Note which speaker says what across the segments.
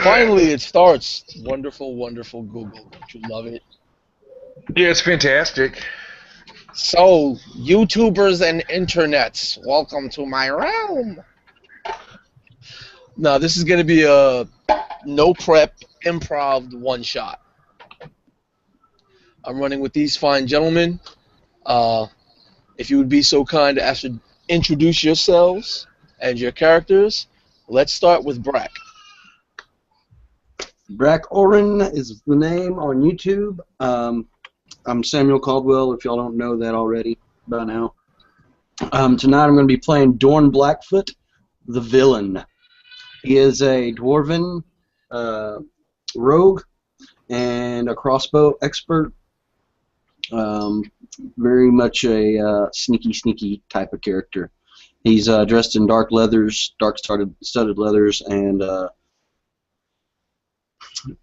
Speaker 1: Finally, it starts. Wonderful, wonderful Google. Don't you love it?
Speaker 2: Yeah, it's fantastic.
Speaker 1: So, YouTubers and internets, welcome to my realm. Now, this is going to be a no prep, improv one shot. I'm running with these fine gentlemen. Uh, if you would be so kind as to introduce yourselves and your characters, let's start with Brack.
Speaker 3: Brack Oren is the name on YouTube. I'm Samuel Caldwell, if y'all don't know that already by now. Tonight I'm going to be playing Dorn Blackfoot, the villain. He is a dwarven rogue and a crossbow expert. Very much a sneaky type of character. He's dressed in dark leathers, studded leathers, and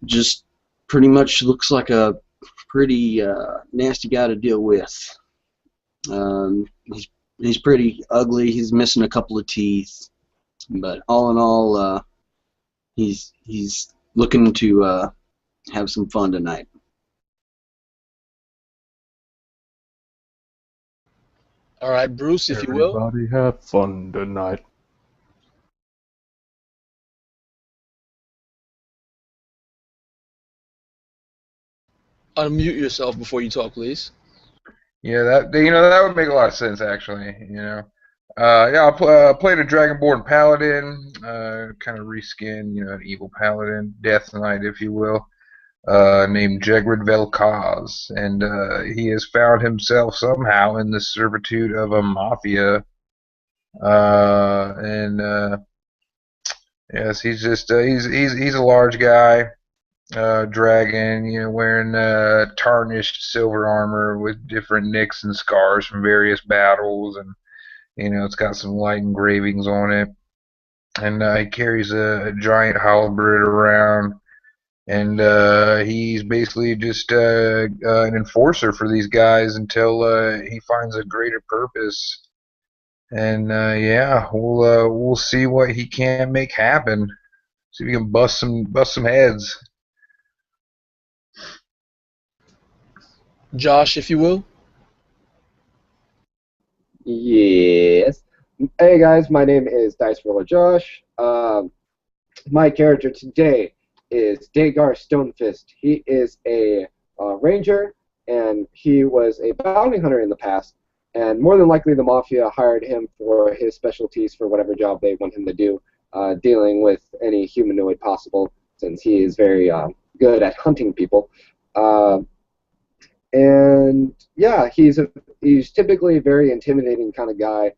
Speaker 3: just pretty much looks like a pretty nasty guy to deal with. He's pretty ugly. He's missing a couple of teeth, but all in all, he's looking to have some fun tonight.
Speaker 1: All right, Bruce, if you will.
Speaker 4: Everybody have fun tonight.
Speaker 1: Unmute yourself before you talk, please.
Speaker 2: Yeah, that would make a lot of sense actually. Yeah, I played a Dragonborn Paladin, kind of reskin, an evil paladin, Death Knight, if you will, named Jegrid Vel'Koz, and he has found himself somehow in the servitude of a mafia, and yes, he's just he's a large guy. Dragon, wearing tarnished silver armor with different nicks and scars from various battles, and it's got some light engravings on it. And he carries a giant halberd around, and he's basically just an enforcer for these guys until he finds a greater purpose. And yeah, we'll see what he can make happen. See if he can bust some heads.
Speaker 1: Josh, if you will.
Speaker 5: Yes. Hey guys, my name is Dice Roller Josh. My character today is Dagar Stonefist. He is a ranger, and he was a bounty hunter in the past. And more than likely, the mafia hired him for his specialties for whatever job they want him to do, dealing with any humanoid possible, since he is very good at hunting people. And yeah, he's typically a very intimidating kind of guy.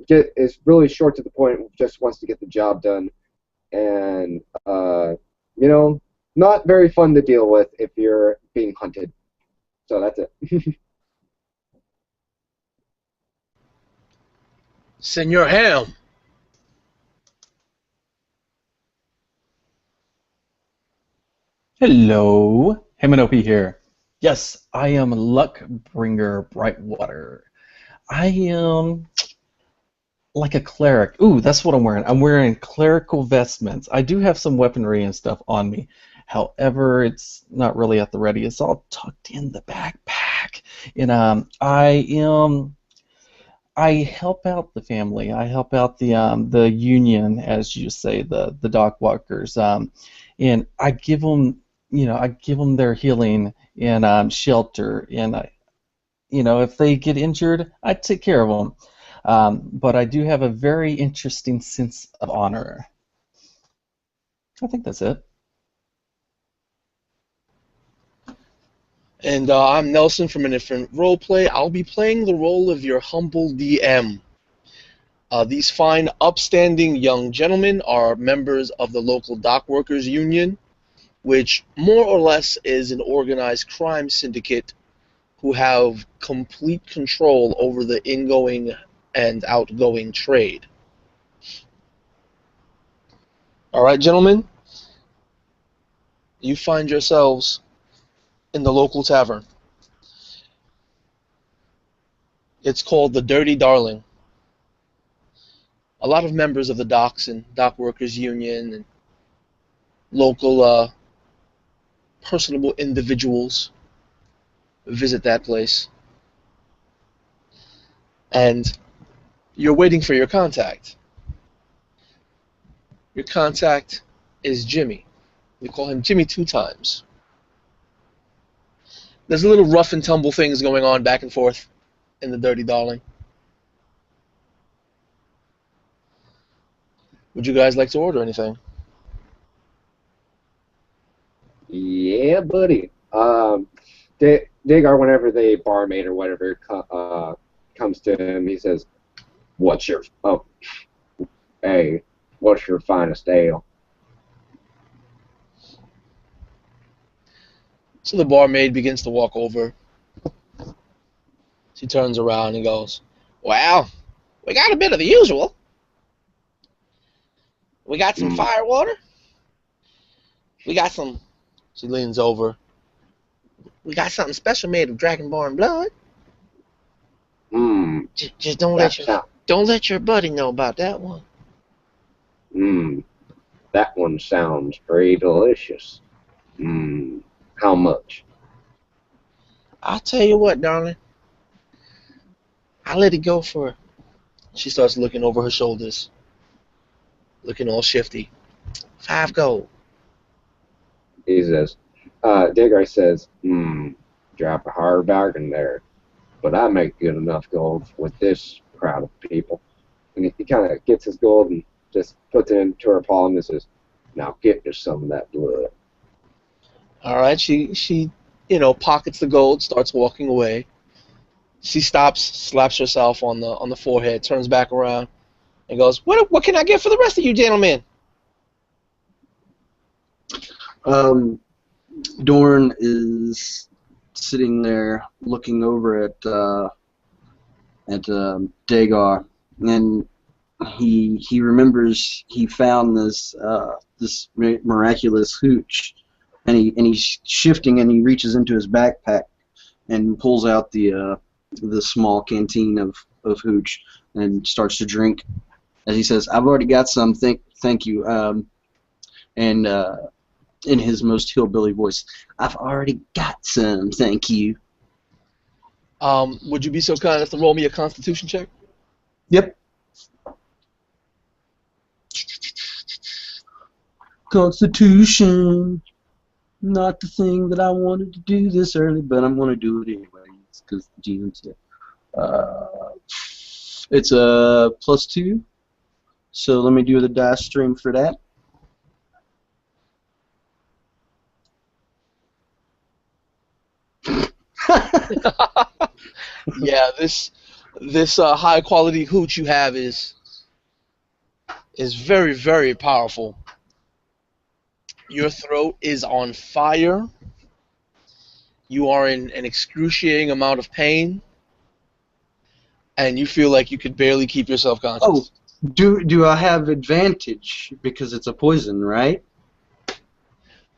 Speaker 5: Is really short to the point, just wants to get the job done, and not very fun to deal with if you're being hunted. So that's it.
Speaker 1: Senor Ham.
Speaker 4: Hello, Himanopi here. Yes, I am Luckbringer Brightwater. I am like a cleric. Ooh, that's what I'm wearing. I'm wearing clerical vestments. I do have some weaponry and stuff on me. However, it's not really at the ready. It's all tucked in the backpack. And I help out the family. I help out the union, as you say, the dock walkers. And I give them, I give them their healing and shelter. And if they get injured, I take care of them. But I do have a very interesting sense of honor. I think that's it.
Speaker 1: And I'm Nelson from a different roleplay. I'll be playing the role of your humble DM. These fine, upstanding young gentlemen are members of the local dock workers union, which more or less is an organized crime syndicate who have complete control over the ingoing and outgoing trade. All right, gentlemen, you find yourselves in the local tavern. It's called the Dirty Darling. A lot of members of the docks and dock workers union and local personable individuals visit that place, and you're waiting for your contact. Your contact is Jimmy. We call him Jimmy two times. There's a little rough and tumble things going on back and forth in the Dirty Darling. Would you guys like to order anything?
Speaker 5: Yeah, buddy. Dagar, whenever the barmaid or whatever comes to him, he says, "What's your hey, what's your finest ale?"
Speaker 1: So the barmaid begins to walk over. She turns around and goes, "Well, we got a bit of the usual. We got some fire water. We got some." She leans over. "We got something special made of dragonborn blood.
Speaker 5: Mmm.
Speaker 1: Just don't let your buddy know about that one."
Speaker 5: Mmm. That one sounds very delicious. Mmm. How much?
Speaker 1: "I'll tell you what, darling. I'll let it go for." She starts looking over her shoulders, looking all shifty. 5 gold.
Speaker 5: He says, Dagar says, drop a hard bargain there. But I make good enough gold with this crowd of people. And he kind of gets his gold and just puts it into her palm and says, now get me some of that blood.
Speaker 1: All right, she pockets the gold, starts walking away. She stops, slaps herself on the forehead, turns back around, and goes, "What can I get for the rest of you gentlemen?"
Speaker 3: Dorn is sitting there looking over at Dagar, and he remembers he found this miraculous hooch, and he's shifting, and he reaches into his backpack and pulls out the small canteen of hooch and starts to drink. As he says, "I've already got some. Thank you." And in his most hillbilly voice, "I've already got some. Thank you."
Speaker 1: Would you be so kind as to roll me a Constitution check?
Speaker 3: Yep. Constitution. Not the thing that I wanted to do this early, but I'm going to do it anyway because the GM said. It's a +2, so let me do the dice stream for that.
Speaker 1: Yeah, this high quality hooch you have is very, very powerful. Your throat is on fire. You are in an excruciating amount of pain, and you feel like you could barely keep yourself conscious.
Speaker 3: Oh, do I have advantage because it's a poison, right?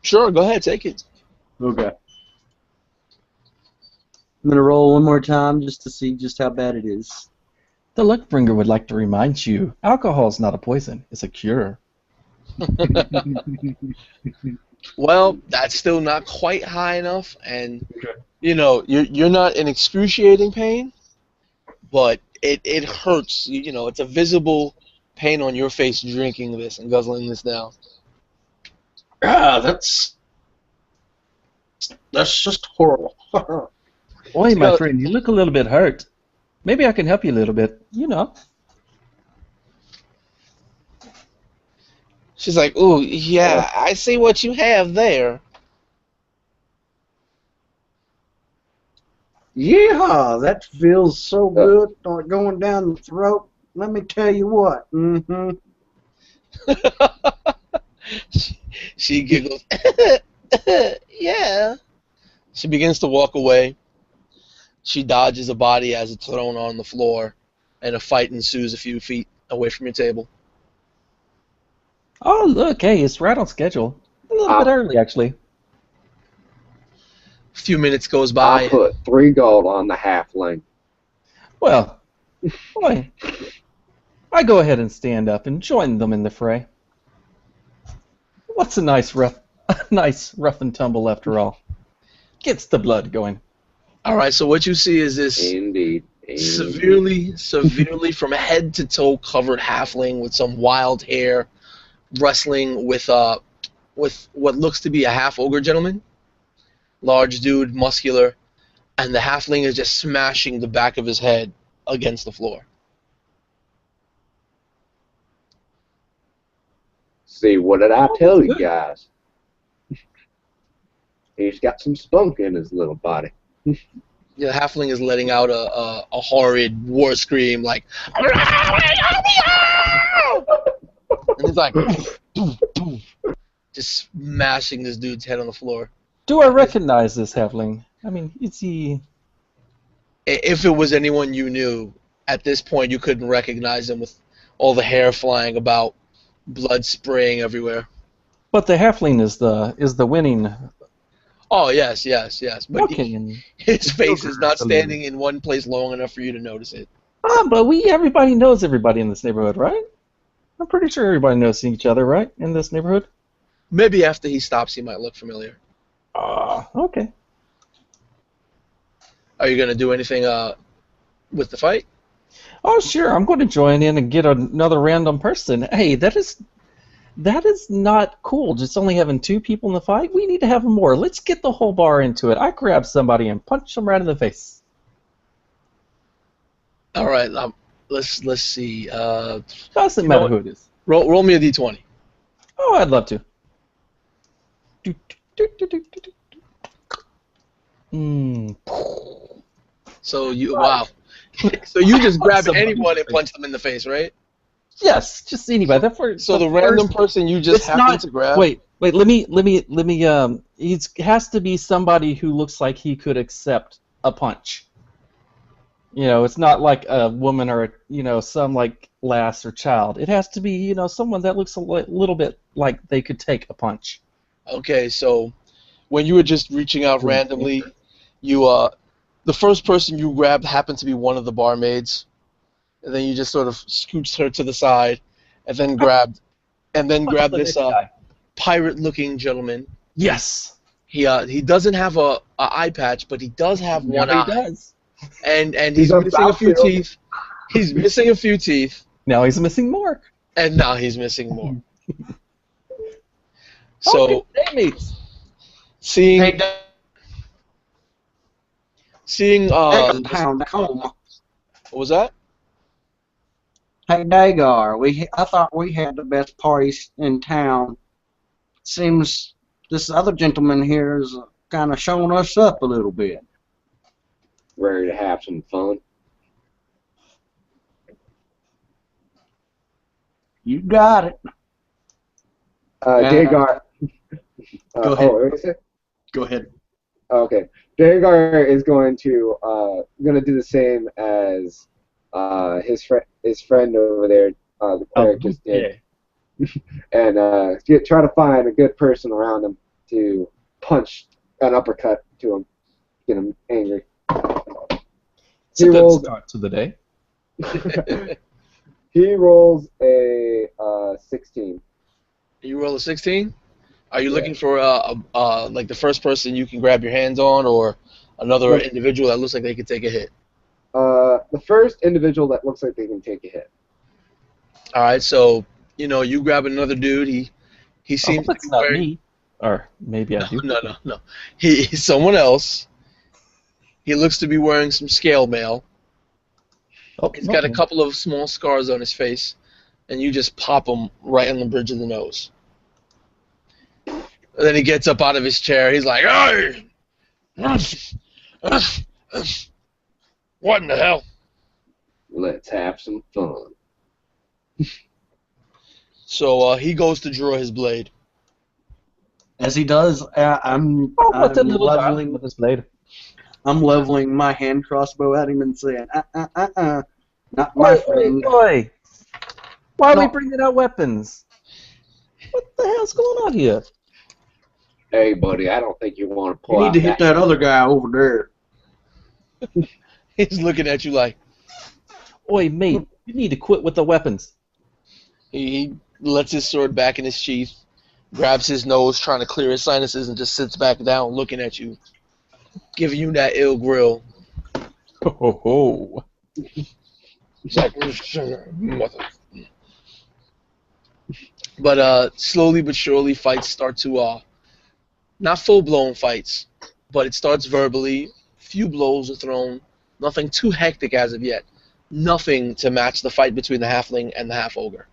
Speaker 1: Sure, go ahead, take it.
Speaker 3: Okay. I'm gonna roll one more time just to see just how bad it is.
Speaker 4: The Luckbringer would like to remind you, alcohol is not a poison, it's a cure.
Speaker 1: Well, that's still not quite high enough, and you're not in excruciating pain, but it hurts. It's a visible pain on your face drinking this and guzzling this down.
Speaker 3: That's just horrible.
Speaker 4: Oi, my friend, you look a little bit hurt. Maybe I can help you a little bit,
Speaker 1: She's like, "Ooh, yeah, I see what you have there."
Speaker 3: Yeah, that feels so good, going down the throat. Let me tell you what. Mm-hmm.
Speaker 1: She giggles. Yeah. She begins to walk away. She dodges a body as it's thrown on the floor, and a fight ensues a few feet away from your table.
Speaker 4: Oh, look, hey, it's right on schedule. A little bit early, actually.
Speaker 1: A few minutes goes by.
Speaker 5: I put 3 gold on the halfling.
Speaker 4: Well, boy, I go ahead and stand up and join them in the fray. what's a nice rough and tumble after all? Gets the blood going.
Speaker 1: All right, so what you see is this
Speaker 5: Indeed.
Speaker 1: severely from head to toe covered halfling with some wild hair, wrestling with what looks to be a half ogre gentleman, large dude, muscular, and the halfling is just smashing the back of his head against the floor.
Speaker 5: See, what did I tell you
Speaker 4: good.
Speaker 5: guys? He's got some spunk in his little body.
Speaker 1: The halfling is letting out a horrid war scream, like, and he's like, just smashing this dude's head on the floor.
Speaker 4: Do I recognize this halfling? I mean, is he...
Speaker 1: If it was anyone you knew, at this point you couldn't recognize him with all the hair flying about, blood spraying everywhere.
Speaker 4: But the halfling is the winning...
Speaker 1: Oh, yes. But
Speaker 4: Okay.
Speaker 1: his face is not standing in one place long enough for you to notice it.
Speaker 4: But everybody knows everybody in this neighborhood, right? I'm pretty sure everybody knows each other, right, in this neighborhood?
Speaker 1: Maybe after he stops, he might look familiar.
Speaker 4: Okay.
Speaker 1: Are you going to do anything with the fight?
Speaker 4: Oh, sure. I'm going to join in and get another random person. Hey, that is not cool. Just only having 2 people in the fight. We need to have more. Let's get the whole bar into it. I grab somebody and punch them right in the face.
Speaker 1: All right. Let's see.
Speaker 4: Doesn't matter who it is.
Speaker 1: Roll me a d20.
Speaker 4: Oh, I'd love to.
Speaker 1: So wow. So you just grab
Speaker 4: Somebody
Speaker 1: anyone and punch them in the face, right?
Speaker 4: Yes, just anybody.
Speaker 1: So the random person you just happen to grab.
Speaker 4: Wait. Let me. It has to be somebody who looks like he could accept a punch. You know, it's not like a woman or some like lass or child. It has to be someone that looks a little bit like they could take a punch.
Speaker 1: Okay, so when you were just reaching out randomly, the first person you grabbed happened to be one of the barmaids, and then you just sort of scooched her to the side, and then grabbed this pirate-looking gentleman.
Speaker 4: Yes.
Speaker 1: He doesn't have a eye patch, but he does have one eye.
Speaker 4: He does.
Speaker 1: And he's missing a few teeth. He's missing a few teeth.
Speaker 4: Now he's missing more.
Speaker 1: And now he's missing more. So, seeing what was that?
Speaker 3: Hey, Dagar, I thought we had the best parties in town. Seems this other gentleman here is kind of showing us up a little bit.
Speaker 5: Ready to have some fun?
Speaker 3: You got it.
Speaker 5: Dagar.
Speaker 3: Go ahead.
Speaker 5: What did you say?
Speaker 3: Go ahead.
Speaker 5: Okay. Dagar is going to do the same as his friend over there, the cleric just did, and try to find a good person around him to punch an uppercut to him, get him angry.
Speaker 4: It's a good start to the day.
Speaker 5: He rolls a 16.
Speaker 1: You roll a 16? Are you looking for like the first person you can grab your hands on, or another individual that looks like they could take a hit?
Speaker 5: The first individual that looks like they can take a hit.
Speaker 1: All right, so you grab another dude. He seems to be
Speaker 4: not me, or maybe I do.
Speaker 1: No. He's someone else. He looks to be wearing some scale mail. He's got a couple of small scars on his face, and you just pop him right on the bridge of the nose. And then he gets up out of his chair. He's like, "Hey! What in the hell?"
Speaker 5: Let's have some fun.
Speaker 1: So he goes to draw his blade.
Speaker 3: As he does, I'm leveling
Speaker 4: with his blade.
Speaker 3: I'm leveling my hand crossbow at him and saying, not my friend.
Speaker 4: Boy. Why are we bringing out weapons? What the hell's going on here?
Speaker 5: Hey, buddy, I don't think you want to pull
Speaker 3: You
Speaker 5: out
Speaker 3: need to hit that other guy over there.
Speaker 1: He's looking at you like,
Speaker 4: Oi, mate, you need to quit with the weapons.
Speaker 1: he lets his sword back in his sheath, grabs his nose, trying to clear his sinuses, and just sits back down, looking at you, giving you that ill grill.
Speaker 4: Ho ho ho.
Speaker 1: He's like, mother. But slowly but surely, fights start to not full-blown fights, but it starts verbally. Few blows are thrown. Nothing too hectic as of yet. Nothing to match the fight between the halfling and the half-ogre.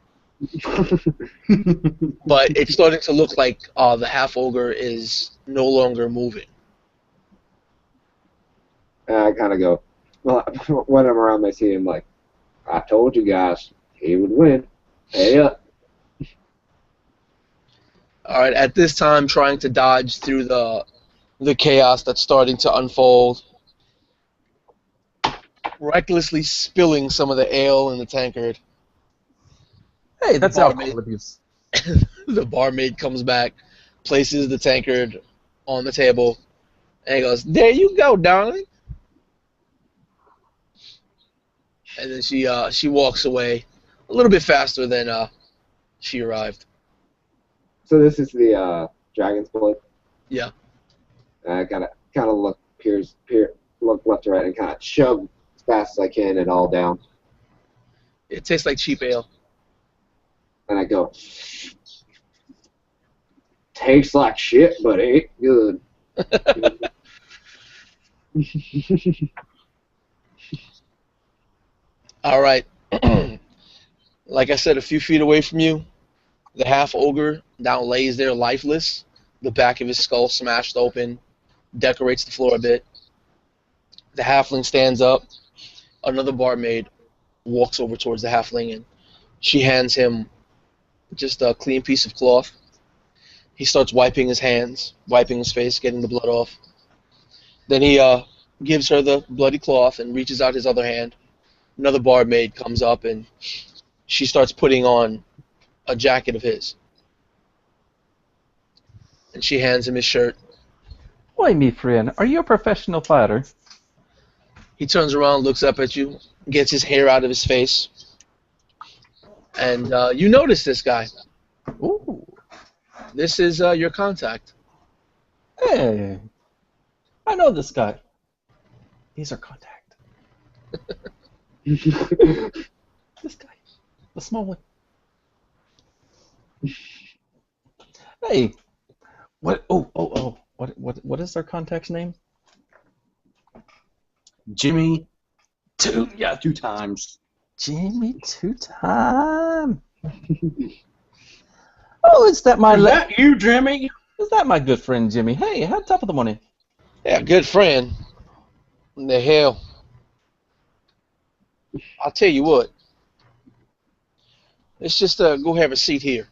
Speaker 1: But it's starting to look like the half-ogre is no longer moving.
Speaker 5: And I kind of go, well, when I'm around my team, I'm like, I told you guys he would win. Hey up.
Speaker 1: All right, at this time, trying to dodge through the chaos that's starting to unfold, recklessly spilling some of the ale in the tankard.
Speaker 4: Hey, that's
Speaker 1: Barmaid.
Speaker 4: alcohol abuse.
Speaker 1: The barmaid comes back, places the tankard on the table, and he goes, "There you go, darling." And then she walks away a little bit faster than she arrived.
Speaker 5: So this is the dragon's blood.
Speaker 1: Yeah.
Speaker 5: And I kind of look look left to right and kind of shove as fast as I can it all down.
Speaker 1: It tastes like cheap ale.
Speaker 5: And I go, tastes like shit, but ain't good.
Speaker 1: All right. Like I said, a few feet away from you, the half-ogre now lays there lifeless, the back of his skull smashed open, decorates the floor a bit. The halfling stands up. Another barmaid walks over towards the halfling, and she hands him just a clean piece of cloth. He starts wiping his hands, wiping his face, getting the blood off. Then he gives her the bloody cloth and reaches out his other hand. Another barmaid comes up, and she starts putting on a jacket of his. And she hands him his shirt.
Speaker 4: Why, me friend, are you a professional fighter?
Speaker 1: He turns around, looks up at you, gets his hair out of his face. And you notice this guy.
Speaker 4: Ooh.
Speaker 1: This is your contact.
Speaker 4: Hey. I know this guy. He's our contact. This guy. The small one. Hey. What? Oh. What is our contact's name?
Speaker 3: Jimmy, two times.
Speaker 4: Jimmy Two Time. Oh, is that my
Speaker 3: Is that you, Jimmy?
Speaker 4: Is that my good friend Jimmy? Hey, how top of the morning?
Speaker 1: Yeah, good friend. What the hell? I'll tell you what. Let's just go have a seat here.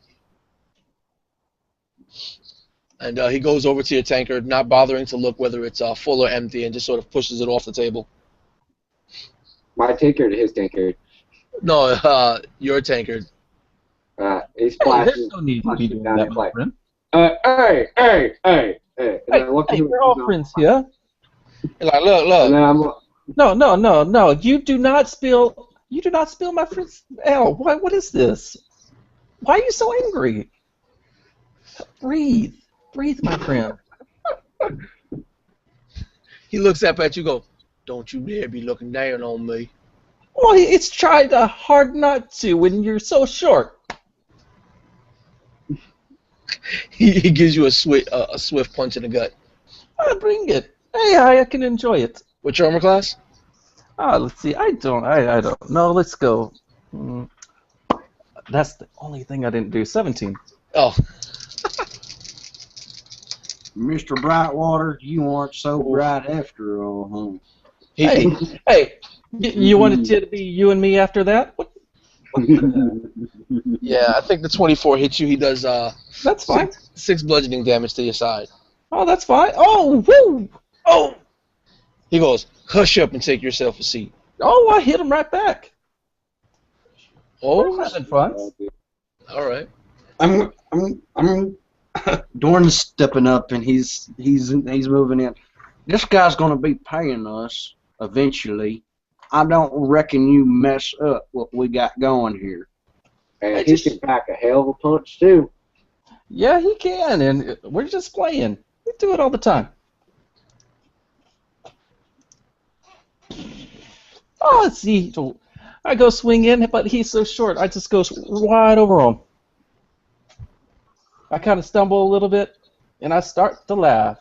Speaker 1: And he goes over to your tankard, not bothering to look whether it's full or empty, and just sort of pushes it off the table.
Speaker 5: My tankard, his tankard.
Speaker 1: No, your tankard.
Speaker 5: He
Speaker 4: Hey,
Speaker 5: splashes,
Speaker 4: there's no need to
Speaker 5: splashes
Speaker 4: be
Speaker 5: it
Speaker 4: doing
Speaker 5: down
Speaker 4: that,
Speaker 5: and
Speaker 4: my
Speaker 5: like,
Speaker 4: friend.
Speaker 5: hey. And
Speaker 4: Hey,
Speaker 5: I look at him
Speaker 4: we're all friends here.
Speaker 1: You're like, look.
Speaker 5: And then I'm
Speaker 4: No. You do not spill my friend's ale. What is this? Why are you so angry? Breathe, my friend.
Speaker 1: He looks up at you, go, don't you dare be looking down on me.
Speaker 4: Well, it's tried hard not to when you're so short.
Speaker 1: He gives you a swift punch in the gut.
Speaker 4: Bring it. Hey, I can enjoy it.
Speaker 1: What's your armor class?
Speaker 4: Let's see. I don't know. Let's go. That's the only thing I didn't do. 17.
Speaker 1: Oh.
Speaker 3: Mr. Brightwater, you aren't so bright after all, huh?
Speaker 4: Hey, you wanted it to be you and me after that? What
Speaker 1: Yeah, I think the 24 hits you. He does
Speaker 4: That's fine.
Speaker 1: six bludgeoning damage to your side.
Speaker 4: Oh, that's fine. Oh, woo! Oh!
Speaker 1: He goes, hush up and take yourself a seat.
Speaker 4: Oh, I hit him right back.
Speaker 1: Oh,
Speaker 4: We're having fun.
Speaker 1: all right.
Speaker 3: I'm Dorn's stepping up and he's moving in. This guy's gonna be paying us eventually. I don't reckon you mess up what we got going here.
Speaker 5: And he can pack a hell of a punch too.
Speaker 4: Yeah, he can, and we're just playing. We do it all the time. Oh, see, I go swing in, but he's so short, I just go wide over him. I kind of stumble a little bit, and I start to laugh.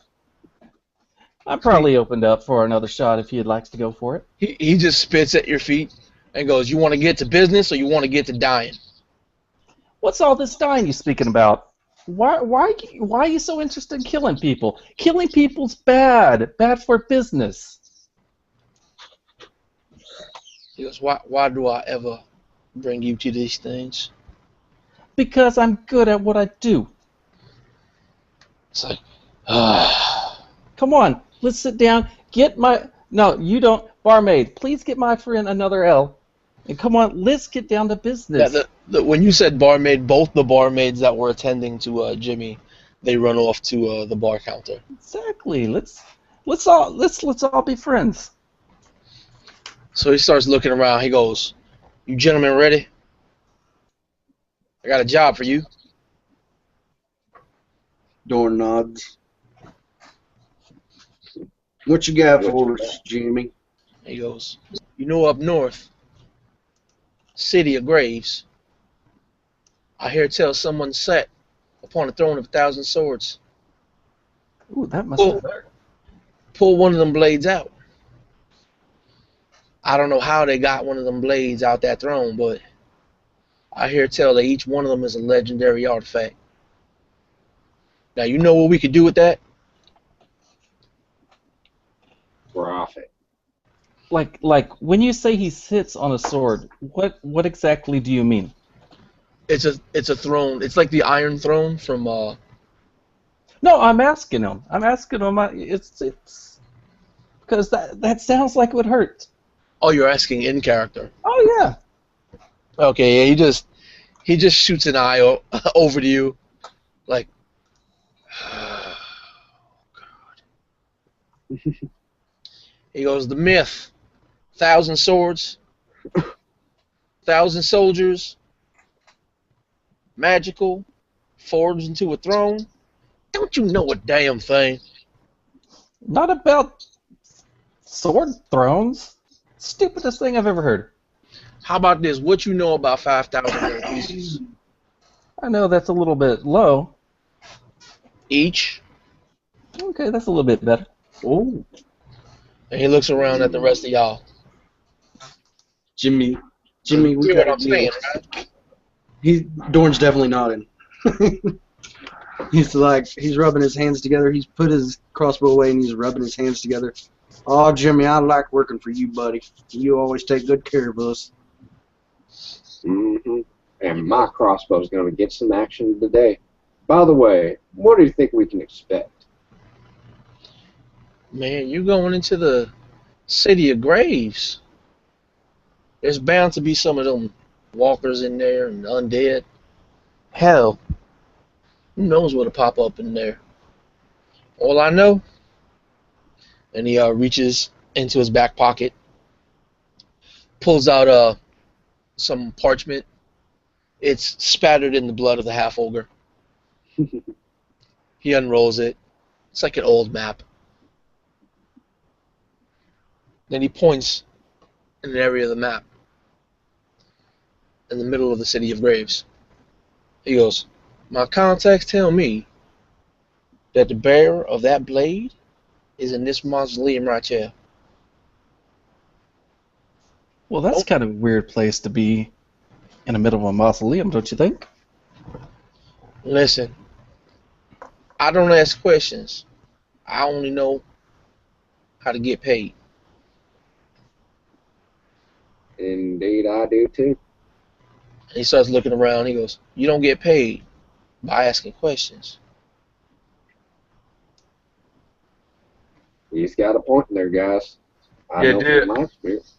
Speaker 4: I'm probably opened up for another shot if he'd like to go for it.
Speaker 1: He just spits at your feet and goes, "You want to get to business or you want to get to dying?"
Speaker 4: What's all this dying you speaking about? Why are you so interested in killing people? Killing people's bad for business.
Speaker 1: He goes, "Why do I ever bring you to these things?"
Speaker 4: Because I'm good at what I do.
Speaker 1: It's like, ah.
Speaker 4: Come on, let's sit down. No, you don't. Barmaid, please get my friend another L. And come on, let's get down to
Speaker 1: Yeah,
Speaker 4: business.
Speaker 1: when you said barmaid, both the barmaids that were attending to Jimmy, they run off to the bar counter.
Speaker 4: Exactly. Let's all be friends.
Speaker 1: So he starts looking around. He goes, "You gentlemen ready? I got a job for you."
Speaker 3: Dorn nods. What you got for us, Jimmy?
Speaker 1: He goes, "You know up north, city of graves, I hear tell someone sat upon a throne of 1,000 swords.
Speaker 4: Ooh, that must have hurt.
Speaker 1: Pull one of them blades out. I don't know how they got one of them blades out that throne, but I hear tell that each one of them is a legendary artifact. Now, you know what we could do with that?
Speaker 5: Profit.
Speaker 4: Like when you say he sits on a sword, what exactly do you mean?
Speaker 1: It's a throne. It's like the Iron Throne from
Speaker 4: No, I'm asking him. It's because that sounds like it would hurt.
Speaker 1: Oh, you're asking in character.
Speaker 4: Oh yeah.
Speaker 1: Okay, yeah, he just shoots an eye over to you, like, oh, God. He goes, "The myth, 1,000 swords, 1,000 soldiers, magical, forged into a throne. Don't you know a damn thing?"
Speaker 4: Not about sword thrones. Stupidest thing I've ever heard.
Speaker 1: How about this? What you know about 5,000 gold pieces
Speaker 4: I know that's a little bit low.
Speaker 1: each?
Speaker 4: Okay, that's a little bit better.
Speaker 3: Oh,
Speaker 1: And he looks around at the rest of y'all.
Speaker 3: Jimmy, we
Speaker 1: Hear what
Speaker 3: got
Speaker 1: I'm saying, right?
Speaker 3: Dorn's definitely nodding. He's rubbing his hands together. He's put his crossbow away and he's rubbing his hands together. Oh, Jimmy, I like working for you, buddy. You always take good care of us.
Speaker 5: Mm-hmm. And my crossbow's going to get some action today. By the way, what do you think we can expect?
Speaker 1: Man, you going into the city of graves. There's bound to be some of them walkers in there and undead. Hell, who knows what'll pop up in there? All I know, and he reaches into his back pocket, pulls out some parchment. It's spattered in the blood of the half ogre. He unrolls it. It's like an old map. Then he points in an area of the map in the middle of the city of graves. He goes, "My contacts tell me that the bearer of that blade is in this mausoleum right here."
Speaker 4: Well, that's kind of a weird place to be in the middle of a mausoleum, don't you think?
Speaker 1: Listen, I don't ask questions. I only know how to get paid.
Speaker 5: Indeed, I do too.
Speaker 1: And he starts looking around. He goes, "You don't get paid by asking questions."
Speaker 5: He's got a point in there, guys. I
Speaker 2: Yeah,
Speaker 5: know
Speaker 2: dude.
Speaker 5: from my experience.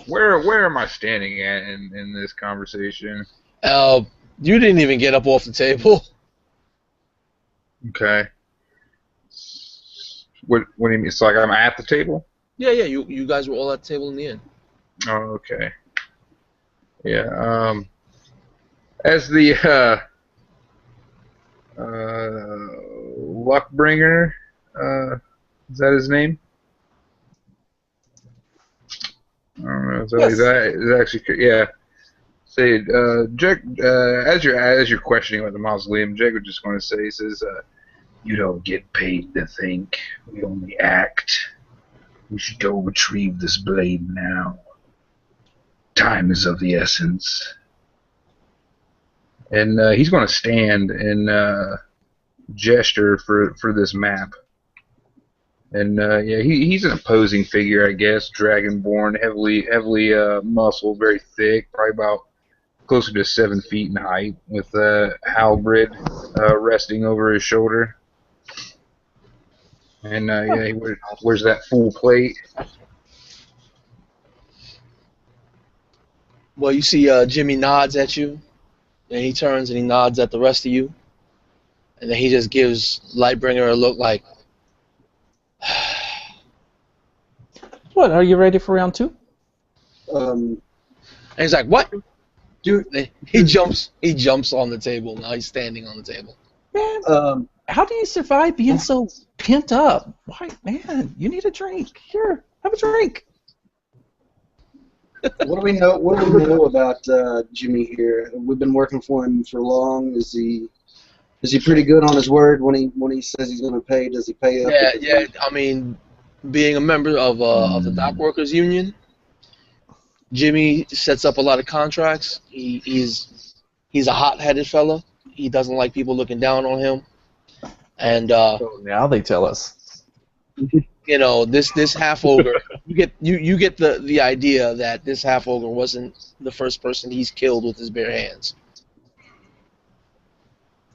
Speaker 2: Where am I standing at in this conversation?
Speaker 1: You didn't even get up off the table.
Speaker 2: Okay. What do you mean? It's like I'm at the table?
Speaker 1: Yeah, you guys were all at the table in the end.
Speaker 2: Oh, okay. Yeah. As the Luckbringer. Is that his name? I don't know. So
Speaker 4: Yes.
Speaker 2: that is actually, yeah. Say, Jack. As you're questioning about the mausoleum, Jack was just going to say, he says, "You don't get paid to think. We only act. We should go retrieve this blade now. Time is of the essence." And he's going to stand and gesture for this map. And yeah, he's an imposing figure, I guess. Dragonborn, heavily muscled, very thick, probably about closer to 7 feet in height, with a halberd resting over his shoulder. And yeah, he wears that full plate.
Speaker 1: Well, you see Jimmy nods at you, and he turns and he nods at the rest of you, and then he just gives Lightbringer a look like,
Speaker 4: What? Are you ready for round 2?
Speaker 1: and he's like, "What?"
Speaker 3: Do
Speaker 1: He jumps on the table. Now he's standing on the table.
Speaker 4: Man, how do you survive being so pent up? Why, man? You need a drink. Here, have a drink.
Speaker 3: what do we know? What do we know about Jimmy here? We've been working for him for long. Is he pretty good on his word when he says he's going to pay? Does he pay up?
Speaker 1: Yeah. I mean, being a member of the Dock Workers Union, Jimmy sets up a lot of contracts. He's a hot-headed fella. He doesn't like people looking down on him. And
Speaker 4: So now they tell us.
Speaker 1: you know, this half ogre, you get the idea that this half ogre wasn't the first person he's killed with his bare hands.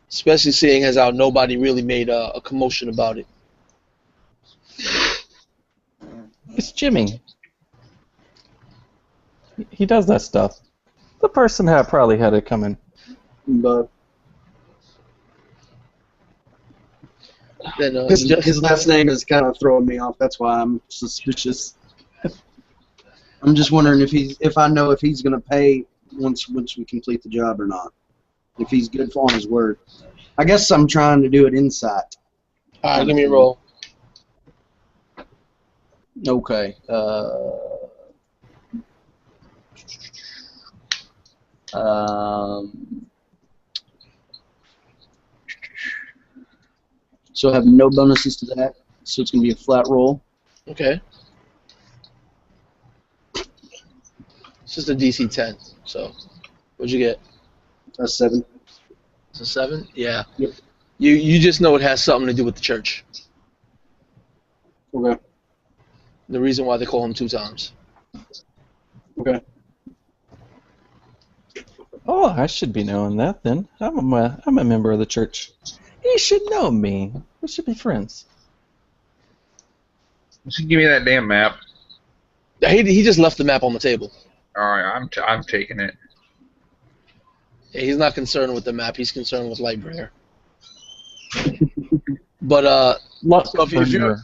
Speaker 1: Especially seeing as how nobody really made a commotion about it.
Speaker 4: It's Jimmy. He does that stuff. The person probably had it coming.
Speaker 3: But
Speaker 1: Then
Speaker 3: his last name is kind of throwing me off. That's why I'm suspicious. I'm just wondering if I know if he's going to pay once we complete the job or not. If he's good on his word. I guess I'm trying to do it insight.
Speaker 1: all right, give me a roll.
Speaker 3: Okay. So I have no bonuses to that. So it's going to be a flat roll.
Speaker 1: Okay. It's just a DC 10. So, what'd you get?
Speaker 3: A 7.
Speaker 1: It's a 7? Yeah.
Speaker 3: Yep.
Speaker 1: You just know it has something to do with the church.
Speaker 3: Okay.
Speaker 1: The reason why they call him 2 times.
Speaker 3: Okay.
Speaker 4: Oh, I should be knowing that then. I'm a member of the church. He should know me. We should be friends.
Speaker 2: Just give me that damn map.
Speaker 1: He just left the map on the table.
Speaker 2: All right, I'm taking it.
Speaker 1: Yeah, he's not concerned with the map. He's concerned with Lightbringer. But so if you're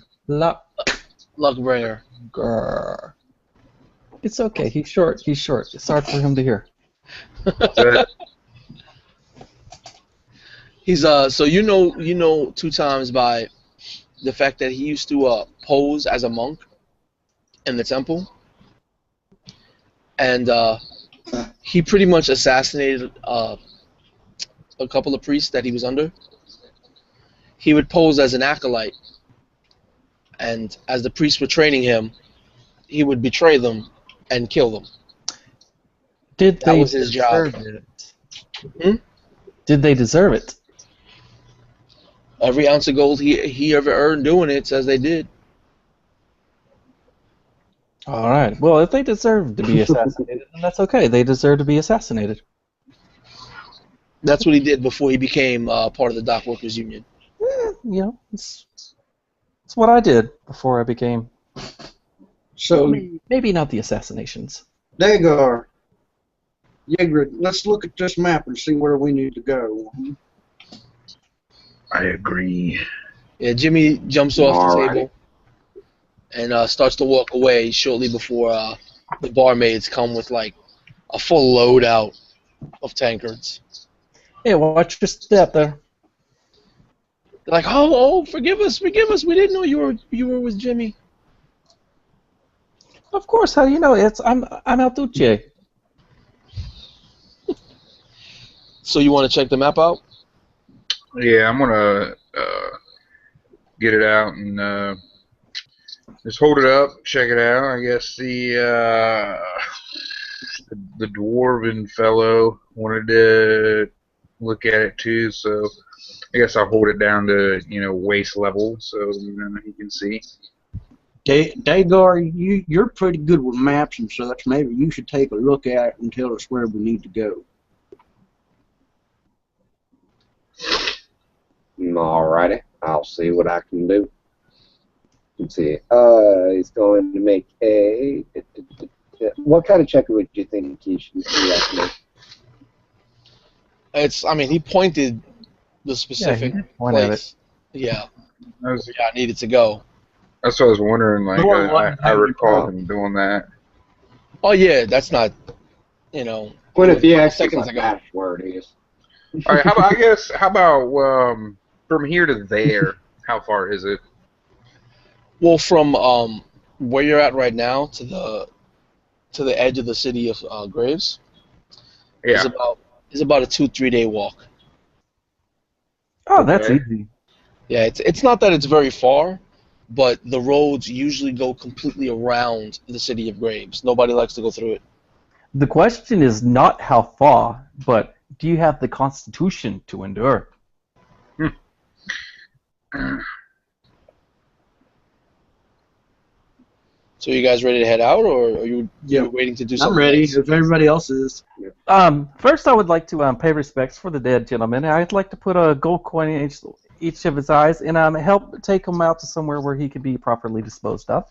Speaker 1: Luckbringer.
Speaker 4: Grr. It's okay. He's short. It's hard for him to hear.
Speaker 1: He's so you know 2 times by the fact that he used to pose as a monk in the temple, and he pretty much assassinated a couple of priests that he was under. He would pose as an acolyte, and as the priests were training him, he would betray them and kill them.
Speaker 4: Did
Speaker 1: That
Speaker 4: they
Speaker 1: was his job.
Speaker 4: deserve it? Did they deserve it?
Speaker 1: Every ounce of gold he ever earned doing it says they did.
Speaker 4: All right. Well, if they deserve to be assassinated, then that's okay. They deserve to be assassinated.
Speaker 1: That's what he did before he became part of the Dock Workers Union.
Speaker 4: You know, it's what I did before I became.
Speaker 3: So,
Speaker 4: Maybe not the assassinations.
Speaker 3: Dagar, Ygritte, let's look at this map and see where we need to go.
Speaker 2: I agree.
Speaker 1: Yeah, Jimmy jumps off the
Speaker 5: Alrighty.
Speaker 1: table and starts to walk away shortly before the barmaids come with like a full load out of tankards.
Speaker 4: Hey, watch your step there.
Speaker 1: They're like, oh, forgive us. We didn't know you were with Jimmy.
Speaker 4: Of course, how do you know? I'm El Duce.
Speaker 1: So you want to check the map out?
Speaker 2: Yeah, I'm gonna get it out and just hold it up, check it out. I guess the dwarven fellow wanted to look at it too, so I guess I'll hold it down to waist level so he can see.
Speaker 3: Dagar, you're pretty good with maps and such. Maybe you should take a look at it and tell us where we need to go.
Speaker 5: Alrighty, I'll see what I can do. Let's see. He's going to make a. What kind of check would you think he should have to make?
Speaker 1: He pointed the specific
Speaker 4: point at
Speaker 1: place. Yeah.
Speaker 2: I
Speaker 1: Needed to go.
Speaker 2: That's what I was wondering. Like,
Speaker 3: Door wasn't
Speaker 2: I
Speaker 3: having
Speaker 2: recall
Speaker 3: a
Speaker 2: him doing that.
Speaker 1: Oh yeah, that's not,
Speaker 5: Point of the X is
Speaker 1: seconds
Speaker 5: like
Speaker 1: ago.
Speaker 5: that word is.
Speaker 2: All right, how about from here to there? How far is it?
Speaker 1: Well, from where you're at right now to the edge of the city of Graves
Speaker 2: Yeah.
Speaker 1: is about a 2-3 day walk.
Speaker 4: Oh, that's
Speaker 2: Okay.
Speaker 4: easy.
Speaker 1: Yeah, it's not that it's very far, but the roads usually go completely around the city of Graves. Nobody likes to go through it.
Speaker 4: The question is not how far, but do you have the constitution to endure?
Speaker 1: So you guys ready to head out, or are you waiting to do something?
Speaker 3: I'm ready.
Speaker 1: else?
Speaker 3: If everybody else is.
Speaker 4: First, I would like to pay respects for the dead gentleman. I'd like to put a gold coin in each of his eyes and help take him out to somewhere where he can be properly disposed of.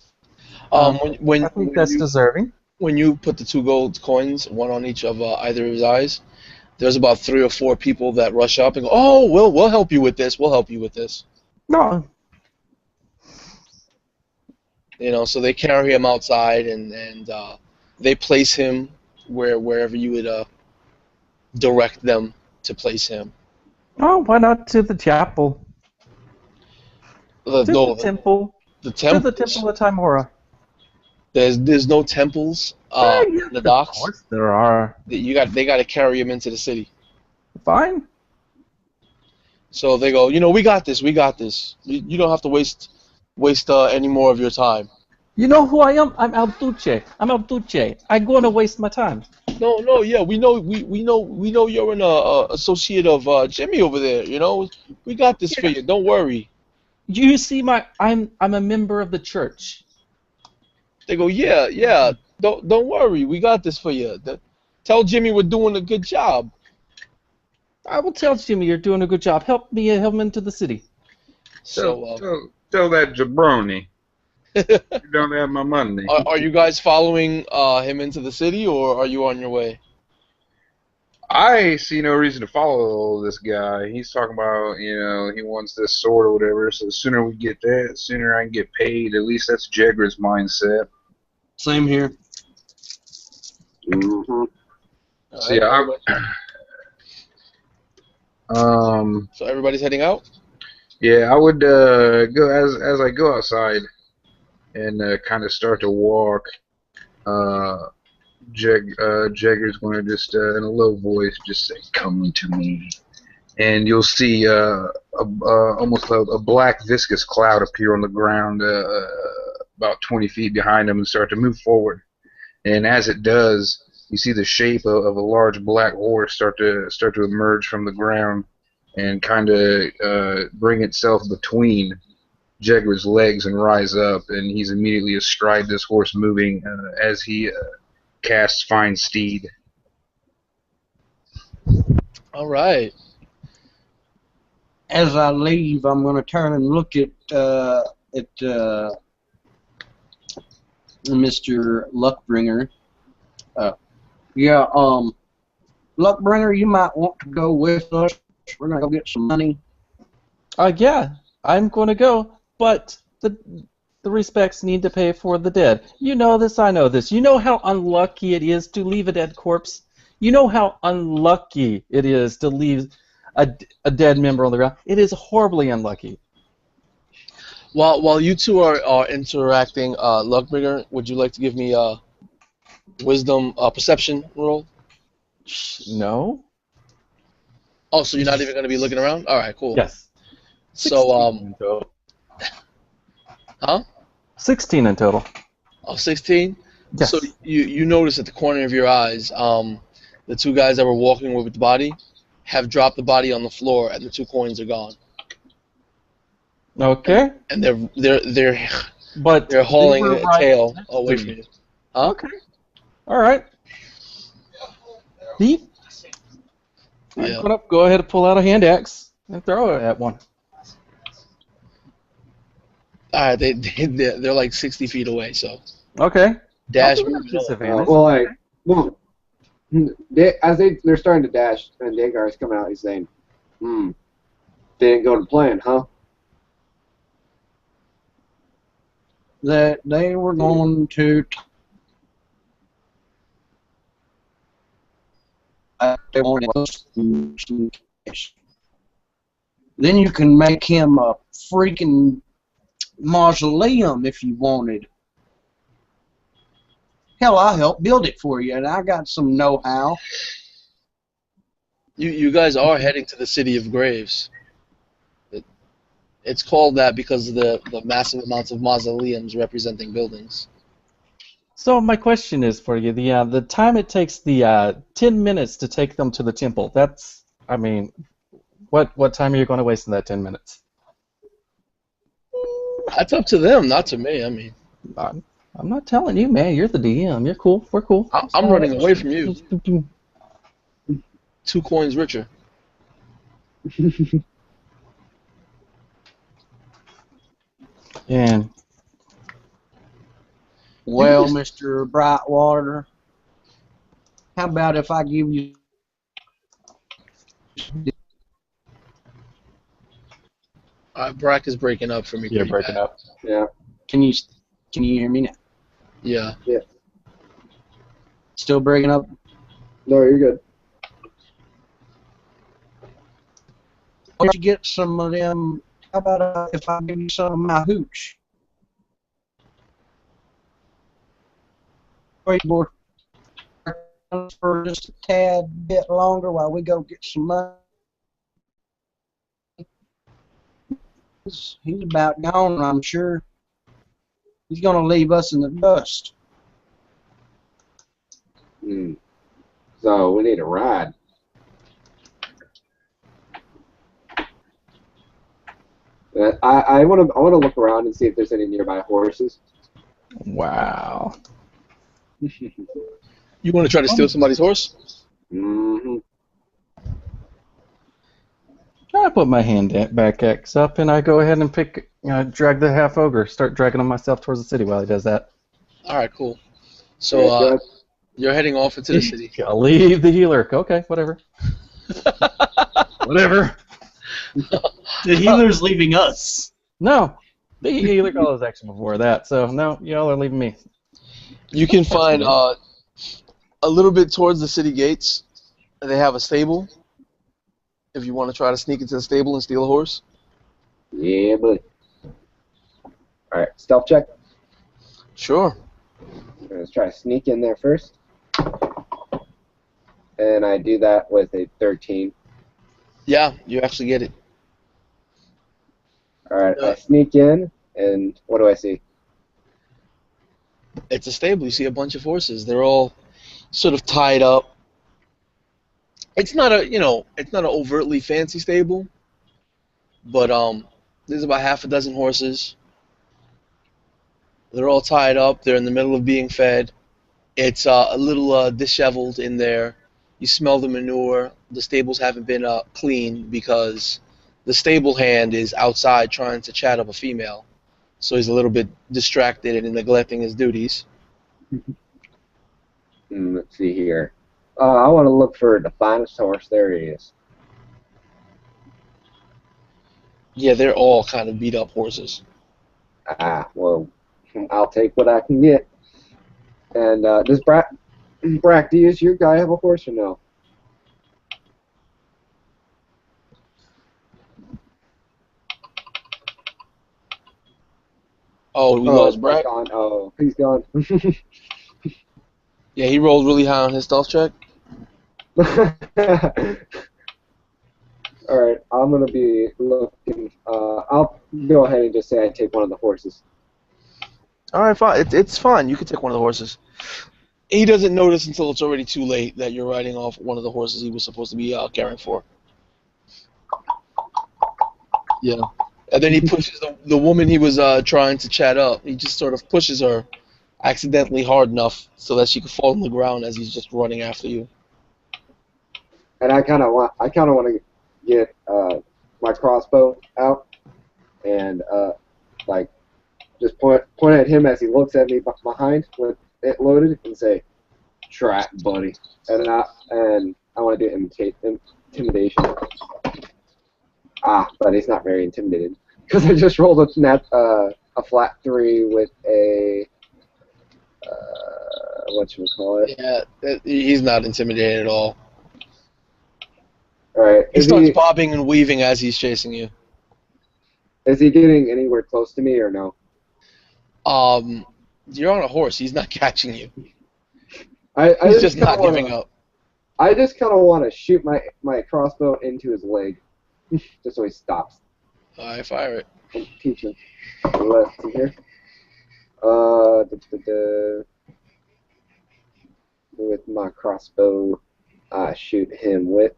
Speaker 1: When
Speaker 4: I think that's deserving.
Speaker 1: when you put the 2 gold coins, one on each of either of his eyes, there's about 3 or 4 people that rush up and go, "Oh, we'll help you with this. We'll help you with this."
Speaker 4: No,
Speaker 1: So they carry him outside and they place him wherever you would direct them to place him.
Speaker 4: oh, why not to the chapel? To
Speaker 1: No,
Speaker 4: the temple.
Speaker 1: the
Speaker 4: To
Speaker 1: temple.
Speaker 4: the temple of Timora.
Speaker 1: There's no temples
Speaker 4: Yes,
Speaker 1: in the
Speaker 4: of
Speaker 1: docks.
Speaker 4: course there are.
Speaker 1: They got to carry him into the city.
Speaker 4: Fine.
Speaker 1: So they go, we got this. We got this. You don't have to waste any more of your time.
Speaker 4: You know who I am? I'm El Duce. I'm El Duce. I'm going to waste my time.
Speaker 1: No, yeah, we know you're an associate of Jimmy over there. We got this for you. Don't worry.
Speaker 4: You see, I'm a member of the church.
Speaker 1: They go, yeah. Don't worry. We got this for you. Tell Jimmy we're doing a good job.
Speaker 4: I will tell Jimmy you're doing a good job. Help him into the city.
Speaker 1: So,
Speaker 2: Tell that jabroni. You don't have my money.
Speaker 1: are you guys following him into the city, or are you on your way?
Speaker 2: I see no reason to follow this guy. He's talking about, he wants this sword or whatever. So the sooner we get that, the sooner I can get paid. At least that's Jegra's mindset.
Speaker 3: Same here.
Speaker 5: Mm-hmm.
Speaker 2: So yeah,
Speaker 1: So everybody's heading out.
Speaker 2: yeah, I would go as I go outside and kind of start to walk. Jagger's going to just in a low voice just say, "Come to me," and you'll see almost a black viscous cloud appear on the ground about 20 feet behind him and start to move forward. And as it does, you see the shape of a large black horse start to emerge from the ground and kind of bring itself between Jagger's legs and rise up, and he's immediately astride this horse, moving as he casts Find Steed.
Speaker 1: All right.
Speaker 3: As I leave, I'm going to turn and look at Mr. Luckbringer. Luckbringer, you might want to go with us. We're going to go get some money.
Speaker 4: Yeah, I'm going to go, but the respects need to pay for the dead. You know this, I know this. You know how unlucky it is to leave a dead corpse? You know how unlucky it is to leave a dead member on the ground. It is horribly unlucky.
Speaker 1: While you two are interacting, Luckbringer, would you like to give me a wisdom perception roll?
Speaker 4: No.
Speaker 1: Oh, so you're not even going to be looking around? All right, cool.
Speaker 4: Yes.
Speaker 1: So
Speaker 4: 16 in total.
Speaker 1: huh?
Speaker 4: 16 in total.
Speaker 1: Oh, 16?
Speaker 4: Yes.
Speaker 1: So you notice at the corner of your eyes, the two guys that were walking with the body have dropped the body on the floor, and the 2 coins are gone.
Speaker 4: Okay.
Speaker 1: And they're
Speaker 4: But
Speaker 1: they're
Speaker 4: they
Speaker 1: hauling
Speaker 4: were
Speaker 1: a
Speaker 4: right
Speaker 1: tail
Speaker 4: next
Speaker 1: away
Speaker 4: to
Speaker 1: from
Speaker 4: me.
Speaker 1: you. Huh?
Speaker 4: Okay. All right. Steve,
Speaker 1: Yeah.
Speaker 4: go ahead and pull out a hand axe and throw it at one.
Speaker 1: All right, they're like 60 feet away, so
Speaker 4: Okay.
Speaker 1: dash
Speaker 4: I'll give
Speaker 1: moving
Speaker 4: it a
Speaker 1: on.
Speaker 4: disadvantage.
Speaker 5: As they're starting to dash, and Dagar is coming out, he's saying, didn't go to plan, huh?
Speaker 3: That they were going to. They wanted us to some cash. Then you can make him a freaking mausoleum if you wanted. Hell, I'll help build it for you, and I got some know-how.
Speaker 1: You guys are heading to the city of Graves. It's called that because of the massive amounts of mausoleums representing buildings.
Speaker 4: So my question is for you: the time it takes, the 10 minutes to take them to the temple. That's, I mean, what time are you going to waste in that 10 minutes?
Speaker 1: That's up to them, not to me. I mean,
Speaker 4: I'm not telling you, man. You're the DM. You're cool. We're cool.
Speaker 1: I'm running away from you. 2 coins richer.
Speaker 4: And
Speaker 3: Well, Mr. Brightwater, how about if I give you...
Speaker 1: Brack is breaking up for me.
Speaker 4: you're
Speaker 1: pretty
Speaker 4: breaking
Speaker 1: bad.
Speaker 4: up.
Speaker 5: Yeah.
Speaker 3: Can you hear me now?
Speaker 1: Yeah.
Speaker 3: Still breaking up?
Speaker 5: No, you're good.
Speaker 3: Why don't you get some of them? How about if I give you some of my hooch? Wait, boy, for just a tad bit longer while we go get some money. He's about gone, I'm sure. He's going to leave us in the dust.
Speaker 5: So we need a ride. I want to look around and see if there's any nearby horses.
Speaker 4: Wow.
Speaker 1: You want to try to steal somebody's horse?
Speaker 5: Mm-hmm.
Speaker 4: I put my back axe up and I go ahead and drag the half ogre. Start dragging him myself towards the city while he does that.
Speaker 1: All right, cool. So you're heading off into the city.
Speaker 4: I'll leave the healer. Okay, whatever. Whatever.
Speaker 6: The healer's leaving us.
Speaker 4: No, the healer called his action before that. So no, y'all are leaving me.
Speaker 1: You can find a little bit towards the city gates. They have a stable. If you want to try to sneak into the stable and steal a horse.
Speaker 5: Yeah, buddy. All right, stealth check.
Speaker 1: Sure.
Speaker 5: Let's try to sneak in there first. And I do that with a 13.
Speaker 1: Yeah, you actually get it.
Speaker 5: All right, I sneak in, and what do I see?
Speaker 1: It's a stable. You see a bunch of horses. They're all sort of tied up. It's not it's not an overtly fancy stable, but there's about half a dozen horses. They're all tied up. They're in the middle of being fed. It's a little disheveled in there. You smell the manure. The stables haven't been cleaned because the stable hand is outside trying to chat up a female, so he's a little bit distracted and neglecting his duties.
Speaker 5: Let's see here. I want to look for the finest horse. There he is.
Speaker 1: Yeah, they're all kind of beat up horses.
Speaker 5: Well, I'll take what I can get. And does Brack, do you, your guy have a horse or no?
Speaker 1: Oh, we
Speaker 5: Oh,
Speaker 1: lost
Speaker 5: it's not
Speaker 1: Brad?
Speaker 5: gone. Oh, he's gone.
Speaker 1: Yeah, he rolled really high on his stealth check.
Speaker 5: Alright, I'm gonna be looking. I'll go ahead and just say I take one of the horses.
Speaker 1: All right, fine. It's fine. You can take one of the horses. He doesn't notice until it's already too late that you're riding off one of the horses he was supposed to be caring for. Yeah. And then he pushes the woman he was trying to chat up. He just sort of pushes her accidentally hard enough so that she could fall on the ground as he's just running after you.
Speaker 5: And I kind of want to get my crossbow out and like just point at him as he looks at me behind with it loaded and say, "Try it, buddy." And I want to do intimidation. But he's not very intimidated because I just rolled a flat 3 with a whatchamacallit.
Speaker 1: Yeah, he's not intimidated at all.
Speaker 5: All right,
Speaker 1: He starts bobbing and weaving as he's chasing you.
Speaker 5: is he getting anywhere close to me or no?
Speaker 1: You're on a horse. He's not catching you.
Speaker 5: I
Speaker 1: He's just not giving up.
Speaker 5: I just kind of want to shoot my crossbow into his leg, just so he stops.
Speaker 1: All right, fire it.
Speaker 5: And teach him. Let's see here. With my crossbow, I shoot him with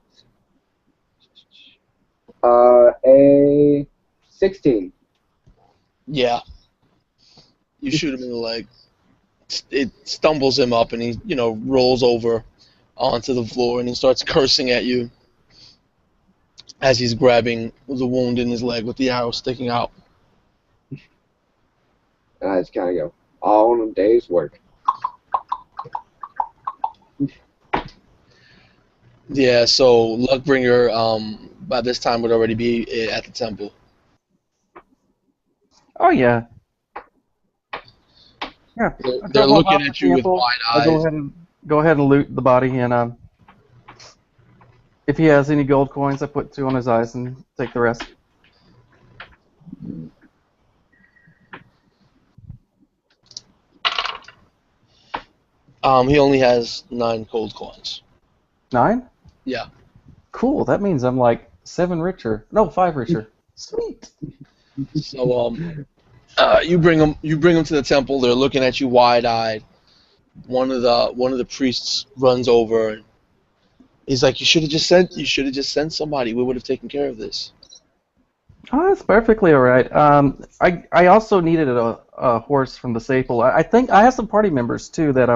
Speaker 5: a 16.
Speaker 1: Yeah. You shoot him in the leg. It stumbles him up, and he, rolls over onto the floor, and he starts cursing at you as he's grabbing the wound in his leg with the arrow sticking out.
Speaker 5: And I just kind of go, all in a day's work.
Speaker 1: Yeah, so Luckbringer, by this time would already be at the temple.
Speaker 4: Oh yeah. Yeah.
Speaker 1: They're looking at you with wide eyes.
Speaker 4: Go ahead and loot the body, and if he has any gold coins, I put 2 on his eyes and take the rest.
Speaker 1: He only has 9 gold coins.
Speaker 4: 9?
Speaker 1: Yeah.
Speaker 4: Cool. That means I'm like 7 richer. No, 5 richer. Sweet.
Speaker 1: So you bring them to the temple. They're looking at you wide-eyed. One of the priests runs over and he's like, "You should have just sent somebody. We would have taken care of this."
Speaker 4: Oh, that's perfectly all right. I also needed a horse from the staple. I think I have some party members too that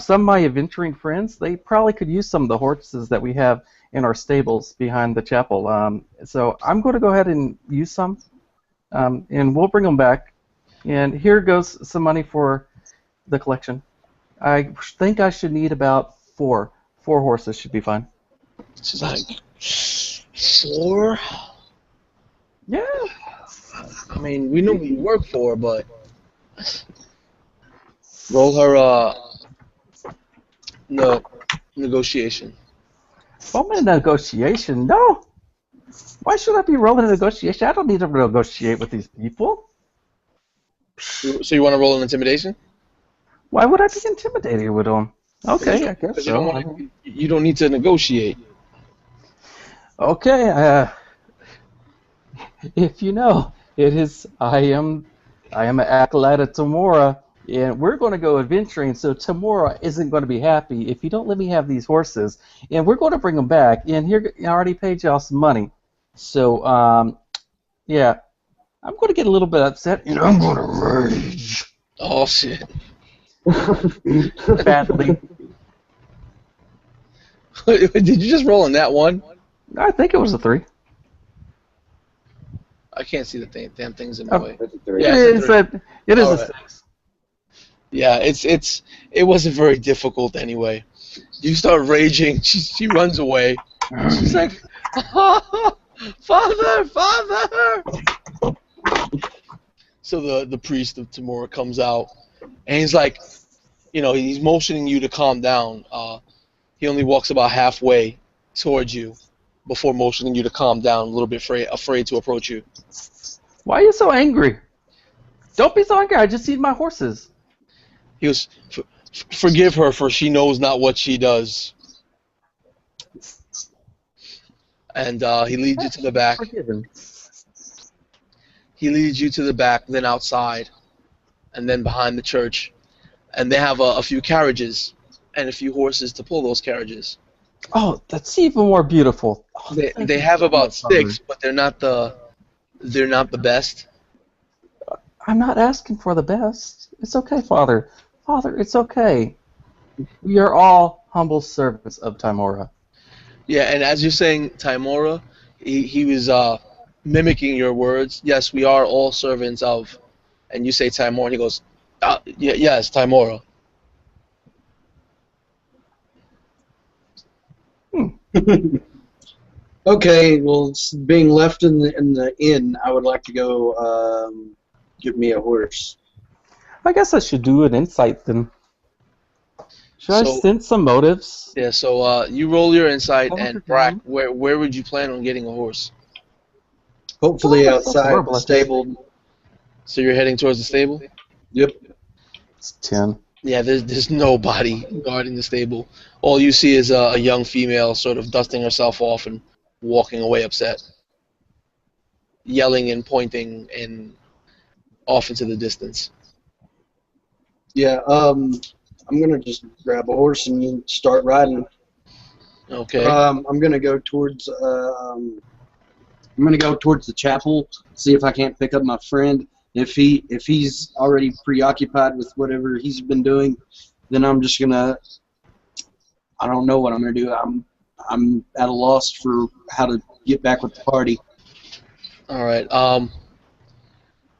Speaker 4: some of my adventuring friends, they probably could use some of the horses that we have in our stables behind the chapel. So I'm going to go ahead and use some, and we'll bring them back. And here goes some money for the collection. I think I should need about 4. 4 horses should be fine.
Speaker 1: She's like, 4?
Speaker 4: Yeah.
Speaker 1: I mean, we know what you work for, but roll her no negotiation.
Speaker 4: I'm in a negotiation. No. Why should I be rolling a negotiation? I don't need to negotiate with these people.
Speaker 1: So you want to roll an intimidation?
Speaker 4: Why would I be intimidated with them? Okay, I guess so.
Speaker 1: You don't need to negotiate.
Speaker 4: Okay, if you know, I am an acolyte of Tamora, and we're going to go adventuring, so Tamora isn't going to be happy if you don't let me have these horses, and we're going to bring them back, and here, I already paid y'all some money, so, yeah, I'm going to get a little bit upset, and I'm going to rage.
Speaker 1: Oh, shit.
Speaker 4: Badly.
Speaker 1: Did you just roll on that one?
Speaker 4: I think it was a 3.
Speaker 1: I can't see the damn things in my way.
Speaker 5: That's a 3.
Speaker 1: Yeah,
Speaker 4: it is
Speaker 1: All
Speaker 4: a
Speaker 1: right.
Speaker 4: 6.
Speaker 1: Yeah, it wasn't very difficult anyway. You start raging. She runs away. She's like, "Father, father!" So the priest of Tamora comes out, and he's like, he's motioning you to calm down. He only walks about halfway towards you before motioning you to calm down, a little bit afraid to approach you.
Speaker 4: Why are you so angry? Don't be so angry. I just need my horses.
Speaker 1: He goes, "Forgive her, for she knows not what she does." And he leads you to the back.
Speaker 4: Forgiven.
Speaker 1: He leads you to the back, then outside, and then behind the church. And they have a few carriages and a few horses to pull those carriages.
Speaker 4: Oh, that's even more beautiful. Oh,
Speaker 1: They
Speaker 4: thank
Speaker 1: they
Speaker 4: you
Speaker 1: have
Speaker 4: so
Speaker 1: about
Speaker 4: much, Father.
Speaker 1: 6, but they're not the best.
Speaker 4: I'm not asking for the best. It's okay, Father. Father, it's okay. We are all humble servants of Timora.
Speaker 1: Yeah, and as you're saying, Timora, he was mimicking your words. Yes, we are all servants of. And you say Timora, and he goes, yeah, yes, Timora.
Speaker 3: Okay, well, being left in the inn, I would like to go get me a horse.
Speaker 4: I guess I should do an insight then. Should I
Speaker 1: So-
Speaker 4: sense some motives?
Speaker 1: Yeah, so you roll your insight,
Speaker 4: I'll
Speaker 1: and
Speaker 4: look
Speaker 1: Brack,
Speaker 4: around.
Speaker 1: where would you plan on getting a horse?
Speaker 3: Hopefully
Speaker 4: Oh, that's
Speaker 3: outside the
Speaker 4: horrible.
Speaker 3: stable.
Speaker 1: So you're heading towards the stable?
Speaker 3: Yep.
Speaker 4: It's 10.
Speaker 1: Yeah, there's nobody guarding the stable. All you see is a young female sort of dusting herself off and walking away upset, yelling and pointing and off into the distance.
Speaker 3: Yeah. I'm gonna just grab a horse and start riding.
Speaker 1: Okay.
Speaker 3: I'm gonna go towards. I'm gonna go towards the chapel. See if I can't pick up my friend. If he's already preoccupied with whatever he's been doing, then I'm just gonna. I don't know what I'm gonna do. I'm at a loss for how to get back with the party.
Speaker 1: All right.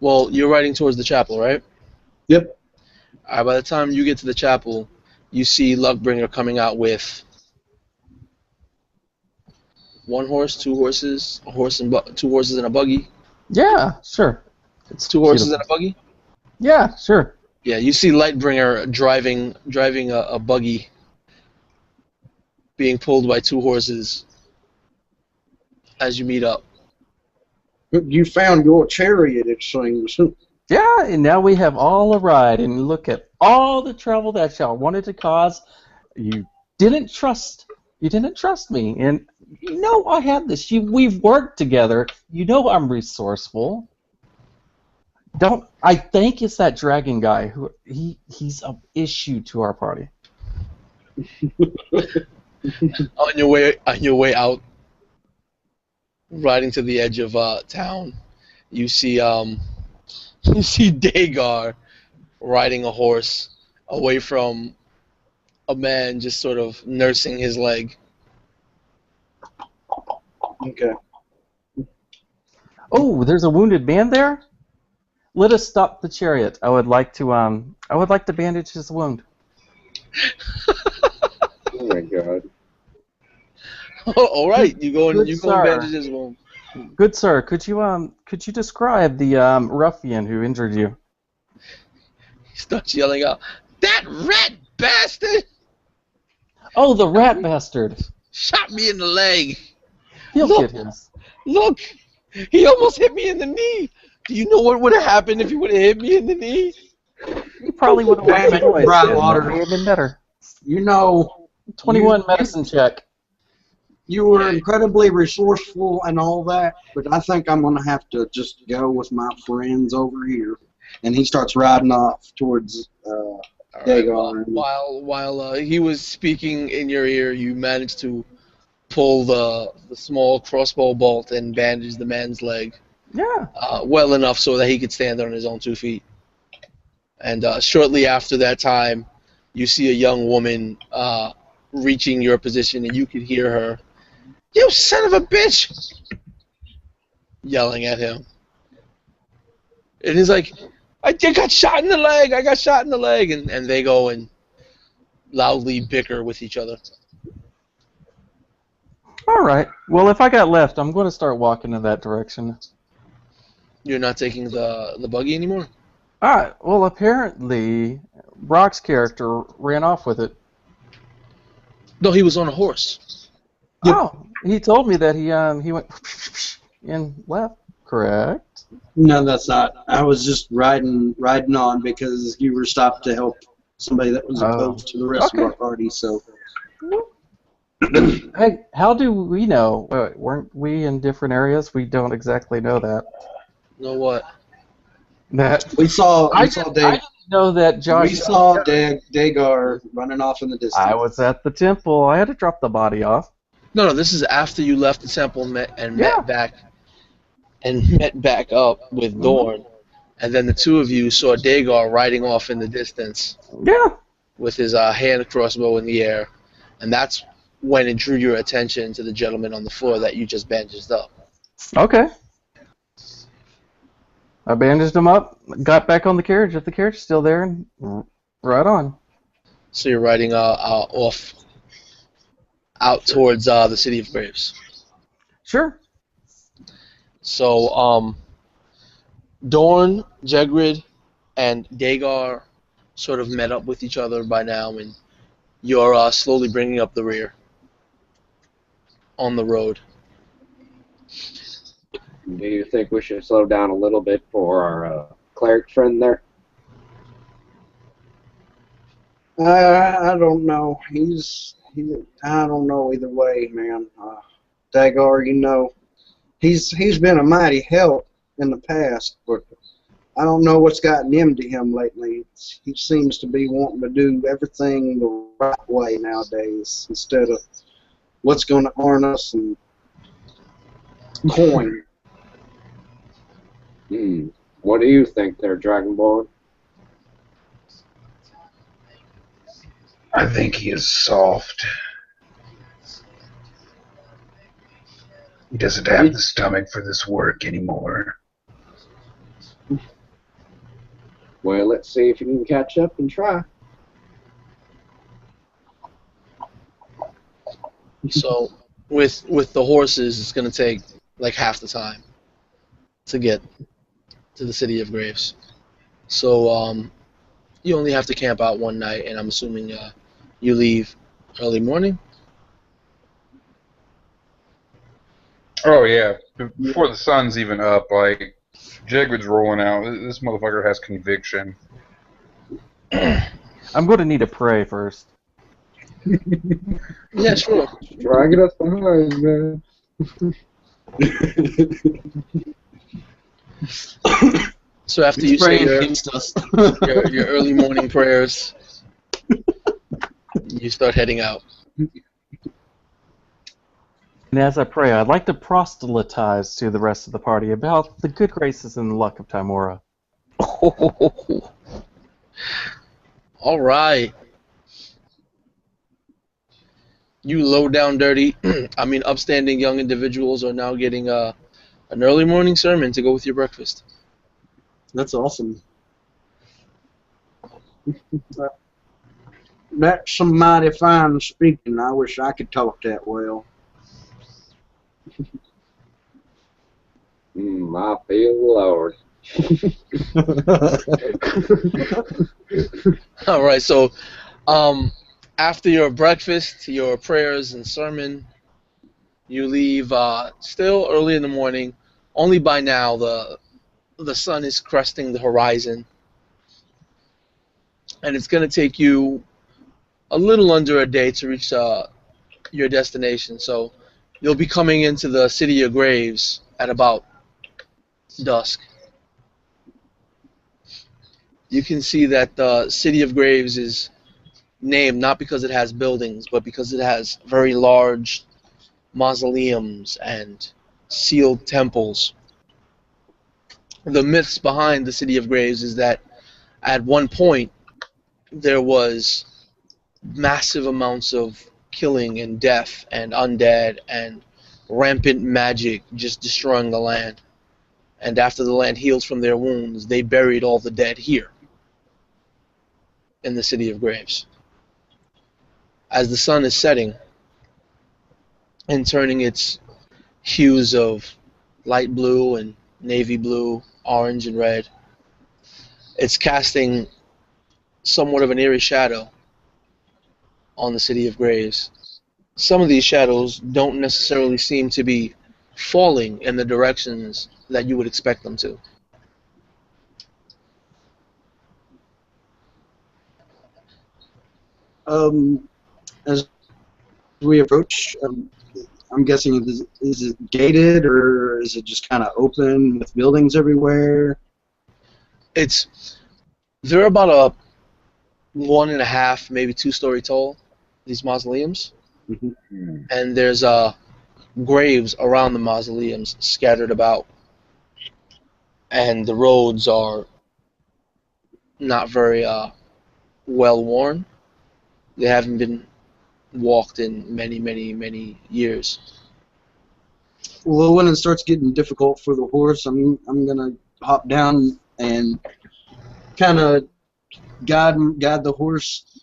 Speaker 1: Well, you're riding towards the chapel, right?
Speaker 3: Yep.
Speaker 1: All right, by the time you get to the chapel, you see Luckbringer coming out with one horse, two horses, a horse and two horses and a buggy.
Speaker 4: Yeah, sure. It's
Speaker 1: Two horses
Speaker 4: beautiful.
Speaker 1: and a buggy.
Speaker 4: Yeah, sure.
Speaker 1: Yeah, you see Lightbringer driving a buggy, being pulled by two horses as you meet up.
Speaker 3: You found your chariot, it seems.
Speaker 4: Yeah, and now we have all a ride, and look at all the trouble that y'all wanted to cause. You didn't trust me, and you know I had this. We've worked together. You know I'm resourceful. I think it's that dragon guy who he's an issue to our party.
Speaker 1: On your way out, riding to the edge of town, you see Dagar riding a horse away from a man just sort of nursing his leg.
Speaker 3: Okay.
Speaker 4: Oh, there's a wounded man there. Let us stop the chariot. I would like to bandage his wound.
Speaker 5: Oh my god.
Speaker 1: All right, you go and
Speaker 4: Good sir.
Speaker 1: bandage his wound.
Speaker 4: Good sir, could you describe the ruffian who injured you?
Speaker 1: He starts yelling out, "That rat bastard
Speaker 4: Oh, the rat bastard.
Speaker 1: shot me in the leg!
Speaker 4: He'll
Speaker 1: Look.
Speaker 4: get his.
Speaker 1: Look, he almost hit me in the knee. Do you know what would have happened if he would have hit me in the knee?"
Speaker 4: He probably would have won
Speaker 3: Damn it,
Speaker 4: anyways.
Speaker 3: Brightwater.
Speaker 4: It would have been better.
Speaker 3: You know,
Speaker 4: 21 medicine check.
Speaker 3: you were incredibly resourceful and all that, but I think I'm going to have to just go with my friends over here. And he starts riding off towards
Speaker 1: All right,
Speaker 3: Dagon.
Speaker 1: while he was speaking in your ear, you managed to pull the small crossbow bolt and bandage the man's leg
Speaker 4: Yeah.
Speaker 1: well enough so that he could stand on his own 2 feet. And shortly after that time, you see a young woman reaching your position, and you could hear her, "You son of a bitch!" yelling at him. And he's like, I got shot in the leg! I got shot in the leg! And they go and loudly bicker with each other.
Speaker 4: All right. Well, if I got left, I'm going to start walking in that direction.
Speaker 1: You're not taking the buggy anymore?
Speaker 4: All right. Well, apparently, Brock's character ran off with it.
Speaker 1: No, he was on a horse.
Speaker 3: Yep.
Speaker 4: Oh, he told me that he went and left. correct?
Speaker 3: No, that's not. I was just riding on because you were stopped to help somebody that was opposed to the rest of
Speaker 4: okay.
Speaker 3: our party. So
Speaker 4: Hey, how do we know? Weren't we in different areas? We don't exactly know that.
Speaker 1: Know what?
Speaker 4: That
Speaker 3: we saw
Speaker 4: I didn't know that Josh.
Speaker 3: we saw Dagar running off in the distance.
Speaker 4: I was at the temple. I had to drop the body off.
Speaker 1: No, this is after you left the temple and met back up with Dorn, and then the two of you saw Dagar riding off in the distance
Speaker 4: Yeah.
Speaker 1: with his hand crossbow in the air, and that's when it drew your attention to the gentleman on the floor that you just bandaged up.
Speaker 4: Okay. I bandaged him up, got back on the carriage. If the carriage is still there, and right on.
Speaker 1: So you're riding off out towards the city of Graves.
Speaker 4: Sure.
Speaker 1: So Dorn, Jegrid, and Dagar sort of met up with each other by now, and you're slowly bringing up the rear on the road.
Speaker 5: Do you think we should slow down a little bit for our cleric friend there?
Speaker 3: I don't know. I don't know either way, man. Dagar, he's been a mighty help in the past, but I don't know what's gotten into him lately. He seems to be wanting to do everything the right way nowadays instead of what's going to earn us and coin.
Speaker 5: What do you think there, Dragonborn?
Speaker 2: I think he is soft. He doesn't have the stomach for this work anymore.
Speaker 5: Well, let's see if you can catch up and try.
Speaker 1: So with the horses, it's going to take like half the time to get to the city of Graves. So you only have to camp out one night, and I'm assuming you leave early morning.
Speaker 2: Oh yeah, before the sun's even up, like Jegwood's rolling out. This motherfucker has conviction.
Speaker 4: I'm going to need to pray first.
Speaker 1: Yeah, sure.
Speaker 5: Dragging us behind, man.
Speaker 1: So after you say your early morning prayers, you start heading out.
Speaker 4: And as I pray, I'd like to proselytize to the rest of the party about the good graces and the luck of Timora.
Speaker 1: All right. You low down, dirty, upstanding young individuals are now getting an early morning sermon to go with your breakfast.
Speaker 3: That's awesome. That's some mighty fine speaking. I wish I could talk that well.
Speaker 5: I feel the Lord.
Speaker 1: All right, so after your breakfast, your prayers and sermon, you leave still early in the morning. Only by now the sun is cresting the horizon, and it's going to take you a little under a day to reach your destination. So you'll be coming into the city of Graves at about dusk. You can see that the city of Graves is named not because it has buildings, but because it has very large mausoleums and sealed temples. The myths behind the city of Graves is that at one point there was massive amounts of killing and death and undead and rampant magic just destroying the land. And after the land healed from their wounds, they buried all the dead here in the city of Graves. As the sun is setting and turning its hues of light blue and navy blue, orange and red, it's casting somewhat of an eerie shadow on the city of Graves. Some of these shadows don't necessarily seem to be falling in the directions that you would expect them to.
Speaker 3: As we approach, I'm guessing is it gated or is it just kind of open with buildings everywhere?
Speaker 1: They're about a 1.5, maybe 2-story tall. These mausoleums,
Speaker 3: Mm-hmm.
Speaker 1: and there's graves around the mausoleums scattered about, and the roads are not very well worn. They haven't been walked in many, many, many years.
Speaker 3: Well, when it starts getting difficult for the horse, I'm gonna hop down and kind of guide the horse,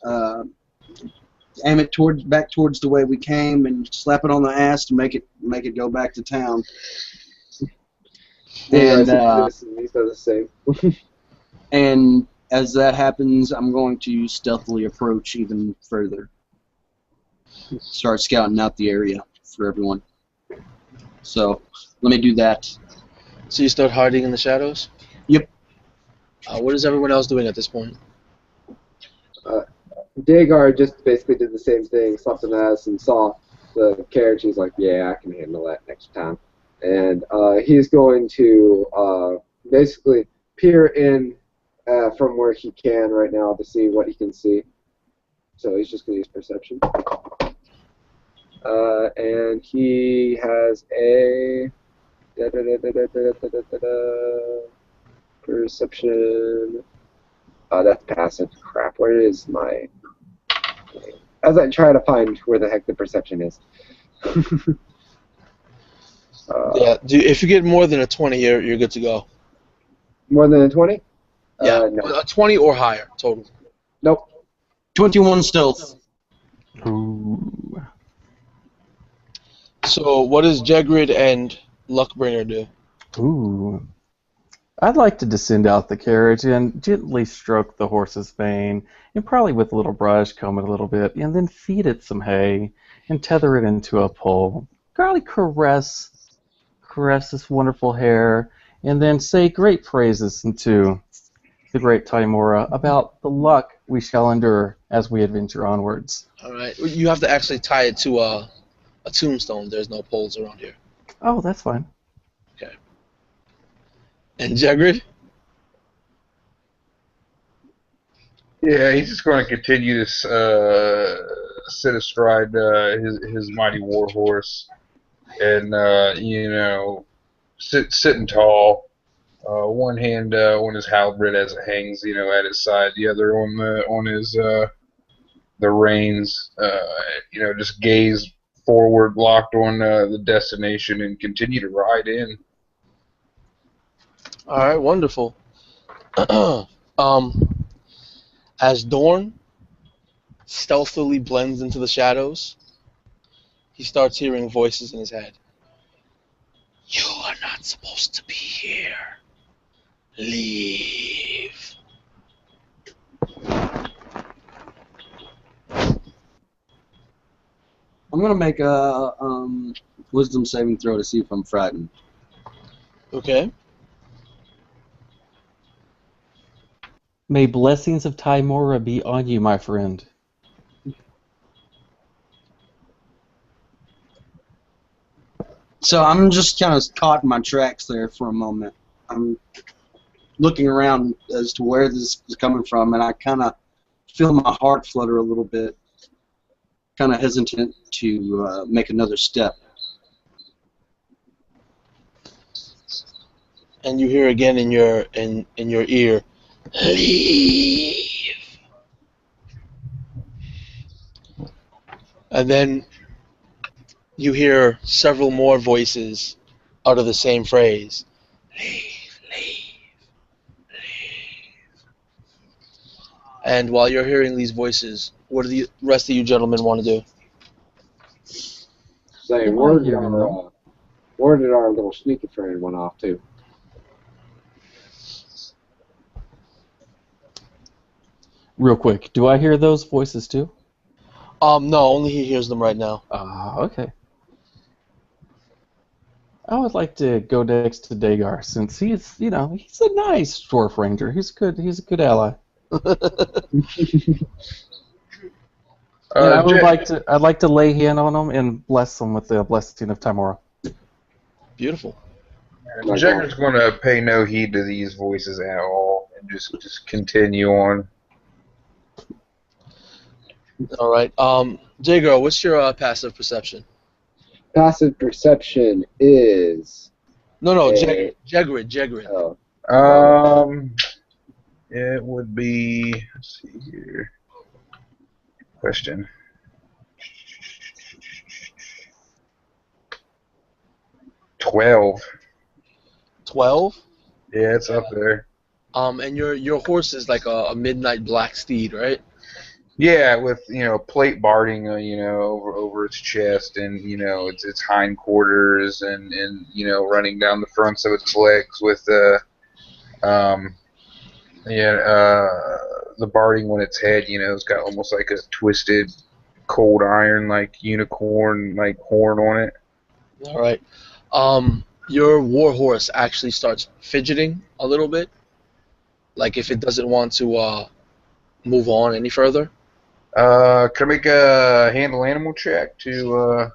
Speaker 3: aim it back towards the way we came, and slap it on the ass to make it go back to town.
Speaker 5: Daygar
Speaker 3: And
Speaker 5: sees this and he does the same.
Speaker 3: and as that happens, I'm going to stealthily approach even further. Start scouting out the area for everyone. So let me do that.
Speaker 1: So you start hiding in the shadows?
Speaker 3: Yep.
Speaker 1: What is everyone else doing at this point?
Speaker 5: Daygar just basically did the same thing, slapped an ass and saw the carriage. He's like, yeah, I can handle that next time. And he's going to basically peer in from where he can right now to see what he can see. So he's just going to use perception. And he has a perception. That's passive. Crap. Where is my? As I try to find where the heck the perception is.
Speaker 1: Yeah. If you get more than a 20, you're good to go.
Speaker 5: More than a 20?
Speaker 1: Yeah.
Speaker 5: No.
Speaker 1: A 20 or higher total.
Speaker 5: Nope.
Speaker 3: 21 stealth.
Speaker 4: Ooh.
Speaker 1: So what does Jegrid and Luckbringer do?
Speaker 4: Ooh. I'd like to descend out the carriage and gently stroke the horse's mane, and probably with a little brush comb it a little bit, and then feed it some hay and tether it into a pole. Probably caress this wonderful hair, and then say great praises into the great Timora about the luck we shall endure as we adventure onwards.
Speaker 1: All right. You have to actually tie it to a tombstone. There's no poles around here.
Speaker 4: Oh, that's fine.
Speaker 1: Okay. And Jegrid?
Speaker 2: Yeah, he's just going to continue to sit astride his mighty war horse, and sitting tall. One hand on his halberd as it hangs, at his side. The other on his the reins. Just gaze forward, locked on the destination, and continue to ride in.
Speaker 1: All right. Wonderful. As Dorn stealthily blends into the shadows, he starts hearing voices in his head. You are not supposed to be here. Leave.
Speaker 3: I'm gonna make a wisdom saving throw to see if I'm frightened.
Speaker 1: Okay.
Speaker 4: May blessings of Timora be on you, my friend.
Speaker 3: So I'm just kind of caught in my tracks there for a moment. I'm looking around as to where this is coming from, and I kind of feel my heart flutter a little bit, kind of hesitant to make another step.
Speaker 1: And you hear again in your ear, leave. And then you hear several more voices utter the same phrase. Leave, leave, leave. And while you're hearing these voices, what do the rest of you gentlemen want to do?
Speaker 5: Say, where did our little sneaky friend went off to?
Speaker 4: Real quick, do I hear those voices too?
Speaker 1: No, only he hears them right now.
Speaker 4: Okay. I would like to go next to Dagar since he's a nice dwarf ranger. He's a good ally. And I'd like to lay hand on him and bless him with the blessing of Timora.
Speaker 1: Beautiful.
Speaker 2: Jagger's going to pay no heed to these voices at all and just continue on.
Speaker 1: All right. Jago, what's your passive perception?
Speaker 5: Passive perception is...
Speaker 1: No, Jegrid.
Speaker 5: Oh.
Speaker 2: It would be... Let's see here. Question. $12.
Speaker 1: 12?
Speaker 2: Yeah, it's up there.
Speaker 1: And your horse is like a midnight black steed, right?
Speaker 2: Yeah, with plate barding, over its chest, and its hindquarters, and running down the fronts of its legs with the barding on its head. It's got almost like a twisted cold iron like unicorn like horn on it.
Speaker 1: All right. Your war horse actually starts fidgeting a little bit, like if it doesn't want to move on any further.
Speaker 2: Can I make a handle animal check to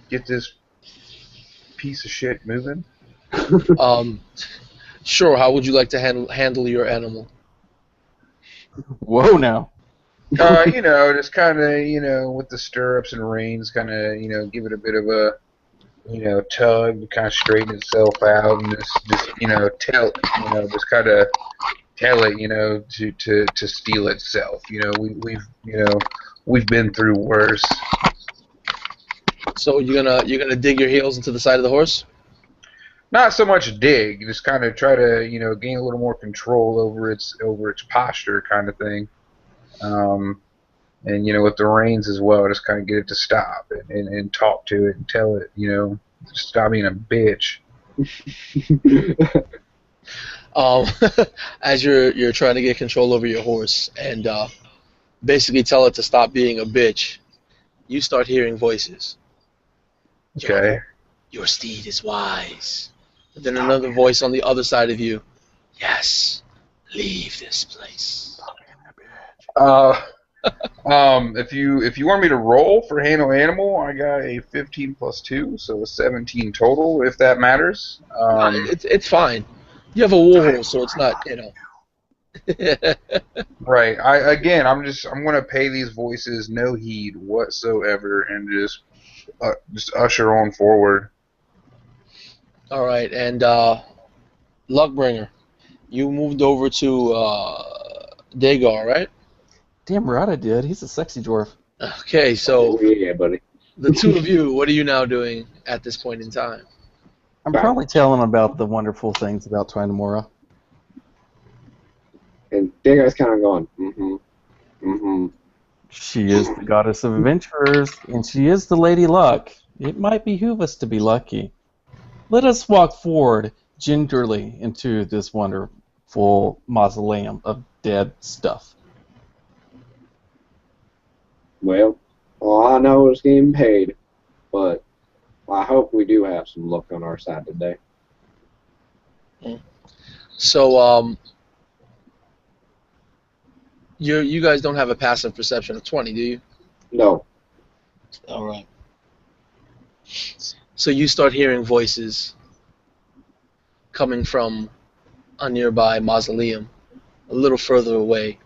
Speaker 2: get this piece of shit moving?
Speaker 1: Sure. How would you like to handle your animal?
Speaker 4: Whoa, now.
Speaker 2: Just kind of, with the stirrups and reins, kind of, give it a bit of a, tug to kind of straighten itself out, and just tell it, just kind of tell it, to steal itself. We've been through worse.
Speaker 1: So you're gonna dig your heels into the side of the horse?
Speaker 2: Not so much dig, just kind of try to, gain a little more control over its posture, kind of thing. And with the reins as well, just kind of get it to stop and talk to it and tell it, stop being a bitch.
Speaker 1: As you're trying to get control over your horse and basically tell it to stop being a bitch, you start hearing voices.
Speaker 2: Okay.
Speaker 1: Your steed is wise. And then another voice on the other side of you. Yes, leave this place.
Speaker 2: If you want me to roll for handle animal, I got a 15 plus 2, so a 17 total, if that matters.
Speaker 1: It's fine. You have a war horse, so it's not,
Speaker 2: Right. I'm gonna pay these voices no heed whatsoever and just usher on forward.
Speaker 1: All right, and Luckbringer, you moved over to Dagar, right?
Speaker 4: Damn right I did. He's a sexy dwarf.
Speaker 1: Okay, so
Speaker 5: Yeah, buddy.
Speaker 1: the two of you, what are you now doing at this point in time?
Speaker 4: I'm probably telling him about the wonderful things about Twinamora.
Speaker 5: And Dagar's kind of going,
Speaker 4: She is the goddess of adventurers, and she is the Lady Luck. It might behoove us to be lucky. Let us walk forward gingerly into this wonderful mausoleum of dead stuff.
Speaker 5: Well, all I know is getting paid, but I hope we do have some luck on our side today.
Speaker 1: So, you guys don't have a passive perception of 20, do you?
Speaker 5: No.
Speaker 1: All right. So you start hearing voices coming from a nearby mausoleum, a little further away.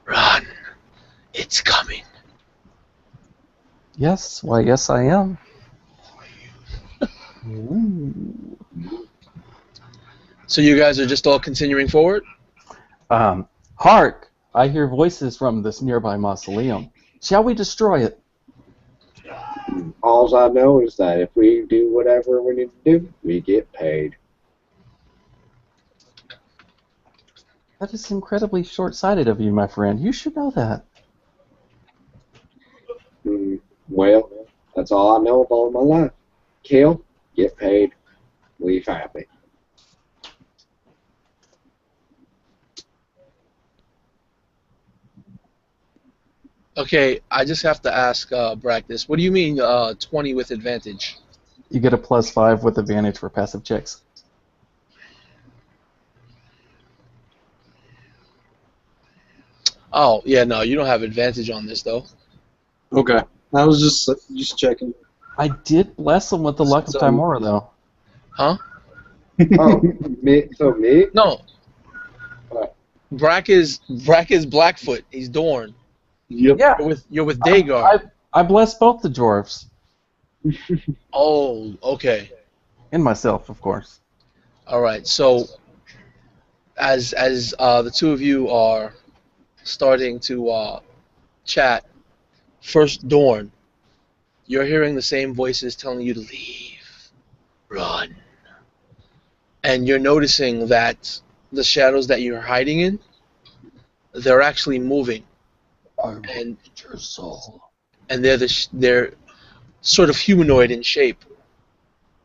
Speaker 1: Run! It's coming.
Speaker 4: Yes, why, yes, I am.
Speaker 1: So you guys are just all continuing forward?
Speaker 4: Hark! I hear voices from this nearby mausoleum. Shall we destroy it?
Speaker 5: All I know is that if we do whatever we need to do, we get paid.
Speaker 4: That is incredibly short-sighted of you, my friend. You should know that.
Speaker 5: Well, that's all I know of all of my life. Kill, get paid, leave happy.
Speaker 1: Okay, I just have to ask Brack this. What do you mean 20 with advantage?
Speaker 4: You get a +5 with advantage for passive checks.
Speaker 1: Oh, yeah, no, you don't have advantage on this, though.
Speaker 3: Okay. I was just checking.
Speaker 4: I did bless him with the luck of
Speaker 3: So-
Speaker 4: Timora, though.
Speaker 1: Huh?
Speaker 5: Oh, me. So me.
Speaker 1: No.
Speaker 5: What?
Speaker 1: Brack is Blackfoot. He's Dorn.
Speaker 3: Yep.
Speaker 4: Yeah,
Speaker 1: You're with Dagar.
Speaker 4: I blessed both the dwarves.
Speaker 1: Oh, okay.
Speaker 4: And myself, of course.
Speaker 1: All right. So as the two of you are starting to chat, first Dorn, you're hearing the same voices telling you to leave, run, and you're noticing that the shadows that you're hiding in, they're actually moving, and
Speaker 4: Your soul.
Speaker 1: and they're sort of humanoid in shape,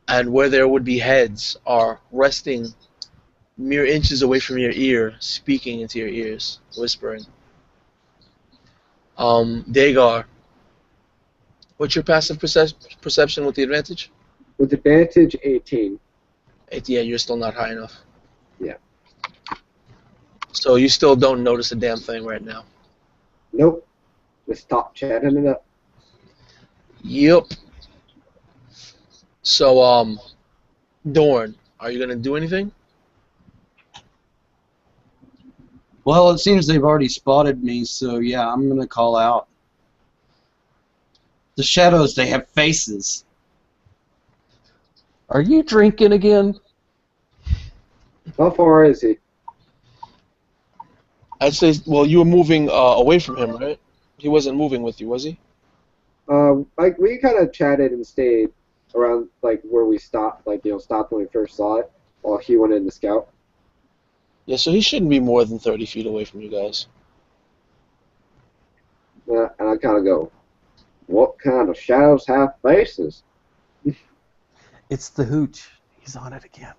Speaker 1: and where there would be heads are resting mere inches away from your ear, speaking into your ears, whispering. Dagar, what's your passive perception with the advantage?
Speaker 5: With advantage, 18.
Speaker 1: Yeah, you're still not high enough.
Speaker 5: Yeah.
Speaker 1: So you still don't notice a damn thing right now.
Speaker 5: Nope. Just stop chatting it up.
Speaker 1: Yep. So, Dorn, are you gonna do anything?
Speaker 3: Well, it seems they've already spotted me, so yeah, I'm gonna call out. The shadows, they have faces.
Speaker 4: Are you drinking again?
Speaker 5: How far is he?
Speaker 1: I'd say, well, you were moving away from him, right? He wasn't moving with you, was he?
Speaker 5: Like we kind of chatted and stayed around like where we stopped, like stopped when we first saw it, while he went in to scout.
Speaker 1: Yeah, so he shouldn't be more than 30 feet away from you guys.
Speaker 5: And I kind of go, "What kind of shadows have faces?"
Speaker 4: It's the hooch. He's on it again.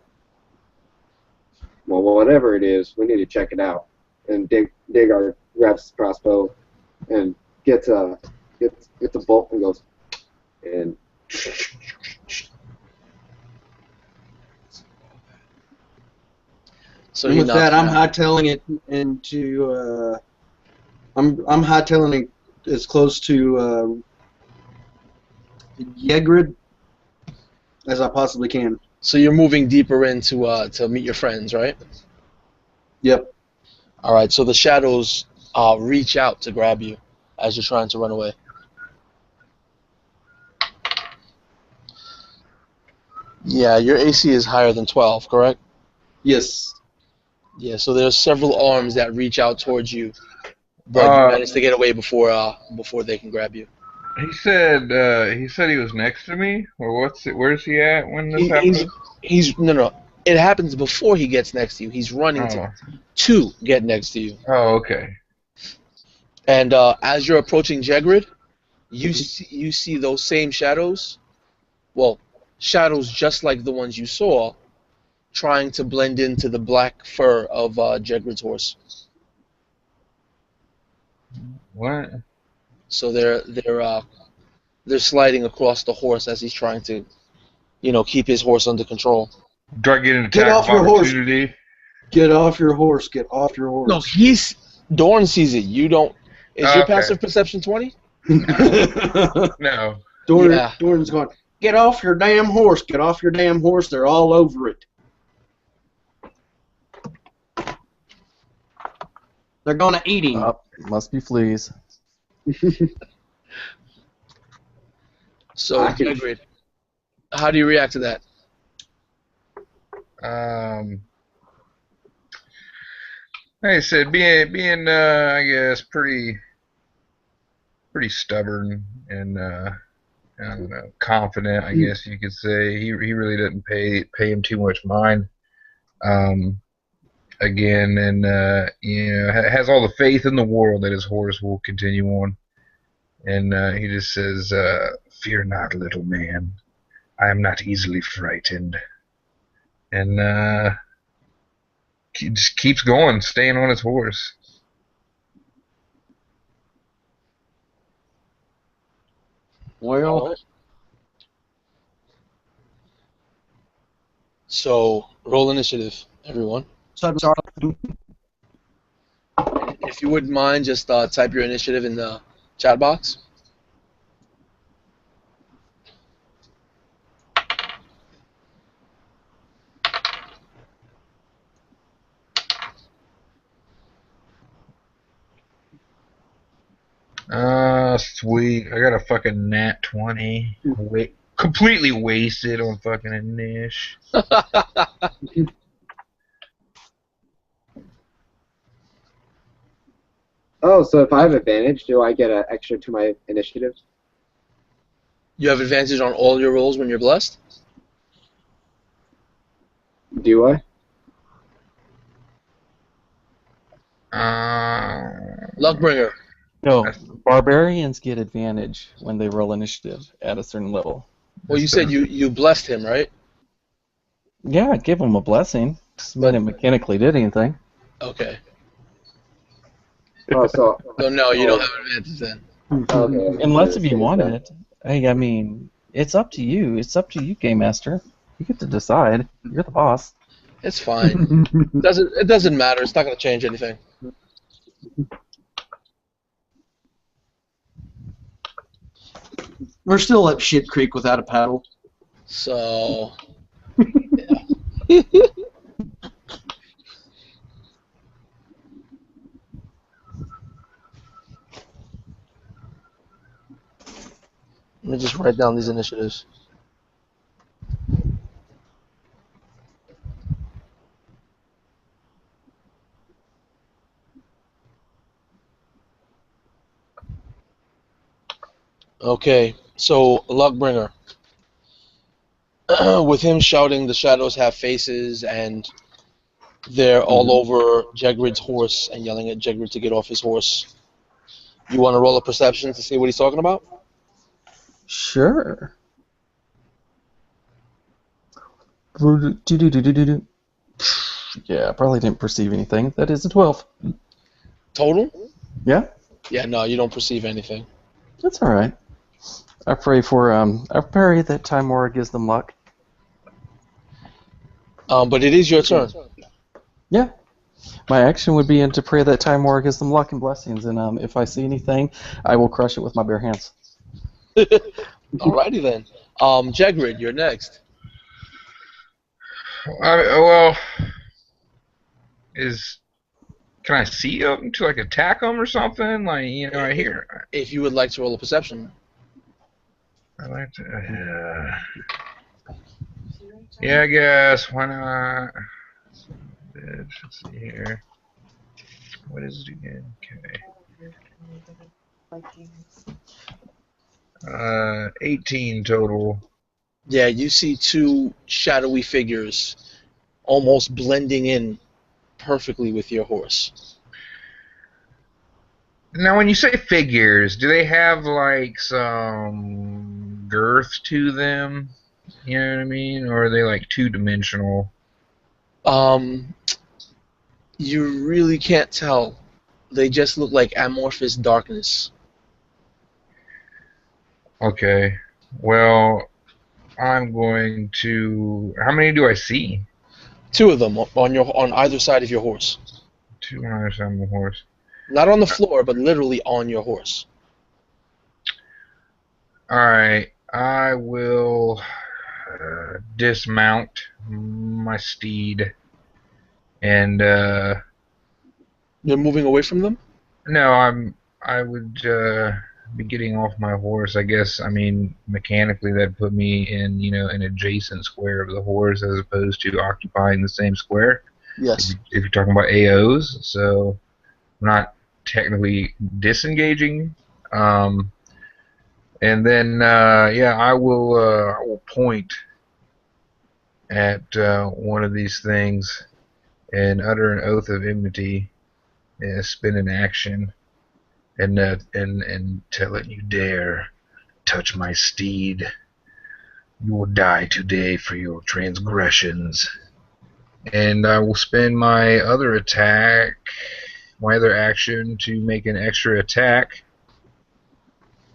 Speaker 5: Well, whatever it is, we need to check it out. And Dagar grabs his crossbow and gets a bolt and goes and
Speaker 1: So
Speaker 3: And
Speaker 1: he
Speaker 3: with
Speaker 1: knocks
Speaker 3: that,
Speaker 1: you
Speaker 3: I'm
Speaker 1: down.
Speaker 3: hightailing it into. I'm hightailing it as close to Yegrid as I possibly can.
Speaker 1: So you're moving deeper in to meet your friends, right?
Speaker 3: Yep.
Speaker 1: All right. So the shadows reach out to grab you as you're trying to run away. Yeah, your AC is higher than 12, correct?
Speaker 3: Yes.
Speaker 1: Yeah. So there's several arms that reach out towards you, but you managed to get away before they can grab you.
Speaker 2: He said he was next to me, or where's he at when this happens?
Speaker 1: He's no. It happens before he gets next to you. He's running to get next to you.
Speaker 2: Oh, okay.
Speaker 1: And as you're approaching Jegrid, you see those same shadows. Well, shadows just like the ones you saw, trying to blend into the black fur of Jegrid's horse.
Speaker 2: What?
Speaker 1: So they're sliding across the horse as he's trying to, keep his horse under control.
Speaker 2: Do I get an
Speaker 3: Get
Speaker 2: attack
Speaker 3: off
Speaker 2: of
Speaker 3: your horse.
Speaker 2: opportunity?
Speaker 3: Get off your horse. Get off your
Speaker 1: No,
Speaker 3: horse.
Speaker 1: Dorn sees it. You don't. Is your
Speaker 2: Okay.
Speaker 1: passive perception 20?
Speaker 2: No.
Speaker 1: Yeah.
Speaker 3: Dorn's going, get off your damn horse. Get off your damn horse. They're all over it. They're going to eat him.
Speaker 4: Must be fleas.
Speaker 1: So, Jegrid, how do you react to that?
Speaker 2: Like I said, being I guess pretty stubborn and I don't know, confident. I guess you could say he really doesn't pay him too much mind. Again, and has all the faith in the world that his horse will continue on. And he just says, "Fear not, little man. I am not easily frightened." And he just keeps going, staying on his horse.
Speaker 3: Well,
Speaker 1: All right. So roll initiative, everyone.
Speaker 3: So I'm sorry.
Speaker 1: If you wouldn't mind, just type your initiative in the chat box.
Speaker 2: Sweet. I got a fucking nat 20. Completely wasted on fucking Inish.
Speaker 5: Oh, so if I have advantage, do I get an extra to my initiative?
Speaker 1: You have advantage on all your rolls when you're blessed.
Speaker 5: Do I?
Speaker 1: Luckbringer.
Speaker 4: No, barbarians get advantage when they roll initiative at a certain level.
Speaker 1: Well, you said you blessed him, right?
Speaker 4: Yeah, I'd give him a blessing. Doesn't mean it mechanically did anything.
Speaker 1: Okay.
Speaker 5: Oh, so
Speaker 1: So no, you don't have advantage then.
Speaker 5: okay.
Speaker 4: Unless if you wanted it. Hey, I mean, it's up to you. It's up to you, Game Master. You get to decide. You're the boss.
Speaker 1: It's fine. It doesn't matter. It's not going to change anything.
Speaker 3: We're still at Shit Creek without a paddle.
Speaker 1: So. Let me just write down these initiatives. Okay, so Luckbringer. With him shouting, the shadows have faces, and they're all over Jegrid's horse and yelling at Jegrid to get off his horse. You want to roll a perception to see what he's talking about?
Speaker 4: Sure. Yeah, probably didn't perceive anything. That is a 12.
Speaker 1: Total?
Speaker 4: Yeah,
Speaker 1: Yeah, no, you don't perceive anything.
Speaker 4: that's all right. I pray that Time War gives them luck.
Speaker 1: But it is your turn.
Speaker 4: Yeah. My action would be to pray that Time War gives them luck and blessings, and if I see anything, I will crush it with my bare hands.
Speaker 1: Alrighty then. Jegrid, you're next.
Speaker 2: Well, can I see them to like attack them or something? Like, you know, I hear.
Speaker 1: If you would like to roll a perception.
Speaker 2: I like to. Yeah, I guess. Why not? Let's see here. What is it again? Okay. 18 total.
Speaker 1: Yeah, you see two shadowy figures almost blending in perfectly with your horse.
Speaker 2: Now, when you say figures, do they have like some girth to them? You know what I mean? Or are they like two-dimensional?
Speaker 1: You really can't tell. They just look like amorphous darkness.
Speaker 2: Okay. Well, I'm going to. How many do I see?
Speaker 1: Two of them on either side of your horse.
Speaker 2: Two on either side of the horse.
Speaker 1: Not on the floor, but literally on your horse.
Speaker 2: Alright, I will dismount my steed and
Speaker 1: You're moving away from them?
Speaker 2: no, I would be getting off my horse. I guess, I mean, mechanically that'd put me in, you know, an adjacent square of the horse as opposed to occupying the same square.
Speaker 1: Yes.
Speaker 2: If you're talking about AOs, so I'm not technically disengaging. And then, yeah, I will point at one of these things and utter an oath of enmity, and spin an action, and tell it, you dare touch my steed, you will die today for your transgressions. And I will spend my other action to make an extra attack.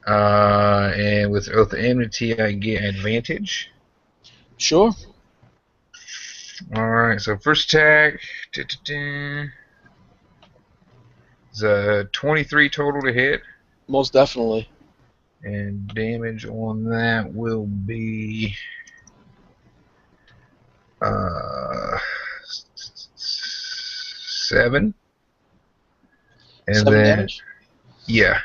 Speaker 2: And with Oath of Enmity, I get advantage.
Speaker 1: Sure.
Speaker 2: Alright, so first attack. It's a 23 total to hit.
Speaker 1: Most definitely.
Speaker 2: And damage on that will be 7. And
Speaker 1: 7
Speaker 2: then
Speaker 1: damage?
Speaker 2: yeah.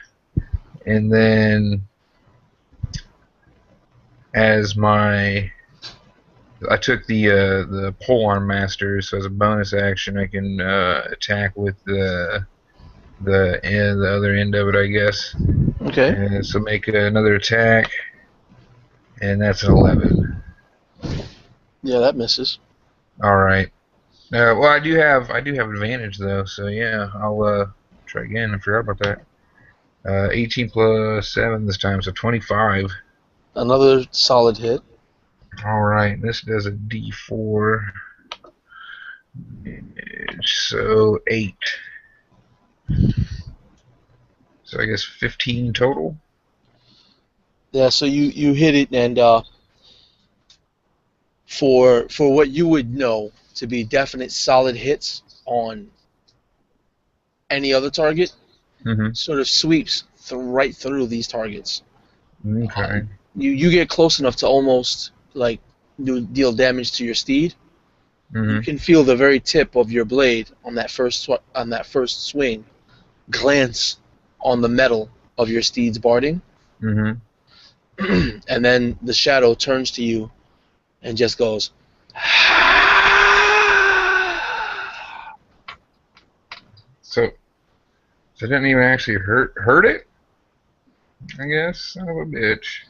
Speaker 2: And then as my I took the polearm master, so as a bonus action I can attack with the other end of it, I guess.
Speaker 1: Okay.
Speaker 2: And so make another attack, and that's an 11.
Speaker 1: Yeah, that misses.
Speaker 2: All right. Well, I do have advantage though, so yeah, I'll try again. I forgot about that. 18 plus 7 this time, so 25.
Speaker 1: Another solid hit.
Speaker 2: All right, this does a D4, so 8. So I guess 15 total.
Speaker 1: Yeah, so you hit it, and for what you would know to be definite solid hits on any other target,
Speaker 2: Mm-hmm.
Speaker 1: sort of sweeps right through these targets.
Speaker 2: Okay.
Speaker 1: You get close enough to almost like deal damage to your steed. You
Speaker 2: Mm-hmm.
Speaker 1: can feel the very tip of your blade on that first swing glance on the metal of your steed's barding,
Speaker 2: Mm-hmm.
Speaker 1: and then the shadow turns to you and just goes.
Speaker 2: So it didn't even actually hurt it. I guess, son of a bitch.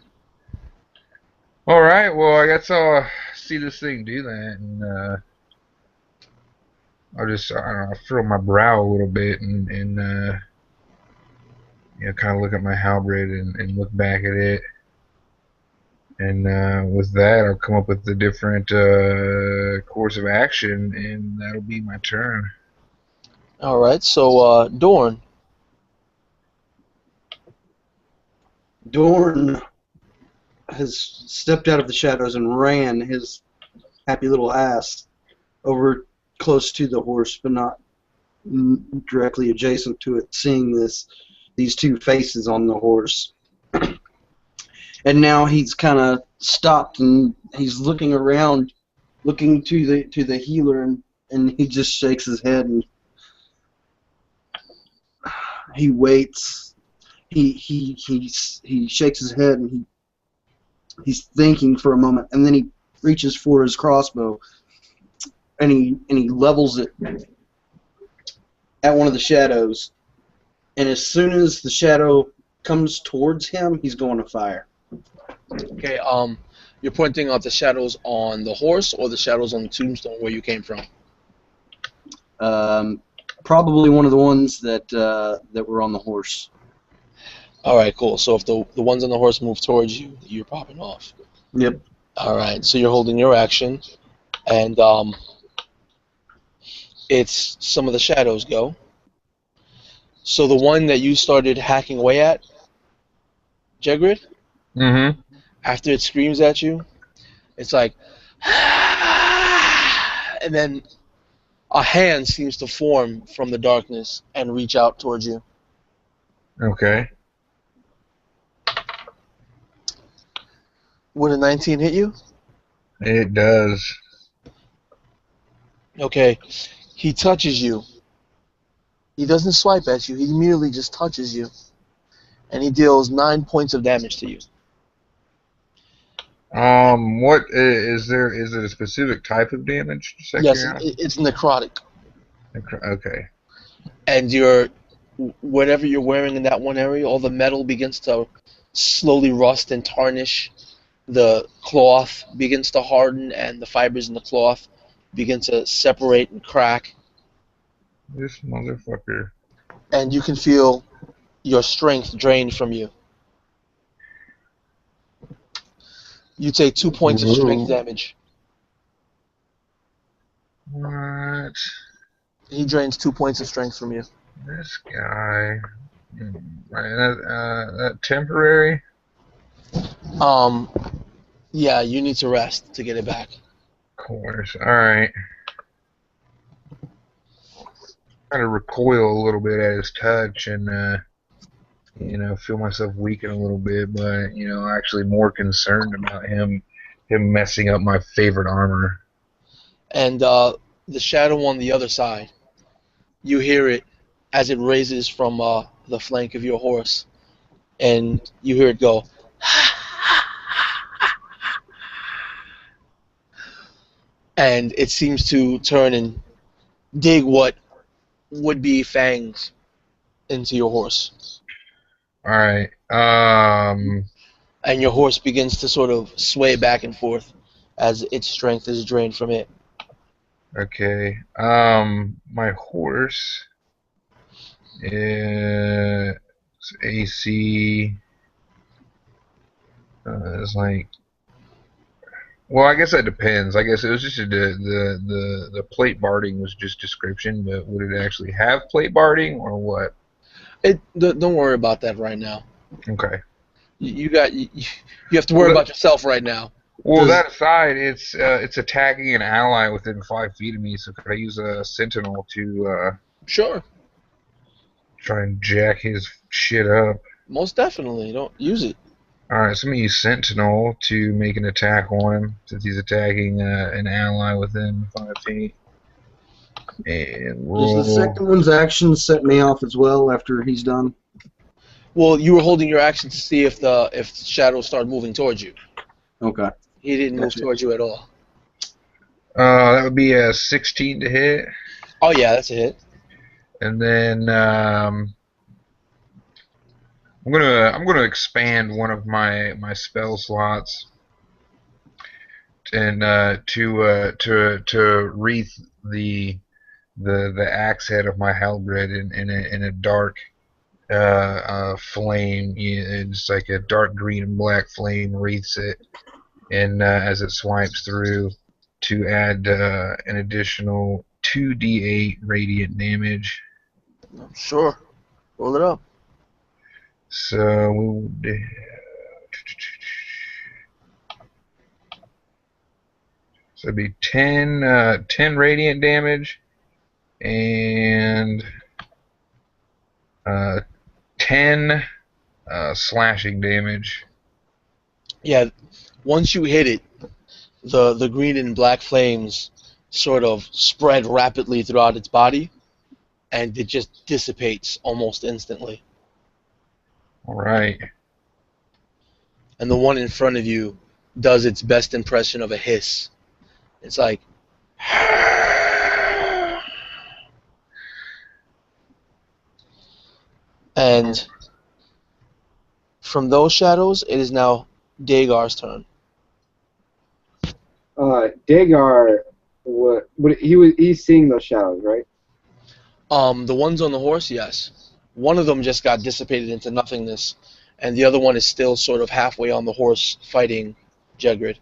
Speaker 2: All right, well, I guess I'll see this thing do that, and I'll just, I don't know, furrow my brow a little bit, and kind of look at my halberd and look back at it, and with that, I'll come up with a different course of action, and that'll be my turn.
Speaker 1: All right, so Dorn.
Speaker 3: Dorn has stepped out of the shadows and ran his happy little ass over close to the horse, but not directly adjacent to it, seeing these two faces on the horse. And now he's kind of stopped and he's looking around, looking to the healer, and he just shakes his head and he waits. He shakes his head and he's thinking for a moment, and then he reaches for his crossbow and he levels it at one of the shadows. And as soon as the shadow comes towards him, he's going to fire.
Speaker 1: Okay, you're pointing out the shadows on the horse or the shadows on the tombstone where you came from?
Speaker 3: Probably one of the ones that were on the horse.
Speaker 1: All right, cool. So if the ones on the horse move towards you, you're popping off.
Speaker 3: Yep.
Speaker 1: All right, so you're holding your action, and it's some of the shadows go. So the one that you started hacking away at, Jegrid,
Speaker 2: Mm-hmm.
Speaker 1: after it screams at you, it's like, and then a hand seems to form from the darkness and reach out towards you.
Speaker 2: Okay.
Speaker 1: Would a 19 hit you?
Speaker 2: It does.
Speaker 1: Okay. He touches you. He doesn't swipe at you. He merely just touches you. And he deals 9 points of damage to you.
Speaker 2: What is there? Is it a specific type of damage?
Speaker 1: Yes, it's necrotic.
Speaker 2: Okay.
Speaker 1: And whatever you're wearing in that one area, all the metal begins to slowly rust and tarnish. The cloth begins to harden, and the fibers in the cloth begin to separate and crack.
Speaker 2: This motherfucker.
Speaker 1: And you can feel your strength drained from you. You take 2 points of strength damage.
Speaker 2: What?
Speaker 1: He drains 2 points of strength from you.
Speaker 2: This guy. That temporary?
Speaker 1: Yeah, you need to rest to get it back.
Speaker 2: course. All right. Kind of recoil a little bit at his touch and feel myself weaken a little bit, but actually more concerned about him messing up my favorite armor.
Speaker 1: And the shadow on the other side, you hear it as it raises from the flank of your horse, and you hear it go. And it seems to turn and dig what would be fangs into your horse.
Speaker 2: All right.
Speaker 1: And your horse begins to sort of sway back and forth as its strength is drained from it.
Speaker 2: Okay. My horse is AC is like. Well, I guess that depends. I guess it was just the plate barding was just description, but would it actually have plate barding or what?
Speaker 1: Don't worry about that right now.
Speaker 2: Okay.
Speaker 1: You have to worry about yourself right now.
Speaker 2: Well, that aside, it's attacking an ally within 5 feet of me. So could I use a sentinel to
Speaker 1: Sure,
Speaker 2: try and jack his shit up?
Speaker 1: most definitely. Don't use it.
Speaker 2: All right, so I'm gonna use sentinel to make an attack on him since he's attacking an ally within 5 feet. And roll.
Speaker 3: Does the second one's action set me off as well after he's done?
Speaker 1: Well, you were holding your action to see if the shadows start moving towards you.
Speaker 3: Okay.
Speaker 1: He didn't move
Speaker 3: Gotcha.
Speaker 1: towards you at all.
Speaker 2: That would be a 16 to hit,
Speaker 1: Oh yeah, that's a hit.
Speaker 2: and then I'm gonna expand one of my spell slots and to wreath the axe head of my halberd in a dark flame. It's like a dark green and black flame wreaths it, and as it swipes through, to add an additional 2d8 radiant damage.
Speaker 1: Sure. Roll it up.
Speaker 2: So it'd be 10 radiant damage and 10 slashing damage.
Speaker 1: Yeah, once you hit it, the green and black flames sort of spread rapidly throughout its body, and it just dissipates almost instantly.
Speaker 2: All right.
Speaker 1: And the one in front of you does its best impression of a hiss. It's like, and from those shadows, it is now Dagar's turn.
Speaker 5: Dagar, he's seeing those shadows, right?
Speaker 1: The ones on the horse, yes. One of them just got dissipated into nothingness, and the other one is still sort of halfway on the horse fighting Jegrid.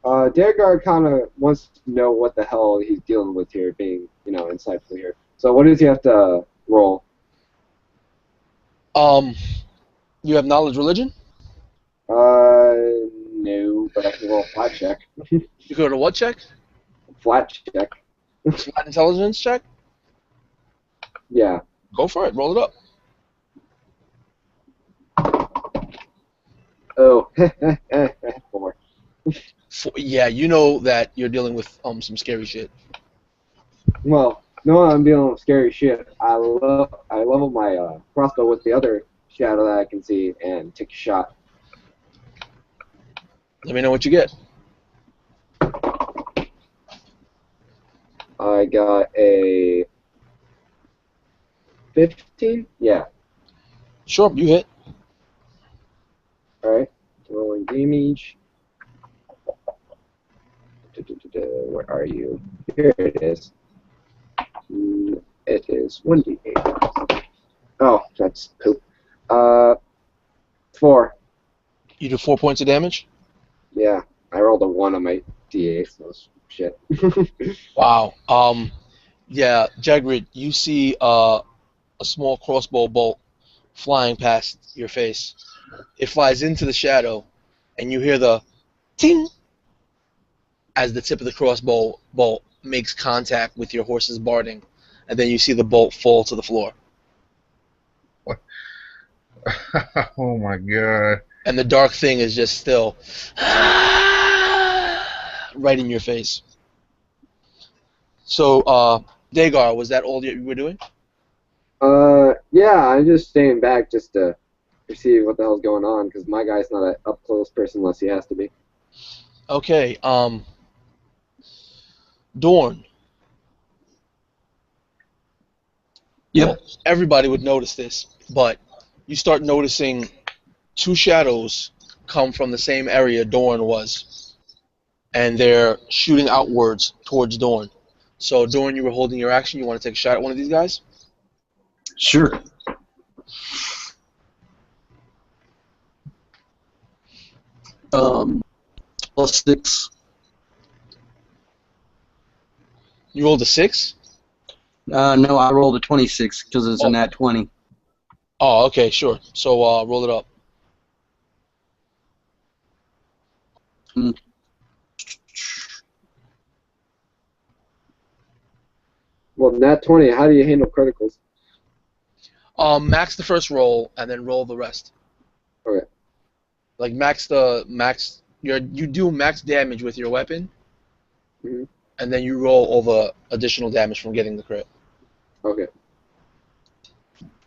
Speaker 5: Dagar kind of wants to know what the hell he's dealing with here, being, insightful here. So what does he have to roll?
Speaker 1: You have knowledge religion?
Speaker 5: No, but I can roll a flat check.
Speaker 1: You go to what check?
Speaker 5: Flat check.
Speaker 1: Flat intelligence check?
Speaker 5: Yeah.
Speaker 1: Go for it. Roll it up.
Speaker 5: Oh, 4.
Speaker 1: Yeah, you know that you're dealing with some scary shit.
Speaker 5: Well, no, I'm dealing with scary shit. I level my crossbow with the other shadow that I can see and take a shot.
Speaker 1: Let me know what you get.
Speaker 5: I got a 15? Yeah.
Speaker 1: Sure, you hit.
Speaker 5: Alright. Rolling damage. Where are you? Here it is. It is 1d8. Oh, that's poop. 4.
Speaker 1: You do 4 points of damage?
Speaker 5: Yeah. I rolled a 1 on my d8, so that's shit.
Speaker 1: Wow. Yeah, Jegrid, you see a small crossbow bolt flying past your face. It flies into the shadow, and you hear the ting, as the tip of the crossbow bolt makes contact with your horse's barding, and then you see the bolt fall to the floor.
Speaker 2: Oh my god.
Speaker 1: And the dark thing is just still right in your face. So, Dagar, was that all you were doing?
Speaker 5: Yeah, I'm just staying back just to perceive what the hell's going on, because my guy's not an up-close person unless he has to be.
Speaker 1: Okay, Dorn.
Speaker 3: Yep.
Speaker 1: Well, everybody would notice this, but you start noticing two shadows come from the same area Dorn was, and they're shooting outwards towards Dorn. So, Dorn, you were holding your action. You want to take a shot at one of these guys?
Speaker 3: Sure. +6.
Speaker 1: You rolled a 6?
Speaker 3: No, I rolled a 26 because it's a
Speaker 1: Oh.
Speaker 3: nat 20.
Speaker 1: Oh, okay, sure. So, roll it up.
Speaker 5: Well, nat 20, how do you handle criticals?
Speaker 1: Max the first roll, and then roll the rest.
Speaker 5: Okay.
Speaker 1: Like you do max damage with your weapon,
Speaker 5: Mm-hmm.
Speaker 1: and then you roll all the additional damage from getting the crit.
Speaker 5: Okay.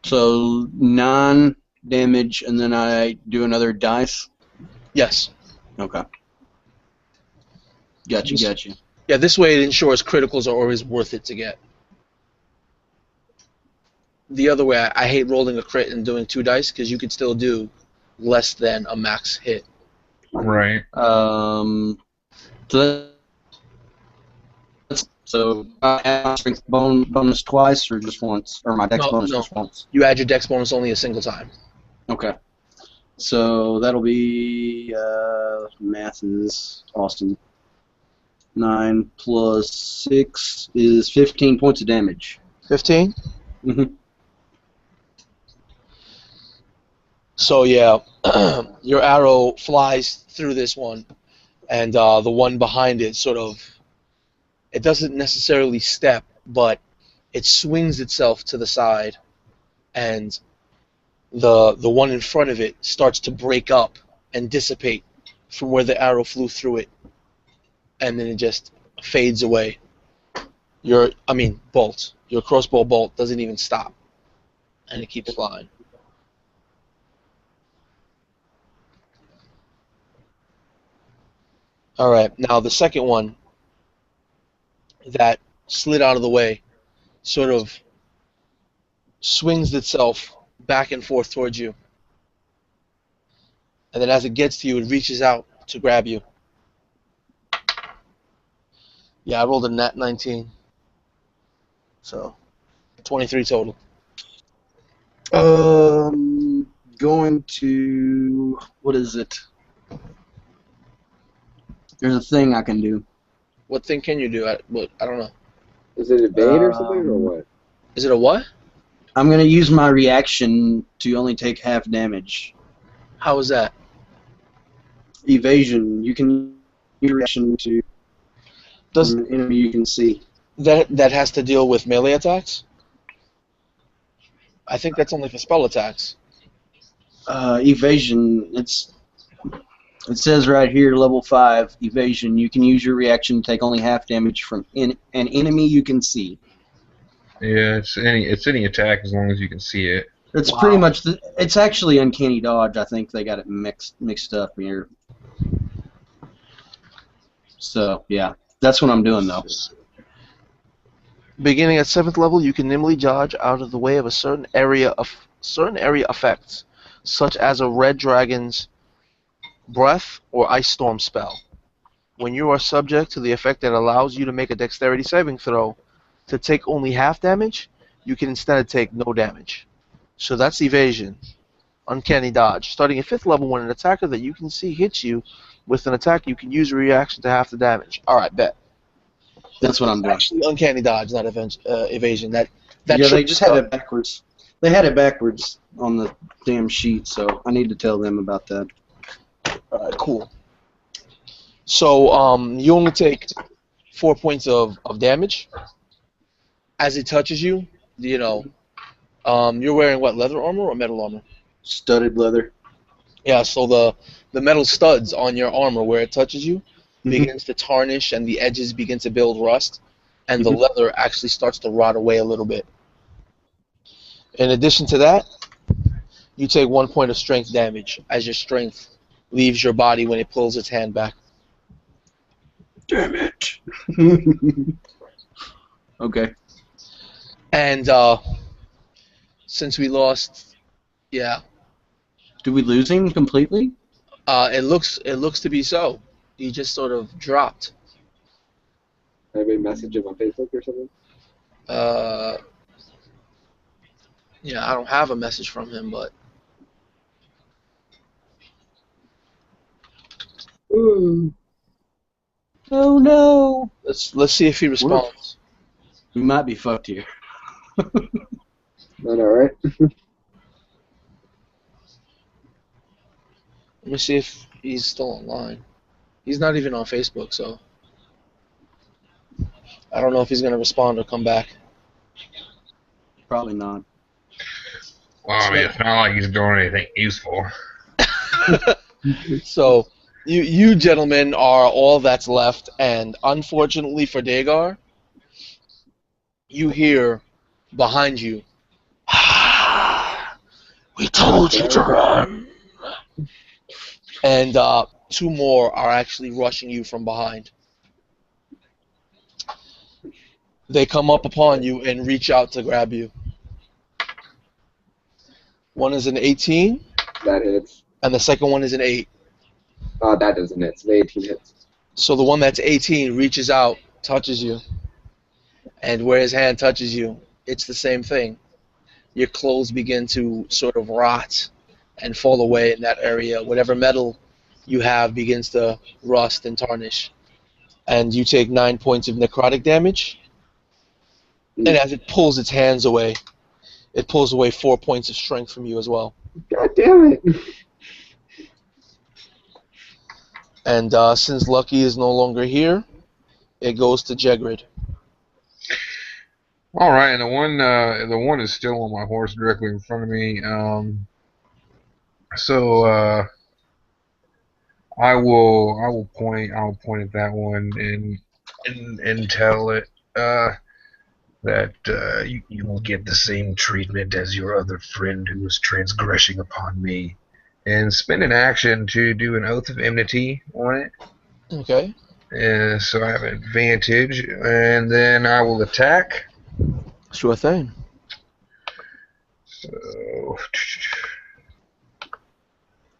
Speaker 3: So 9 damage, and then I do another dice.
Speaker 1: Yes.
Speaker 3: Okay. Gotcha.
Speaker 1: Yeah, this way it ensures criticals are always worth it to get. The other way, I hate rolling a crit and doing 2 dice because you could still do less than a max hit.
Speaker 2: Right.
Speaker 3: So I add my strength bonus twice, or just once, or my dex bonus
Speaker 1: No.
Speaker 3: just once.
Speaker 1: You add your dex bonus only a single time.
Speaker 3: Okay. So that'll be math is awesome. 9 plus 6 is 15 points of damage.
Speaker 1: 15?
Speaker 3: Mm-hmm.
Speaker 1: So yeah, your arrow flies through this one, and the one behind it it doesn't necessarily step, but it swings itself to the side, and the one in front of it starts to break up and dissipate from where the arrow flew through it, and then it just fades away. Your crossbow bolt doesn't even stop, and it keeps flying. All right, now the second one that slid out of the way sort of swings itself back and forth towards you. And then as it gets to you, it reaches out to grab you. Yeah, I rolled a nat 19. So, 23 total.
Speaker 3: Going to, what is it? There's a thing I can do.
Speaker 1: What thing can you do? I don't know.
Speaker 5: Is it evade or something, or what?
Speaker 1: Is it a what?
Speaker 3: I'm going to use my reaction to only take half damage.
Speaker 1: How is that?
Speaker 3: Evasion. You can use your reaction to an enemy you can see.
Speaker 1: That has to deal with melee attacks? I think that's only for spell attacks.
Speaker 3: Evasion. It says right here, level 5, evasion. You can use your reaction to take only half damage from an enemy you can see.
Speaker 2: Yeah, it's any attack as long as you can see it.
Speaker 3: It's pretty much it's actually uncanny dodge. I think they got it mixed up here. So yeah, that's what I'm doing though.
Speaker 1: Beginning at 7th level, you can nimbly dodge out of the way of a certain area effects, such as a red dragon's breath or ice storm spell. When you are subject to the effect that allows you to make a dexterity saving throw to take only half damage, you can instead take no damage. So that's evasion. Uncanny dodge. Starting at 5th level, when an attacker that you can see hits you with an attack, you can use a reaction to half the damage. Alright, bet.
Speaker 3: That's what I'm doing.
Speaker 1: Actually, uncanny dodge, not evasion. That
Speaker 3: Yeah, they just had it backwards. They had it backwards on the damn sheet, so I need to tell them about that.
Speaker 1: Alright, cool. So you only take 4 points of damage as it touches you. You know, you're wearing what, leather armor or metal armor?
Speaker 3: Studded leather.
Speaker 1: Yeah, so the metal studs on your armor where it touches you begins to tarnish and the edges begin to build rust, and the leather actually starts to rot away a little bit. In addition to that, you take 1 point of strength damage as your strength leaves your body when it pulls its hand back.
Speaker 3: Damn it. Okay.
Speaker 1: And since we lost, yeah,
Speaker 3: Did we lose him completely?
Speaker 1: it looks to be so. He just sort of dropped.
Speaker 5: Maybe a message him on Facebook or something.
Speaker 1: Uh, yeah, I don't have a message from him, but
Speaker 3: Oh no.
Speaker 1: let's see if he responds.
Speaker 3: We might be fucked here.
Speaker 5: I know, right?
Speaker 1: Let me see if he's still online. He's not even on Facebook, so I don't know if he's gonna respond or come back.
Speaker 3: Probably not.
Speaker 2: Well, I mean, it's not like he's doing anything useful.
Speaker 1: So you gentlemen are all that's left, and unfortunately for Dagar, you hear behind you, "We told you to run." And 2 more are actually rushing you from behind. They come up upon you and reach out to grab you. One is an 18,
Speaker 5: That hits.
Speaker 1: and the second one is an 8.
Speaker 5: That doesn't hit. So the 18 hits.
Speaker 1: So the one that's 18 reaches out, touches you, and where his hand touches you, it's the same thing. Your clothes begin to sort of rot and fall away in that area. Whatever metal you have begins to rust and tarnish. And you take 9 points of necrotic damage. And as it pulls its hands away, it pulls away 4 points of strength from you as well.
Speaker 5: God damn it!
Speaker 1: And since Lucky is no longer here, it goes to Jegrid.
Speaker 2: All right, and the one is still on my horse directly in front of me. So I will point at that one and tell it that you will get the same treatment as your other friend who was transgressing upon me, and spend an action to do an oath of enmity on it.
Speaker 1: Okay.
Speaker 2: So I have an advantage, and then I will attack.
Speaker 1: Sure thing.
Speaker 2: So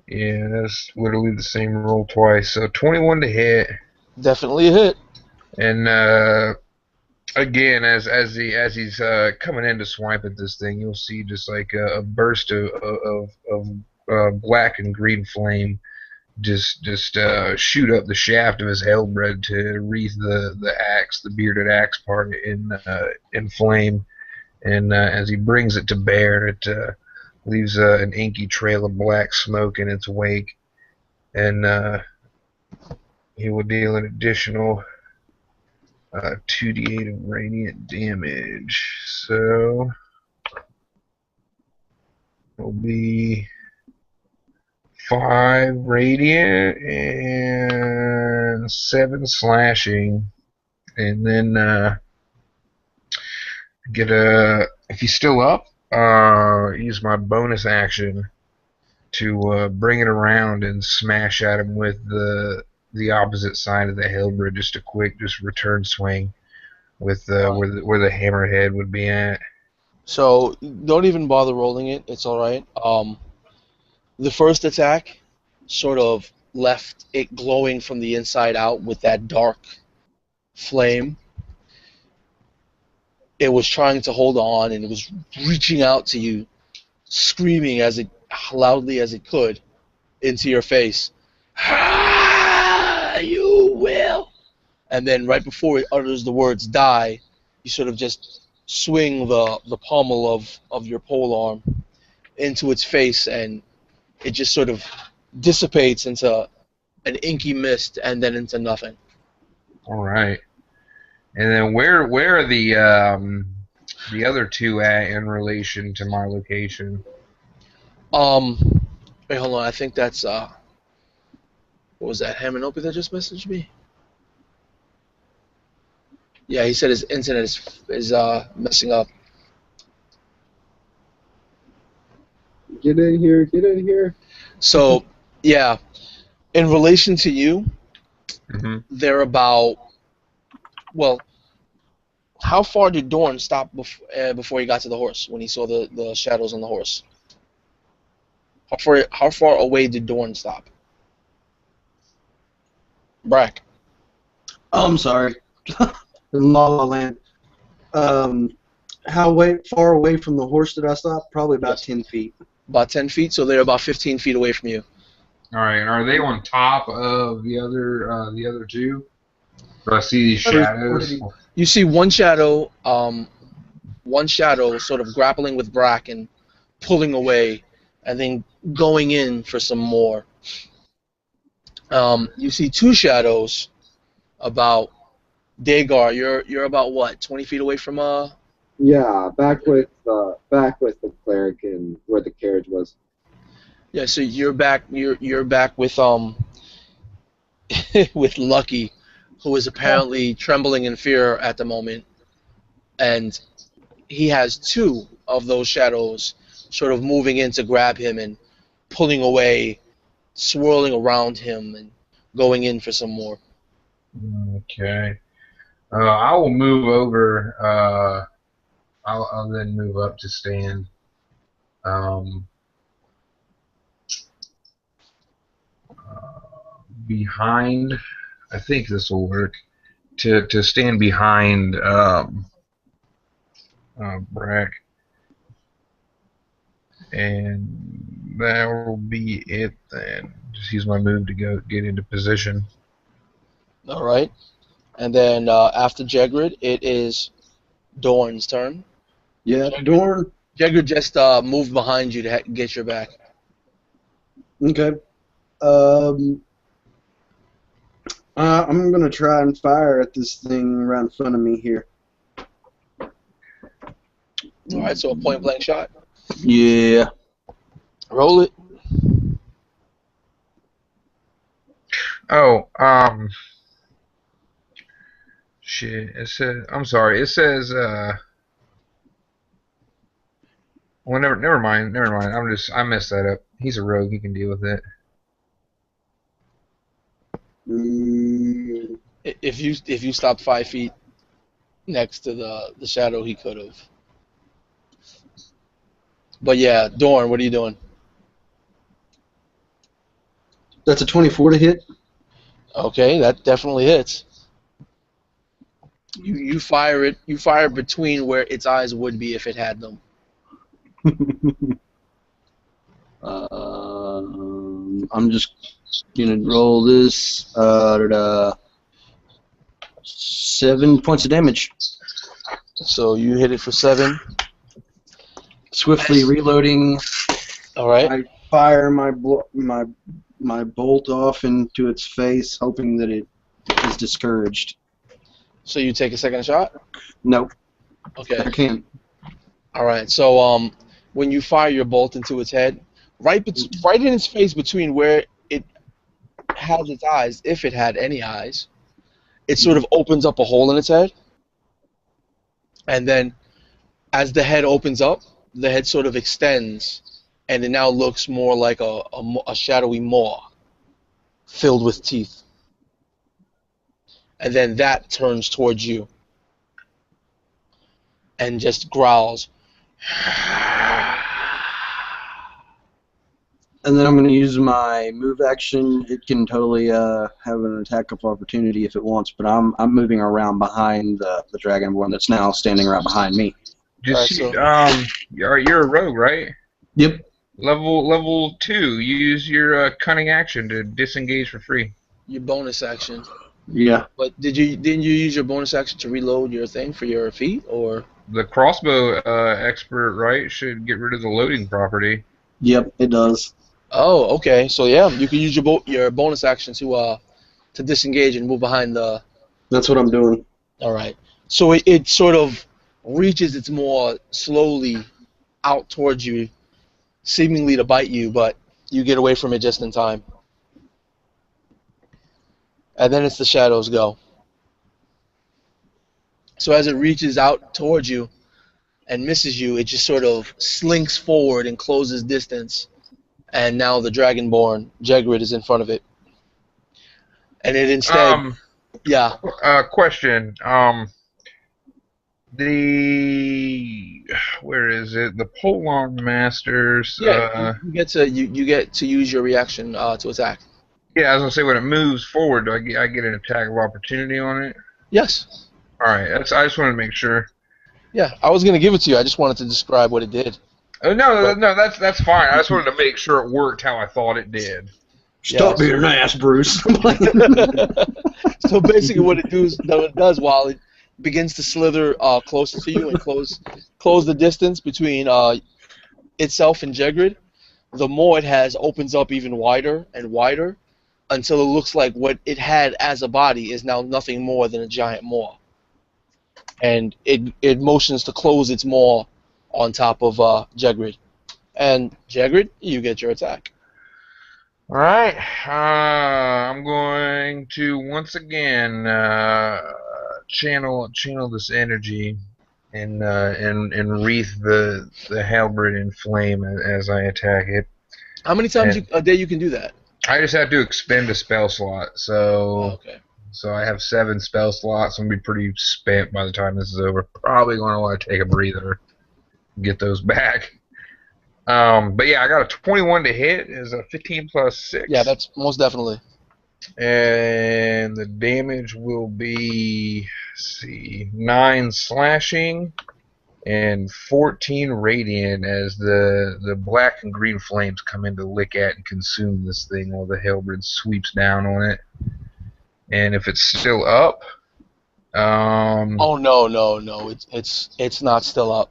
Speaker 2: yeah, that's literally the same roll twice. So 21 to hit,
Speaker 1: Definitely a hit.
Speaker 2: and again, as he's coming in to swipe at this thing, you'll see just like a burst of black and green flame just shoot up the shaft of his halberd to wreath the axe, the bearded axe part in flame, and as he brings it to bear, it leaves an inky trail of black smoke in its wake, and he will deal an additional 2d8 of radiant damage. So it'll be 5 radiant and 7 slashing, and then if he's still up, use my bonus action to bring it around and smash at him with the opposite side of the halberd, just a quick return swing with where the hammerhead would be at.
Speaker 1: So don't even bother rolling it. It's all right. The first attack sort of left it glowing from the inside out with that dark flame. It was trying to hold on, and it was reaching out to you, screaming as loudly as it could into your face. You will. And then right before it utters the words "die," you sort of just swing the pommel of your polearm into its face, and it just sort of dissipates into an inky mist, and then into nothing.
Speaker 2: All right. And then where are the other two at in relation to my location?
Speaker 1: Um, Wait, hold on. I think that's what was that? Hamanopi that just messaged me? Yeah, he said his internet is messing up.
Speaker 5: Get in here, get in here.
Speaker 1: So, yeah, in relation to you,
Speaker 2: Mm-hmm.
Speaker 1: they're about, well, how far did Dorn stop before he got to the horse when he saw the shadows on the horse? How far away did Dorn stop? Brack.
Speaker 3: Oh, I'm sorry. In La La Land. How far away from the horse did I stop? Probably about
Speaker 1: Yes.
Speaker 3: 10 feet.
Speaker 1: About 10 feet, so they're about 15 feet away from you.
Speaker 2: All right. And are they on top of the other two? Do I see these
Speaker 3: What did
Speaker 2: shadows?
Speaker 3: he-
Speaker 1: You see one shadow sort of grappling with Brack and pulling away, and then going in for some more. You see two shadows about Dagar. You're about what, 20 feet away from
Speaker 5: Yeah, back with the cleric and where the carriage was.
Speaker 1: Yeah, so you're back with with Lucky, who is apparently trembling in fear at the moment, and he has two of those shadows sort of moving in to grab him and pulling away, swirling around him and going in for some more.
Speaker 2: Okay. I will move over. I'll then move up to stand. Behind. I think this will work. To stand behind Brack, and that will be it then. Just use my move to go get into position.
Speaker 1: All right, and then after Jegrid, it is Dorn's turn.
Speaker 3: Yeah, Dorn.
Speaker 1: Jegrid just moved behind you to get your back.
Speaker 3: Okay. I'm going to try and fire at this thing right in front of me here.
Speaker 1: All right, so a point blank shot.
Speaker 3: Yeah.
Speaker 1: Roll it.
Speaker 2: Oh, shit. It says. I'm sorry. It says. Well, never mind. Never mind. I messed that up. He's a rogue. He can deal with it.
Speaker 1: If you stopped 5 feet next to the shadow, he could have. But yeah, Dorn, what are you doing?
Speaker 3: That's a 24 to hit.
Speaker 1: Okay, that definitely hits. You fire it. You fire between where its eyes would be if it had them.
Speaker 3: I'm just gonna roll this. 7 points of damage.
Speaker 1: So you hit it for 7.
Speaker 3: Swiftly reloading.
Speaker 1: All right.
Speaker 3: I fire my bolt off into its face, hoping that it is discouraged.
Speaker 1: So you take a second shot.
Speaker 3: Nope.
Speaker 1: Okay.
Speaker 3: I can't.
Speaker 1: All right. So when you fire your bolt into its head, right in its face between where it has its eyes, if it had any eyes, it sort of opens up a hole in its head, and then as the head opens up, the head sort of extends, and it now looks more like a shadowy maw filled with teeth. And then that turns towards you and just growls.
Speaker 3: And then I'm going to use my move action. It can totally have an attack of opportunity if it wants, but I'm moving around behind the dragonborn that's now standing right behind me.
Speaker 2: Just
Speaker 1: Alright,
Speaker 2: you're a rogue, right?
Speaker 3: Yep.
Speaker 2: Level 2. Use your cunning action to disengage for free.
Speaker 1: Your bonus action.
Speaker 3: Yeah.
Speaker 1: But didn't you use your bonus action to reload your thing for your feet, or?
Speaker 2: The crossbow expert, right, should get rid of the loading property.
Speaker 3: Yep, it does.
Speaker 1: Oh, okay. So yeah, you can use your bonus action to disengage and move behind the.
Speaker 3: That's what I'm doing.
Speaker 1: All right. So it sort of reaches its more slowly out towards you, seemingly to bite you, but you get away from it just in time. And then it's the shadows go. So as it reaches out towards you and misses you, it just sort of slinks forward and closes distance. And now the Dragonborn, Jegrid, is in front of it. And it instead,
Speaker 2: Um,
Speaker 1: yeah.
Speaker 2: question. The where is it? The Polearm Masters.
Speaker 1: Yeah, you get to use your reaction to attack.
Speaker 2: Yeah, I was gonna say when it moves forward, do I get an attack of opportunity on it?
Speaker 1: Yes.
Speaker 2: All right, I just wanted to make sure.
Speaker 1: Yeah, I was gonna give it to you. I just wanted to describe what it did.
Speaker 2: No,
Speaker 1: But,
Speaker 2: that's fine. I just wanted to make sure it worked how I thought it did.
Speaker 3: Stop being an ass, Bruce.
Speaker 1: So basically, what it does while it begins to slither closer to you and close the distance between itself and Jegrid, the more it has opens up even wider and wider until it looks like what it had as a body is now nothing more than a giant maw. And it motions to close its maw on top of Jegrid. And Jegrid, you get your attack.
Speaker 2: All right, I'm going to once again channel this energy and wreath the halberd in flame as I attack it.
Speaker 1: How many times
Speaker 2: And
Speaker 1: a day you can do that?
Speaker 2: I just have to expend a spell slot,
Speaker 1: Oh,
Speaker 2: so
Speaker 1: okay.
Speaker 2: so I have 7 spell slots. I'm gonna be pretty spent by the time this is over. Probably gonna want to take a breather, get those back. But yeah, I got a 21 to hit. Is a 15 plus 6.
Speaker 1: Yeah, that's most definitely.
Speaker 2: And the damage will be, let's see, 9 slashing and 14 radiant as the black and green flames come in to lick at and consume this thing while the halberd sweeps down on it. And if it's still up,
Speaker 1: Oh no! It's not still up.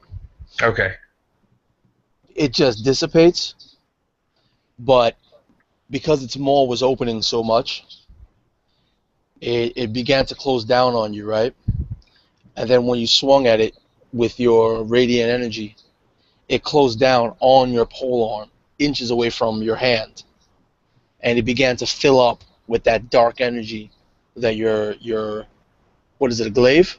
Speaker 2: okay.
Speaker 1: It just dissipates, but because its maw was opening so much, it began to close down on you, right? And then when you swung at it with your radiant energy, it closed down on your polearm, inches away from your hand, and it began to fill up with that dark energy that your what is it, a glaive?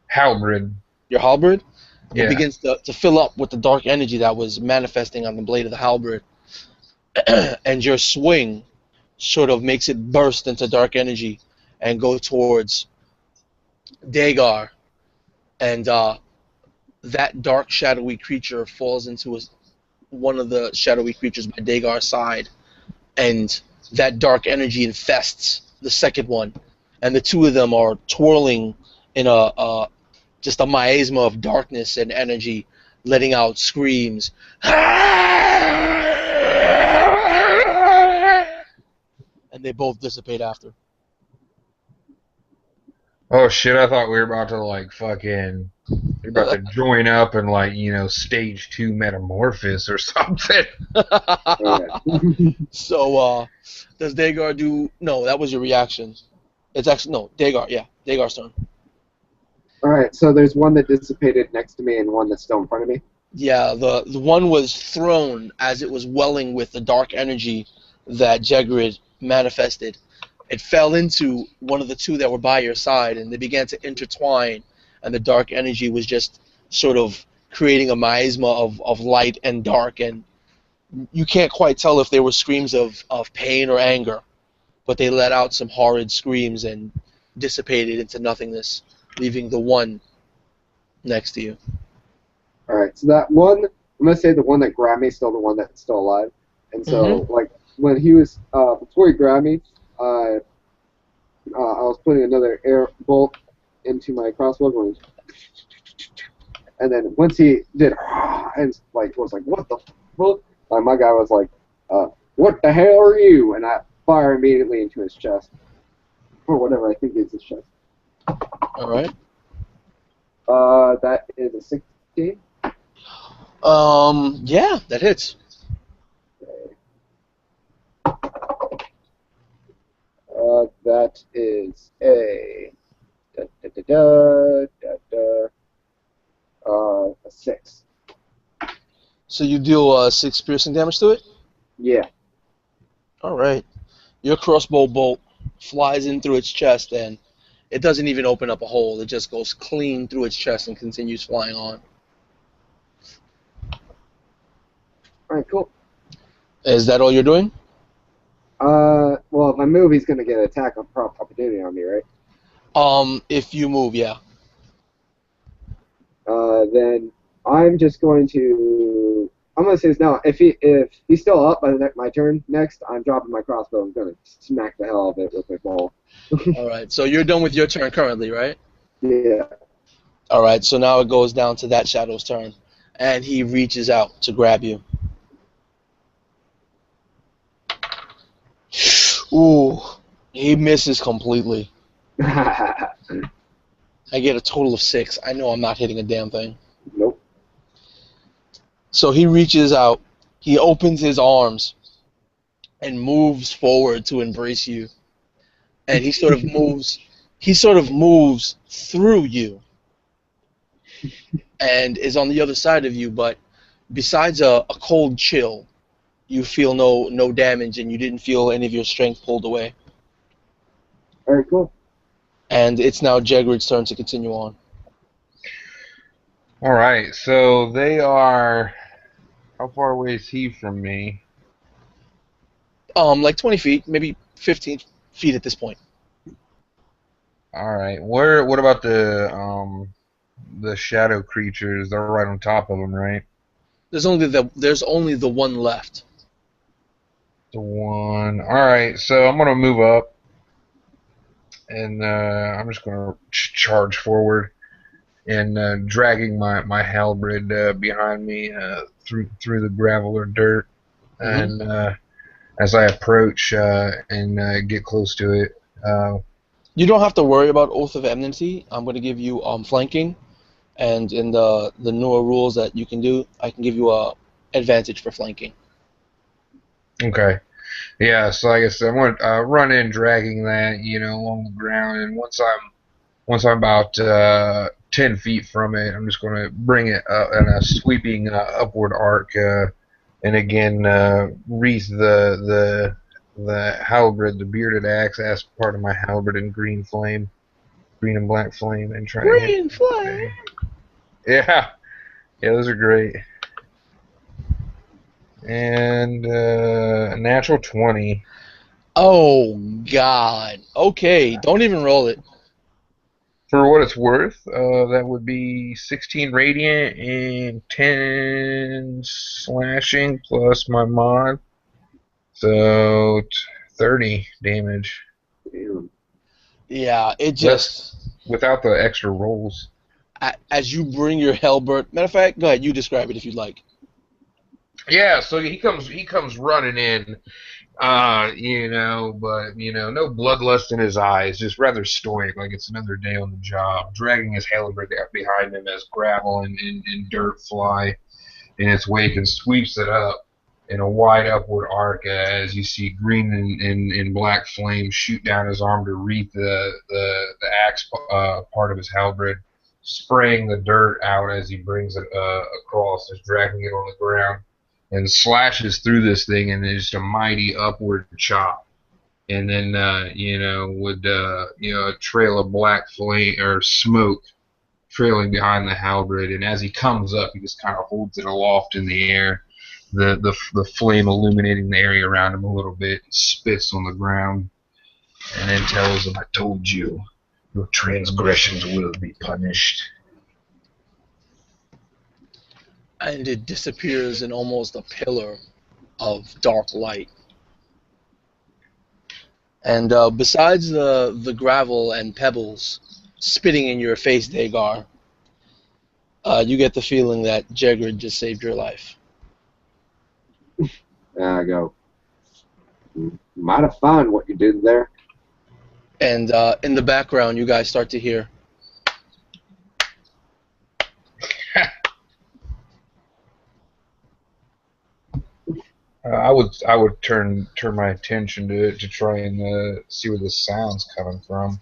Speaker 2: Halberd.
Speaker 1: Your halberd? It
Speaker 2: Yeah.
Speaker 1: begins to fill up with the dark energy that was manifesting on the blade of the halberd. And your swing sort of makes it burst into dark energy and go towards Dagar. And that dark, shadowy creature falls into one of the shadowy creatures by Dagar's side. And that dark energy infests the second one. And the two of them are twirling in just a miasma of darkness and energy, letting out screams. And they both dissipate after.
Speaker 2: Oh shit! I thought we were about to like fucking. You're about to join up and like stage 2 metamorphosis or something.
Speaker 1: So, does Dagar do? No, that was your reaction. It's actually no Dagar. Yeah, Dagar's turn.
Speaker 5: Alright, so there's one that dissipated next to me and one that's still in front of me.
Speaker 1: Yeah, the one was thrown as it was welling with the dark energy that Jegrid manifested. It fell into one of the two that were by your side, and they began to intertwine, and the dark energy was just sort of creating a miasma of light and dark, and you can't quite tell if they were screams of pain or anger, but they let out some horrid screams and dissipated into nothingness, leaving the one next to you.
Speaker 5: Alright, so that one, I'm going to say the one that grabbed me is still the one that's still alive. And so, like, when he was, before he grabbed me, I was putting another air bolt into my crossbow, going, and then once he did, and like was like, what the fuck? My guy was like, what the hell are you? And I fire immediately into his chest, or whatever I think is his chest.
Speaker 1: All right.
Speaker 5: That is a 16.
Speaker 1: Yeah, that hits.
Speaker 5: Okay. That is a a 6.
Speaker 1: So you deal 6 piercing damage to it?
Speaker 5: Yeah.
Speaker 1: Alright. Your crossbow bolt flies in through its chest, and it doesn't even open up a hole. It just goes clean through its chest and continues flying on.
Speaker 5: All right, cool.
Speaker 1: Is that all you're doing?
Speaker 5: Well, if I move, he's gonna get an attack opportunity on me, right?
Speaker 1: If you move, yeah.
Speaker 5: Then I'm just going to. I'm gonna say this now. If he's still up by my turn next, I'm dropping my crossbow. I'm gonna smack the hell out of it with my ball.
Speaker 1: Alright, so you're done with your turn currently, right?
Speaker 5: Yeah.
Speaker 1: Alright, so now it goes down to that shadow's turn. And he reaches out to grab you. Ooh, he misses completely. I get a total of 6. I know I'm not hitting a damn thing.
Speaker 5: Nope.
Speaker 1: So he reaches out, he opens his arms, and moves forward to embrace you. And he sort of moves through you and is on the other side of you, but besides a cold chill, you feel no damage, and you didn't feel any of your strength pulled away.
Speaker 5: All right, cool.
Speaker 1: And it's now Jegrid's turn to continue on.
Speaker 2: All right, so they are. How far away is he from me?
Speaker 1: Like 20 feet, maybe 15 feet at this point.
Speaker 2: All right. What about the shadow creatures? They're right on top of him, right?
Speaker 1: There's only the one left.
Speaker 2: The one. All right. So I'm gonna move up, and I'm just gonna charge forward and dragging my halberd behind me through the gravel or dirt,
Speaker 1: Mm-hmm.
Speaker 2: and as I approach and get close to it.
Speaker 1: You don't have to worry about Oath of Enmity. I'm going to give you flanking, and in the newer rules that you can do, I can give you a advantage for flanking.
Speaker 2: Okay. Yeah, so like I said, I'm gonna run in, dragging that, along the ground, and once I'm about 10 feet from it, I'm just gonna bring it in a sweeping upward arc, and again wreath the halberd, the bearded axe, as part of my halberd in green and black flame, and try to hit.
Speaker 1: Green flame.
Speaker 2: Yeah, yeah, those are great. And a natural 20.
Speaker 1: Oh God. Okay, don't even roll it.
Speaker 2: For what it's worth, that would be 16 radiant and 10 slashing plus my mod. So 30 damage.
Speaker 5: Damn.
Speaker 1: Yeah, it
Speaker 2: That's
Speaker 1: just
Speaker 2: without the extra rolls.
Speaker 1: as you bring your halberd. Matter of fact, go ahead. You describe it if you'd like.
Speaker 2: Yeah, so he comes running in, but no bloodlust in his eyes, just rather stoic, like it's another day on the job, dragging his halberd behind him as gravel and dirt fly in its wake, and sweeps it up in a wide upward arc as you see green and black flames shoot down his arm to wreath the axe part of his halberd, spraying the dirt out as he brings it across, just dragging it on the ground, and slashes through this thing, and it's just a mighty upward chop. And then, with a trail of black flame or smoke trailing behind the halberd, and as he comes up, he just kind of holds it aloft in the air, the flame illuminating the area around him a little bit, spits on the ground, and then tells him, "I told you, your transgressions will be punished."
Speaker 1: And it disappears in almost a pillar of dark light. And besides the gravel and pebbles spitting in your face, Dagar, you get the feeling that Jegrid just saved your life.
Speaker 5: There I go. Might have found what you did there.
Speaker 1: And in the background, you guys start to hear.
Speaker 2: I would turn my attention to it to try and see where the sound's coming from.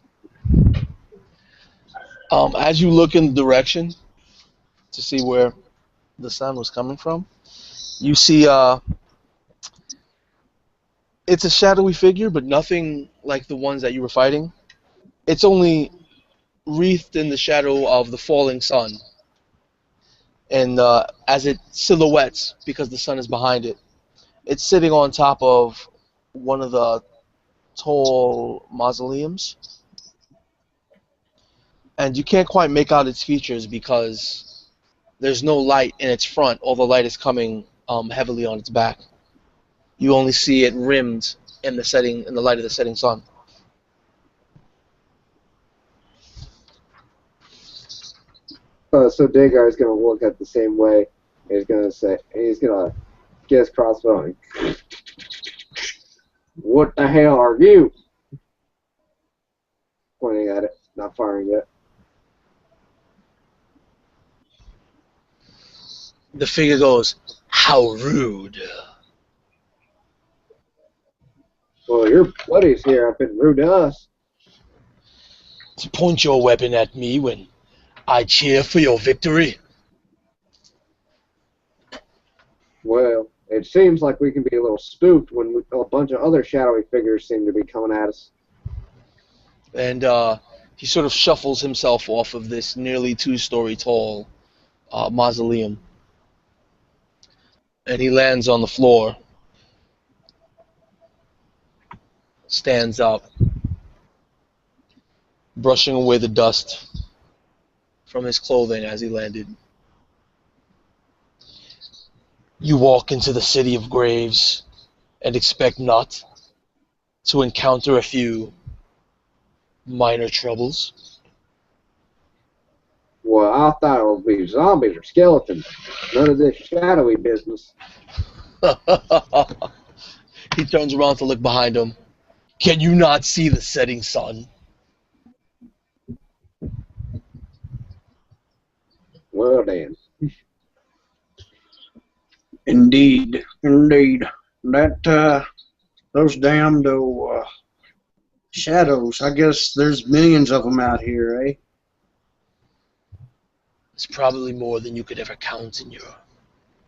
Speaker 1: As you look in the direction to see where the sound was coming from, you see it's a shadowy figure, but nothing like the ones that you were fighting. It's only wreathed in the shadow of the falling sun, and as it silhouettes because the sun is behind it, it's sitting on top of one of the tall mausoleums, and you can't quite make out its features because there's no light in its front. All the light is coming heavily on its back. You only see it rimmed in the light of the setting sun.
Speaker 5: So Dagar is gonna look at the same way. He's gonna get his crossbow and, what the hell are you? Pointing at it, not firing yet.
Speaker 1: The figure goes, "How rude."
Speaker 5: Well, your buddies here have been rude to us.
Speaker 1: To point your weapon at me when I cheer for your victory.
Speaker 5: Well, it seems like we can be a little spooked when a bunch of other shadowy figures seem to be coming at us.
Speaker 1: And he sort of shuffles himself off of this nearly 2-story tall mausoleum. And he lands on the floor, stands up, brushing away the dust from his clothing as he landed. You walk into the city of graves and expect not to encounter a few minor troubles.
Speaker 5: Well, I thought it would be zombies or skeletons. None of this shadowy business.
Speaker 1: He turns around to look behind him. Can you not see the setting sun?
Speaker 5: Well then.
Speaker 3: Indeed, indeed. That those damned shadows. I guess there's millions of them out here, eh?
Speaker 1: It's probably more than you could ever count in your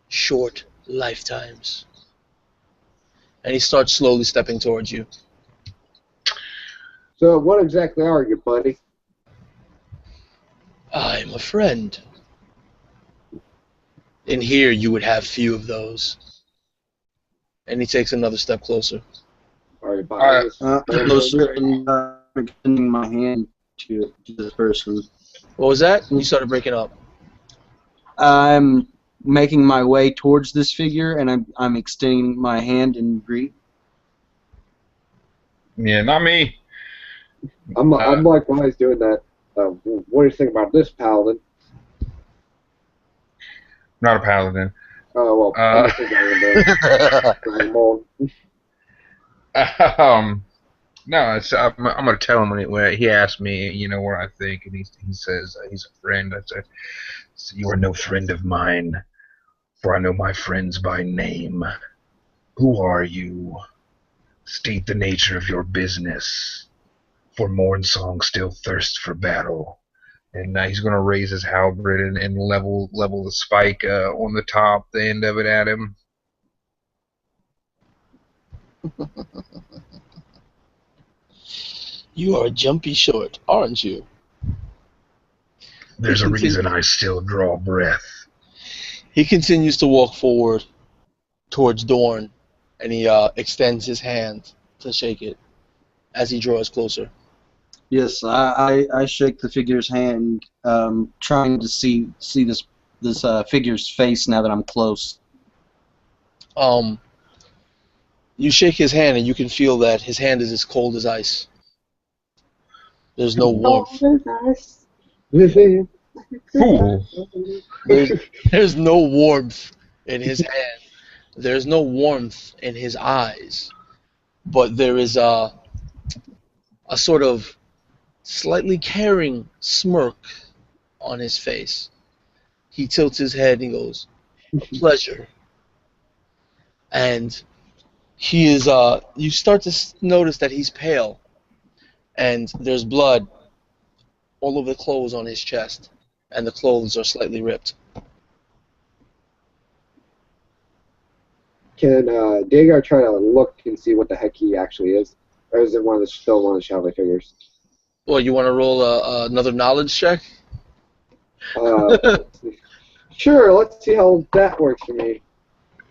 Speaker 1: short lifetimes. And he starts slowly stepping towards you.
Speaker 5: So what exactly are you, buddy?
Speaker 1: I'm a friend. In here, you would have few of those. And he takes another step closer.
Speaker 5: Are you buying this?
Speaker 3: Closer and extending my hand to this person.
Speaker 1: What was that? You started breaking up.
Speaker 3: I'm making my way towards this figure, and I'm extending my hand in greet.
Speaker 2: Yeah, not me.
Speaker 5: I'm like, while he's doing that, what do you think about this paladin?
Speaker 2: Not a paladin.
Speaker 5: Oh, well, I'm just thinking
Speaker 2: No, I'm gonna tell him when he asks me, what I think, and he says he's a friend. I said, "You are no friend of mine, for I know my friends by name. Who are you? State the nature of your business, for Mornsong still thirsts for battle." And he's going to raise his halberd and level the spike on the top, the end of it at him.
Speaker 1: You are jumpy short, aren't you?
Speaker 2: There's a reason I still draw breath.
Speaker 1: He continues to walk forward towards Dorn, and he extends his hand to shake it as he draws closer.
Speaker 3: Yes, I shake the figure's hand, trying to see this figure's face now that I'm close.
Speaker 1: You shake his hand, and you can feel that his hand is as cold as ice. There's no warmth. There's no warmth in his hand. There's no warmth in his eyes. But there is a sort of slightly caring smirk on his face. He tilts his head and goes, "A pleasure." and he is. You start to notice that he's pale, and there's blood all over the clothes on his chest, and the clothes are slightly ripped.
Speaker 5: Can Dagar try to look and see what the heck he actually is? Or is it still one of the Shadow figures?
Speaker 1: Well, you want to roll another knowledge check?
Speaker 5: Let's see. Sure, let's see how that works for me.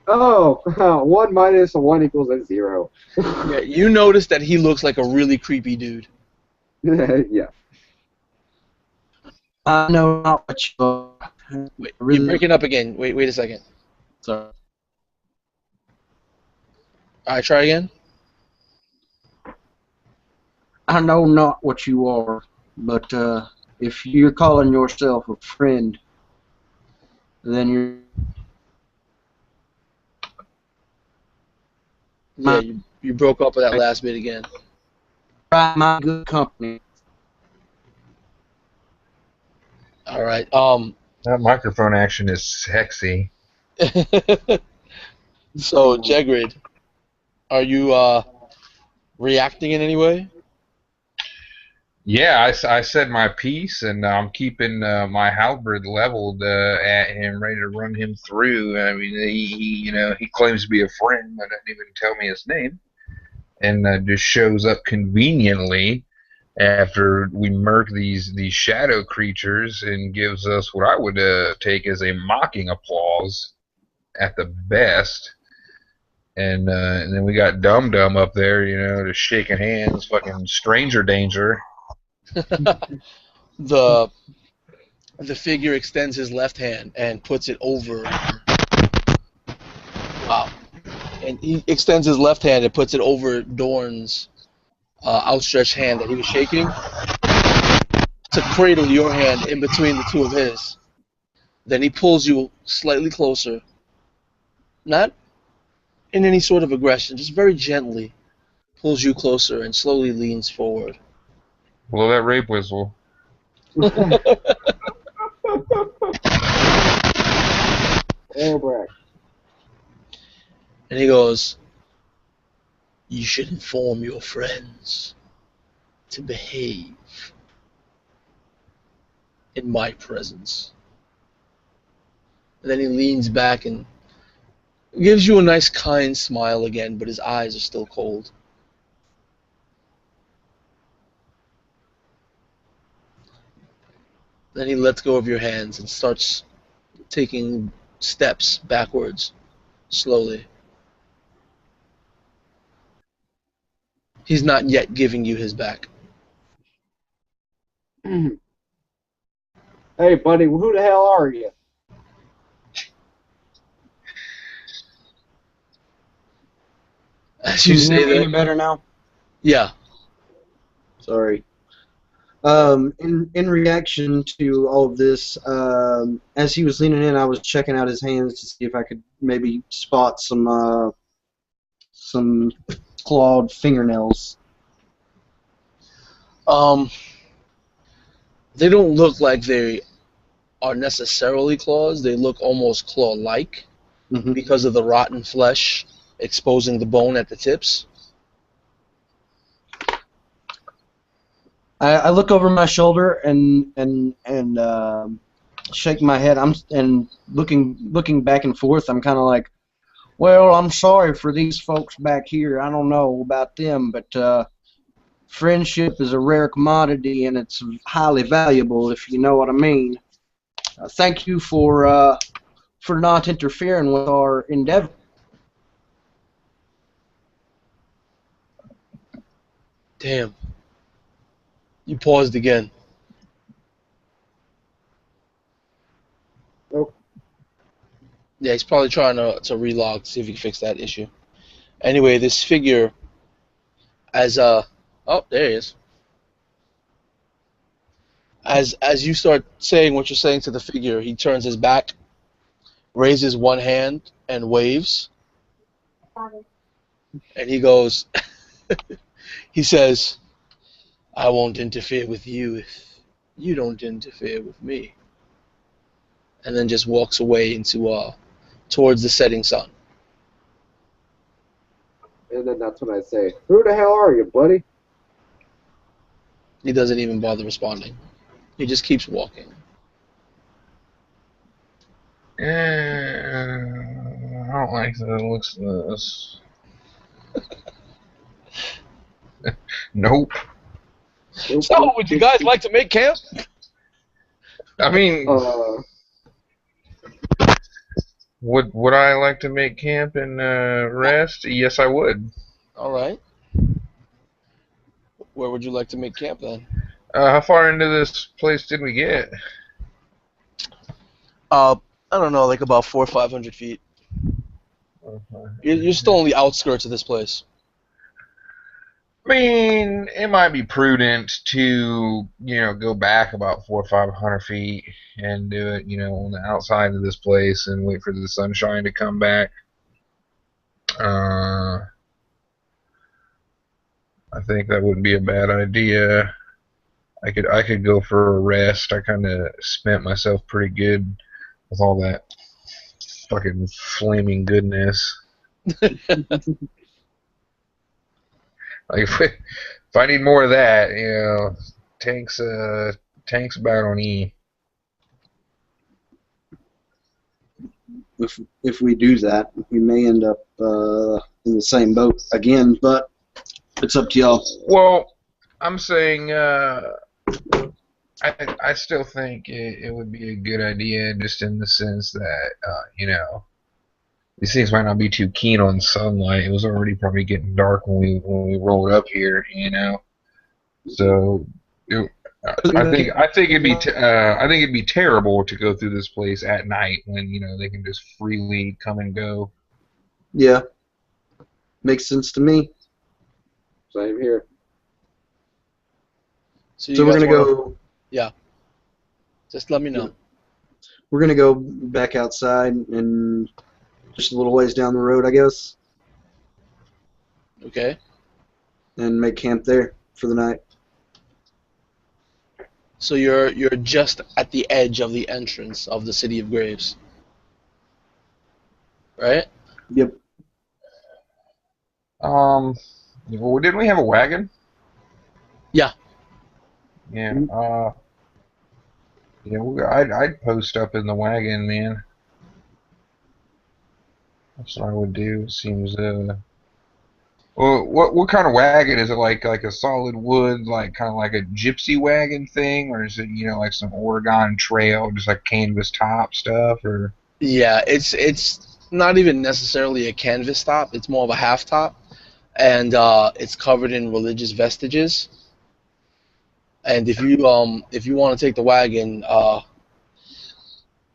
Speaker 5: Oh, 1 minus 1 equals a 0.
Speaker 1: Yeah, you notice that he looks like a really creepy dude.
Speaker 5: Yeah.
Speaker 3: I know not what you are.
Speaker 1: Wait,
Speaker 3: Really-
Speaker 1: you're breaking up again. Wait a second.
Speaker 3: Sorry.
Speaker 1: All right, try again.
Speaker 3: I know not what you are, but if you're calling yourself a friend, then you're
Speaker 1: Yeah, you broke up with that last bit again.
Speaker 3: right, my good company.
Speaker 1: All right.
Speaker 2: That microphone action is sexy.
Speaker 1: So Jegrid, are you reacting in any way?
Speaker 2: Yeah, I said my piece, and I'm keeping my halberd leveled at him, ready to run him through. I mean, he claims to be a friend, but doesn't even tell me his name, and just shows up conveniently after we murk these shadow creatures, and gives us what I would take as a mocking applause at the best. And then we got Dum Dum up there, just shaking hands, fucking stranger danger.
Speaker 1: The figure extends his left hand and puts it over. Wow. And he extends his left hand and puts it over Dorn's outstretched hand that he was shaking to cradle your hand in between the two of his. Then he pulls you slightly closer. Not in any sort of aggression, just very gently pulls you closer and slowly leans forward.
Speaker 2: Blow that rape whistle.
Speaker 5: Oh, boy.
Speaker 1: And he goes, "You should inform your friends to behave in my presence." And then he leans back and gives you a nice, kind smile again, but his eyes are still cold. Then he lets go of your hands and starts taking steps backwards, slowly. He's not yet giving you his back.
Speaker 5: Hey, buddy, who the hell are you?
Speaker 1: As you
Speaker 3: Can
Speaker 1: say
Speaker 3: hear me any
Speaker 1: that,
Speaker 3: better now?
Speaker 1: yeah.
Speaker 3: Sorry. In reaction to all of this, as he was leaning in, I was checking out his hands to see if I could maybe spot some clawed fingernails.
Speaker 1: They don't look like they are necessarily claws. They look almost claw-like
Speaker 3: Mhm.
Speaker 1: because of the rotten flesh exposing the bone at the tips.
Speaker 3: I look over my shoulder and shake my head. I'm looking back and forth. I'm kind of like, well, I'm sorry for these folks back here. I don't know about them, but friendship is a rare commodity and it's highly valuable, if you know what I mean. Thank you for not interfering with our endeavor.
Speaker 1: Damn. You paused again.
Speaker 5: Nope.
Speaker 1: Yeah, he's probably trying to relog to see if he can fix that issue. Anyway, this figure, as oh, there he is. As you start saying what you're saying to the figure, he turns his back, raises one hand, and waves. And he goes, he says, "I won't interfere with you if you don't interfere with me." And then just walks away into towards the setting sun.
Speaker 5: And then that's when I say, "Who the hell are you, buddy?"
Speaker 1: He doesn't even bother responding. He just keeps walking.
Speaker 2: I don't like the looks of this. Nope.
Speaker 1: So, would you guys like to make camp?
Speaker 2: I mean,
Speaker 5: Uh,
Speaker 2: would I like to make camp and rest? Yes, I would.
Speaker 1: All right. Where would you like to make camp then?
Speaker 2: How far into this place did we get?
Speaker 1: I don't know, like about 400 or 500 feet. You're still on the outskirts of this place.
Speaker 2: I mean, it might be prudent to, go back about 400 or 500 feet and do it, on the outside of this place and wait for the sunshine to come back. I think that wouldn't be a bad idea. I could go for a rest. I kind of spent myself pretty good with all that fucking flaming goodness. Like if I need more of that, tanks about on E.
Speaker 3: If we do that, we may end up in the same boat again, but it's up to y'all.
Speaker 2: Well, I'm saying I still think it would be a good idea, just in the sense that these things might not be too keen on sunlight. It was already probably getting dark when we rolled up here, So I think it'd be terrible to go through this place at night when they can just freely come and go.
Speaker 3: Yeah, makes sense to me.
Speaker 5: Same here.
Speaker 3: So we're gonna go.
Speaker 1: Yeah. Just let me know.
Speaker 3: We're gonna go back outside and just a little ways down the road, I guess,
Speaker 1: Okay.
Speaker 3: and make camp there for the night.
Speaker 1: So you're just at the edge of the entrance of the City of Graves, right?
Speaker 3: Yep.
Speaker 2: Well, didn't we have a wagon?
Speaker 1: Yeah.
Speaker 2: Yeah. I'd post up in the wagon, man. That's what I would do. It seems. Well, what kind of wagon is it? Like a solid wood, like kind of like a gypsy wagon thing, or is it like some Oregon Trail, just like canvas top stuff, or?
Speaker 1: Yeah, it's not even necessarily a canvas top. It's more of a half top, and it's covered in religious vestiges. And if you want to take the wagon,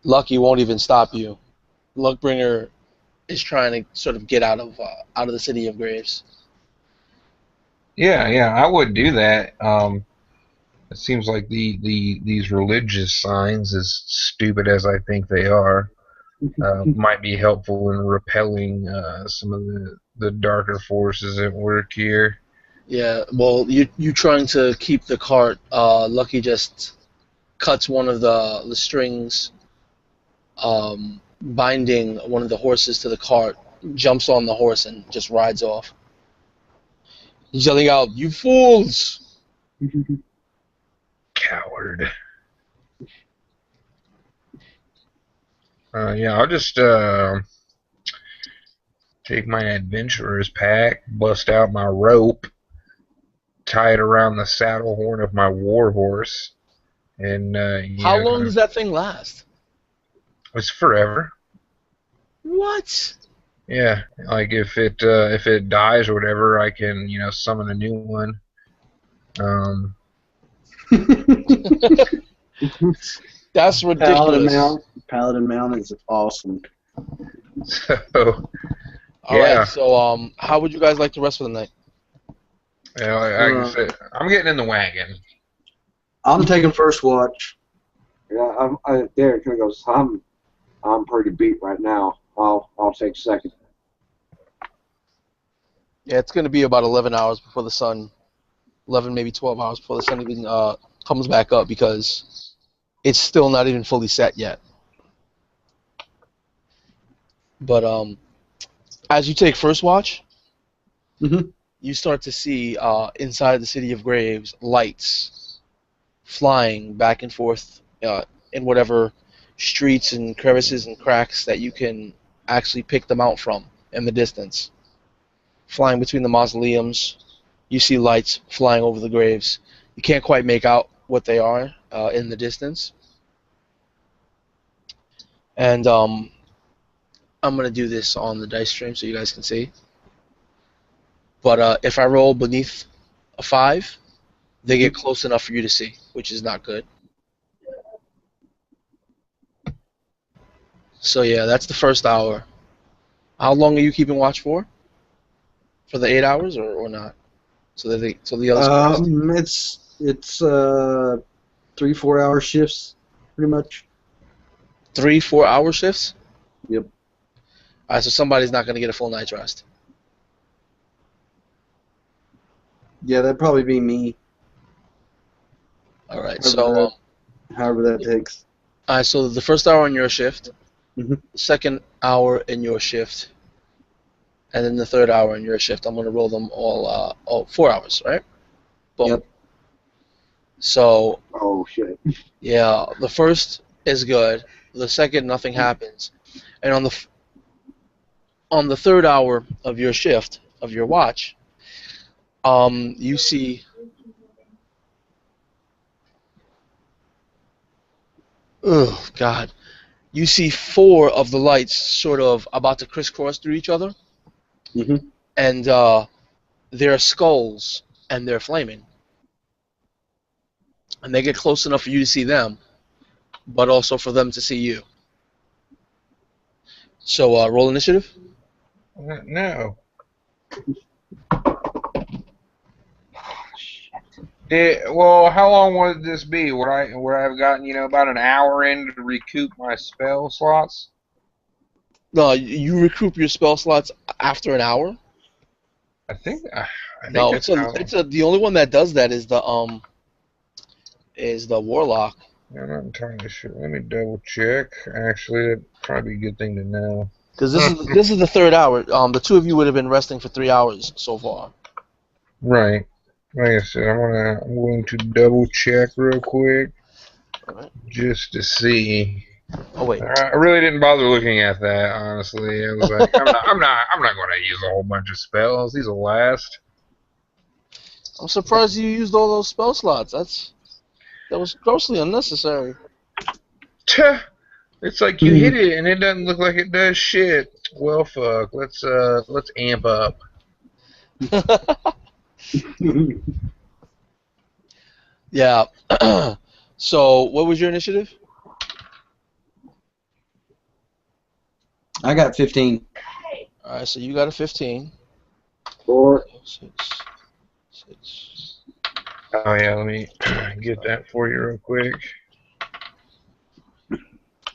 Speaker 1: Lucky won't even stop you. Luckbringer is trying to sort of get out of the City of Graves.
Speaker 2: Yeah, I would do that. It seems like these religious signs, as stupid as I think they are, might be helpful in repelling some of the darker forces at work here.
Speaker 1: Yeah, well, you trying to keep the cart. Lucky just cuts one of the strings, binding one of the horses to the cart, jumps on the horse, and just rides off. He's yelling out, "You fools!"
Speaker 2: Coward. Yeah, I'll just take my adventurer's pack, bust out my rope, tie it around the saddle horn of my war horse, and
Speaker 1: How long does that thing last?
Speaker 2: It's forever.
Speaker 1: What?
Speaker 2: Yeah, like if it dies or whatever, I can summon a new one.
Speaker 1: That's ridiculous.
Speaker 3: Paladin Mount is awesome.
Speaker 2: So
Speaker 1: All right. So how would you guys like to rest for the night?
Speaker 2: like I said, I'm getting in the wagon.
Speaker 3: I'm taking first watch.
Speaker 5: Yeah, Derek goes. I'm pretty beat right now. I'll take second.
Speaker 1: Yeah, it's going to be about 11 hours before the sun, 11 maybe 12 hours before the sun even comes back up, because it's still not even fully set yet. But as you take first watch,
Speaker 3: Mhm.
Speaker 1: you start to see inside the city of Graves lights flying back and forth in whatever streets and crevices and cracks that you can actually pick them out from in the distance. Flying between the mausoleums, you see lights flying over the graves. You can't quite make out what they are in the distance. And I'm going to do this on the dice stream so you guys can see. But if I roll beneath a 5, they get close enough for you to see, which is not good. So yeah, that's the first hour. How long are you keeping watch for? For the 8 hours or not? So that so the other spirits.
Speaker 3: It's 3-4 hour shifts, pretty much.
Speaker 1: 3 4 hour shifts.
Speaker 3: Yep.
Speaker 1: All right, so somebody's not going to get a full night's rest.
Speaker 3: Yeah, that'd probably be me.
Speaker 1: All right,
Speaker 3: However that takes.
Speaker 1: all right, so the first hour in your shift,
Speaker 3: Mhm.
Speaker 1: the second hour in your shift, and then the third hour in your shift. I'm going to roll them all 4 hours, right? Boom.
Speaker 3: Yep.
Speaker 1: So
Speaker 5: Oh shit.
Speaker 1: yeah, the first is good. The second, nothing happens, and on the third hour of your shift of your watch, you see. Oh God. You see 4 of the lights sort of about to crisscross through each other,
Speaker 3: Mhm.
Speaker 1: and they're skulls, and they're flaming. And they get close enough for you to see them, but also for them to see you. So roll initiative.
Speaker 2: No. How long would this be? Would I have gotten about an hour in to recoup my spell slots?
Speaker 1: No, you recoup your spell slots after an hour.
Speaker 2: I think
Speaker 1: No,
Speaker 2: that's how.
Speaker 1: the only one that does that is the warlock.
Speaker 2: I'm not entirely sure. Let me double check. Actually, that'd probably be a good thing to know.
Speaker 1: Because this is the third hour. The 2 of you would have been resting for 3 hours so far.
Speaker 2: Right. Like I said, I'm going to double check real quick
Speaker 1: All right.
Speaker 2: just to see.
Speaker 1: Oh wait.
Speaker 2: I really didn't bother looking at that, honestly. I was like, I'm not going to use a whole bunch of spells. These will last.
Speaker 1: I'm surprised you used all those spell slots. That was grossly unnecessary.
Speaker 2: Tuh. It's like you hit it and it doesn't look like it does shit. Well, fuck. Let's amp up.
Speaker 1: Yeah. So, what was your initiative?
Speaker 3: I got 15.
Speaker 1: All right, so you got a 15.
Speaker 5: 4.
Speaker 1: 6, 6.
Speaker 2: Oh yeah, let me get that for you real quick.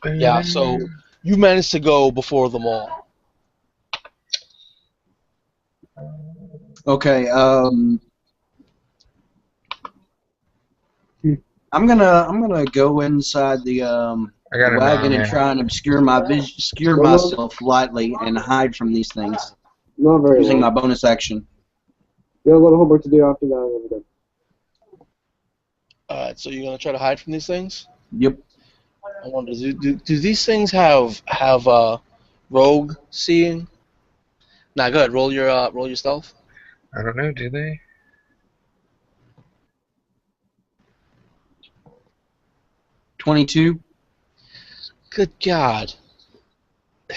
Speaker 1: Yeah, so you managed to go before them all.
Speaker 3: Okay. I'm gonna go inside the
Speaker 2: I got it
Speaker 3: wagon
Speaker 2: now,
Speaker 3: and
Speaker 2: yeah.
Speaker 3: try and obscure myself lightly and hide from these things
Speaker 5: Not very
Speaker 3: using my
Speaker 5: long.
Speaker 3: bonus action.
Speaker 5: You have a little homework to do after that, and we're done.
Speaker 1: All right, so you're gonna try to hide from these things.
Speaker 3: Yep.
Speaker 1: I wonder, do these things have rogue seeing? Nah, go ahead. Roll your stealth.
Speaker 2: I don't know, do they?
Speaker 3: 22.
Speaker 1: Good God. I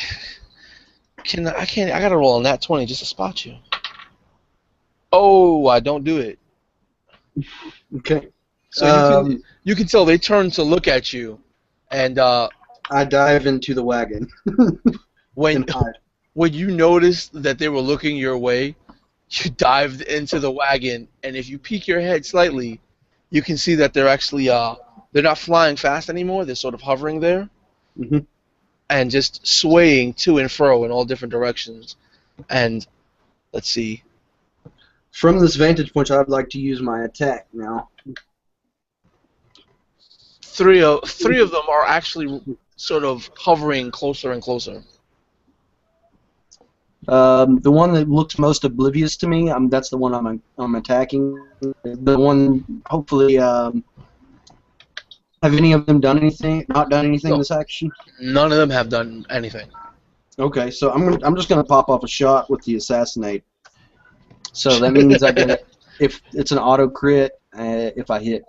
Speaker 1: gotta roll on that 20 just to spot you. Oh, I don't do it.
Speaker 3: Okay.
Speaker 1: So you can tell they turn to look at you, and
Speaker 3: I dive into the wagon
Speaker 1: when
Speaker 3: and hide.
Speaker 1: when you noticed that they were looking your way, you dived into the wagon, and if you peek your head slightly, you can see that they're actually they're not flying fast anymore. They're sort of hovering there,
Speaker 3: Mhm.
Speaker 1: and just swaying to and fro in all different directions. And let's see.
Speaker 3: From this vantage point, I'd like to use my attack now.
Speaker 1: Three of them are actually sort of hovering closer and closer.
Speaker 3: The one that looks most oblivious to me, that's the one I'm attacking. The one, hopefully, have any of them done anything? Not done anything
Speaker 1: No.
Speaker 3: this action?
Speaker 1: None of them have done anything.
Speaker 3: Okay, so I'm just gonna pop off a shot with the assassinate. So that means I get it if it's an auto crit if I hit.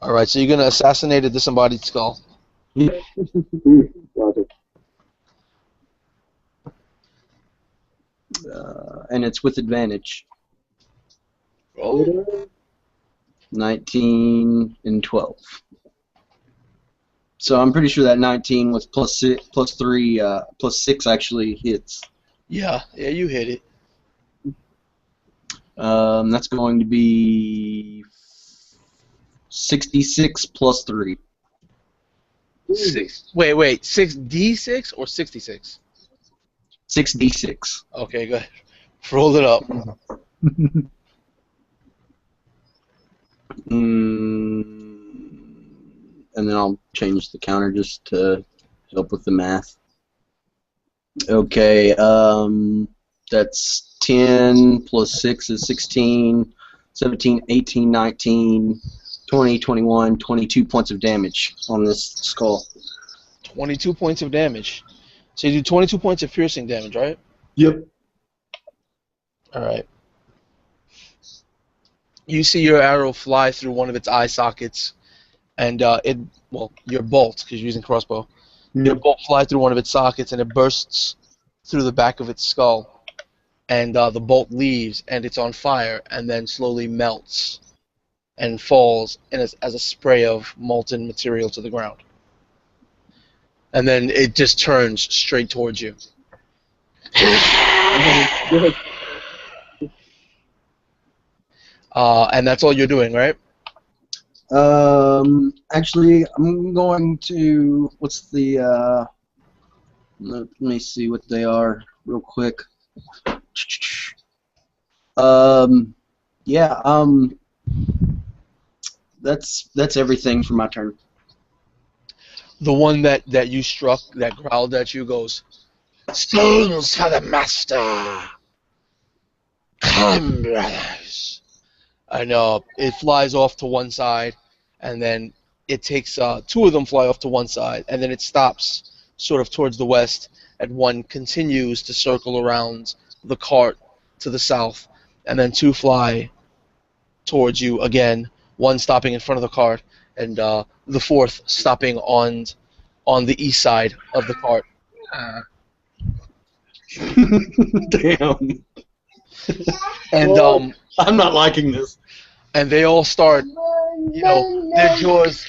Speaker 1: All right, so you're gonna assassinate a disembodied skull.
Speaker 5: Roger.
Speaker 3: And it's with advantage.
Speaker 1: Roll.
Speaker 3: 19 and 12. So I'm pretty sure that 19 with plus 3, plus 6 actually hits.
Speaker 1: Yeah, you hit it.
Speaker 3: That's going to be 66 plus 3.
Speaker 1: Wait, 6d6 or 66?
Speaker 3: 6d6.
Speaker 1: Okay, go ahead. Roll it up.
Speaker 3: And then I'll change the counter just to help with the math. Okay, that's 10 plus 6 is 16, 17, 18, 19, 20, 21, 22 points of damage on this skull.
Speaker 1: 22 points of damage. So you do 22 points of piercing damage, right?
Speaker 3: Yep.
Speaker 1: All right. You see your arrow fly through one of its eye sockets, and your bolt, because you're using crossbow, your bolt flies through one of its sockets, and it bursts through the back of its skull, and the bolt leaves, and it's on fire, and then slowly melts and falls as a spray of molten material to the ground. And then it just turns straight towards you. And that's all you're doing, right?
Speaker 3: Actually, I'm going to. What's the? Let me see what they are real quick. Yeah. That's everything for my turn.
Speaker 1: The one that you struck, that growled at you, goes, "Stones for the master! Come, brothers!" And it flies off to one side, and then it takes two of them fly off to one side, and then it stops sort of towards the west, and one continues to circle around the cart to the south, and then two fly towards you again, one stopping in front of the cart, and the fourth stopping on the east side of the cart.
Speaker 3: Damn.
Speaker 1: And
Speaker 3: I'm not liking this.
Speaker 1: and they all start, their jaws.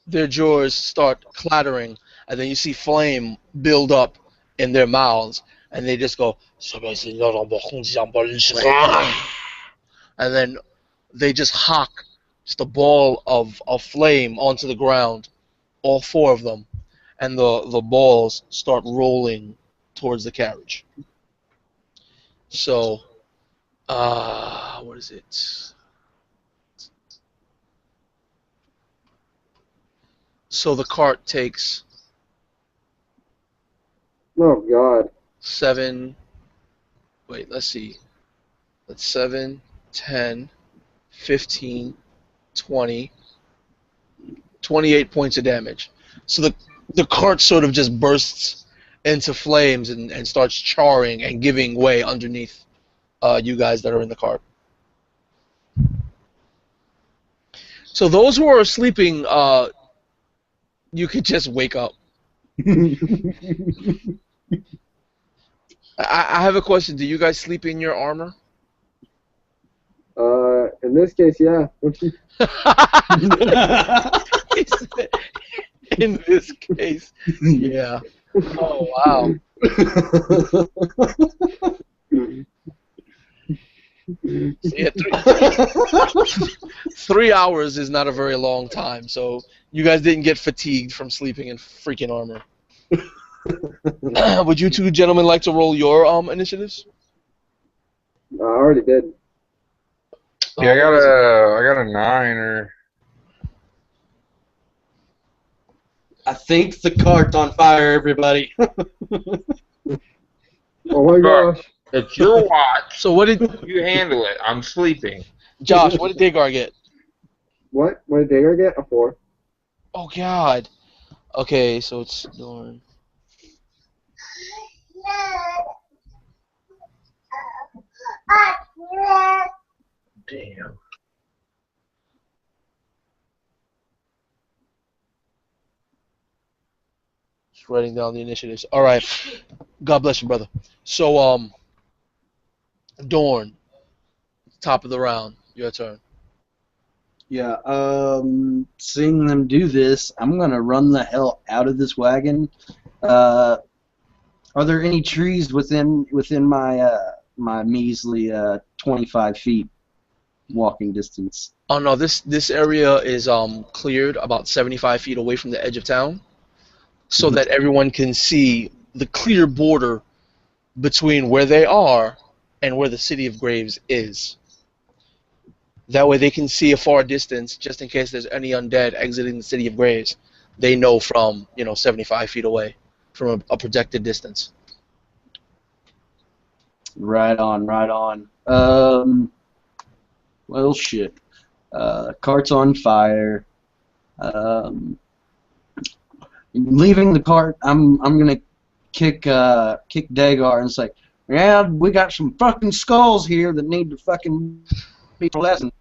Speaker 1: Their jaws start clattering, and then you see flame build up in their mouths, and they just go, and then they just hock just a ball of flame onto the ground, all four of them, and the balls start rolling towards the carriage. So, what is it? So the cart takes
Speaker 5: Oh God.
Speaker 1: 7. Wait, let's see. That's 7, 10, 15, 20, 28 points of damage. So the cart sort of just bursts into flames and starts charring and giving way underneath you guys that are in the cart. So those who are sleeping, you could just wake up. I have a question. Do you guys sleep in your armor?
Speaker 5: In this case, yeah.
Speaker 1: In this case, yeah. Oh, wow. So, yeah, 3 hours is not a very long time, so you guys didn't get fatigued from sleeping in freaking armor. Would you two gentlemen like to roll your initiatives?
Speaker 5: I already did.
Speaker 2: Yeah, I got a 9 or.
Speaker 3: I think the cart's on fire, everybody.
Speaker 5: Oh my
Speaker 2: Look,
Speaker 5: gosh.
Speaker 2: it's your watch.
Speaker 1: So what did
Speaker 2: You handle it. I'm sleeping.
Speaker 1: Josh? What did Dagar get?
Speaker 5: What? What did Dagar get? A 4.
Speaker 1: Oh God. Okay, so it's Dorn.
Speaker 2: Damn.
Speaker 1: Just writing down the initiatives. All right. God bless you, brother. So Dorn, top of the round. Your turn.
Speaker 3: Yeah, seeing them do this, I'm gonna run the hell out of this wagon. Uh, are there any trees within my measly 25 feet walking distance?
Speaker 1: Oh no, this area is cleared about 75 feet away from the edge of town, so
Speaker 3: Mhm.
Speaker 1: that everyone can see the clear border between where they are and where the city of Graves is. That way they can see a far distance, just in case there's any undead exiting the city of Graves. They know from 75 feet away, from a protected distance.
Speaker 3: Right on, right on. Well, shit. Cart's on fire. Um, leaving the cart, I'm gonna kick Dagar and say, yeah, we got some fucking skulls here that need to fucking be for lesson.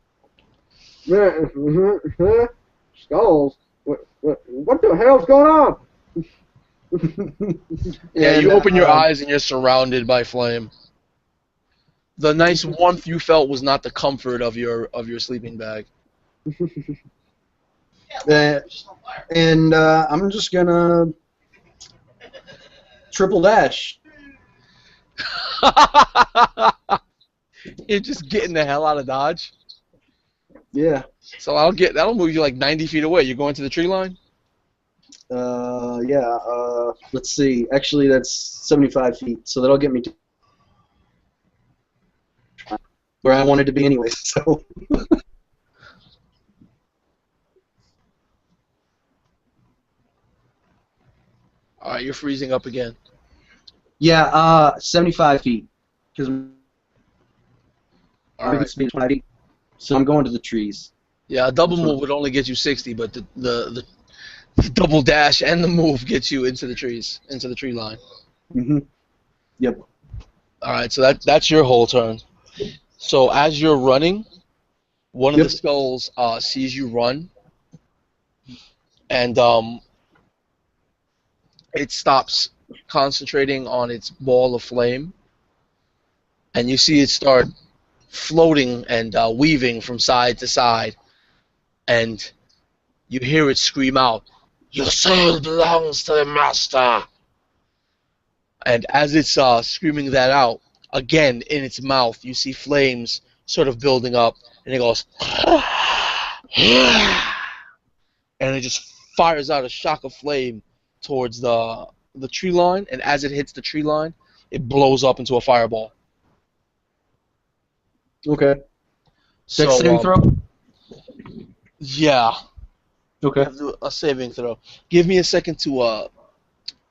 Speaker 5: Skulls? What the hell's going on?
Speaker 1: Yeah,
Speaker 3: And
Speaker 1: you open your eyes and you're surrounded by flame. The nice warmth you felt was not the comfort of your sleeping bag.
Speaker 3: I'm just gonna triple dash.
Speaker 1: You're just getting the hell out of Dodge.
Speaker 3: Yeah.
Speaker 1: So that'll move you like 90 feet away. You're going to the tree line?
Speaker 3: Yeah. Let's see. Actually, that's 75 feet, so that'll get me to where I wanted to be anyway. So.
Speaker 1: All right, you're freezing up again.
Speaker 3: Yeah. 75 feet. Because
Speaker 1: All
Speaker 3: I
Speaker 1: right.
Speaker 3: can speed 20 feet. So I'm going to the trees.
Speaker 1: Yeah, a double
Speaker 3: That's what-
Speaker 1: move would only get you 60, but the double dash and the move gets you into the trees, into the tree line.
Speaker 3: Mhm. Yep.
Speaker 1: All right, so that's your whole turn. So as you're running, one of
Speaker 3: Yep.
Speaker 1: the skulls sees you run, and it stops concentrating on its ball of flame, and you see it start floating and weaving from side to side, and you hear it scream out, "Your soul belongs to the master!" And as it's screaming that out, again in its mouth, you see flames sort of building up, and it goes, and it just fires out a shock of flame towards the tree line, and as it hits the tree line, it blows up into a fireball.
Speaker 3: Okay.
Speaker 1: So,
Speaker 3: Dex saving throw?
Speaker 1: yeah, you
Speaker 3: Okay.
Speaker 1: have to do a saving throw. Give me a second to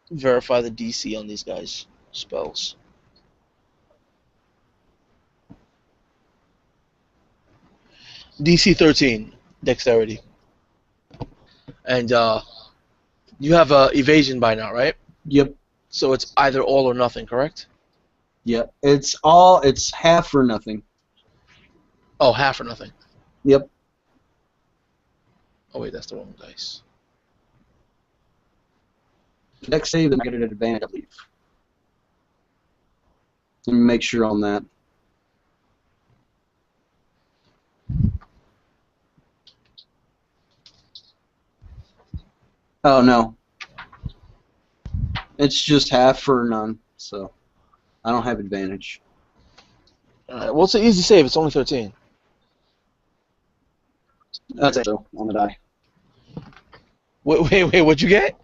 Speaker 1: verify the DC on these guys' spells. DC 13, dexterity. And you have evasion by now, right?
Speaker 3: Yep.
Speaker 1: So it's either all or nothing, correct?
Speaker 3: Yep. It's half or nothing.
Speaker 1: Oh, half or nothing.
Speaker 3: Yep.
Speaker 1: Oh wait, that's the wrong dice.
Speaker 3: Dex save and I get it at advantage, I believe. Let me make sure on that. Oh no. It's just half or none, so I don't have advantage.
Speaker 1: All right. Well, it's an easy save. It's only 13.
Speaker 3: That's it so on the die.
Speaker 1: Wait. What'd you get?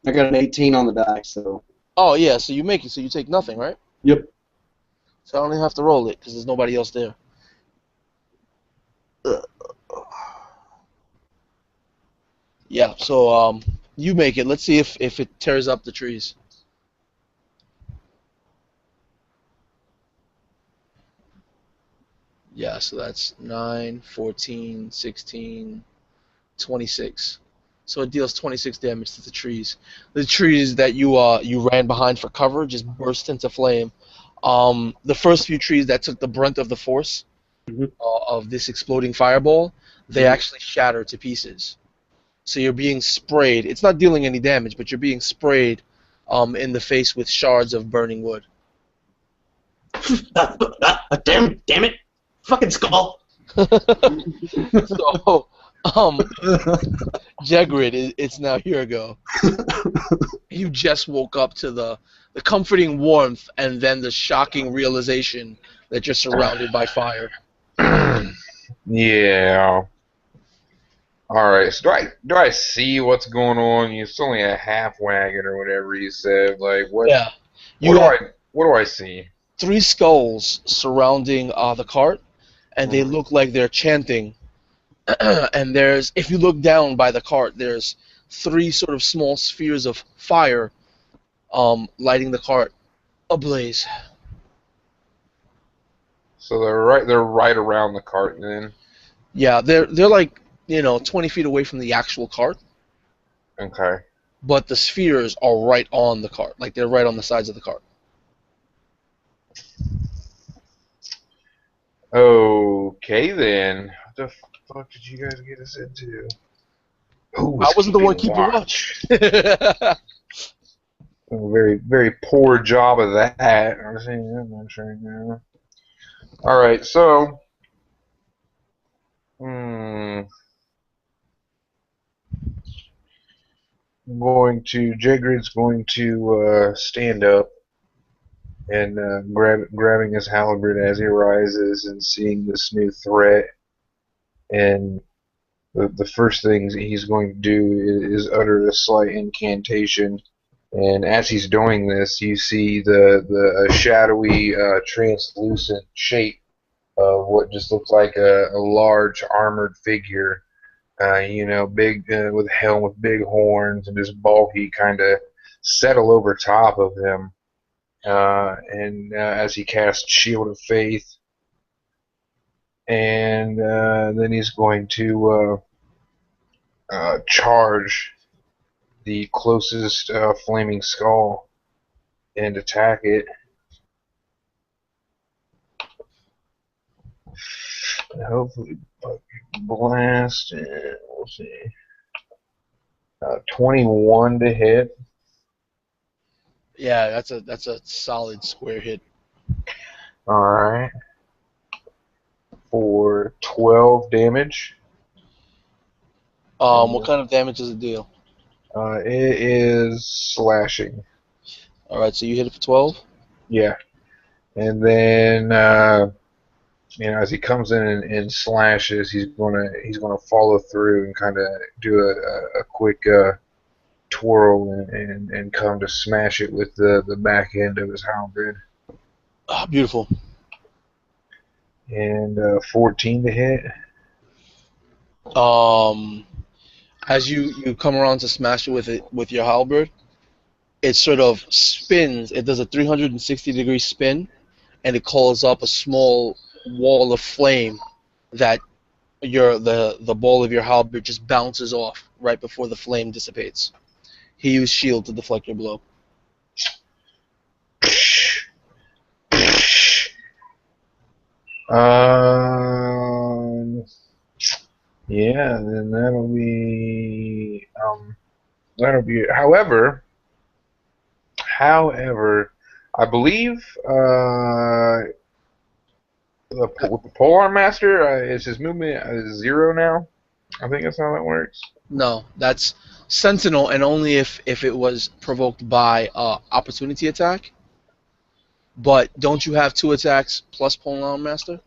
Speaker 3: I got an 18 on the die, so.
Speaker 1: Oh yeah. So you make it. So you take nothing, right?
Speaker 3: Yep.
Speaker 1: So I don't even have to roll it because there's nobody else there. Yeah. So You make it. Let's see if it tears up the trees. Yeah, so that's 9, 14, 16, 26. So it deals 26 damage to the trees. The trees that you ran behind for cover just burst into flame. The first few trees that took the brunt of the force
Speaker 3: Mhm.
Speaker 1: of this exploding fireball, they
Speaker 3: Mhm.
Speaker 1: actually shatter to pieces. So you're being sprayed. It's not dealing any damage, but you're being sprayed in the face with shards of burning wood.
Speaker 6: Damn it! Fucking skull.
Speaker 1: So, Jegrid, it's now your go. You just woke up to the comforting warmth and then the shocking realization that you're surrounded by fire.
Speaker 2: Yeah. All right. So do I see what's going on? It's only a half wagon or whatever you said. Like
Speaker 1: Yeah.
Speaker 2: what
Speaker 1: You
Speaker 2: do
Speaker 1: have
Speaker 2: I see?
Speaker 1: 3 skulls surrounding the cart, and they look like they're chanting. And if you look down by the cart, there's 3 sort of small spheres of fire lighting the cart ablaze.
Speaker 2: So they're right around the cart then.
Speaker 1: Yeah, they're like 20 feet away from the actual cart,
Speaker 2: Okay.
Speaker 1: but the spheres are right on the cart, like they're right on the sides of the cart.
Speaker 2: Okay then. What the fuck did you guys get us into? Who
Speaker 1: I
Speaker 2: was
Speaker 1: wasn't the one
Speaker 2: keeping
Speaker 1: keeping watch.
Speaker 2: watch? A very, very poor job of that. I'm saying that much right now. All right, so, hmm, Jagrid's going to stand up and grabbing his halberd as he rises and seeing this new threat. And the first thing he's going to do is utter a slight incantation. And as he's doing this, you see the shadowy, translucent shape of what just looks like a large armored figure, big with a helm with big horns and just bulky, kind of settle over top of him. And as he casts Shield of Faith, and then he's going to charge the closest flaming skull and attack it. And hopefully, blast. And we'll see. 21 to hit.
Speaker 1: Yeah, that's a solid square hit.
Speaker 2: All right. For 12 damage.
Speaker 1: What kind of damage does it deal?
Speaker 2: It is slashing.
Speaker 1: All right, so you hit it for 12.
Speaker 2: Yeah. And then as he comes in and slashes, he's gonna follow through and kind of do a quick twirl and come to smash it with the back end of his halberd.
Speaker 1: Ah, beautiful.
Speaker 2: And 14 to hit.
Speaker 1: As you come around to smash it with your halberd, it sort of spins. It does a 360-degree spin, and it calls up a small wall of flame that the ball of your halberd just bounces off right before the flame dissipates. He used shield to deflect your blow.
Speaker 2: Um, yeah, then that'll be it. However, I believe with the Polearm Master, is his movement 0 now. I think that's how that works.
Speaker 1: No, that's Sentinel, and only if it was provoked by opportunity attack. But don't you have 2 attacks plus Polearm Master?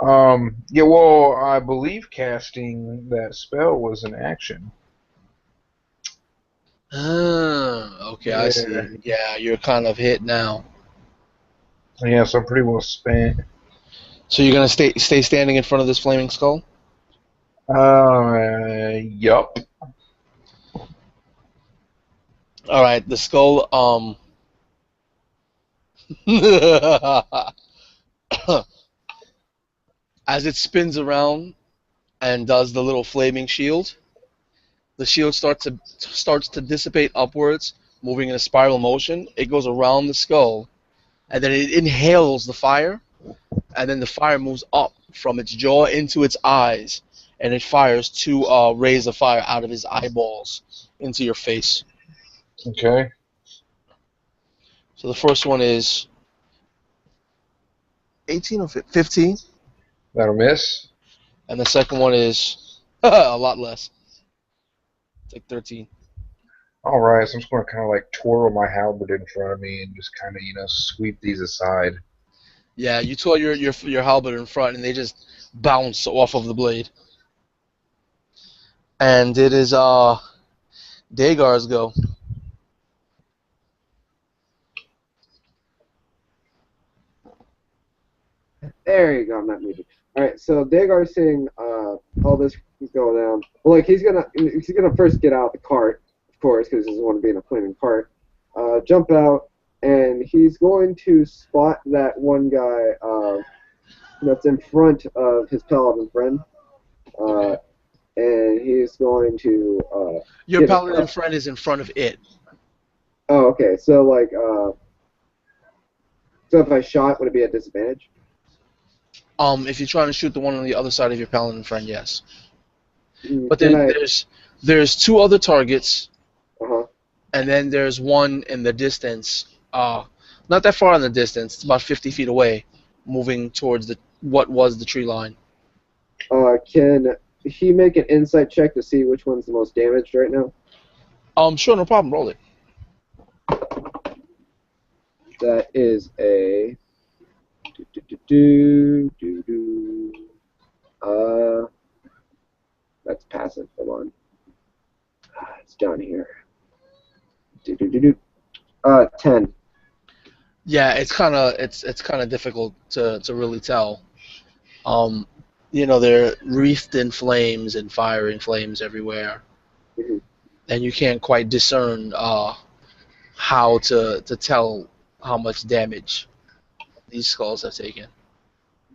Speaker 2: Yeah, well, I believe casting that spell was an action.
Speaker 1: Okay, I see. Yeah, you're kind of hit now.
Speaker 2: Yeah, so I'm pretty well spent.
Speaker 1: So you're gonna stay standing in front of this flaming skull?
Speaker 2: Yup.
Speaker 1: All right, the skull. As it spins around and does the little flaming shield, the shield starts to dissipate upwards, moving in a spiral motion. It goes around the skull, and then it inhales the fire, and then the fire moves up from its jaw into its eyes, and it fires two rays of fire out of his eyeballs into your face.
Speaker 2: Okay.
Speaker 1: So the first one is 18 or 15,
Speaker 2: That'll miss.
Speaker 1: and the second one is a lot less. It's like 13.
Speaker 2: All right, so I'm just going to kind of like twirl my halberd in front of me and just kind of, sweep these aside.
Speaker 1: Yeah, you twirl your halberd in front, and they just bounce off of the blade. And it is Dagar's go.
Speaker 5: There you go. I'm not muted. All right. So Dagar's seeing all this go down. Well, like he's gonna first get out of the cart, of course, because he doesn't want to be in a flaming cart. Jump out, and he's going to spot that one guy that's in front of his paladin friend.
Speaker 1: Okay.
Speaker 5: And he's going to
Speaker 1: Your
Speaker 5: get
Speaker 1: paladin friend is in front of it.
Speaker 5: Oh, okay. So like, so if I shot, would it be a disadvantage?
Speaker 1: If you're trying to shoot the one on the other side of your paladin friend, yes. But
Speaker 5: Can I?
Speaker 1: there's two other targets,
Speaker 5: Uh-huh.
Speaker 1: and then there's one in the distance. Not that far in the distance. It's about 50 feet away, moving towards what was the tree line.
Speaker 5: Can he make an insight check to see which one's the most damaged right now?
Speaker 1: Sure, no problem. Roll it.
Speaker 5: That is a that's passive. Hold on. It's down here. 10.
Speaker 1: Yeah, it's kind of difficult to really tell. They're wreathed in flames and firing flames everywhere,
Speaker 5: Mhm.
Speaker 1: and you can't quite discern how to tell how much damage these skulls have taken.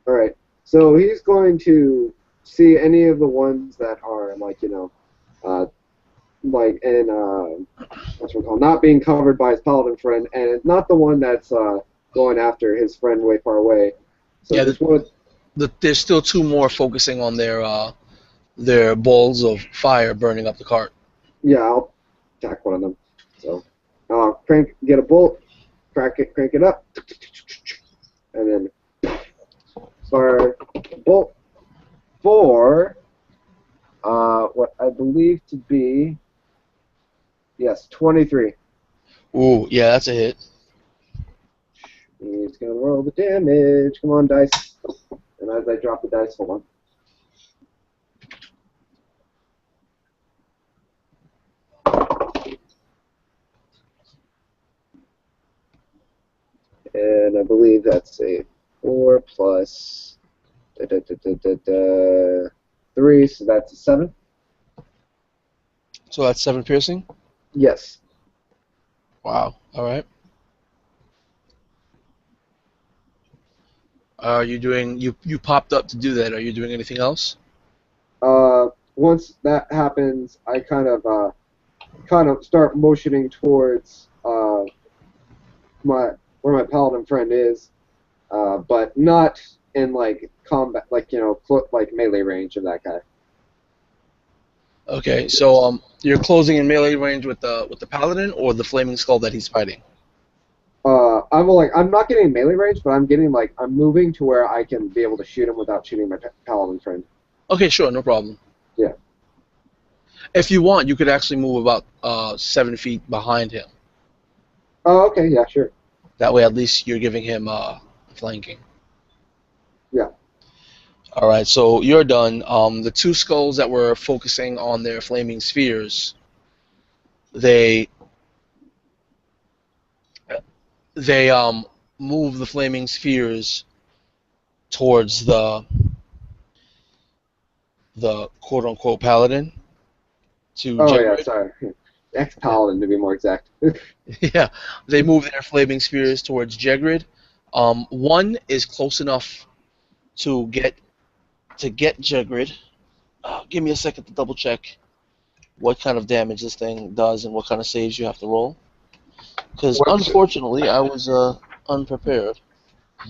Speaker 5: All right. So he's going to see any of the ones that are like in what's it called, not being covered by his paladin friend, and it's not the one that's going after his friend way far away. So
Speaker 1: Yeah,
Speaker 5: this one,
Speaker 1: there's still two more focusing on their balls of fire burning up the cart.
Speaker 5: yeah, I'll attack one of them. So get a bolt, crank it up, and then fire a bolt for what I believe to be, yes, 23.
Speaker 1: Ooh, yeah, that's a hit.
Speaker 5: He's gonna roll the damage. Come on, dice. And as I drop the dice, hold on. And I believe that's a 4 plus 3, so that's a 7.
Speaker 1: So that's 7 piercing.
Speaker 5: Yes.
Speaker 1: Wow. All right. Are you doing? You popped up to do that. Are you doing anything else?
Speaker 5: Once that happens, I kind of start motioning towards where my paladin friend is, but not in like combat, like like melee range of that guy.
Speaker 1: Okay. So you're closing in melee range with the paladin or the flaming skull that he's fighting.
Speaker 5: I'm not getting melee range, but I'm moving to where I can be able to shoot him without shooting my paladin friend.
Speaker 1: Okay, sure, no problem.
Speaker 5: Yeah.
Speaker 1: If you want, you could actually move about 7 feet behind him.
Speaker 5: Oh, okay, yeah, sure.
Speaker 1: That way, at least you're giving him flanking.
Speaker 5: Yeah.
Speaker 1: All right, so you're done. The two skulls that were focusing on their flaming spheres, they move the flaming spheres towards the quote unquote paladin to
Speaker 5: Oh, yeah,
Speaker 1: generate.
Speaker 5: sorry. Ex-paladin to be more exact.
Speaker 1: Yeah, they move their flaming spheres towards Jegrid. One is close enough to get Jegrid. Give me a second to double check what kind of damage this thing does and what kind of saves you have to roll. Because
Speaker 2: What's
Speaker 1: unfortunately, I was unprepared.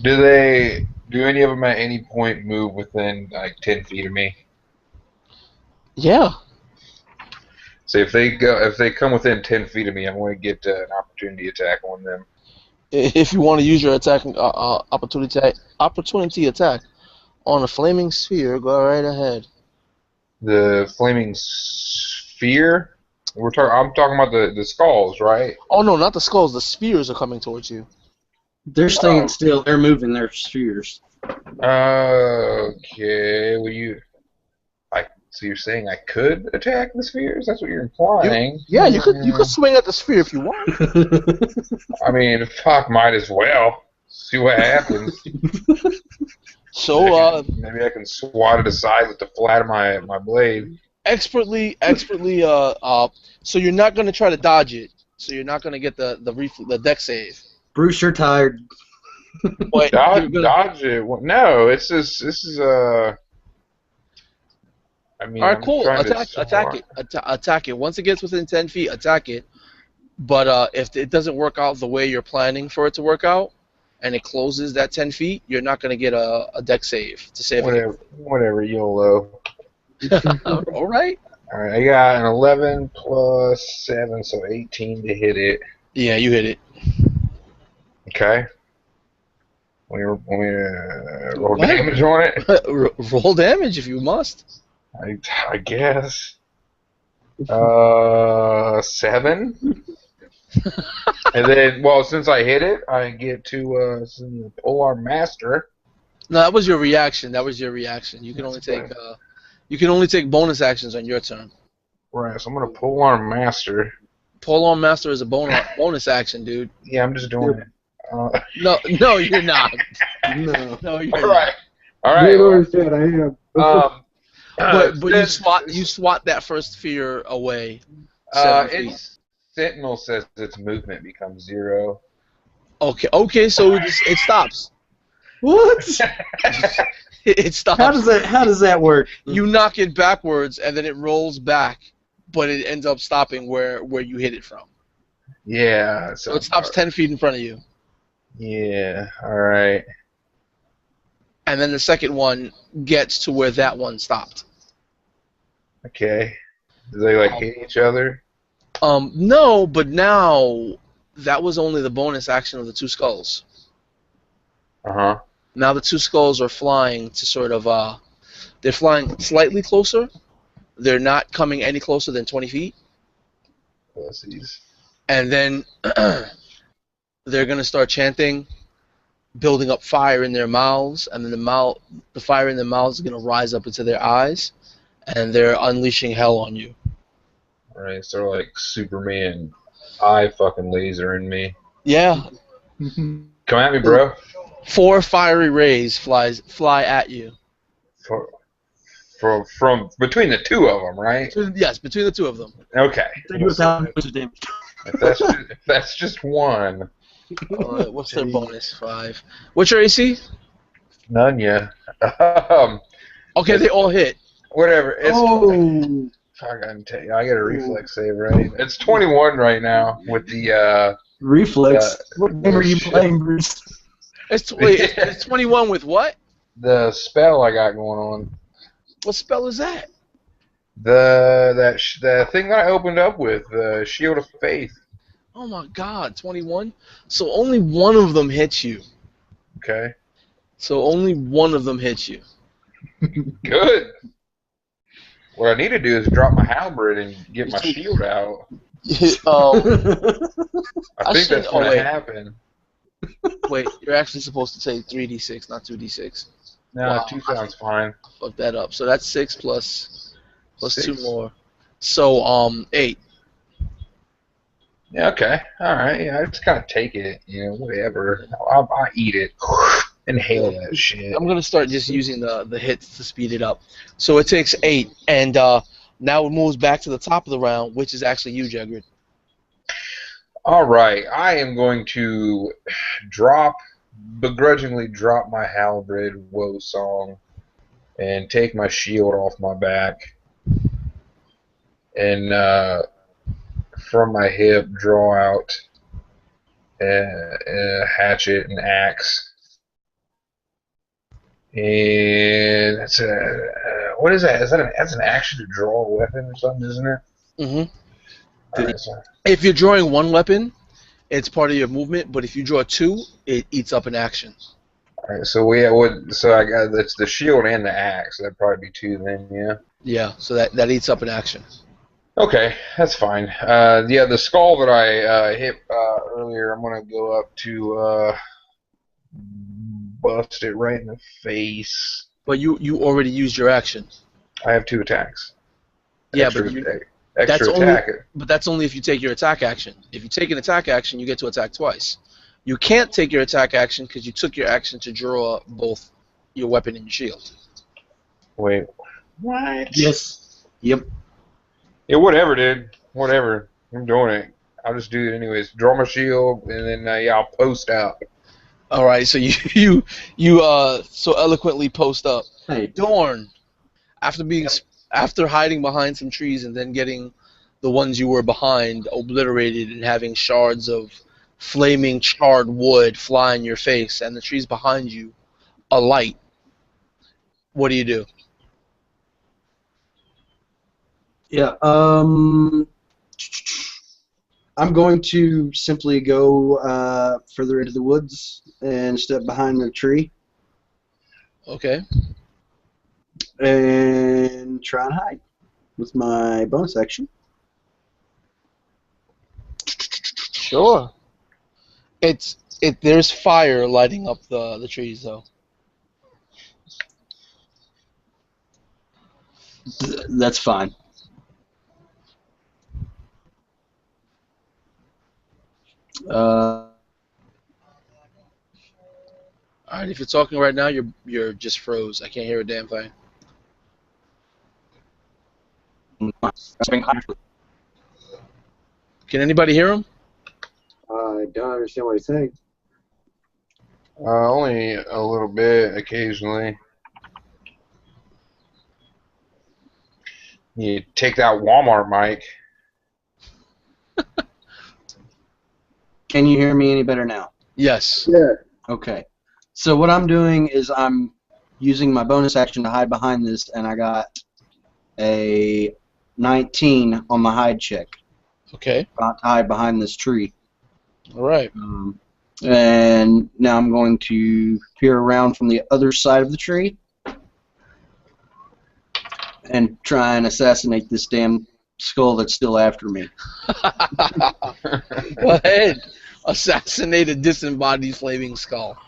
Speaker 2: do any of them at any point move within like 10 feet of me?
Speaker 1: Yeah.
Speaker 2: So if they come within 10 feet of me, I'm going to get an opportunity attack on them.
Speaker 1: If you want to use your attacking opportunity attack on a flaming sphere, go right ahead.
Speaker 2: The flaming sphere. I'm talking about the skulls, right?
Speaker 1: Oh no, not the skulls. The spheres are coming towards you.
Speaker 3: They're staying still. They're moving their spheres.
Speaker 2: Okay. So you're saying I could attack the spheres? That's what you're implying.
Speaker 1: You could swing at the sphere if you want.
Speaker 2: I mean, fuck, might as well. See what happens.
Speaker 1: So
Speaker 2: maybe I can swat it aside with the flat of my blade.
Speaker 1: expertly. So you're not gonna try to dodge it. So you're not gonna get the deck save.
Speaker 3: Bruce, you're tired.
Speaker 1: But
Speaker 2: Dodge it? No, this is I mean,
Speaker 1: all right,
Speaker 2: I'm
Speaker 1: cool.
Speaker 2: trying to
Speaker 1: Attack it. Once it gets within 10 feet, attack it. But if it doesn't work out the way you're planning for it to work out, and it closes that 10 feet, you're not going to get a deck save to save it.
Speaker 2: Whatever, YOLO.
Speaker 1: All right.
Speaker 2: All right, I got an 11 plus 7, so 18 to hit it.
Speaker 1: Yeah, you hit it.
Speaker 2: Okay. Want me to roll damage on it?
Speaker 1: Roll damage if you must.
Speaker 2: I guess. 7. And then, well, since I hit it, I get to Polar Master.
Speaker 1: No, that was your reaction. You can only take bonus actions on your turn.
Speaker 2: Right, so I'm gonna Polar Master.
Speaker 1: Polearm Master is a bonus action, dude.
Speaker 2: Yeah, I'm just doing it.
Speaker 1: No, you're not. No, you're not.
Speaker 2: All right.
Speaker 5: You don't understand, I am.
Speaker 1: But you swat that first sphere away.
Speaker 2: Sentinel says its movement becomes 0.
Speaker 1: Okay, so it stops.
Speaker 3: What?
Speaker 1: It stops.
Speaker 3: How does that work?
Speaker 1: You knock it backwards, and then it rolls back, but it ends up stopping where you hit it from.
Speaker 2: Yeah.
Speaker 1: So it stops 10 feet in front of you.
Speaker 2: Yeah. All right.
Speaker 1: And then the second one gets to where that one stopped.
Speaker 2: Okay. Do they hit each other?
Speaker 1: No, but now that was only the bonus action of the 2 skulls.
Speaker 2: Uh-huh.
Speaker 1: Now the 2 skulls are flying to sort of they're flying slightly closer. They're not coming any closer than 20 feet.
Speaker 2: Pussies.
Speaker 1: And then they're gonna start chanting, building up fire in their mouths, and then the fire in their mouths is gonna rise up into their eyes, and they're unleashing hell on you.
Speaker 2: Right, so like Superman eye fucking laser in me.
Speaker 1: Yeah.
Speaker 2: Come at me, bro.
Speaker 1: 4 fiery rays fly at you.
Speaker 2: From between the 2 of them, right?
Speaker 1: Yes, between the 2 of them.
Speaker 2: Okay.
Speaker 3: They do 1,000 damage.
Speaker 2: If that's just one.
Speaker 1: What's their bonus? 5. What's your AC?
Speaker 2: None yet.
Speaker 1: Okay, they all hit.
Speaker 2: Whatever. It's
Speaker 3: Oh.
Speaker 2: I got a reflex save, right? It's 21 right now with the
Speaker 3: Reflex. What game are you playing, Bruce?
Speaker 1: It's 21 with what?
Speaker 2: The spell I got going on.
Speaker 1: What spell is that?
Speaker 2: The thing that I opened up with, the Shield of Faith.
Speaker 1: Oh my God, 21. So only one of them hits you.
Speaker 2: Okay.
Speaker 1: So only one of them hits you.
Speaker 2: Good. What I need to do is drop my halberd and get my shield out. I think that's going to happen.
Speaker 1: Wait, you're actually supposed to say 3d6, not 2d6.
Speaker 2: No,
Speaker 1: Wow.
Speaker 2: 2 sounds fine.
Speaker 1: Fuck that up. So that's 6 plus
Speaker 2: 6.
Speaker 1: 2 more. So 8.
Speaker 2: Yeah. Okay. All right. Yeah. I just kind of take it. Whatever. I'll eat it. Inhale that shit.
Speaker 1: I'm gonna start just using the hits to speed it up. So it takes 8, and now it moves back to the top of the round, which is actually you, Jegrid.
Speaker 2: All right, I am going to begrudgingly drop my halberd woe song and take my shield off my back and from my hip draw out a hatchet and axe. And that's what is that? That's an action to draw a weapon or something, isn't it?
Speaker 1: Mm-hmm.
Speaker 2: All right, so
Speaker 1: If you're drawing one weapon, it's part of your movement, but if you draw two, it eats up an action.
Speaker 2: Alright, so we would so I got that's the shield and the axe. That'd probably be two then, yeah.
Speaker 1: Yeah, so that eats up an action.
Speaker 2: Okay, that's fine. Yeah, the skull that I hit earlier, I'm gonna go up to bust it right in the face.
Speaker 1: But you already used your action.
Speaker 2: I have two attacks.
Speaker 1: Yeah,
Speaker 2: Extra,
Speaker 1: but you,
Speaker 2: extra
Speaker 1: that's
Speaker 2: attack.
Speaker 1: that's only if you take your attack action. If you take an attack action, you get to attack twice. You can't take your attack action because you took your action to draw both your weapon and your shield.
Speaker 2: Wait, what?
Speaker 3: Yes. Yep.
Speaker 2: Yeah, whatever, dude. Whatever. I'm doing it. I'll just do it anyways. Draw my shield, and then yeah, I'll post out.
Speaker 1: All right, so you so eloquently post up.
Speaker 3: Hey,
Speaker 1: Dorn, after hiding behind some trees and then getting the ones you were behind obliterated and having shards of flaming charred wood fly in your face and the trees behind you alight, what do you do?
Speaker 3: yeah. I'm going to simply go further into the woods and step behind the tree
Speaker 1: Okay.
Speaker 3: and try and hide with my bonus action.
Speaker 1: Sure. There's fire lighting up the trees though.
Speaker 3: That's fine.
Speaker 1: All right, if you're talking right now, you're just froze. I can't hear a damn thing. Can anybody hear him?
Speaker 5: I don't understand what he's saying.
Speaker 2: Only a little bit occasionally. You take that Walmart mic.
Speaker 3: Can you hear me any better now?
Speaker 1: Yes.
Speaker 5: Yeah.
Speaker 3: Okay. So what I'm doing is I'm using my bonus action to hide behind this, and I got a 19 on my hide check.
Speaker 1: Okay.
Speaker 3: Not to hide behind this tree.
Speaker 1: All right.
Speaker 3: And now I'm going to peer around from the other side of the tree and try and assassinate this damn skull that's still after me.
Speaker 1: Go ahead. Assassinate a disembodied flaming skull.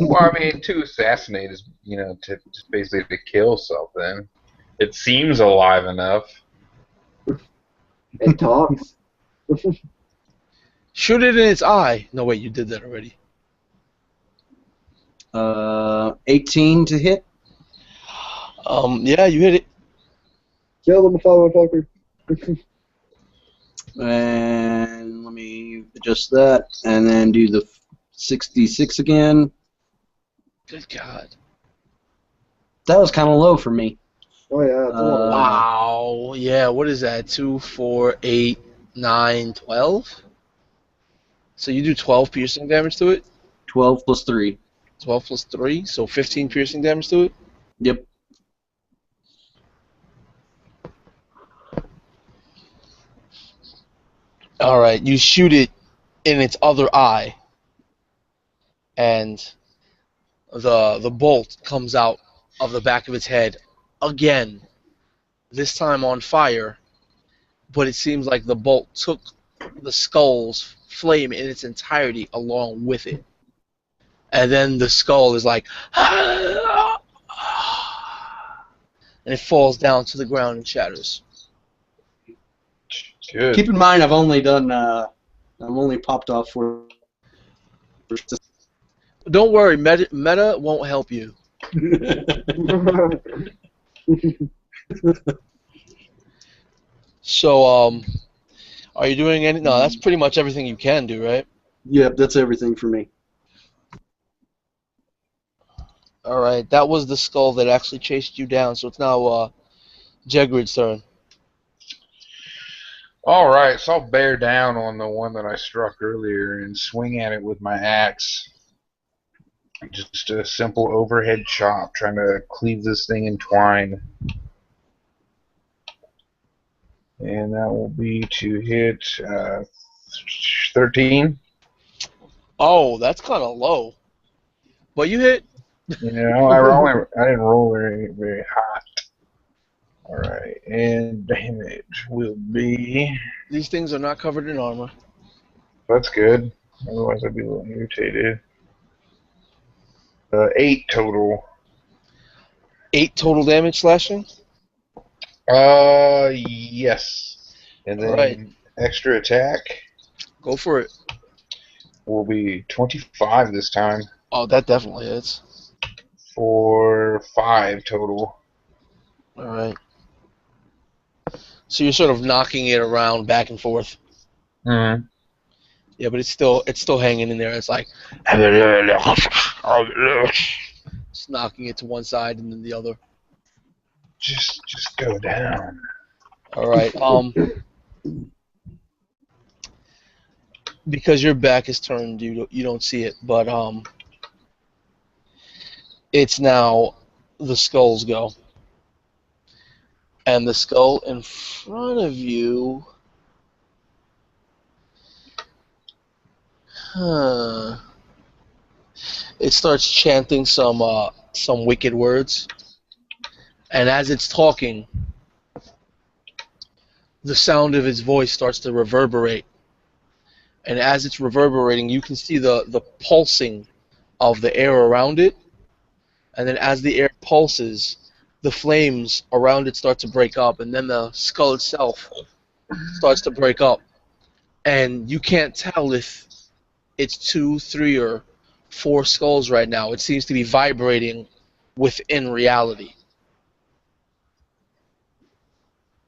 Speaker 2: Well, I mean, to assassinate is, to just basically to kill something. It seems alive enough.
Speaker 5: It talks.
Speaker 1: Shoot it in its eye. No, wait, you did that already.
Speaker 3: 18 to hit.
Speaker 1: Yeah, you hit it.
Speaker 5: Kill the motherfucker.
Speaker 3: And let me adjust that, and then do the 66 again.
Speaker 1: Good God.
Speaker 3: That was kind of low for me.
Speaker 5: Oh yeah, it's a lot.
Speaker 1: Wow. Yeah, what is that? 2, 4, 8, 9, 12? So you do 12 piercing damage to it?
Speaker 3: 12 plus 3.
Speaker 1: 12 plus 3, so 15 piercing damage to it?
Speaker 3: Yep.
Speaker 1: Alright, you shoot it in its other eye, and the bolt comes out of the back of its head again, this time on fire, but it seems like the bolt took the skull's flame in its entirety along with it. And then the skull is like, and it falls down to the ground and shatters.
Speaker 2: Good.
Speaker 3: Keep in mind, I've only done, I've only popped off for.
Speaker 1: Don't worry, meta won't help you. So, Are you doing any? No, that's pretty much everything you can do, right?
Speaker 3: Yep, that's everything for me.
Speaker 1: All right, that was the skull that actually chased you down. So it's now Jegrid's turn.
Speaker 2: All right, so I'll bear down on the one that I struck earlier and swing at it with my axe. Just a simple overhead chop, trying to cleave this thing in twine. And that will be to hit 13.
Speaker 1: Oh, that's kind of low. But you hit.
Speaker 2: You know, I didn't roll very hot. All right, and damage will be.
Speaker 1: These things are not covered in armor.
Speaker 2: That's good. Otherwise, I'd be a little irritated. 8 total.
Speaker 1: 8 total damage slashing.
Speaker 2: Yes. And then
Speaker 1: All right.
Speaker 2: extra attack
Speaker 1: Go for it.
Speaker 2: will be 25 this time
Speaker 1: Oh, that definitely hits.
Speaker 2: for 5 total.
Speaker 1: All right. So you're sort of knocking it around back and forth.
Speaker 2: Mm-hmm.
Speaker 1: Yeah, but it's still hanging in there. It's like just knocking it to one side and then the other.
Speaker 2: Just go down.
Speaker 1: All right. Because your back is turned, you don't see it, but it's now the skulls go, and the skull in front of you. It starts chanting some wicked words, and as it's talking, the sound of its voice starts to reverberate. And as it's reverberating, you can see the pulsing of the air around it. And then as the air pulses, the flames around it start to break up, and then the skull itself starts to break up. And you can't tell if it's 2, 3, or 4 skulls right now. It seems to be vibrating within reality.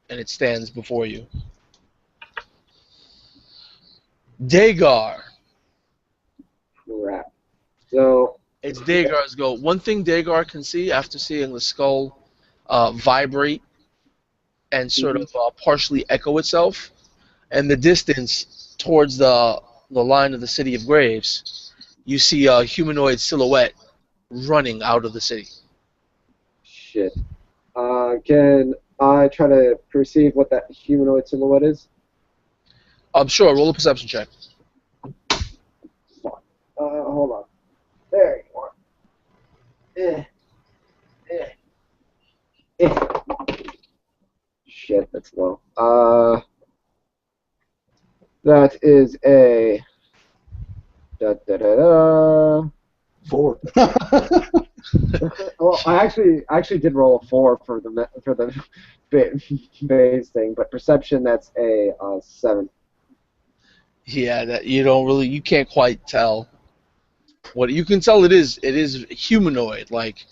Speaker 1: And it stands before you. Dagar.
Speaker 5: Crap. So
Speaker 1: It's Dagar's go. One thing Dagar can see after seeing the skull vibrate and sort of partially echo itself, and the distance towards the line of the City of Graves, you see a humanoid silhouette running out of the city.
Speaker 5: shit. Can I try to perceive what that humanoid silhouette is?
Speaker 1: I'm sure. Roll a perception check.
Speaker 5: Fuck. Hold on. There you are. Shit, that's low. That is a. Da, da, da, da.
Speaker 3: 4.
Speaker 5: Well, I actually did roll a 4 for the base thing, but perception that's a 7.
Speaker 1: Yeah, that you can't quite tell. What you can tell, it is humanoid. Like,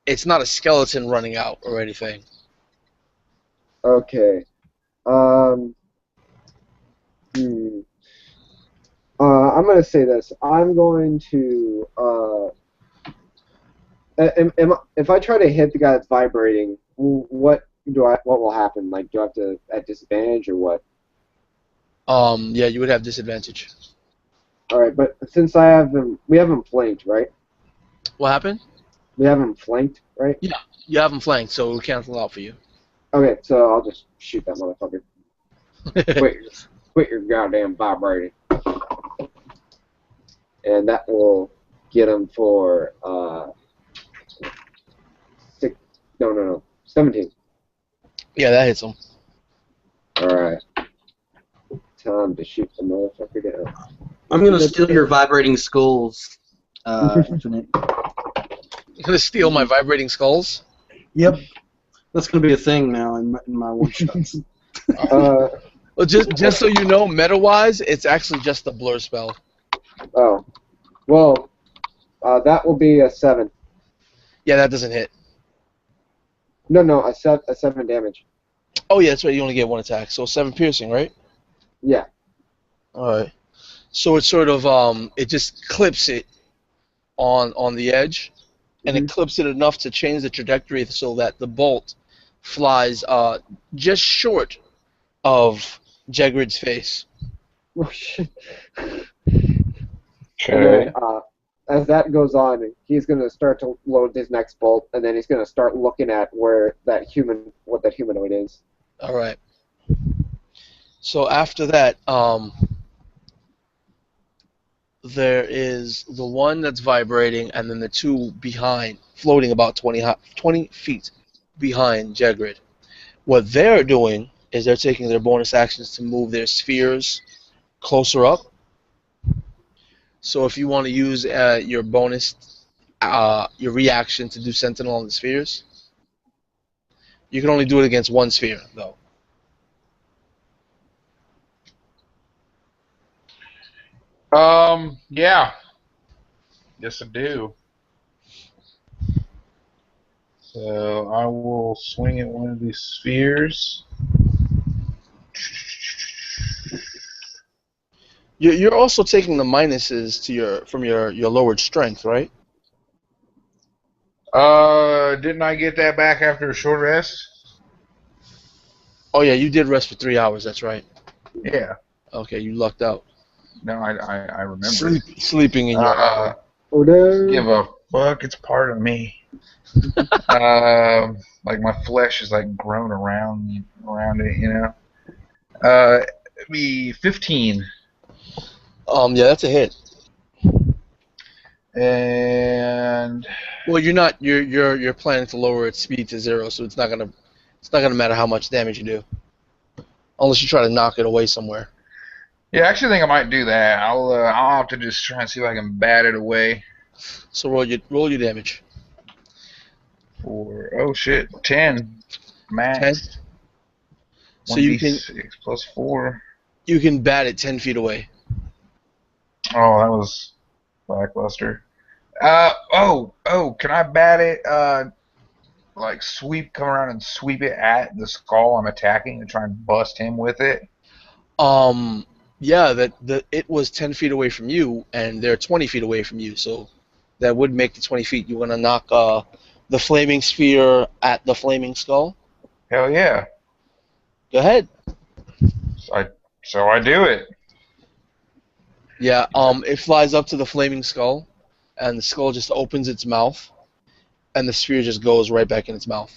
Speaker 1: it's not a skeleton running out or anything.
Speaker 5: Okay. I'm gonna say this. I'm going to if I try to hit the guy that's vibrating, what will happen? Like, do I have to at disadvantage or what?
Speaker 1: Yeah, you would have disadvantage.
Speaker 5: All right, but since I have him, we have him flanked, right?
Speaker 1: What happened?
Speaker 5: We have him flanked, right?
Speaker 1: Yeah, you have him flanked, so it'll cancel out for you.
Speaker 5: Okay, so I'll just shoot that motherfucker. Quit your goddamn vibrating. And that will get him for 17.
Speaker 1: Yeah, that hits him.
Speaker 5: Alright. Time to shoot the motherfucker down.
Speaker 3: I'm going to steal your vibrating skulls, Infinite.
Speaker 1: You're gonna steal my vibrating skulls?
Speaker 3: Yep. That's going to be a thing now in my one-shots.
Speaker 1: Well, just so you know, meta-wise, it's actually just a blur spell.
Speaker 5: Oh. Well, that will be a 7.
Speaker 1: Yeah, that doesn't hit.
Speaker 5: No, a 7 damage.
Speaker 1: Oh yeah, that's right. You only get 1 attack, so 7 piercing, right?
Speaker 5: Yeah.
Speaker 1: All right. So it sort of it just clips it on the edge, and it
Speaker 5: Mhm.
Speaker 1: clips it enough to change the trajectory so that the bolt flies just short of Jegrid's face.
Speaker 5: Oh, shit. And then
Speaker 2: Okay.
Speaker 5: as that goes on, he's going to start to load his next bolt, and then he's going to start looking at what that humanoid is.
Speaker 1: All right. So after that, there is the one that's vibrating, and then the two behind, floating about 20 feet behind Jegrid. What they're doing is they're taking their bonus actions to move their spheres closer up. So if you want to use your bonus, your reaction to do Sentinel on the spheres, you can only do it against one sphere, though.
Speaker 2: Yeah. Yes, I do. So I will swing at one of these spheres.
Speaker 1: You're also taking the minuses to your lowered strength, right?
Speaker 2: Didn't I get that back after a short rest?
Speaker 1: Oh yeah, you did rest for 3 hours. That's right.
Speaker 2: Yeah.
Speaker 1: Okay, you lucked out.
Speaker 2: No, I remember it.
Speaker 1: Sleeping in your armor.
Speaker 5: Oh no!
Speaker 2: Give a fuck. It's part of me. Like my flesh is like grown around it, you know. It'd be 15,
Speaker 1: Yeah, that's a hit.
Speaker 2: and
Speaker 1: Well, you're not. You're planning to lower its speed to 0, so it's not gonna matter how much damage you do, unless you try to knock it away somewhere.
Speaker 2: yeah, I actually think I might do that. I'll have to just try and see if I can bat it away
Speaker 1: So roll your damage.
Speaker 2: for oh shit 10
Speaker 1: 10.
Speaker 2: max
Speaker 1: So you can
Speaker 2: 1d6 plus 4.
Speaker 1: you can bat it 10 feet away.
Speaker 2: Oh, that was lackluster. Can I bat it? Like come around and sweep it at the skull I'm attacking and try and bust him with it.
Speaker 1: Um, yeah, it was 10 feet away from you, and they're 20 feet away from you. So that would make the 20 feet. You want to knock the flaming sphere at the flaming skull?
Speaker 2: Hell yeah!
Speaker 1: Go ahead.
Speaker 2: So I do it.
Speaker 1: Yeah. It flies up to the flaming skull, and the skull just opens its mouth, and the sphere just goes right back in its mouth,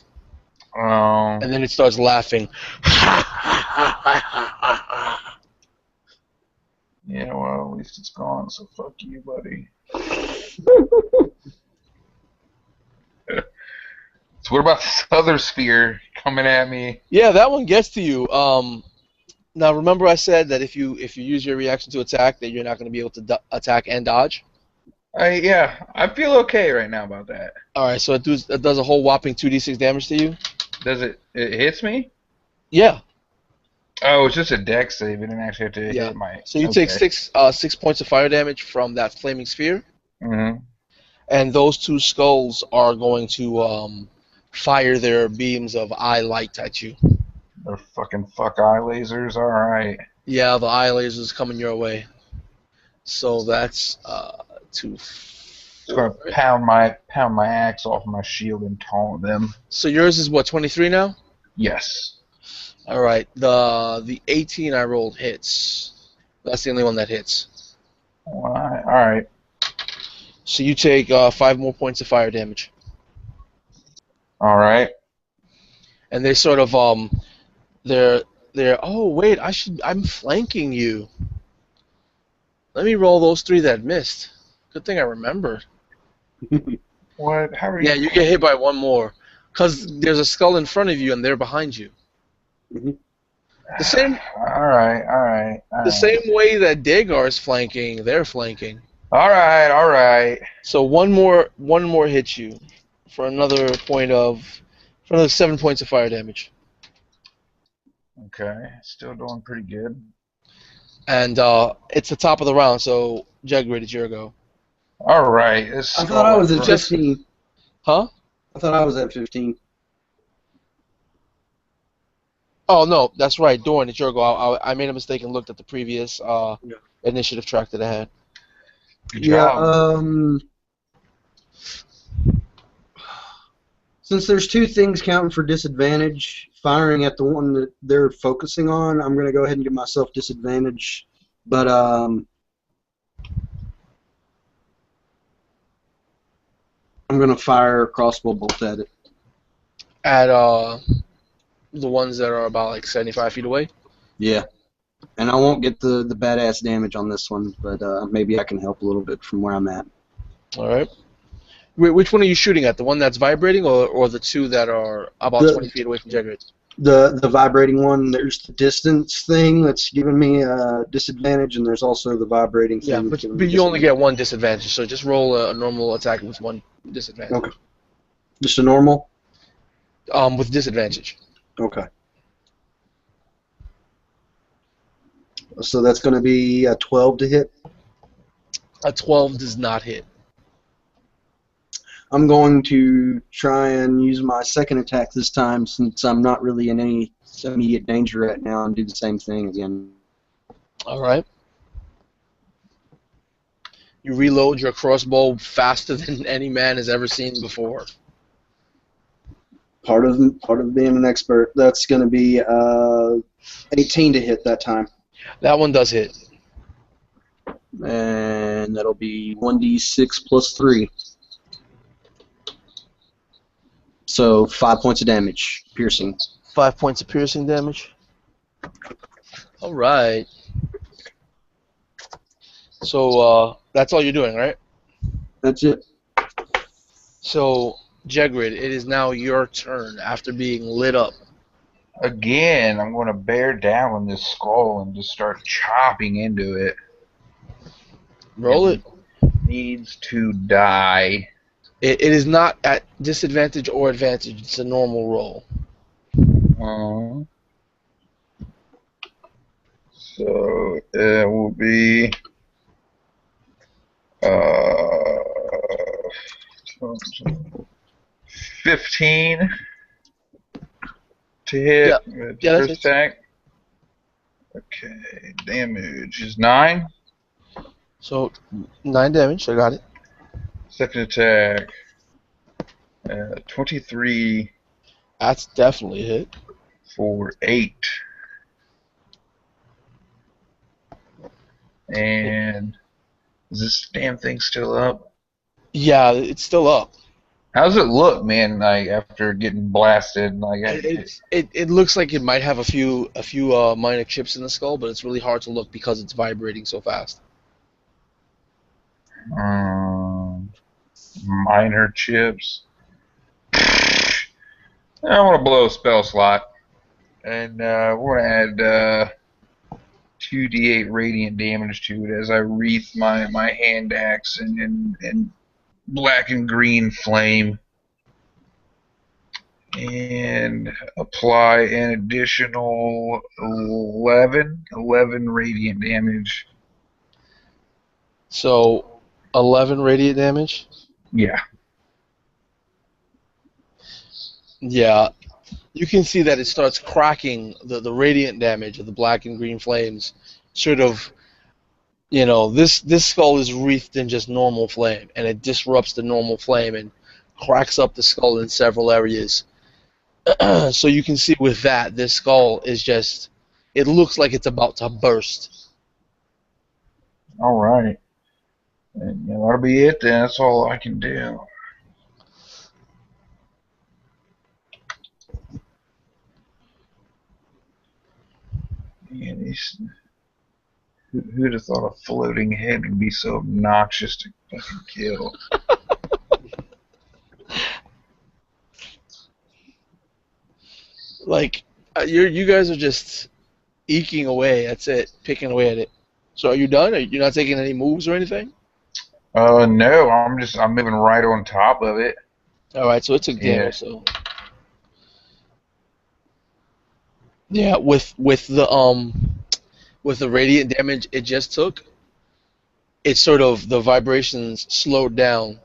Speaker 2: Um,
Speaker 1: and then it starts laughing.
Speaker 2: yeah, well, at least it's gone, so fuck you, buddy. So what about this other sphere coming at me?
Speaker 1: Yeah, that one gets to you. Now remember I said that if you use your reaction to attack, that you're not going to be able to attack and dodge.
Speaker 2: I feel okay right now about that.
Speaker 1: All right, so it does a whole whopping 2d6 damage to you.
Speaker 2: Does it? It hits me?
Speaker 1: Yeah.
Speaker 2: Oh, it's just a dex save. It didn't actually have to
Speaker 1: Yeah.
Speaker 2: hit my.
Speaker 1: So you take 6 points of fire damage from that flaming sphere,
Speaker 2: Mm-hmm.
Speaker 1: and those two skulls are going to fire their beams of eye light at you.
Speaker 2: They're fucking fuck eye lasers. All right.
Speaker 1: Yeah, the eye lasers coming your way. So that's two.
Speaker 2: Just gonna pound my axe off my shield and taunt them.
Speaker 1: So yours is what, 23 now?
Speaker 2: Yes.
Speaker 1: All right. The 18 I rolled hits. That's the only one that hits.
Speaker 2: All right.
Speaker 1: So you take 5 more points of fire damage.
Speaker 2: All right.
Speaker 1: And they sort of they're oh wait, I'm flanking you. Let me roll those 3 that missed. Good thing I remembered.
Speaker 2: What? How are you?
Speaker 1: Yeah, you get hit by 1 more, cuz there's a skull in front of you and they're behind you. The same
Speaker 2: All right.
Speaker 1: the same way that Dagar is flanking, they're flanking.
Speaker 2: All right.
Speaker 1: So one more hits you for another 7 points of fire damage.
Speaker 2: Okay. Still doing pretty good.
Speaker 1: And it's the top of the round, so Jugrid, it's your go.
Speaker 2: All right.
Speaker 3: I thought I was at
Speaker 1: Just-
Speaker 3: 15.
Speaker 1: Huh?
Speaker 3: I thought I was at 15.
Speaker 1: Oh no, that's right, Dorn. It's your go. I made a mistake and looked at the previous
Speaker 3: Yeah.
Speaker 1: initiative track that I had.
Speaker 2: Good
Speaker 3: Yeah.
Speaker 2: job.
Speaker 3: Since there's two things counting for disadvantage, firing at the one that they're focusing on, I'm going to go ahead and give myself disadvantage. But I'm going to fire a crossbow bolt at it.
Speaker 1: At the ones that are about like 75 feet away.
Speaker 3: Yeah. And I won't get the badass damage on this one, but maybe I can help a little bit from where I'm at.
Speaker 1: All right. Which one are you shooting at? The one that's vibrating, or the two that are about
Speaker 3: The-
Speaker 1: 20 feet away from Jegrid?
Speaker 3: The vibrating one, there's the distance thing that's giving me disadvantage, and there's also the vibrating thing.
Speaker 1: Yeah,
Speaker 3: that's
Speaker 1: but,
Speaker 3: giving
Speaker 1: but
Speaker 3: me
Speaker 1: you only
Speaker 3: disadvantage.
Speaker 1: get one disadvantage, so just roll a normal attack with one disadvantage.
Speaker 3: Okay. Just a normal?
Speaker 1: With disadvantage.
Speaker 3: Okay. So that's going to be a 12 to hit.
Speaker 1: A 12 does not hit.
Speaker 3: I'm going to try and use my second attack this time since I'm not really in any immediate danger right now and do the same thing again.
Speaker 1: All right. You reload your crossbow faster than any man has ever seen before.
Speaker 3: Part of being an expert. That's going to be 18 to hit that time.
Speaker 1: That one does hit.
Speaker 3: And that'll be 1d6 plus 3. So 5 points of damage, piercing.
Speaker 1: 5 points of piercing damage. All right. So that's all you're doing, right?
Speaker 3: That's it.
Speaker 1: So, Jegrid, it is now your turn after being lit up.
Speaker 2: Again, I'm going to bear down on this skull and just start chopping into it.
Speaker 1: Roll it.
Speaker 2: Needs to die.
Speaker 1: It is not at disadvantage or advantage. It's a normal roll.
Speaker 2: So it will be 15 to hit with
Speaker 1: Yeah, that's
Speaker 2: first
Speaker 1: it.
Speaker 2: attack. Okay, damage is 9.
Speaker 1: So 9 damage. I got it.
Speaker 2: Second attack, 23
Speaker 1: That's definitely a hit.
Speaker 2: for 8. And is this damn thing still up?
Speaker 1: Yeah, it's still up.
Speaker 2: How does it look, man? Like after getting blasted, like
Speaker 1: It looks like it might have a few minor chips in the skull, but it's really hard to look because it's vibrating so fast.
Speaker 2: minor chips. I want to blow a spell slot, and we're gonna add 2d8 radiant damage to it as I wreath my hand axe in black and green flame. And apply an additional 11 radiant damage.
Speaker 1: So 11 radiant damage.
Speaker 2: Yeah.
Speaker 1: Yeah, you can see that it starts cracking the radiant damage of the black and green flames. Sort of, this skull is wreathed in just normal flame, and it disrupts the normal flame and cracks up the skull in several areas. So you can see with that, this skull is just, it looks like it's about to burst.
Speaker 2: All right. And that'll be it then. That's all I can do. Man, who'd have thought a floating head would be so obnoxious to fucking kill?
Speaker 1: Like, you guys are just eking away. That's it, picking away at it. So are you done? Are you not taking any moves or anything?
Speaker 2: No, I'm moving right on top of it.
Speaker 1: All right, so it took
Speaker 2: Yeah.
Speaker 1: damage. So yeah, with the radiant damage it just took, it sort of, the vibrations slowed down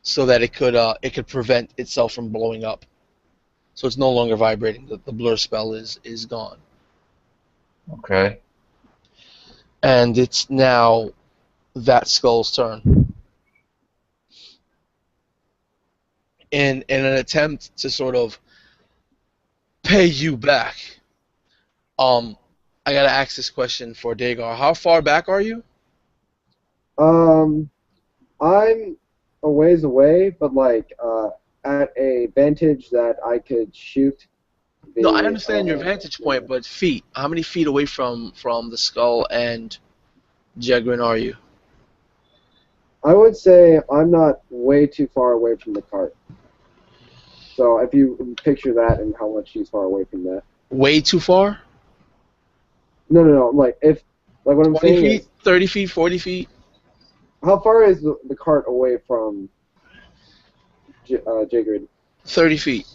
Speaker 1: so that it could prevent itself from blowing up. so it's no longer vibrating. The blur spell is gone,
Speaker 2: Okay.
Speaker 1: and it's now that skull's turn. In an attempt to sort of pay you back, um, I gotta ask this question for Dagar. How far back are you?
Speaker 5: Um, I'm a ways away, but like at a vantage that I could shoot
Speaker 1: No, I
Speaker 5: the.
Speaker 1: understand your vantage point, but feet. How many feet away from the skull and Jegrin are you?
Speaker 5: I would say I'm not way too far away from the cart. So if you picture that and how much he's far away from that.
Speaker 1: Way too far?
Speaker 5: No. Like if, like what I'm
Speaker 1: 20
Speaker 5: saying
Speaker 1: feet?
Speaker 5: is,
Speaker 1: 30 feet? 40 feet?
Speaker 5: how far is the cart away from Jigrid?
Speaker 1: 30 feet.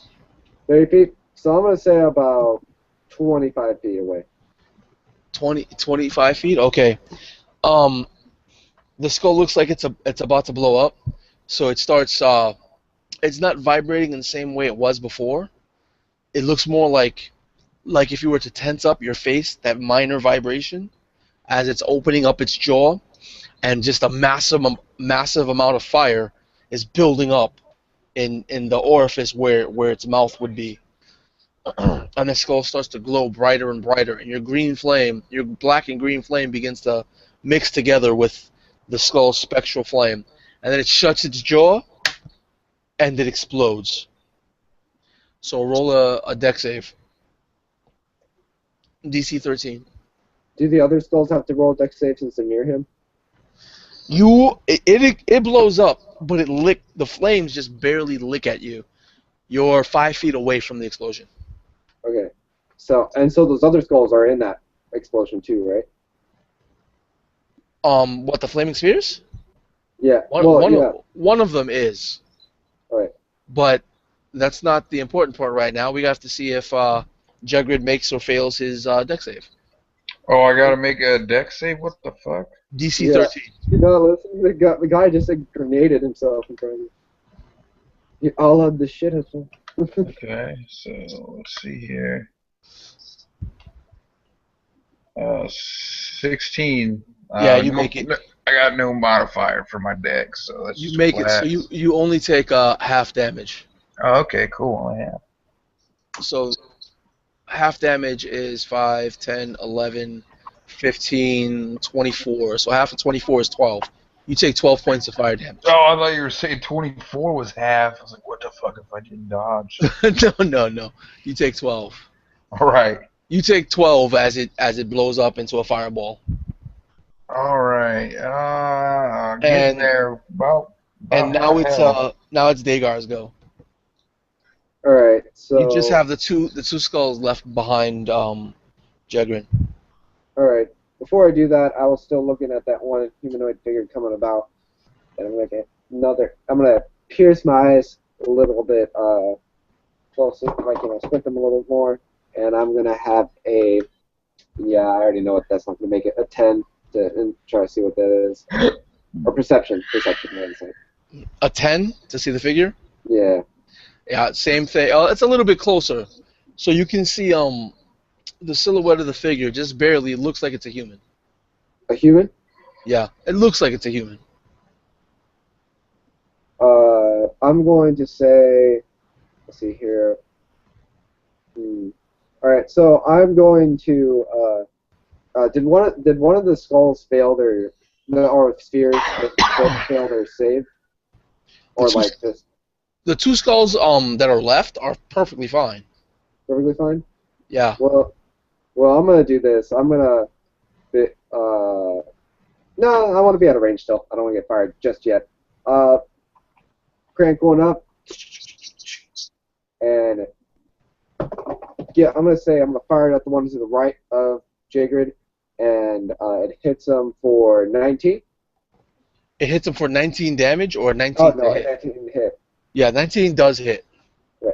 Speaker 5: 30 feet. So I'm gonna say about 25 feet away.
Speaker 1: 25 feet? Okay. Um, the skull looks like it's about to blow up, so it starts. It's not vibrating in the same way it was before. It looks more like if you were to tense up your face, that minor vibration as it's opening up its jaw, and just a massive amount of fire is building up in the orifice where its mouth would be. And the skull starts to glow brighter and brighter, and your black and green flame begins to mix together with the skull's spectral flame, and then it shuts its jaw, and it explodes. So roll a dex save, DC 13.
Speaker 5: Do the other skulls have to roll dex save since they're near him?
Speaker 1: It blows up, but the flames just barely lick at you. You're 5 feet away from the explosion.
Speaker 5: Okay. So those other skulls are in that explosion too, right?
Speaker 1: What, the flaming spheres?
Speaker 5: Yeah.
Speaker 1: One,
Speaker 5: Well,
Speaker 1: one,
Speaker 5: yeah.
Speaker 1: one of them is,
Speaker 5: All right.
Speaker 1: but that's not the important part right now. We have to see if Jugrid makes or fails his dex save.
Speaker 2: Oh, I gotta make a dex save? What the fuck?
Speaker 1: DC
Speaker 5: Yeah.
Speaker 1: 13.
Speaker 5: No, listen. The guy just like grenaded himself in front of you. You all of the shit has been.
Speaker 2: Okay, so let's see here. 16.
Speaker 1: Yeah, you make it.
Speaker 2: I got no modifier for my dex, so that's
Speaker 1: You
Speaker 2: just
Speaker 1: make it,
Speaker 2: flat.
Speaker 1: so you only take half damage.
Speaker 2: Oh, okay, cool. Yeah.
Speaker 1: So half damage is 5, 10, 11, 15, 24. So half of 24 is 12. You take 12 points of fire damage.
Speaker 2: Oh, I thought you were saying 24 was half. I was like, what the fuck if I didn't dodge?
Speaker 1: No. You take 12.
Speaker 2: All right.
Speaker 1: You take 12 as it blows up into a fireball.
Speaker 2: All right. Getting there.
Speaker 1: And now it's Dagar's go.
Speaker 5: All right. So
Speaker 1: You just have the two skulls left behind Jegrin.
Speaker 5: All right. Before I do that, I was still looking at that one humanoid figure coming about, and I'm gonna pierce my eyes a little bit closer, squint them a little bit more, and I'm gonna have I already know what that's not gonna make it a 10 and try to see what that is, or perception,
Speaker 1: A 10 to see the figure?
Speaker 5: Yeah.
Speaker 1: Yeah, same thing. It's a little bit closer, so you can see the silhouette of the figure just barely. It looks like it's a human.
Speaker 5: A human?
Speaker 1: Yeah, it looks like it's a human.
Speaker 5: I'm going to say, let's see here. All right, so I'm going to. Did one of the skulls fail their, or spheres fail their save, or just
Speaker 1: the two skulls that are left are perfectly fine.
Speaker 5: perfectly fine?
Speaker 1: Yeah.
Speaker 5: Well, I'm gonna do this. I'm gonna. No, I want to be out of range still. I don't want to get fired just yet. Crank one up, and yeah, I'm gonna fire it at the one to the right of Jagrid, and it hits him for 19.
Speaker 1: It hits him for 19 damage or 19
Speaker 5: Oh
Speaker 1: to
Speaker 5: no,
Speaker 1: hit.
Speaker 5: 19 hit.
Speaker 1: Yeah, 19 does hit.
Speaker 5: Right.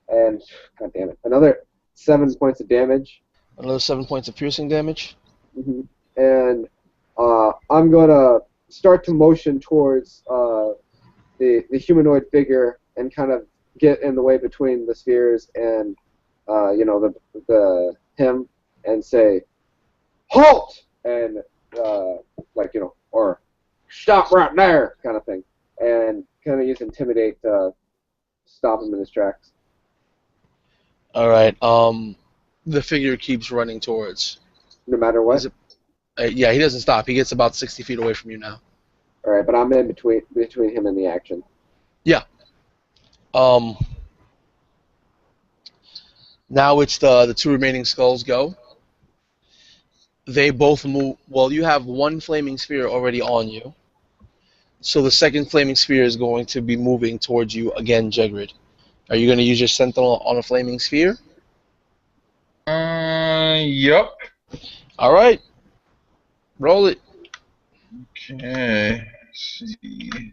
Speaker 5: And god damn it, another 7 points of damage.
Speaker 1: Another 7 points of piercing damage.
Speaker 5: Mm-hmm. And I'm gonna start to motion towards the humanoid figure and kind of get in the way between the spheres and the him and say halt and or stop right there kind of thing, and kind of use intimidate to stop him in his tracks.
Speaker 1: All right. The figure keeps running towards.
Speaker 5: No matter what.
Speaker 1: Is it, yeah, he doesn't stop. He gets about 60 feet away from you now.
Speaker 5: All right, but I'm in between him and the action.
Speaker 1: Yeah. Now it's the two remaining skulls go. They both move. Well, you have one flaming sphere already on you. So the second flaming sphere is going to be moving towards you again, Jegrid. Are you going to use your sentinel on a flaming sphere?
Speaker 2: Yup.
Speaker 1: All right. Roll it.
Speaker 2: Okay. Let's see.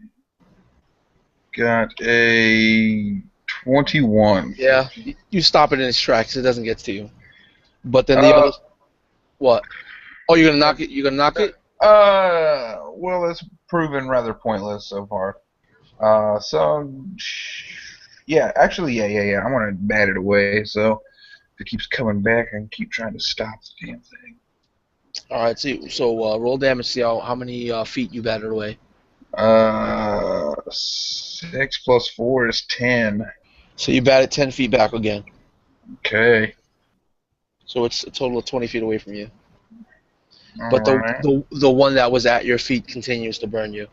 Speaker 2: Got a 21.
Speaker 1: Yeah. You stop it in its tracks. It doesn't get to you. But then the
Speaker 2: Uh,
Speaker 1: other. What? Oh, you're gonna knock it. You're gonna knock it.
Speaker 2: Well, it's proven rather pointless so far. Yeah, actually, yeah. I want to bat it away, so if it keeps coming back, I can keep trying to stop the damn thing.
Speaker 1: All right. So roll damage. See how many feet you batted away.
Speaker 2: 6 plus 4 is 10.
Speaker 1: So you bat it 10 feet back again.
Speaker 2: Okay.
Speaker 1: So it's a total of 20 feet away from you.
Speaker 2: All
Speaker 1: But
Speaker 2: right.
Speaker 1: the one that was at your feet continues to burn you.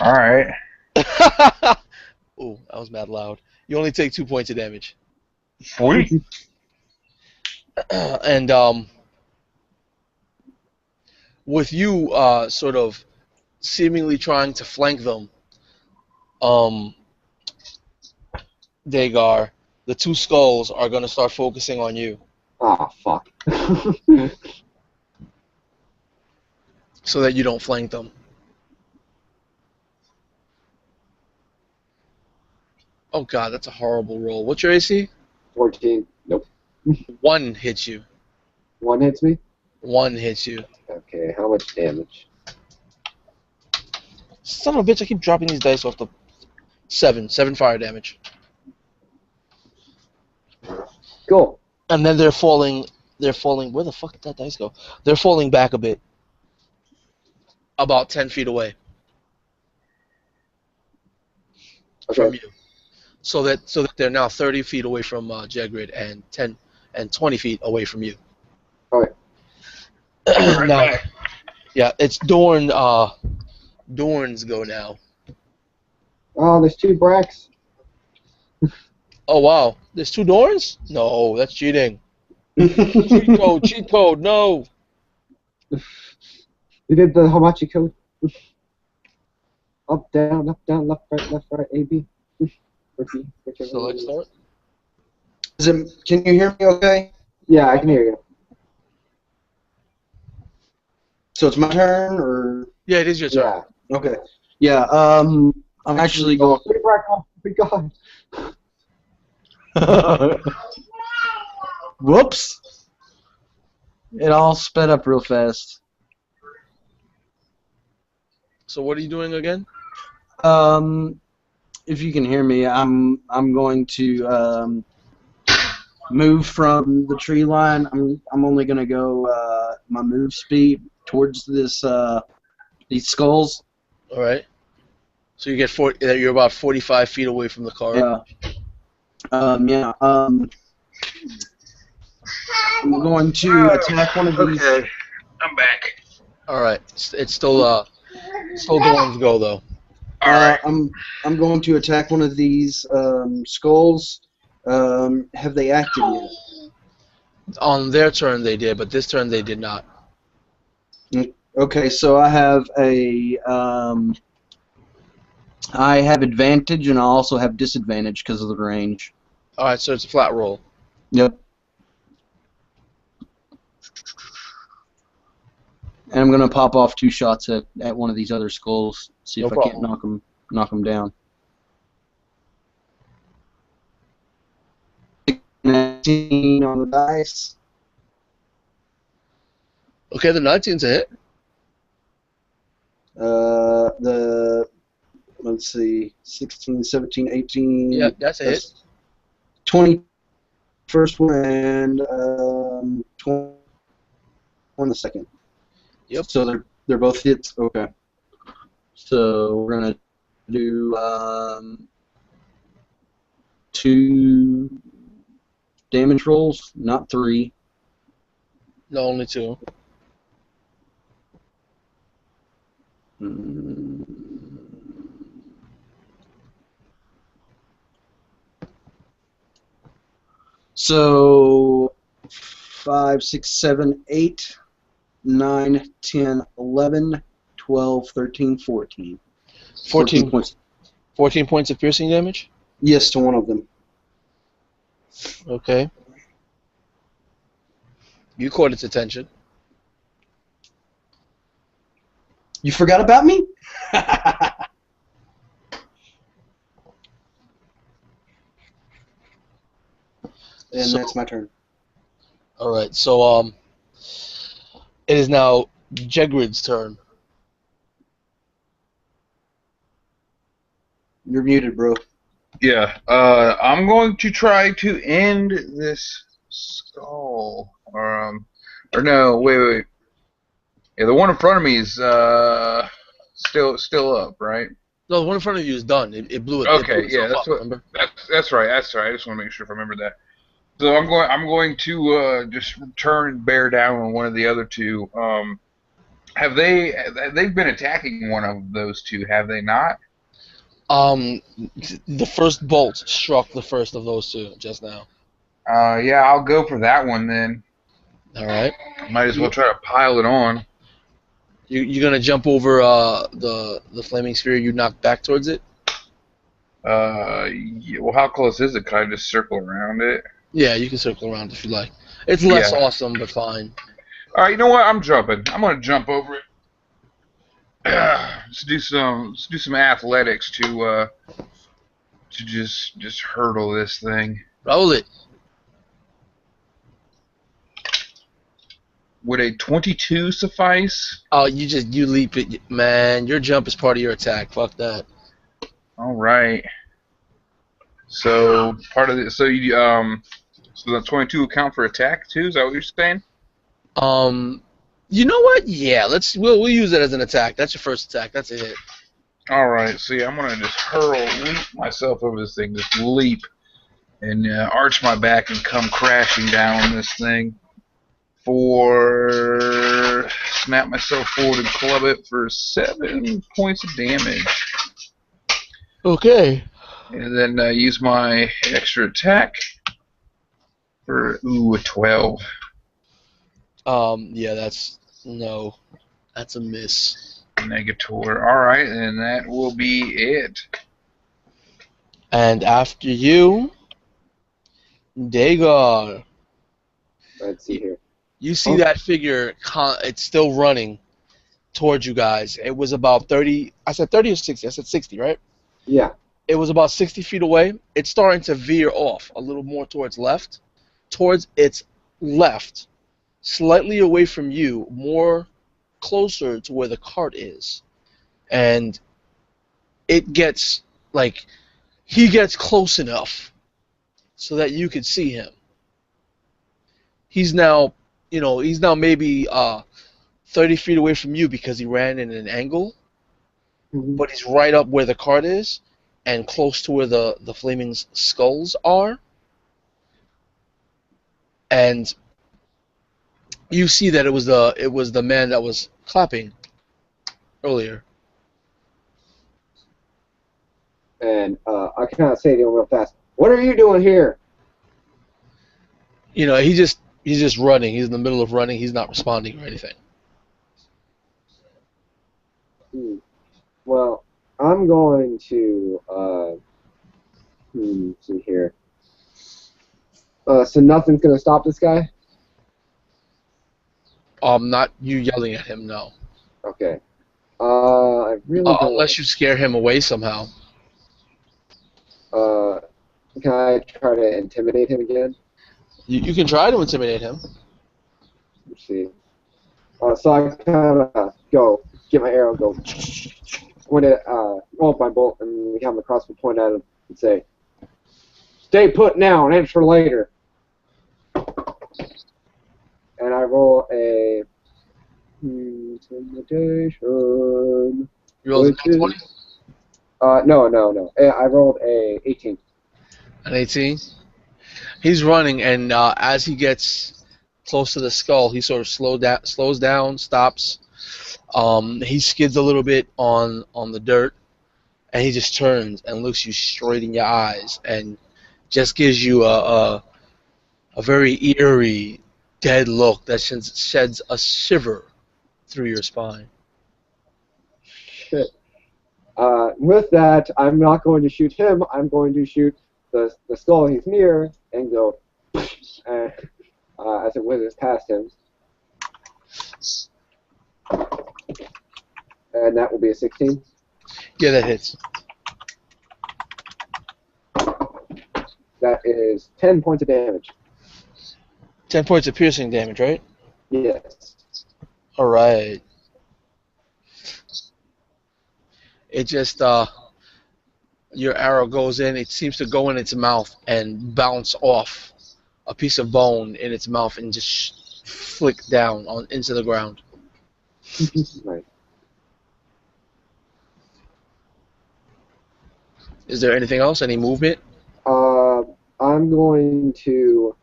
Speaker 2: All right.
Speaker 1: Ooh, that was mad loud. You only take 2 points of damage.
Speaker 2: Sweet.
Speaker 1: And with you sort of seemingly trying to flank them, Dagar, the two skulls are going to start focusing on you.
Speaker 5: Ah, fuck.
Speaker 1: So that you don't flank them. Oh god, that's a horrible roll. What's your AC?
Speaker 5: 14. Nope.
Speaker 1: 1 hits you.
Speaker 5: 1 hits me?
Speaker 1: 1 hits you.
Speaker 5: Okay, how much damage?
Speaker 1: Son of a bitch, I keep dropping these dice off the 7 fire damage.
Speaker 5: Cool.
Speaker 1: And then they're falling, where the fuck did that dice go? They're falling back a bit. About 10 feet away from
Speaker 5: Okay.
Speaker 1: you. So that they're now 30 feet away from Jegrid and 10 and 20 feet away from you.
Speaker 5: Okay.
Speaker 1: Now, yeah, it's Dorn's go now.
Speaker 5: Oh, there's 2 Bracks.
Speaker 1: Oh wow, there's 2 Dorns? No, that's cheating. Cheat code, no.
Speaker 5: You did the Hamachi code. Up, down, left, right, A, B.
Speaker 1: Select start.
Speaker 3: Can you hear me okay?
Speaker 5: Yeah, I can hear you.
Speaker 3: So it's my turn, or?
Speaker 1: Yeah, it is your turn.
Speaker 5: Yeah.
Speaker 3: Okay. Yeah, I'm actually going...
Speaker 5: Free Brack, oh my god.
Speaker 3: Whoops. It all sped up real fast.
Speaker 1: So what are you doing again?
Speaker 3: If you can hear me, I'm going to move from the tree line. I'm only going to go my move speed towards these skulls.
Speaker 1: All right. So you get you're about 45 feet away from the car.
Speaker 3: Yeah. Yeah. I'm going to attack one of these.
Speaker 2: Okay. I'm back.
Speaker 1: All right. It's still Dorn's go though.
Speaker 3: I'm going to attack one of these skulls. Have they acted yet?
Speaker 1: On their turn they did, but this turn they did not.
Speaker 3: Okay, so I have I have advantage and I also have disadvantage because of the range.
Speaker 1: All right, so it's a flat roll.
Speaker 3: Yep. And I'm gonna pop off 2 shots at one of these other skulls. See if I can't knock them down. 19 on the dice.
Speaker 1: Okay, the 19's a hit.
Speaker 3: let's see, 16, 17, 18.
Speaker 1: Yeah, that's a hit.
Speaker 3: 20 first one and 20 on the second.
Speaker 1: Yep.
Speaker 3: So they're both hits. Okay. So we're gonna do 2 damage rolls, not 3.
Speaker 1: No, only 2.
Speaker 3: Mm. So 5, 6, 7, 8, 9, 10, 11, 12, 13, 14. 14 points.
Speaker 1: 14 points of piercing damage?
Speaker 3: Yes, to one of them.
Speaker 1: Okay. You caught its attention.
Speaker 3: You forgot about me? And
Speaker 1: So-
Speaker 3: that's my turn.
Speaker 1: Alright, so it is now Jegrid's turn.
Speaker 3: You're muted, bro.
Speaker 2: Yeah, I'm going to try to end this skull. Or no, wait. Yeah, the one in front of me is still up, right?
Speaker 1: No, the one in front of you is done. It blew it.
Speaker 2: Okay,
Speaker 1: it blew
Speaker 2: yeah,
Speaker 1: itself
Speaker 2: that's
Speaker 1: up,
Speaker 2: what.
Speaker 1: remember?
Speaker 2: That's right. That's right. I just want to make sure if I remember that. So I'm going to just turn and bear down on one of the other two. They've been attacking one of those two, have they not?
Speaker 1: The first bolt struck the first of those 2 just now.
Speaker 2: Yeah, I'll go for that one then.
Speaker 1: Alright.
Speaker 2: Might as well try to pile it on.
Speaker 1: You're gonna jump over the flaming sphere you knocked back towards it?
Speaker 2: Yeah, well, how close is it? Can I just circle around it?
Speaker 1: Yeah, you can circle around if you like. It's less
Speaker 2: Yeah.
Speaker 1: awesome, but fine.
Speaker 2: All right, you know what? I'm jumping. I'm gonna jump over it. Let's do some athletics to just hurdle this thing.
Speaker 1: Roll it.
Speaker 2: Would a 22 suffice?
Speaker 1: Oh, you leap it, man. Your jump is part of your attack. Fuck that.
Speaker 2: All right. So part of it. So the 22 account for attack too. Is that what you're saying?
Speaker 1: You know what? Yeah, we'll use it as an attack. That's your first attack. That's a hit.
Speaker 2: All right. So yeah, I'm gonna just leap myself over this thing. Just leap and arch my back and come crashing down on this thing. Snap myself forward and club it for 7 points of damage.
Speaker 1: Okay.
Speaker 2: And then use my extra attack for a 12.
Speaker 1: Yeah, that's a miss.
Speaker 2: Negator. All right, and that will be it.
Speaker 1: And after you, Dagar.
Speaker 5: Let's see here.
Speaker 1: You see that figure, it's still running towards you guys. It was about 30, I said 30 or 60? I said 60, right?
Speaker 5: Yeah.
Speaker 1: It was about 60 feet away. It's starting to veer off a little more towards its left, slightly away from you, more closer to where the cart is. And it gets, he gets close enough so that you could see him. He's now maybe 30 feet away from you because he ran in an angle, but he's right up where the cart is and close to where the flaming skulls are. And you see that it was the man that was clapping earlier.
Speaker 5: And I kind of say to him real fast, "What are you doing here?"
Speaker 1: He's just running. He's in the middle of running. He's not responding or anything.
Speaker 5: Well, I'm going to see here. So nothing's gonna stop this guy?
Speaker 1: Not you yelling at him, no.
Speaker 5: Okay. I really don't
Speaker 1: unless you scare him away somehow.
Speaker 5: Can I try to intimidate him again?
Speaker 1: You can try to intimidate him.
Speaker 5: Let's see. So I kind of go, get my arrow, go. going to roll up my bolt and have my crossbow point at him and say, "Stay put now and answer later." And I roll a intimidation,
Speaker 1: You rolled a
Speaker 5: which is
Speaker 1: 20?
Speaker 5: no. I rolled a 18.
Speaker 1: An 18? He's running, and as he gets close to the skull, he sort of slows down, stops. He skids a little bit on the dirt, and he just turns and looks you straight in your eyes, and just gives you a very eerie, dead look that sheds a shiver through your spine.
Speaker 5: Shit. With that, I'm not going to shoot him. I'm going to shoot the skull he's near and go as it whizzes past him. And that will be a 16.
Speaker 1: Yeah, that hits.
Speaker 5: That is 10 points of damage.
Speaker 1: 10 points of piercing damage, right?
Speaker 5: Yes.
Speaker 1: All right. It just your arrow goes in. It seems to go in its mouth and bounce off a piece of bone in its mouth and just flick down into the ground.
Speaker 5: Right.
Speaker 1: Is there anything else? Any movement?
Speaker 5: I'm going to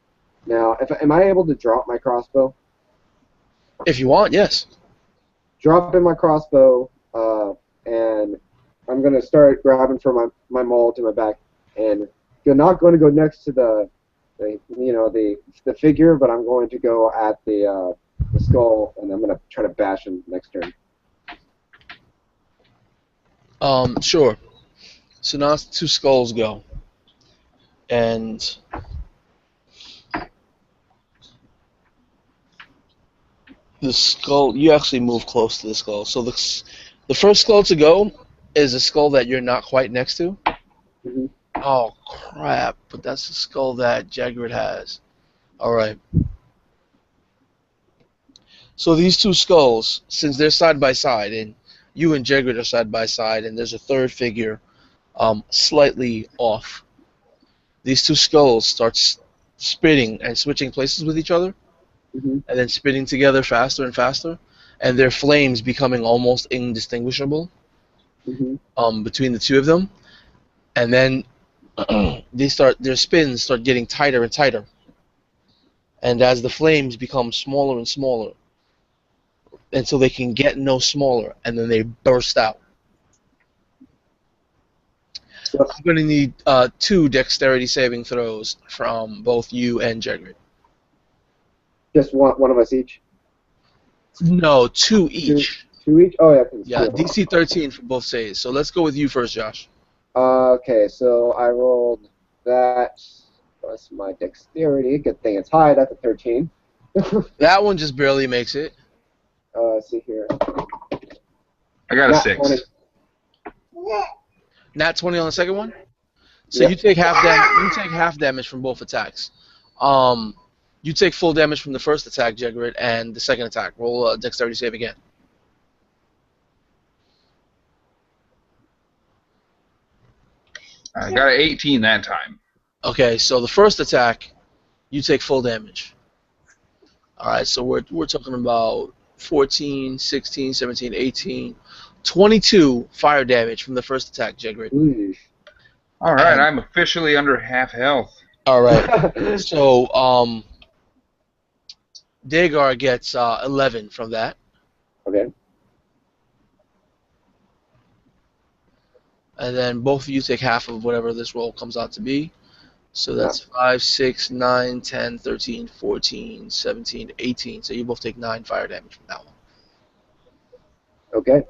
Speaker 5: now. Am I able to drop my crossbow?
Speaker 1: If you want, yes.
Speaker 5: Drop in my crossbow, and I'm going to start grabbing for my maul to my back, and you're not going to go next to the figure, but I'm going to go at the skull, and I'm going to try to bash him next turn.
Speaker 1: Sure. So now 2 skulls go. And the skull, you actually move close to the skull. So the first skull to go is a skull that you're not quite next to.
Speaker 5: Mm-hmm.
Speaker 1: Oh, crap. But that's the skull that Jagrid has. Alright. So these 2 skulls, since they're side by side, and you and Jagrid are side by side, and there's a third figure slightly off, these 2 skulls start spitting and switching places with each other,
Speaker 5: Mm-hmm.
Speaker 1: and then spitting together faster and faster, and their flames becoming almost indistinguishable between the 2 of them, and then their spins start getting tighter and tighter, and as the flames become smaller and smaller until they can get no smaller, and then they burst out. I'm going to need 2 dexterity saving throws from both you and Jagrid.
Speaker 5: Just one of us each.
Speaker 1: No, 2 each.
Speaker 5: 2 each. Oh yeah.
Speaker 1: Yeah, DC 13 for both saves. So let's go with you first, Josh.
Speaker 5: Okay, so I rolled that plus my dexterity. Good thing it's high. That's a 13.
Speaker 1: That one just barely makes it.
Speaker 5: Let's see here.
Speaker 2: I got a
Speaker 5: Nat
Speaker 2: 6.
Speaker 5: 20.
Speaker 1: Nat 20 on the second one. So
Speaker 5: Yep.
Speaker 1: you take half damage. You take half damage from both attacks. You take full damage from the first attack, Jagrid, and the second attack. Roll a dexterity save again.
Speaker 2: I got an 18 that time.
Speaker 1: Okay, so the first attack, you take full damage. All right, so we're talking about 14, 16, 17, 18, 22 fire damage from the first attack, Jagrid.
Speaker 5: Ooh.
Speaker 2: All right, I'm officially under half health.
Speaker 1: All right. So Dagar gets 11 from that.
Speaker 5: Okay.
Speaker 1: And then both of you take half of whatever this roll comes out to be. So that's 5, 6, 9, 10, 13, 14, 17, 18. So you both take 9 fire damage from that one.
Speaker 5: Okay.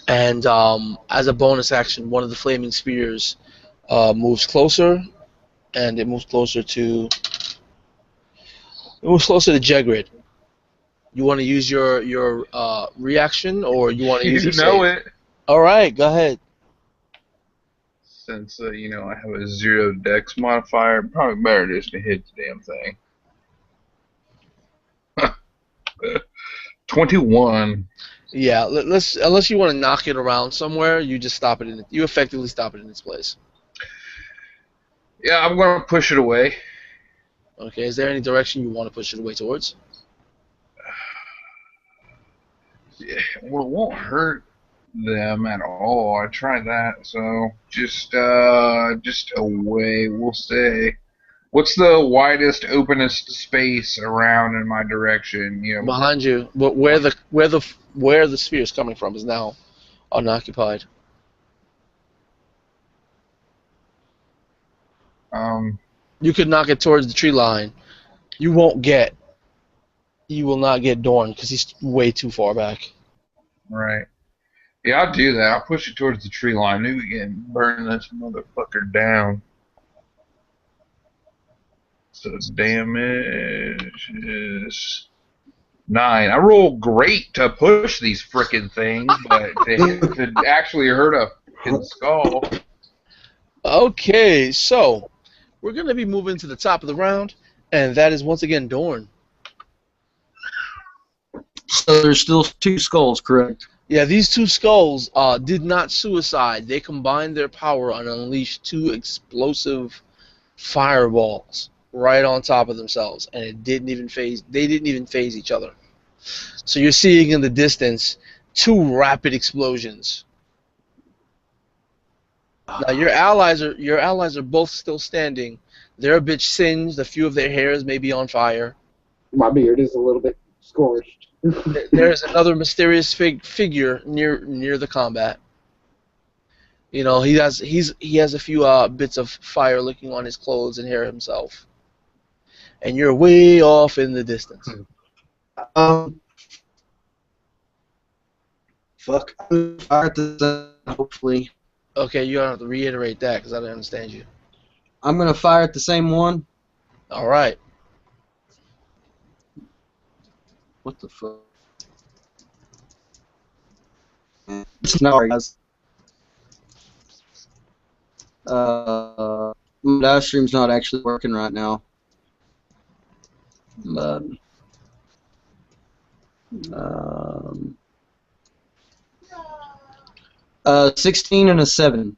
Speaker 1: And as a bonus action, one of the flaming spears moves closer, and it moves closer to Jegrid. You want to use your reaction, or you want to use
Speaker 2: You
Speaker 1: your
Speaker 2: know
Speaker 1: save?
Speaker 2: it.
Speaker 1: All right, go ahead.
Speaker 2: Since, I have a 0 dex modifier, probably better just to hit the damn thing. 21.
Speaker 1: Yeah, let's unless you want to knock it around somewhere, you just stop it you effectively stop it in its place.
Speaker 2: Yeah, I'm going to push it away.
Speaker 1: Okay, is there any direction you want to push it away towards?
Speaker 2: Yeah, well, it won't hurt them at all. I tried that, so just away. We'll say. What's the widest, openest space around in my direction?
Speaker 1: Behind you, but where the sphere is coming from is now unoccupied. You could knock it towards the tree line. You will not get Dorn because he's way too far back.
Speaker 2: Right. Yeah, I'll do that. I'll push it towards the tree line. Maybe we can burn this motherfucker down. So damage is 9. I roll great to push these frickin' things, but to actually hurt a fucking skull.
Speaker 1: Okay, so we're gonna be moving to the top of the round, and that is once again Dorn.
Speaker 3: So there's still 2 skulls, correct?
Speaker 1: Yeah, these 2 skulls did not suicide. They combined their power and unleashed 2 explosive fireballs right on top of themselves, and it didn't even phase. They didn't even phase each other. So you're seeing in the distance 2 rapid explosions. Now your allies are both still standing. They're a bit singed. A few of their hairs may be on fire.
Speaker 5: My beard is a little bit scorched.
Speaker 1: There's another mysterious figure near the combat. You know, he has a few bits of fire licking on his clothes and hair himself. And you're way off in the distance.
Speaker 3: Fuck. I'm gonna fire at the hopefully.
Speaker 1: Okay, you don't have to reiterate that because I don't understand you.
Speaker 3: I'm gonna fire at the same one.
Speaker 1: All right.
Speaker 3: What the fuck? No, guys. My live stream's not actually working right now. But 16 and a 7.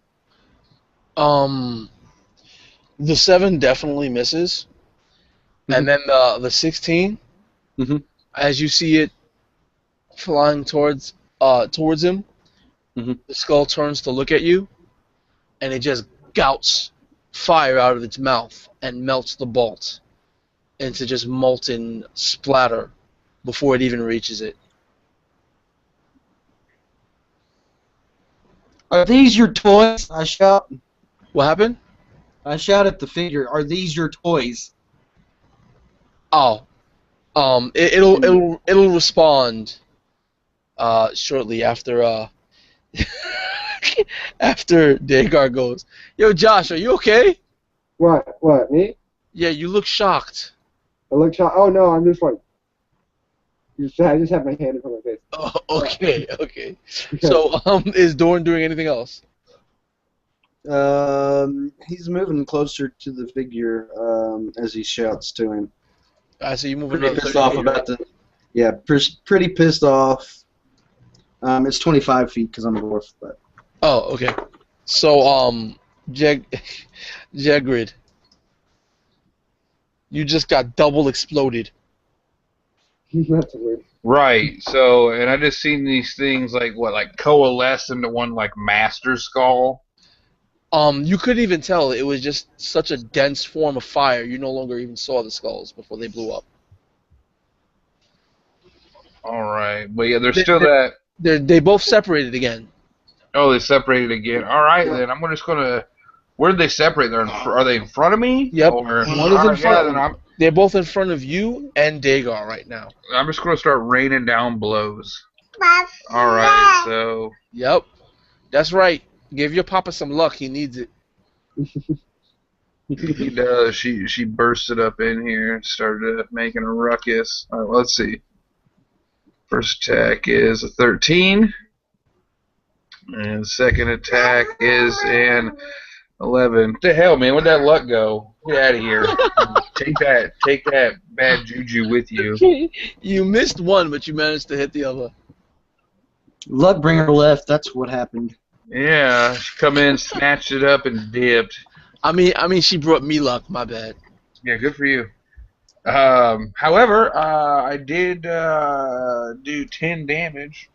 Speaker 1: The 7 definitely misses, and then the 16, as you see it flying towards him, the skull turns to look at you, and it just gouts fire out of its mouth and melts the bolt into just molten splatter before it even reaches it.
Speaker 3: Are these your toys? I shout.
Speaker 1: What happened?
Speaker 3: I shout at the figure. Are these your toys?
Speaker 1: Oh, it'll respond shortly after after Dagar goes. Yo, Josh, are you okay?
Speaker 5: What, me?
Speaker 1: Yeah, you look shocked.
Speaker 5: I look shocked. Oh no, I'm just like. I just have my hand in front of my face.
Speaker 1: Oh, okay. So, is Dorn doing anything else?
Speaker 3: He's moving closer to the figure as he shouts to him.
Speaker 1: I see you moving.
Speaker 3: Pretty pissed off about the. Yeah, pretty pissed off. It's 25 feet because I'm a dwarf, but.
Speaker 1: Oh, okay. So, Jagrid, you just got double exploded.
Speaker 5: That's weird.
Speaker 2: Right. So, and I just seen these things like coalesce into one like master skull.
Speaker 1: You couldn't even tell. It was just such a dense form of fire. You no longer even saw the skulls before they blew up.
Speaker 2: All right, but yeah, there's still that.
Speaker 1: They both separated again.
Speaker 2: Oh, they separated again. All right, then I'm just gonna. Where did they separate? Are they in front of me?
Speaker 1: Yep.
Speaker 2: Or,
Speaker 1: One is in front.
Speaker 2: Yeah,
Speaker 1: They're both in front of you and Dagar right now.
Speaker 2: I'm just gonna start raining down blows. All right, so.
Speaker 1: Yep, that's right. Give your papa some luck. He needs it.
Speaker 2: He does. She bursted up in here and started making a ruckus. All right, let's see. First attack is a 13. And second attack is an 11. What the hell, man? Where'd that luck go? Get out of here. Take that bad juju with you.
Speaker 1: You missed one, but you managed to hit the other.
Speaker 3: Luckbringer left. That's what happened.
Speaker 2: Yeah, she come in, snatched it up, and dipped.
Speaker 1: I mean, she brought me luck. My bad.
Speaker 2: Yeah, good for you. However, I did do 10 damage.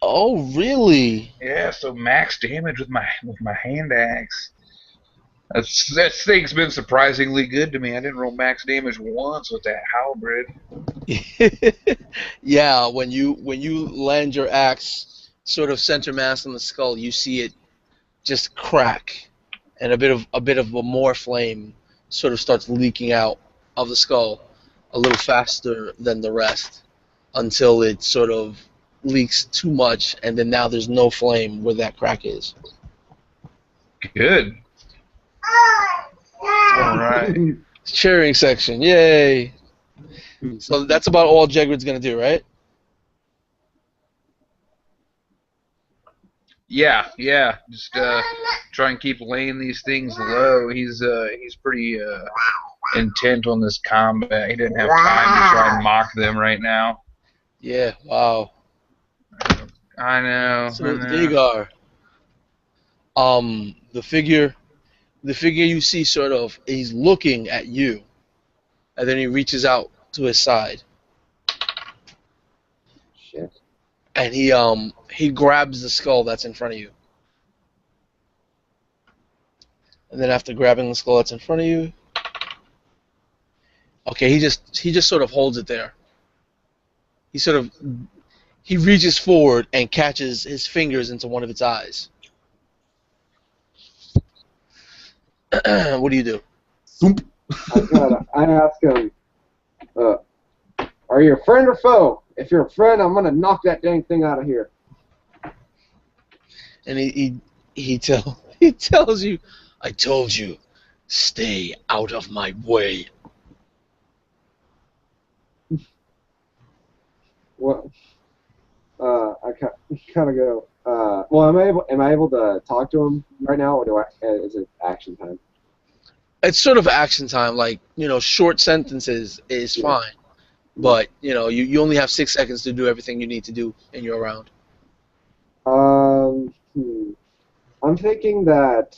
Speaker 1: Oh, really?
Speaker 2: Yeah, so max damage with my hand axe. That thing's been surprisingly good to me. I didn't roll max damage once with that halberd.
Speaker 1: Yeah, when you land your axe sort of center mass on the skull, you see it just crack, and a bit of more flame sort of starts leaking out of the skull a little faster than the rest until it sort of leaks too much, and then now there's no flame where that crack is.
Speaker 2: Good. All right.
Speaker 1: Cheering section, yay! So that's about all Jegrid's gonna do, right?
Speaker 2: Yeah. Just try and keep laying these things low. He's pretty intent on this combat. He didn't have time to try and mock them right now.
Speaker 1: Yeah. Wow.
Speaker 2: I know.
Speaker 1: So Dagar, the figure you see sort of, he's looking at you, and then he reaches out to his side,
Speaker 5: Shit.
Speaker 1: and he grabs the skull that's in front of you, and then after grabbing the skull that's in front of you, okay, he just sort of holds it there. He reaches forward and catches his fingers into one of its eyes. What do you do?
Speaker 5: I ask him, are you a friend or foe? If you're a friend, I'm gonna knock that dang thing out of here.
Speaker 1: And he tells you, I told you, stay out of my way.
Speaker 5: Well, I kind of go. Well, am I able to talk to him right now, or is it action time?
Speaker 1: It's sort of action time, like, short sentences is fine. But, you only have 6 seconds to do everything you need to do in your round.
Speaker 5: I'm thinking that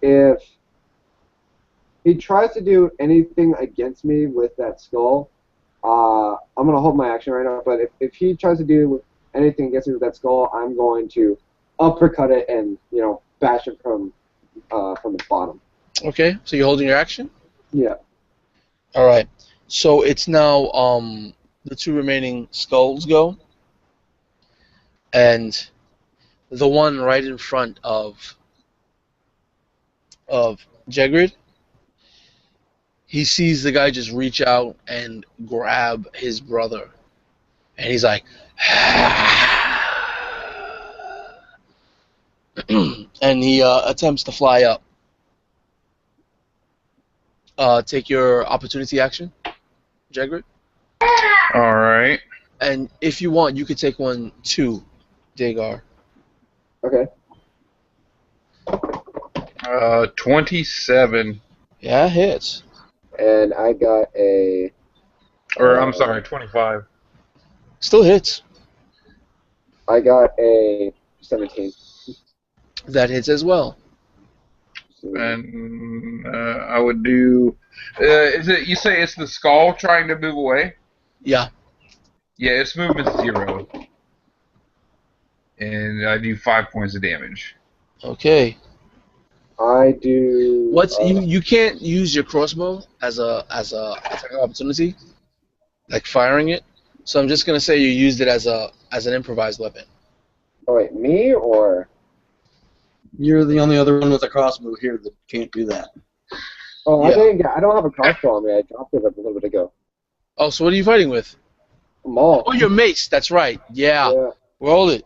Speaker 5: if he tries to do anything against me with that skull, I'm going to hold my action right now, but if he tries to do anything against me with that skull, I'm going to uppercut it and, bash it from the bottom.
Speaker 1: Okay, so you're holding your action?
Speaker 5: Yeah.
Speaker 1: All right. So it's now the 2 remaining skulls go, and the one right in front of Jegrid, he sees the guy just reach out and grab his brother, and he's like, and he attempts to fly up. Take your opportunity action, Jegrid.
Speaker 2: All right.
Speaker 1: And if you want, you could take one too, Dagar.
Speaker 5: Okay.
Speaker 2: 27.
Speaker 1: Yeah, hits.
Speaker 5: And I got a...
Speaker 2: Or, I'm sorry, 25.
Speaker 1: Still hits.
Speaker 5: I got a 17.
Speaker 1: That hits as well.
Speaker 2: And I would do... is it? You say it's the skull trying to move away?
Speaker 1: Yeah.
Speaker 2: Yeah, its movement's 0. And I do 5 points of damage.
Speaker 1: Okay.
Speaker 5: I do...
Speaker 1: you can't use your crossbow as a attack opportunity, like firing it. So I'm just gonna say you used it as an improvised weapon.
Speaker 5: Oh wait, me or?
Speaker 3: You're the only other one with a crossbow here that can't do that.
Speaker 5: Oh,
Speaker 1: Yeah.
Speaker 5: I don't have a crossbow on me. I dropped it a little bit ago.
Speaker 1: Oh, so what are you fighting with?
Speaker 5: Maul.
Speaker 1: Oh, your mace. That's right. Yeah. Roll it.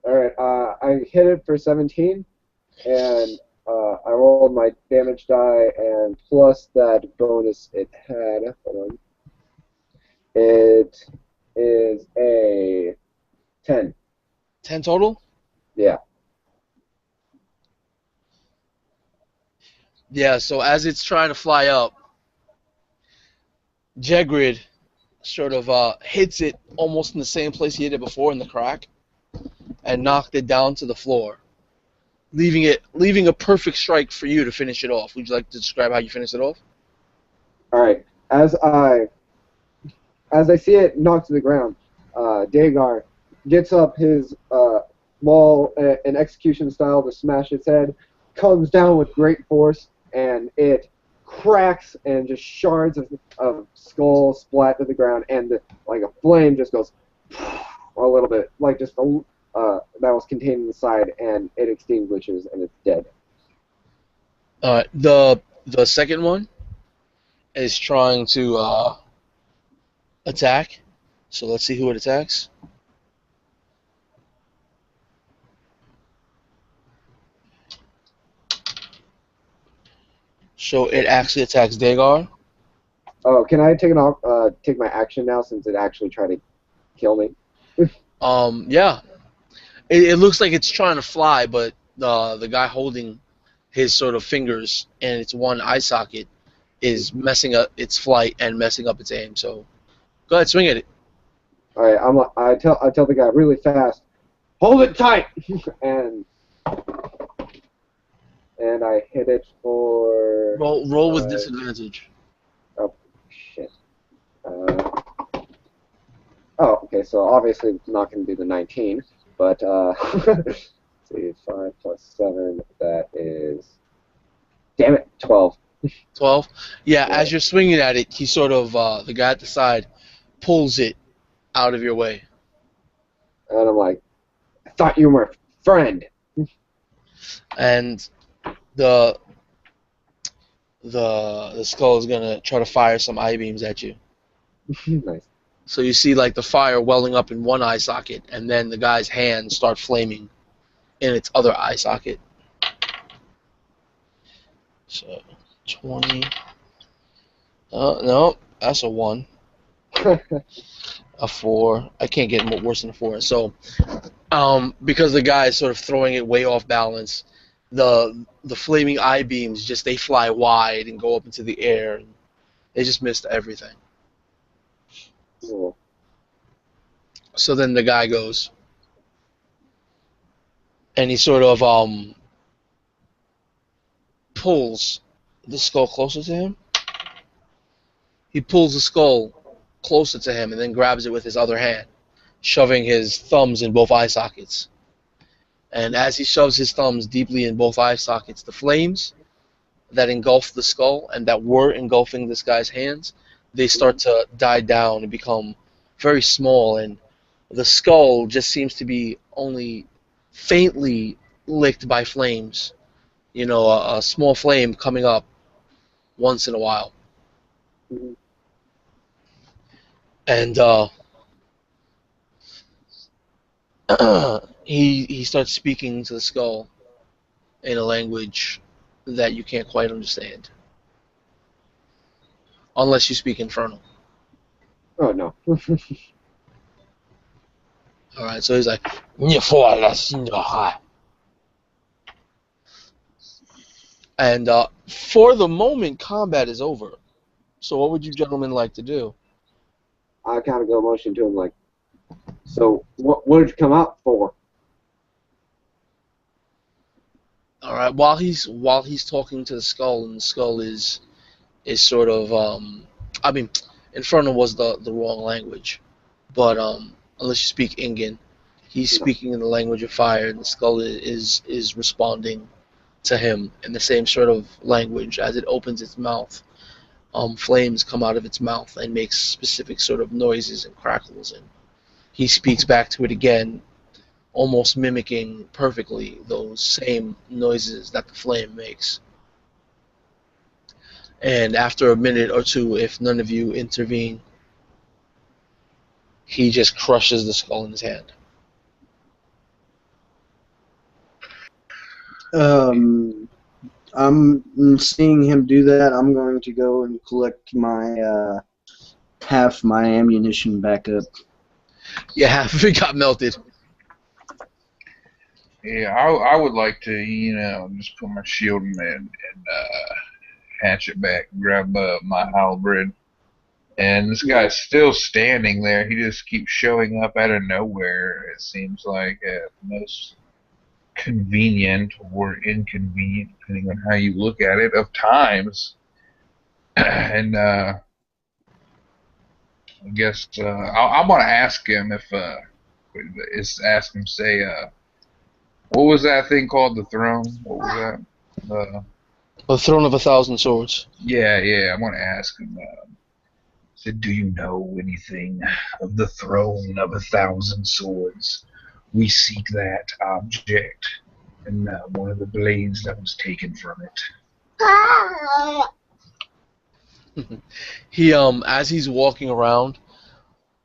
Speaker 5: All right. I hit it for 17, and I rolled my damage die, and plus that bonus it had. Hold on. It is a 10.
Speaker 1: 10 total.
Speaker 5: Yeah.
Speaker 1: Yeah, so as it's trying to fly up, Jegrid sort of hits it almost in the same place he hit it before in the crack and knocked it down to the floor, leaving a perfect strike for you to finish it off. Would you like to describe how you finish it off?
Speaker 5: All right. As I see it knocked to the ground, Dagar gets up his maul and execution style to smash its head, comes down with great force, and it cracks and just shards of skull splat to the ground, and like a flame just goes a little bit, like just that was contained inside, and it extinguishes and it's dead.
Speaker 1: The second one is trying to attack. So let's see who it attacks. So it actually attacks Dagar.
Speaker 5: Oh, can I take my action now since it actually tried to kill me?
Speaker 1: Yeah. It looks like it's trying to fly, but the guy holding his sort of fingers and its one eye socket is messing up its flight and messing up its aim. So go ahead, swing at it.
Speaker 5: All right, I tell the guy really fast, hold it tight, and I hit it for.
Speaker 1: Roll with disadvantage.
Speaker 5: Oh shit. Okay, so obviously it's not going to do the 19, but let's see, 5 plus 7, that is, damn it, 12.
Speaker 1: 12. Yeah, as you're swinging at it, he sort of the guy at the side pulls it out of your way.
Speaker 5: And I'm like, I thought you were a friend.
Speaker 1: And the skull is gonna try to fire some eye beams at you.
Speaker 5: Nice.
Speaker 1: So you see like the fire welling up in one eye socket, and then the guy's hands start flaming in its other eye socket. So 20. No, that's a 1. A 4. I can't get worse than a 4. So, because the guy is sort of throwing it way off balance, the flaming eye beams they fly wide and go up into the air, and they just missed everything.
Speaker 5: Cool.
Speaker 1: So then the guy goes, and he sort of pulls the skull closer to him. He pulls the skull closer to him and then grabs it with his other hand, shoving his thumbs in both eye sockets. And as he shoves his thumbs deeply in both eye sockets, the flames that engulf the skull and that were engulfing this guy's hands, they start to die down and become very small, and the skull just seems to be only faintly licked by flames. You know, a small flame coming up once in a while.
Speaker 5: Mhm.
Speaker 1: And he starts speaking to the skull in a language that you can't quite understand, unless you speak Infernal.
Speaker 5: Oh, no.
Speaker 1: All right, so he's like, and for the moment, combat is over. So what would you gentlemen like to do?
Speaker 5: I kind of go motion to him like, so what did you come out for?
Speaker 1: All right, while he's talking to the skull, and the skull is sort of I mean, Infernal was the wrong language, but unless you speak Ingan, he's speaking in the language of fire, and the skull is responding to him in the same sort of language. As it opens its mouth, flames come out of its mouth and makes specific sort of noises and crackles, and he speaks back to it again, almost mimicking perfectly those same noises that the flame makes. And after a minute or two, if none of you intervene, he just crushes the skull in his hand.
Speaker 3: I'm seeing him do that. I'm going to go and collect my half my ammunition back up.
Speaker 1: Yeah, half of it got melted.
Speaker 2: Yeah, I would like to, just put my shield and hatchet back, grab my halberd. And this guy's still standing there. He just keeps showing up out of nowhere. It seems like at most convenient or inconvenient, depending on how you look at it, of times. And I guess I'm gonna ask him if say what was that thing called? The throne? What was that?
Speaker 1: The Throne of 1,000 Swords.
Speaker 2: Yeah. I'm gonna ask him. Said, do you know anything of the throne of 1,000 swords? We seek that object and one of the blades that was taken from it.
Speaker 1: He as he's walking around,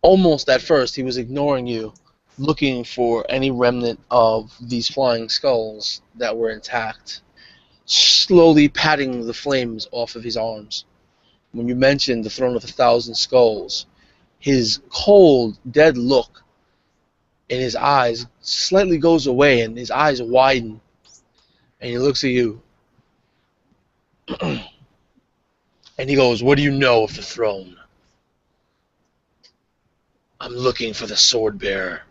Speaker 1: almost at first he was ignoring you, looking for any remnant of these flying skulls that were intact, slowly patting the flames off of his arms. When you mentioned the Throne of 1,000 Skulls, his cold, dead look in his eyes slightly goes away, and his eyes widen, and he looks at you. And he goes, "What do you know of the throne?" "I'm looking for the sword bearer."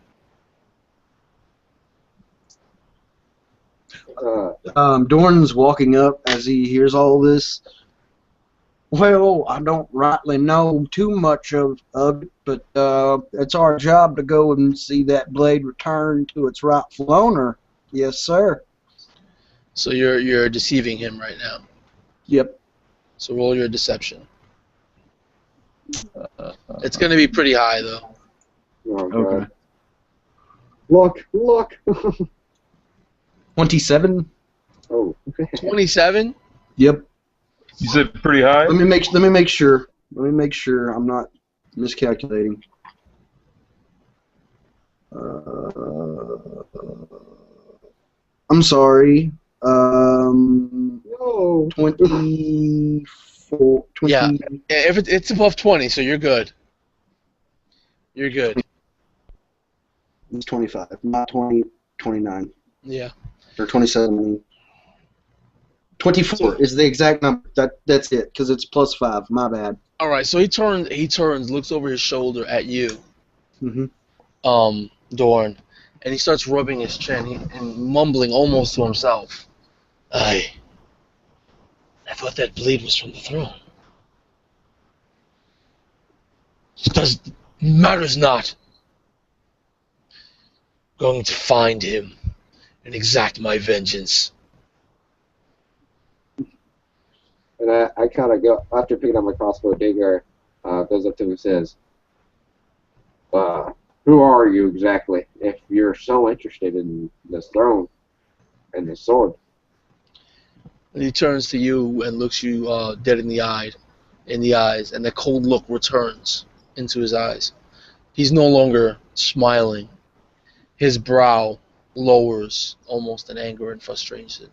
Speaker 3: Dorn's walking up as he hears all this. Well, I don't rightly know too much of it, but it's our job to go and see that blade return to its rightful owner. Yes, sir.
Speaker 1: So you're deceiving him right now.
Speaker 3: Yep.
Speaker 1: So roll your deception. It's going to be pretty high, though.
Speaker 5: Oh,
Speaker 3: Okay.
Speaker 5: God. Look.
Speaker 3: 27.
Speaker 5: Oh.
Speaker 1: 27?
Speaker 3: Yep.
Speaker 2: You said pretty high?
Speaker 3: Let me make sure. Let me make sure I'm not miscalculating. I'm sorry.
Speaker 5: No.
Speaker 3: 24. 20.
Speaker 1: Yeah. If it's above 20, so you're good. You're good.
Speaker 3: It's 25. Not 20. 29.
Speaker 1: Yeah.
Speaker 3: Or 27. I mean. 24 is the exact number. That's it, because it's +5. My bad.
Speaker 1: All right. So he turns, looks over his shoulder at you, Dorn, and he starts rubbing his chin and mumbling almost to himself. I thought that blade was from the throne. Matters not. Going to find him and exact my vengeance.
Speaker 5: And I kind of go, after picking up my crossbow, Dagar goes up to him and says, who are you exactly, if you're so interested in this throne and this sword?
Speaker 1: And he turns to you and looks you dead in the eyes, and the cold look returns into his eyes. He's no longer smiling. His brow lowers almost in anger and frustration.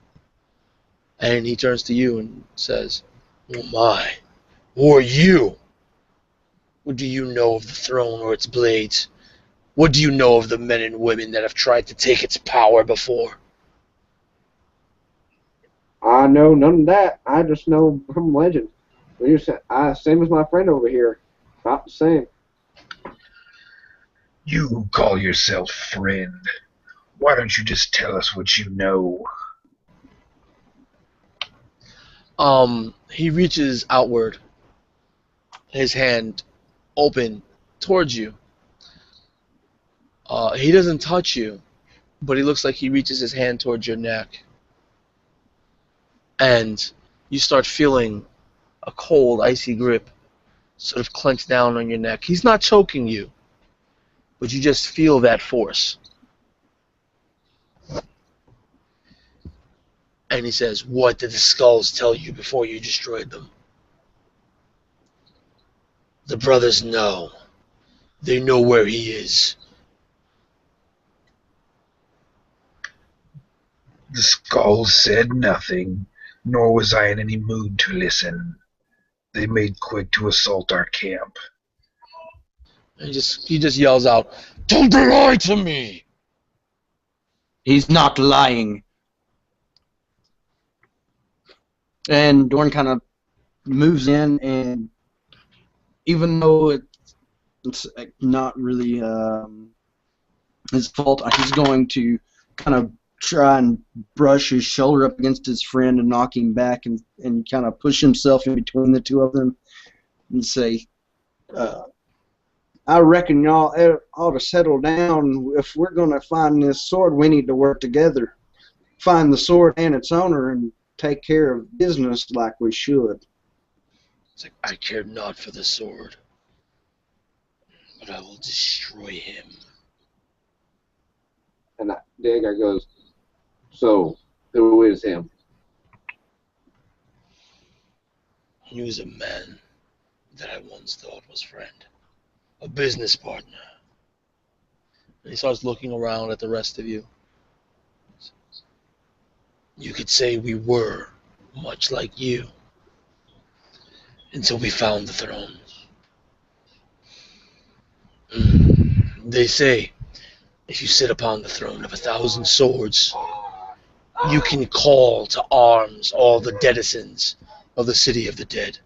Speaker 1: And he turns to you and says, "Oh my, who are you? What do you know of the throne or its blades? What do you know of the men and women that have tried to take its power before?"
Speaker 5: I know none of that. I just know from legend. Same as my friend over here. About the same.
Speaker 2: You who call yourself friend, why don't you just tell us what you know?
Speaker 1: He reaches outward, his hand open towards you. He doesn't touch you, but he looks like he reaches his hand towards your neck. And you start feeling a cold, icy grip sort of clench down on your neck. He's not choking you, but you just feel that force. And he says, "What did the skulls tell you before you destroyed them?" "The brothers know. They know where he is."
Speaker 2: The skulls said nothing, nor was I in any mood to listen. They made quick to assault our camp.
Speaker 1: And he just yells out, "Don't lie to me!"
Speaker 3: He's not lying. And Dorn kind of moves in, and even though it's not really his fault, he's going to kind of try and brush his shoulder up against his friend and knock him back, and kind of push himself in between the two of them and say, I reckon y'all ought to settle down. If we're going to find this sword, we need to work together. Find the sword and its owner and take care of business like we should.
Speaker 1: It's like, I care not for the sword, but I will destroy him.
Speaker 5: And Dagar goes, so, who is him?
Speaker 1: He was a man that I once thought was friend. A business partner. And he starts looking around at the rest of you. You could say we were much like you until we found the throne. They say if you sit upon the throne of 1,000 swords, you can call to arms all the denizens of the city of the dead.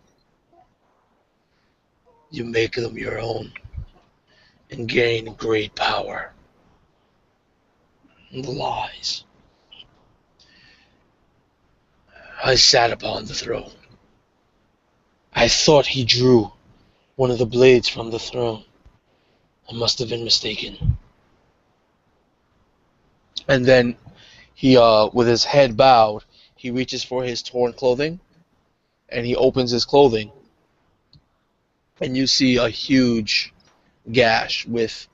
Speaker 1: You make them your own and gain great power. And lies. I sat upon the throne. I thought he drew one of the blades from the throne. I must have been mistaken. And then he, with his head bowed, he reaches for his torn clothing, and he opens his clothing, and you see a huge gash with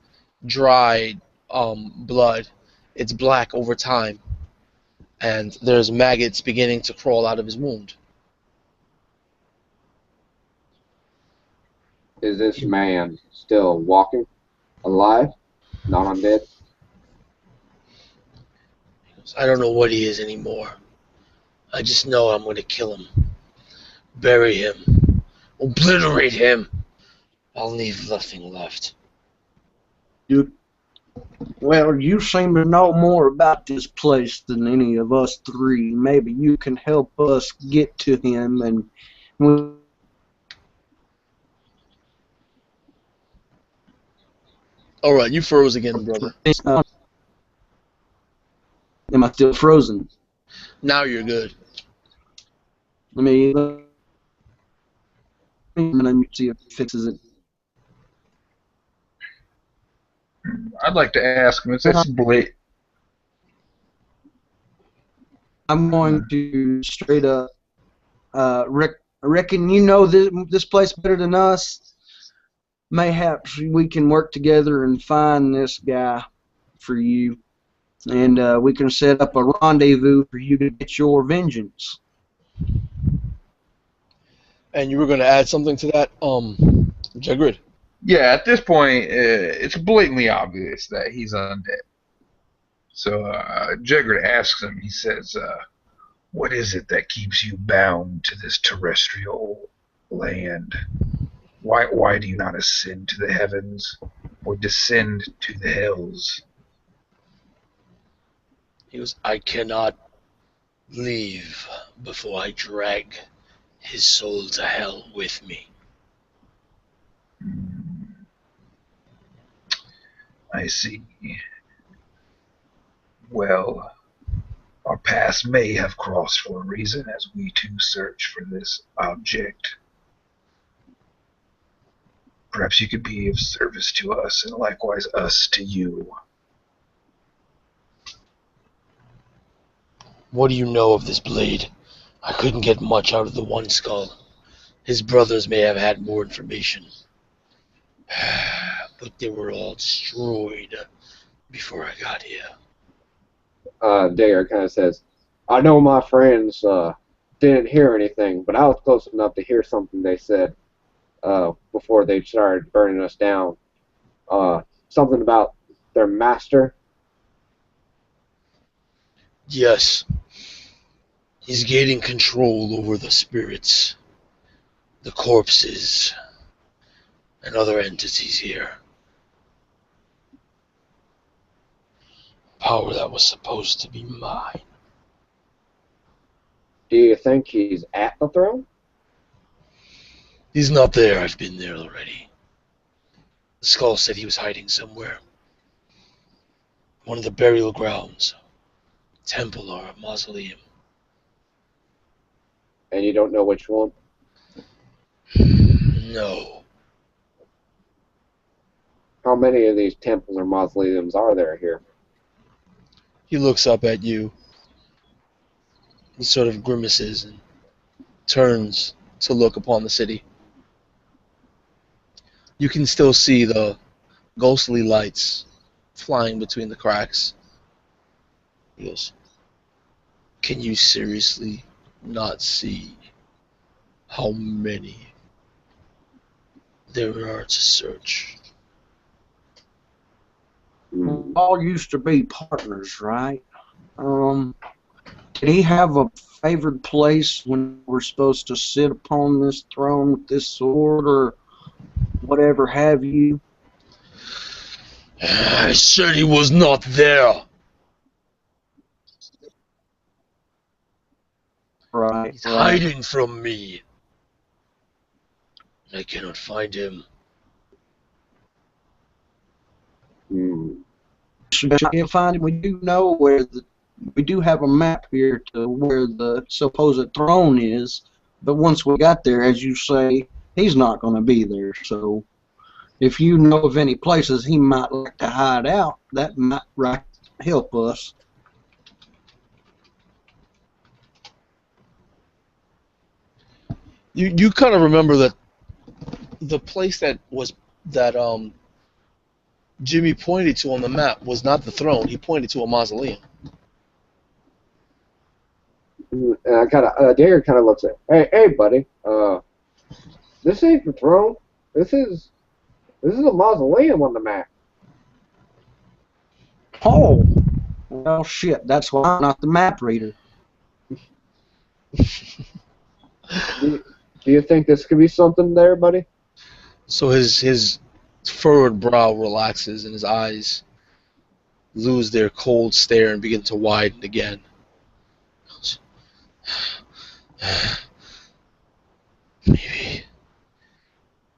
Speaker 1: dried blood. It's black over time, and there's maggots beginning to crawl out of his wound.
Speaker 5: Is this man still walking, alive, not undead?
Speaker 1: I don't know what he is anymore. I just know I'm going to kill him, bury him, obliterate him. I'll leave nothing left.
Speaker 3: Well, you seem to know more about this place than any of us three. Maybe you can help us get to him, and we...
Speaker 1: All right, you froze again, brother.
Speaker 3: Am I still frozen?
Speaker 1: Now you're good.
Speaker 3: Let me see if it fixes it.
Speaker 2: I'd like to ask him, is this blade?
Speaker 3: I'm going to straight up. Rick, I reckon you know this place better than us. Mayhaps we can work together and find this guy for you, and we can set up a rendezvous for you to get your vengeance.
Speaker 1: And you were going to add something to that, Jegrid?
Speaker 2: Yeah, at this point, it's blatantly obvious that he's undead. So Jegrid asks him, he says, what is it that keeps you bound to this terrestrial land? Why do you not ascend to the heavens or descend to the hells?
Speaker 1: He goes, I cannot leave before I drag his soul to hell with me.
Speaker 2: I see. Well, our paths may have crossed for a reason as we too search for this object. Perhaps you could be of service to us, and likewise us to you.
Speaker 1: What do you know of this blade? I couldn't get much out of the one skull. His brothers may have had more information. But they were all destroyed before I got here.
Speaker 5: Dagar kind of says, I know my friends didn't hear anything, but I was close enough to hear something they said before they started burning us down. Something about their master.
Speaker 1: Yes. He's gaining control over the spirits, the corpses, and other entities here. Power that was supposed to be mine.
Speaker 5: Do you think he's at the throne?
Speaker 1: He's not there. I've been there already. The skull said he was hiding somewhere. One of the burial grounds. Temple or a mausoleum.
Speaker 5: And you don't know which one?
Speaker 1: No.
Speaker 5: How many of these temples or mausoleums are there here?
Speaker 1: He looks up at you. He sort of grimaces and turns to look upon the city. You can still see the ghostly lights flying between the cracks. He goes, "Can you seriously not see how many there are to search?"
Speaker 3: We all used to be partners, right? Did he have a favored place when we're supposed to sit upon this throne with this sword or whatever have you?
Speaker 1: I said he was not there.
Speaker 3: Right,
Speaker 1: He's
Speaker 3: right.
Speaker 1: hiding from me. I cannot find him.
Speaker 3: Should try and find him. We do know where we do have a map here to where the supposed throne is, but once we got there, as you say, he's not going to be there. So, if you know of any places he might like to hide out, that might help us.
Speaker 1: You kind of remember that the place that Jimmy pointed to on the map was not the throne. He pointed to a mausoleum.
Speaker 5: And I kind of, Dagger kind of looks at, hey, buddy, this ain't the throne. This is a mausoleum on the map.
Speaker 3: Oh, well, shit. That's why I'm not the map reader.
Speaker 5: Do you think this could be something there, buddy?
Speaker 1: So his furrowed brow relaxes and his eyes lose their cold stare and begin to widen again.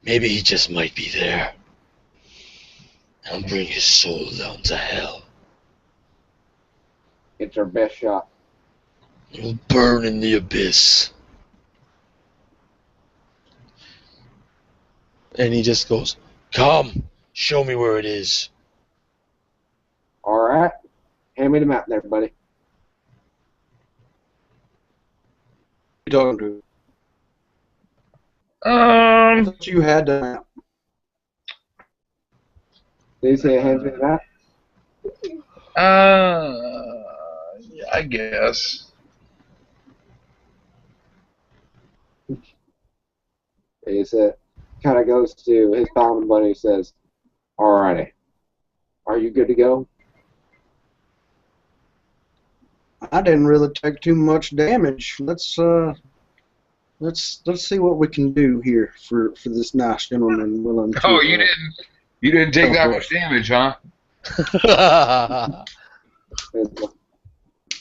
Speaker 1: Maybe he just might be there. I'll bring his soul down to hell.
Speaker 5: It's our best shot.
Speaker 1: It'll burn in the abyss. And he just goes, "Come, show me where it is."
Speaker 5: All right. Hand me the map there, buddy.
Speaker 3: You talking to? I thought you had the map.
Speaker 5: Did he say hand me the map?
Speaker 2: Yeah, I guess.
Speaker 5: He said, kind of goes to his paladin buddy and says, "Alrighty, are you good to go?"
Speaker 3: I didn't really take too much damage. Let's see what we can do here for this nice gentleman willing to.
Speaker 2: Oh, you didn't take that much damage, huh?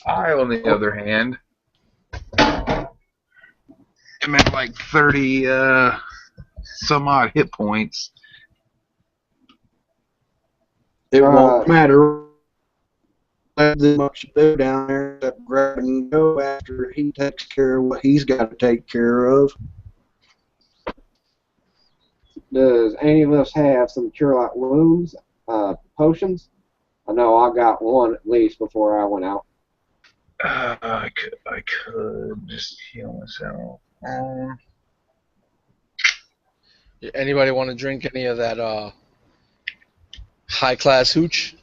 Speaker 2: I, on the other hand, am at like 30 some odd hit points.
Speaker 3: It won't matter. There's much to do down there except grab and go after he takes care of what he's got to take care of.
Speaker 5: Does any of us have some cure light wounds, potions? I know I got one at least before I went out.
Speaker 2: I could just heal myself.
Speaker 1: Anybody want to drink any of that high class hooch?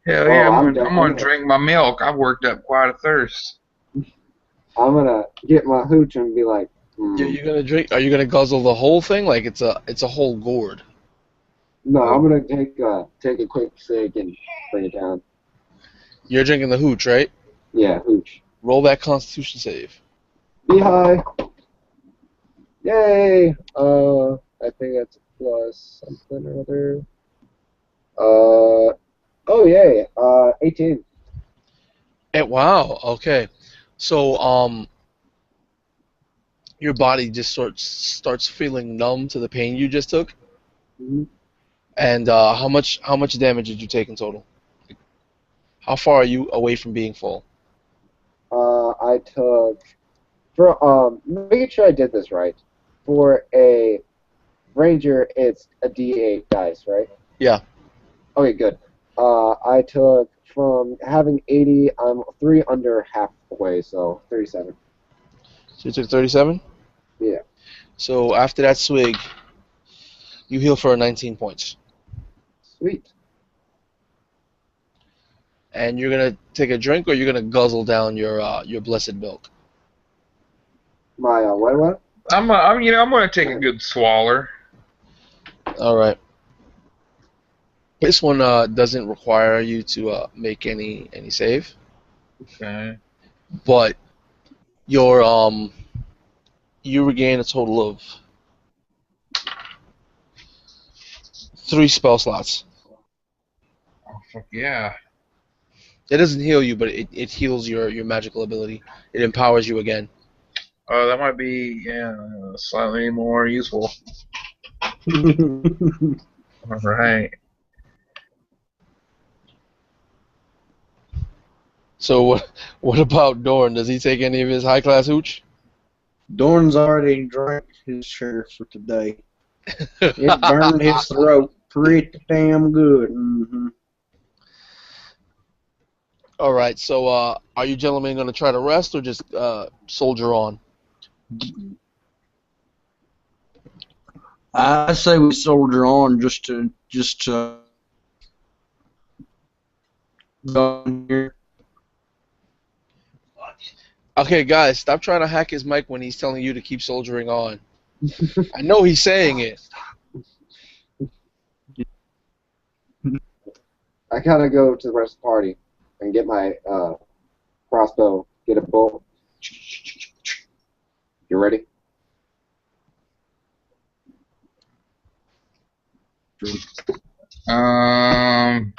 Speaker 2: Hell yeah, I'm gonna drink my milk. I've worked up quite a thirst.
Speaker 5: I'm gonna get my hooch and be like,
Speaker 1: You're gonna drink? Are you gonna guzzle the whole thing? Like it's a whole gourd?
Speaker 5: No, I'm gonna take a quick cig and bring it down.
Speaker 1: You're drinking the hooch, right?
Speaker 5: Yeah, hooch.
Speaker 1: Roll that Constitution save.
Speaker 5: Be high. Yay! I think that's a plus something or other. Oh yay! 18.
Speaker 1: Wow. Okay. So your body just starts feeling numb to the pain you just took.
Speaker 5: Mhm.
Speaker 1: And how much damage did you take in total? How far are you away from being full?
Speaker 5: I took for making sure I did this right. For a ranger, it's a D8 dice, right?
Speaker 1: Yeah.
Speaker 5: Okay, good. I took from having 80. I'm 3 under halfway, so 37.
Speaker 1: So you took 37.
Speaker 5: Yeah.
Speaker 1: So after that swig, you heal for 19 points,
Speaker 5: Sweet.
Speaker 1: and you're gonna take a drink, or you're gonna guzzle down your blessed milk.
Speaker 5: My what?
Speaker 2: I'm gonna take a good swaller.
Speaker 1: All right. This one doesn't require you to make any save,
Speaker 2: Okay.
Speaker 1: but your you regain a total of 3 spell slots.
Speaker 2: Oh fuck yeah.
Speaker 1: It doesn't heal you, but it heals your magical ability. It empowers you again.
Speaker 2: Oh, that might be slightly more useful. All right.
Speaker 1: So what about Dorn? Does he take any of his high class hooch?
Speaker 3: Dorn's already drank his share for today. It burned his throat pretty damn good.
Speaker 1: All right. So are you gentlemen going to try to rest or just soldier on?
Speaker 3: I say we soldier on just to go in here.
Speaker 1: Okay, guys, stop trying to hack his mic when he's telling you to keep soldiering on. I know he's saying it.
Speaker 5: I kind of go to the rest of the party and get my crossbow, get a bolt. You ready?
Speaker 2: Um.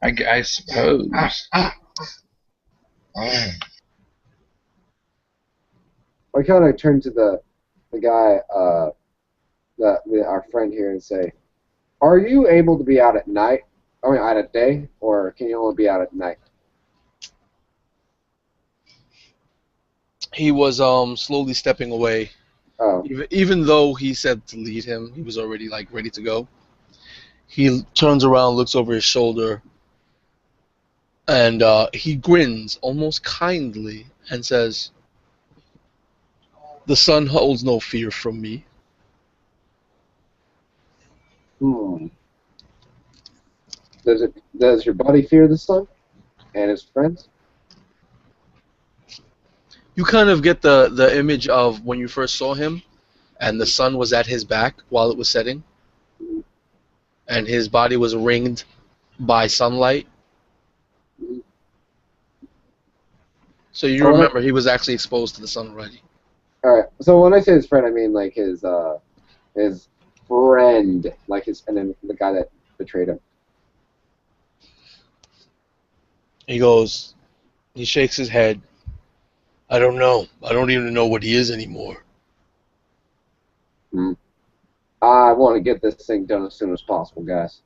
Speaker 2: I suppose. Oh.
Speaker 5: I kind of turn to the guy, our friend here, and say, "Are you able to be out at night? I mean, out at day, or can you only be out at night?"
Speaker 1: He was slowly stepping away.
Speaker 5: Oh,
Speaker 1: Even though he said to lead him, he was already like ready to go. He turns around, looks over his shoulder, and he grins almost kindly and says, "The sun holds no fear from me."
Speaker 5: hmm. Does your body fear the sun and his friends?
Speaker 1: You kind of get the image of when you first saw him, and the sun was at his back while it was setting, and his body was ringed by sunlight. So you
Speaker 5: Oh,
Speaker 1: remember he was actually exposed to the sun already.
Speaker 5: all right. So when I say his friend, I mean like his friend, like and then the guy that betrayed him.
Speaker 1: He goes, he shakes his head. "I don't know. I don't even know what he is anymore."
Speaker 5: Hmm. I want to get this thing done as soon as possible, guys.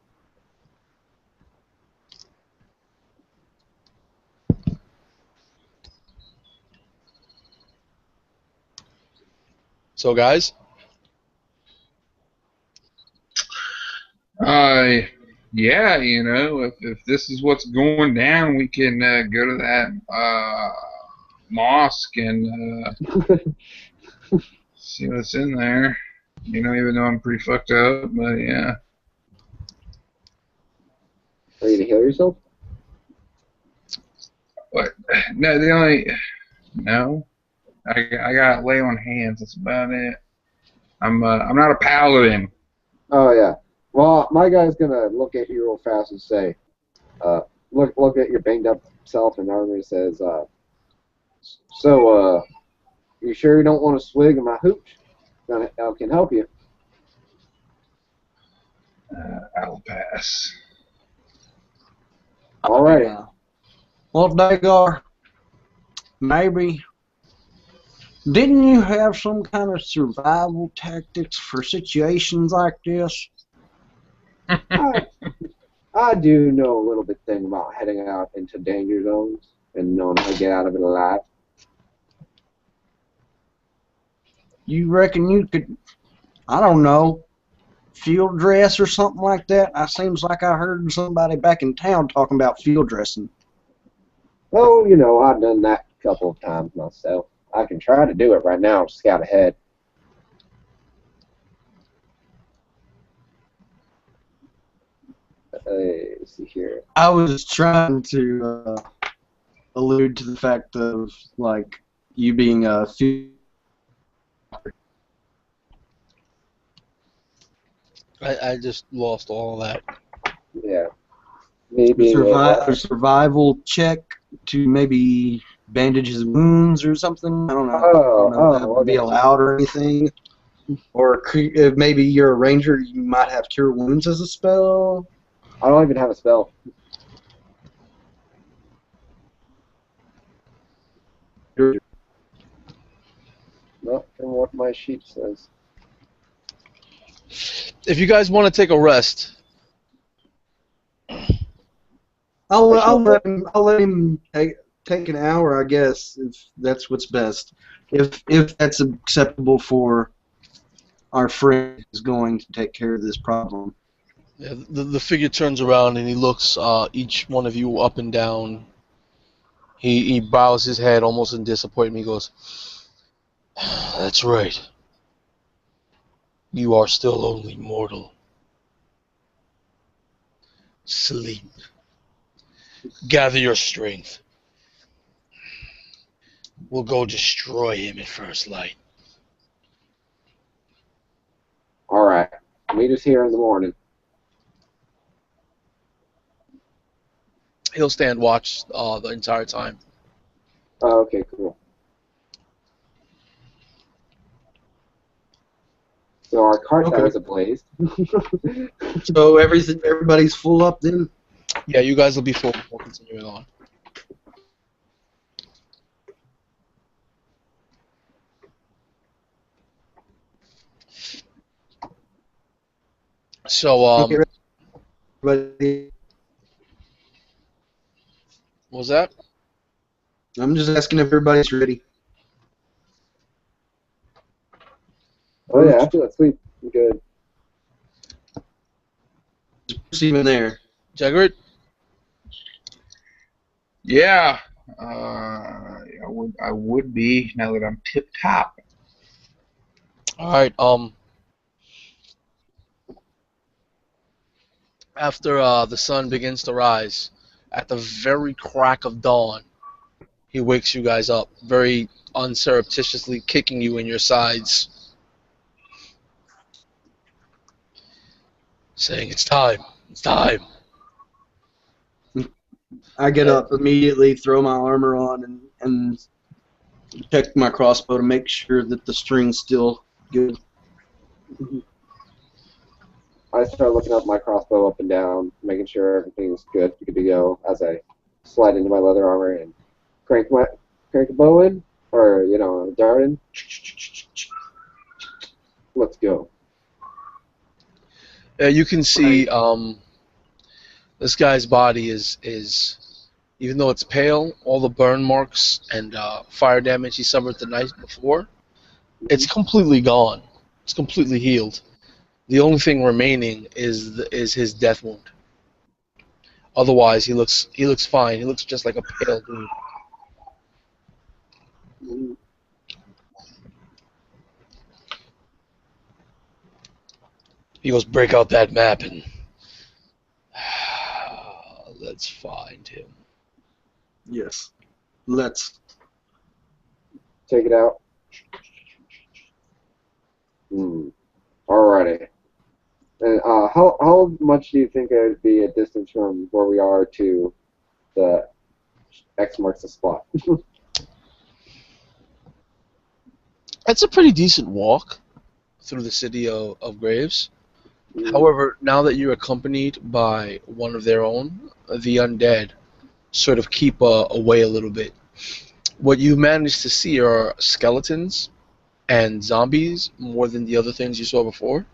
Speaker 1: So guys,
Speaker 2: Yeah, if this is what's going down, we can go to that mosque and see what's in there. Even though I'm pretty fucked up, but yeah.
Speaker 5: Are you to heal yourself?
Speaker 2: But no, the only no, I got lay on hands. That's about it. I'm not a paladin.
Speaker 5: Oh yeah. Well, my guy's gonna look at you real fast and say, look at your banged up self, and Armory says, so you sure you don't want to swig of my hooch? I can help you.
Speaker 2: I'll pass.
Speaker 5: All right.
Speaker 3: Yeah. Well, Dagar, maybe. Didn't you have some kind of survival tactics for situations like this?
Speaker 5: I, I do know a little bit thing about heading out into danger zones and knowing how to get out of it alive.
Speaker 3: You reckon you could, I don't know, field dress or something like that? I seems like I heard somebody back in town talking about field dressing.
Speaker 5: Oh, I've done that a couple of times myself. I can try to do it right now, scout ahead. Let's see here.
Speaker 3: I was trying to allude to the fact of, like, you being a field.
Speaker 1: I just lost all that.
Speaker 5: Yeah. Maybe
Speaker 3: A survival check to maybe bandage his wounds or something. I don't know. I don't know if that would be allowed or anything. Or if maybe you're a ranger, you might have cure wounds as a spell.
Speaker 5: I don't even have a spell. Not from what my sheet says.
Speaker 1: If you guys want to take a rest,
Speaker 3: I'll let him take an hour, I guess, if that's what's best. If that's acceptable for our friend who's going to take care of this problem.
Speaker 1: yeah, the figure turns around and he looks each one of you up and down. He bows his head almost in disappointment. He goes, "That's right. You are still only mortal. Sleep. Gather your strength. We'll go destroy him at first light."
Speaker 5: All right. Meet us here in the morning.
Speaker 1: He'll stand watch the entire time.
Speaker 5: Oh, okay, cool. So our cart
Speaker 3: Okay.
Speaker 5: now is ablaze.
Speaker 3: So everybody's full up then?
Speaker 1: Yeah, you guys will be full before continuing on. So,
Speaker 3: Okay, everybody.
Speaker 1: what was that?
Speaker 3: I'm just asking if everybody's ready.
Speaker 5: Oh yeah, after that sleep, I'm good.
Speaker 3: Who's even there?
Speaker 1: Jaggerit?
Speaker 2: Yeah, I would be now that I'm tip top.
Speaker 1: Alright, after the sun begins to rise, at the very crack of dawn, he wakes you guys up, very unsurreptitiously kicking you in your sides, saying, "It's time, it's time."
Speaker 3: I get up immediately, throw my armor on, and check my crossbow to make sure that the string's still good.
Speaker 5: I start looking up my crossbow up and down, making sure everything's good to go as I slide into my leather armor and crank a bow in, or a dart in. Let's go.
Speaker 1: You can see this guy's body is even though it's pale, all the burn marks and fire damage he suffered the night before, it's completely gone. It's completely healed. The only thing remaining is his death wound. Otherwise, he looks fine. He looks just like a pale dude. He goes, "Break out that map and let's find him."
Speaker 3: Yes. Let's.
Speaker 5: Take it out. Alrighty. And how much do you think it would be a distance from where we are to the X marks the spot?
Speaker 1: It's a pretty decent walk through the city of Graves. However, now that you're accompanied by one of their own, the undead, sort of keep away a little bit. What you manage to see are skeletons and zombies more than the other things you saw before.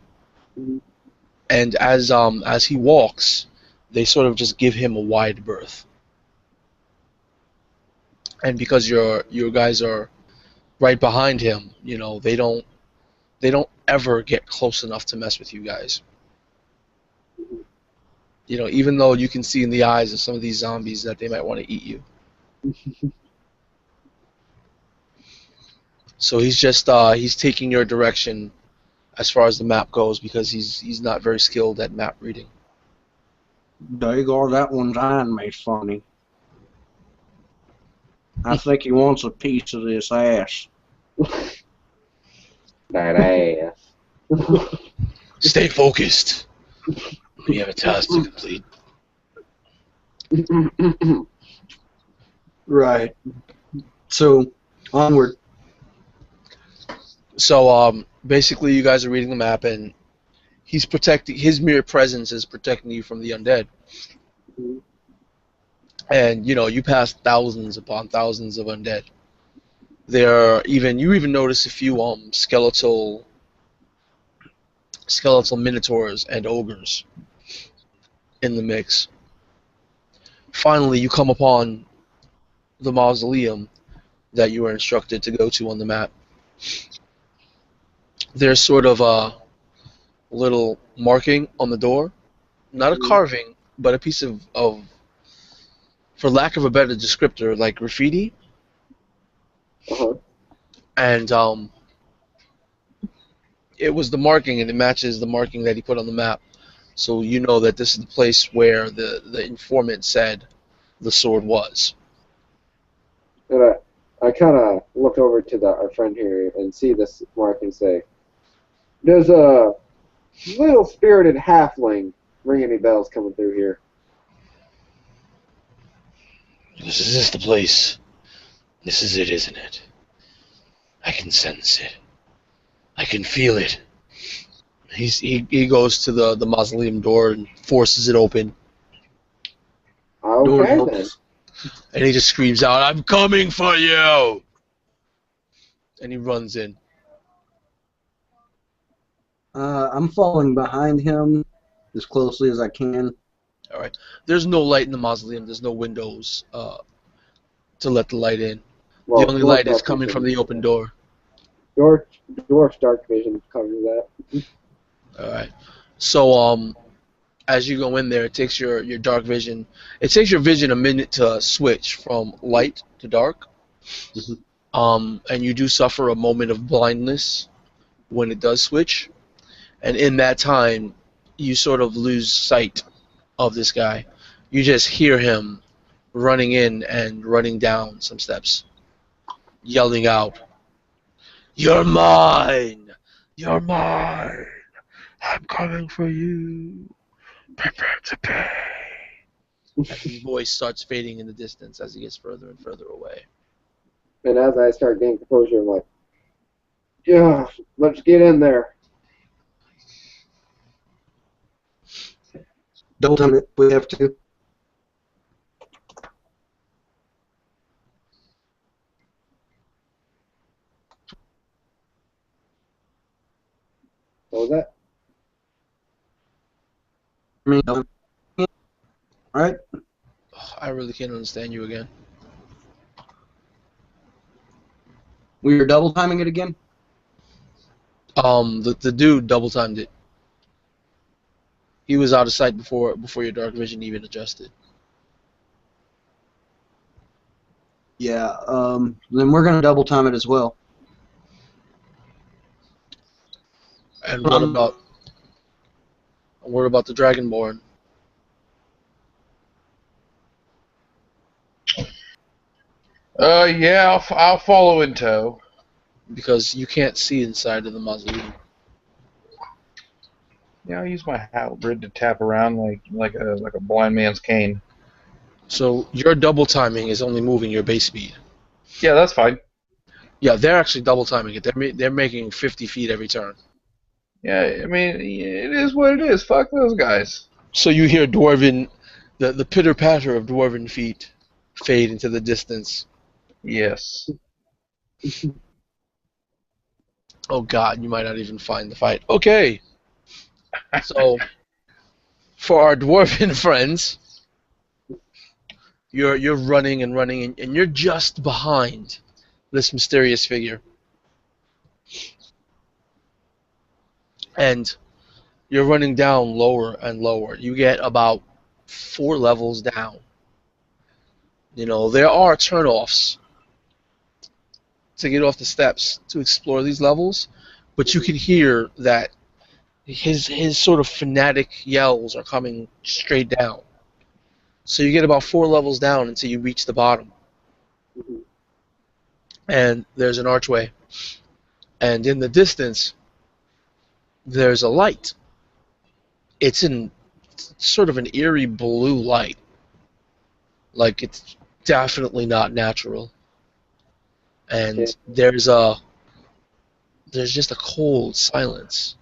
Speaker 5: Mhm.
Speaker 1: And as he walks, they sort of just give him a wide berth. And because your guys are right behind him, they don't ever get close enough to mess with you guys. Even though you can see in the eyes of some of these zombies that they might want to eat you. So he's taking your direction as far as the map goes because he's not very skilled at map reading.
Speaker 3: Dagar, that one's eyeing me funny. I think he wants a piece of this ass.
Speaker 5: That ass.
Speaker 1: Stay focused. We have a task to complete.
Speaker 3: Right. So, onward.
Speaker 1: So basically, you guys are reading the map, and he's protecting. His mere presence is protecting you from the undead. And you pass thousands upon thousands of undead. You even notice a few skeletal minotaurs and ogres in the mix. Finally, you come upon the mausoleum that you were instructed to go to on the map. There's sort of a little marking on the door, not a carving, but a piece of for lack of a better descriptor, like graffiti.
Speaker 5: Uh-huh.
Speaker 1: And it was the marking, and it matches the marking that he put on the map. So you know that this is the place where the informant said the sword was.
Speaker 5: And I kind of look over to our friend here and see this mark and say, "There's a little spirited halfling. Ring any bells coming through here?"
Speaker 1: This is the place. This is it, isn't it? I can sense it. I can feel it. He goes to the mausoleum door and forces it open.
Speaker 3: Door
Speaker 5: Okay then.
Speaker 3: helps.
Speaker 1: And he just screams out, "I'm coming for you!" And he runs in.
Speaker 3: I'm following behind him as closely as I can.
Speaker 1: All right. There's no light in the mausoleum. There's no windows to let the light in.
Speaker 5: Well,
Speaker 1: The only
Speaker 5: dwarf
Speaker 1: light is
Speaker 5: dark
Speaker 1: coming
Speaker 5: vision.
Speaker 1: from the open door.
Speaker 5: Dwarf's dark vision covers that.
Speaker 1: All right. So as you go in there, it takes your dark vision. It takes your vision a minute to switch from light to dark. And you do suffer a moment of blindness when it does switch. And in that time, you sort of lose sight of this guy. You just hear him running in and running down some steps, yelling out, "You're mine! You're mine! I'm coming for you! Prepare to pay!" And his voice starts fading in the distance as he gets further and further away.
Speaker 5: And as I start gaining composure, I'm like, "Yeah, let's get in there."
Speaker 3: Double time it. We have to.
Speaker 5: What was that?
Speaker 3: All right.
Speaker 1: I really can't understand you again.
Speaker 3: We are double timing it again.
Speaker 1: The dude double timed it. He was out of sight before your dark vision even adjusted.
Speaker 3: Yeah. Then we're gonna double time it as well.
Speaker 1: And what about the Dragonborn?
Speaker 2: Yeah, I'll follow in tow.
Speaker 1: Because you can't see inside of the mausoleum.
Speaker 2: Yeah, I'll use my halberd to tap around like a blind man's cane.
Speaker 1: So your double timing is only moving your base speed.
Speaker 2: Yeah, that's fine.
Speaker 1: Yeah, they're actually double timing it. They're making 50 feet every turn.
Speaker 2: Yeah, I mean, it is what it is. Fuck those guys.
Speaker 1: So you hear the pitter patter of dwarven feet fade into the distance.
Speaker 2: Yes.
Speaker 1: Oh God, you might not even find the fight. Okay, so for our dwarven friends, you're running and running, and you're just behind this mysterious figure, and you're running down lower and lower. You get about 4 levels down. You know, there are turnoffs to get off the steps to explore these levels, but you can hear that his sort of fanatic yells are coming straight down. So you get about 4 levels down until you reach the bottom. And there's an archway. And in the distance, there's a light. It's in sort of an eerie blue light. Like, it's definitely not natural. And
Speaker 5: Okay.
Speaker 1: there's just a cold silence.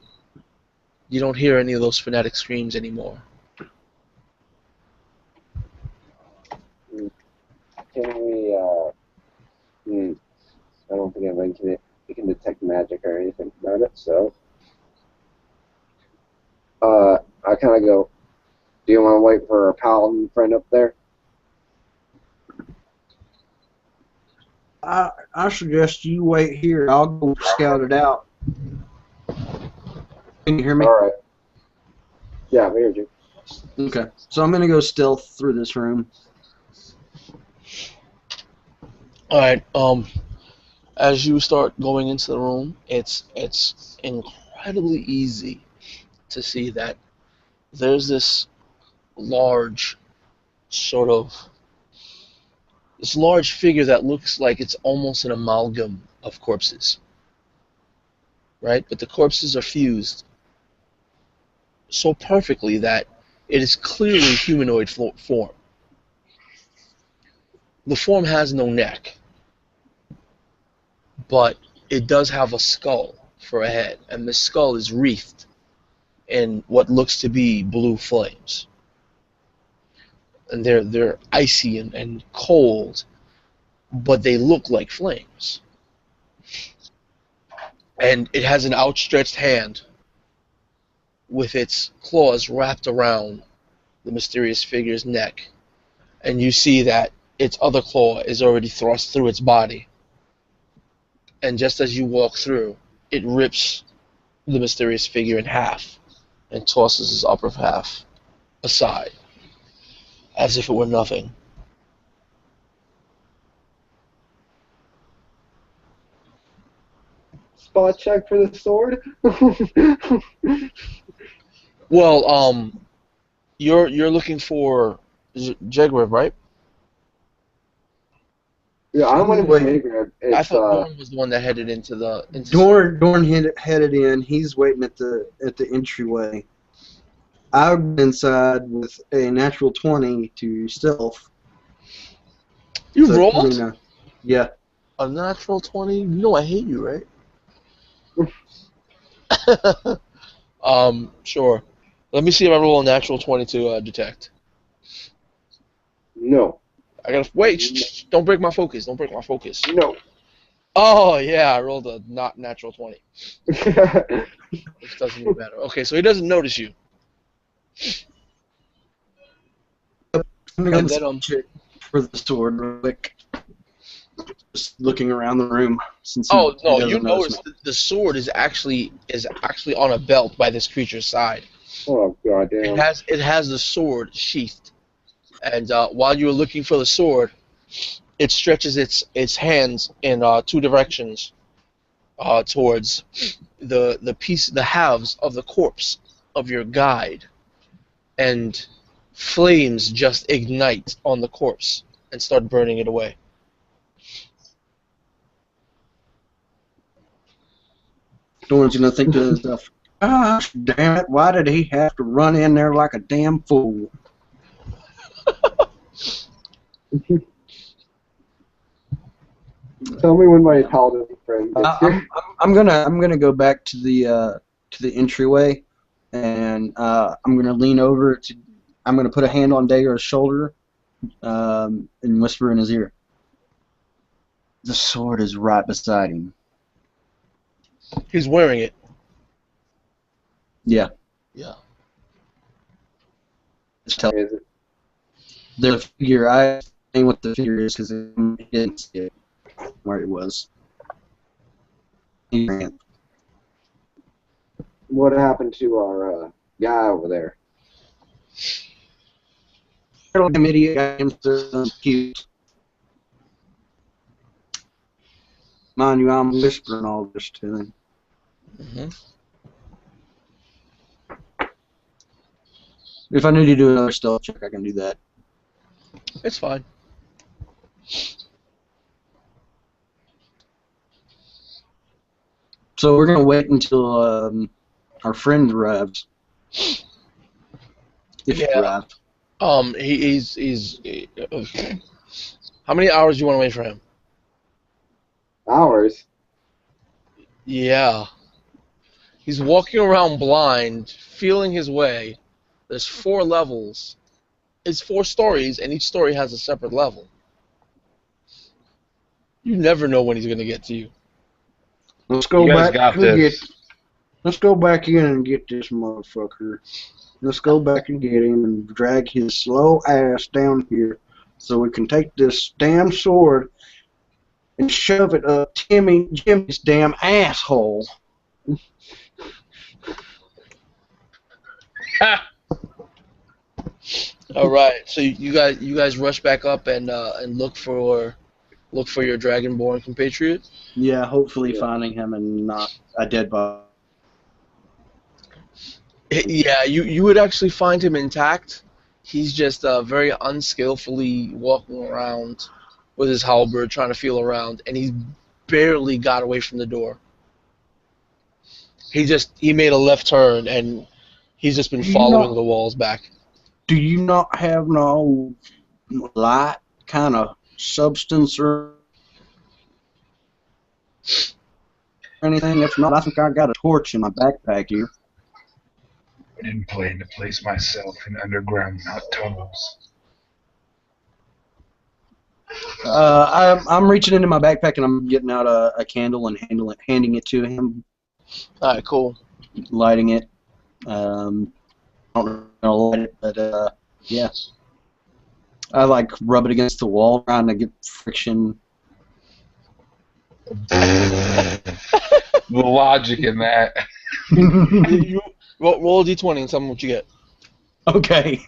Speaker 1: You don't hear any of those fanatic screams anymore.
Speaker 5: Can we, I don't think we can detect magic or anything about it, so. I kind of go, do you want to wait for our paladin friend up there?
Speaker 3: I suggest you wait here. I'll go scout it out. Can you hear me?
Speaker 5: All right. Yeah, we heard you.
Speaker 3: Okay. So I'm gonna go stealth through this room.
Speaker 1: Alright, as you start going into the room, it's incredibly easy to see that there's this large figure that looks like it's almost an amalgam of corpses. Right? But the corpses are fused so perfectly that it is clearly humanoid form. The form has no neck, but it does have a skull for a head, and the skull is wreathed in what looks to be blue flames. And they're icy and cold, but they look like flames. And it has an outstretched hand with its claws wrapped around the mysterious figure's neck. And you see that its other claw is already thrust through its body. And just as you walk through, it rips the mysterious figure in half and tosses his upper half aside, as if it were nothing.
Speaker 5: Spot check for the sword?
Speaker 1: Well, you're looking for Jegrev, right?
Speaker 5: Yeah, I want to
Speaker 3: Wait.
Speaker 5: be Jaeger.
Speaker 1: I
Speaker 5: It's,
Speaker 1: thought Dorn was the one that headed into the.
Speaker 3: Dorn headed in. He's waiting at the entryway. I went inside with a natural 20 to stealth.
Speaker 1: You
Speaker 3: So,
Speaker 1: rolled
Speaker 3: yeah.
Speaker 1: a natural 20. You know I hate you, right? Sure. Let me see if I roll a natural 20 to detect.
Speaker 5: no.
Speaker 1: I gotta wait. Don't break my focus. Don't break my focus.
Speaker 5: No.
Speaker 1: Oh yeah, I rolled a not natural 20, which doesn't even matter. Okay, so he doesn't notice you.
Speaker 3: I'm
Speaker 1: And
Speaker 3: going
Speaker 1: then
Speaker 3: to check for the sword real quick. Just looking around the room since
Speaker 1: oh
Speaker 3: he
Speaker 1: no,
Speaker 3: doesn't
Speaker 1: you
Speaker 3: notice
Speaker 1: notice that the sword is actually on a belt by this creature's side.
Speaker 5: Oh, goddamn.
Speaker 1: It has the sword sheathed, and while you were looking for the sword, it stretches its hands in two directions towards the halves of the corpse of your guide, and flames just ignite on the corpse and start burning it away.
Speaker 3: Dorn's going to think to himself, gosh damn it, why did he have to run in there like a damn fool?
Speaker 5: Tell me when my paladin friend gets here.
Speaker 3: I'm gonna go back to the entryway, and I'm gonna lean over I'm gonna put a hand on Dager's shoulder, and whisper in his ear. The sword is right beside him.
Speaker 1: He's wearing it.
Speaker 3: Yeah,
Speaker 1: Yeah.
Speaker 3: just tell
Speaker 5: Is it?
Speaker 3: the figure. I explain what the figure is because I didn't see it where it was. He ran.
Speaker 5: What happened to our guy over there?
Speaker 3: Little idiot got him so cute. Mind you, I'm whispering all this to him.
Speaker 1: Hmm.
Speaker 3: If I need to do another stealth check, I can do that.
Speaker 1: It's fine.
Speaker 3: So we're gonna wait until our friend arrives. If he
Speaker 1: Yeah.
Speaker 3: arrived.
Speaker 1: He's. How many hours do you want to wait for him?
Speaker 5: Ours?
Speaker 1: Yeah. He's walking around blind, feeling his way. There's 4 levels. It's 4 stories, and each story has a separate level. You never know when he's gonna get to you.
Speaker 3: Let's go
Speaker 2: You guys
Speaker 3: back
Speaker 2: got
Speaker 3: and get.
Speaker 2: this.
Speaker 3: Let's go back in and get this motherfucker. Let's go back and get him and drag his slow ass down here, so we can take this damn sword and shove it up Jimmy's damn asshole.
Speaker 1: All right, so you guys rush back up and look for your dragonborn compatriot.
Speaker 3: Yeah, hopefully
Speaker 5: Yeah.
Speaker 3: finding him and not a dead body.
Speaker 1: Yeah, you would actually find him intact. He's just very unskillfully walking around with his halberd, trying to feel around, and he's barely got away from the door. He made a left turn, and he's just been
Speaker 3: Do you
Speaker 1: following
Speaker 3: not-
Speaker 1: the walls back.
Speaker 3: Do you not have no light kind of substance or anything? If not, I think I got a torch in my backpack here.
Speaker 2: I didn't plan to place myself in underground tunnels.
Speaker 3: I'm reaching into my backpack and I'm getting out a candle and handing it to him,
Speaker 1: All right, cool.
Speaker 3: lighting it. I don't know how to light it, but yeah. I like rub it against the wall, trying to get friction.
Speaker 2: The logic in that.
Speaker 1: You roll a d20 and tell me what you get.
Speaker 3: Okay.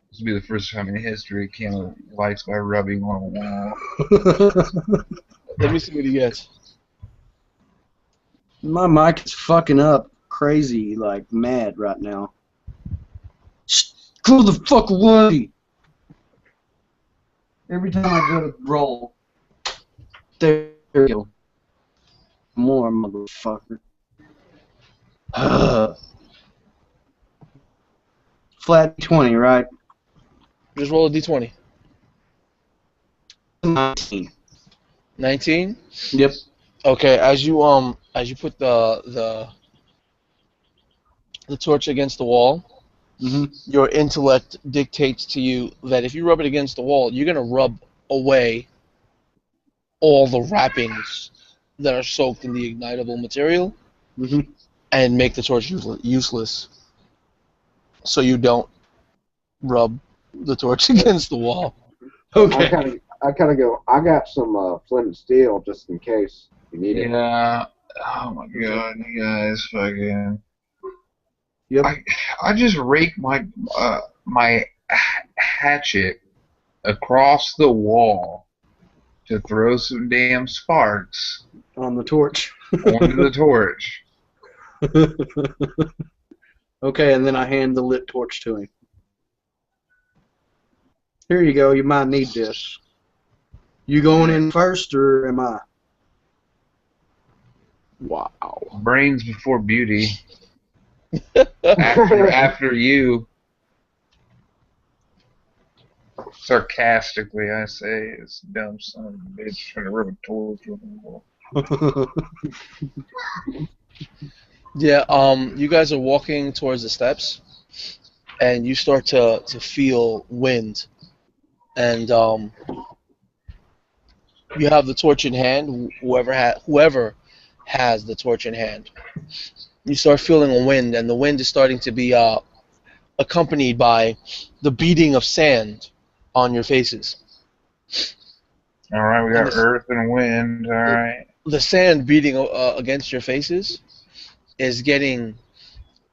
Speaker 2: This will be the first time in history candle lights by rubbing on a wall.
Speaker 1: Let me see what he gets.
Speaker 3: My mic is fucking up crazy, like mad right now. Go the fuck away! Every time I go to roll, there you go. More motherfucker. Flat 20, right?
Speaker 1: Just roll a d20.
Speaker 3: 19.
Speaker 1: 19.
Speaker 3: Yep.
Speaker 1: Okay, as you put the torch against the wall,
Speaker 3: Mm-hmm.
Speaker 1: your intellect dictates to you that if you rub it against the wall, you're gonna rub away all the wrappings that are soaked in the ignitable material
Speaker 3: Mm-hmm.
Speaker 1: and make the torch useless. So you don't rub the torch against the wall.
Speaker 3: Okay.
Speaker 5: I kind of go. I got some flint and steel just in case you need it.
Speaker 2: Yeah. Oh my god, you guys fucking.
Speaker 3: Yep.
Speaker 2: I just raked my hatchet across the wall to throw some damn sparks
Speaker 3: On the torch.
Speaker 2: onto the torch.
Speaker 3: Okay, and then I hand the lit torch to him. Here you go. You might need this. You going in first, or am I?
Speaker 1: Wow.
Speaker 2: Brains before beauty. After you. Sarcastically, I say, this dumb son of a bitch trying to rub a torch on the wall.
Speaker 1: Yeah. You guys are walking towards the steps. and you start to feel wind, and you have the torch in hand. Whoever has the torch in hand, you start feeling a wind, and the wind is starting to be accompanied by the beating of sand on your faces.
Speaker 2: All right, we
Speaker 1: And
Speaker 2: got earth and wind. All right.
Speaker 1: the sand beating against your faces is getting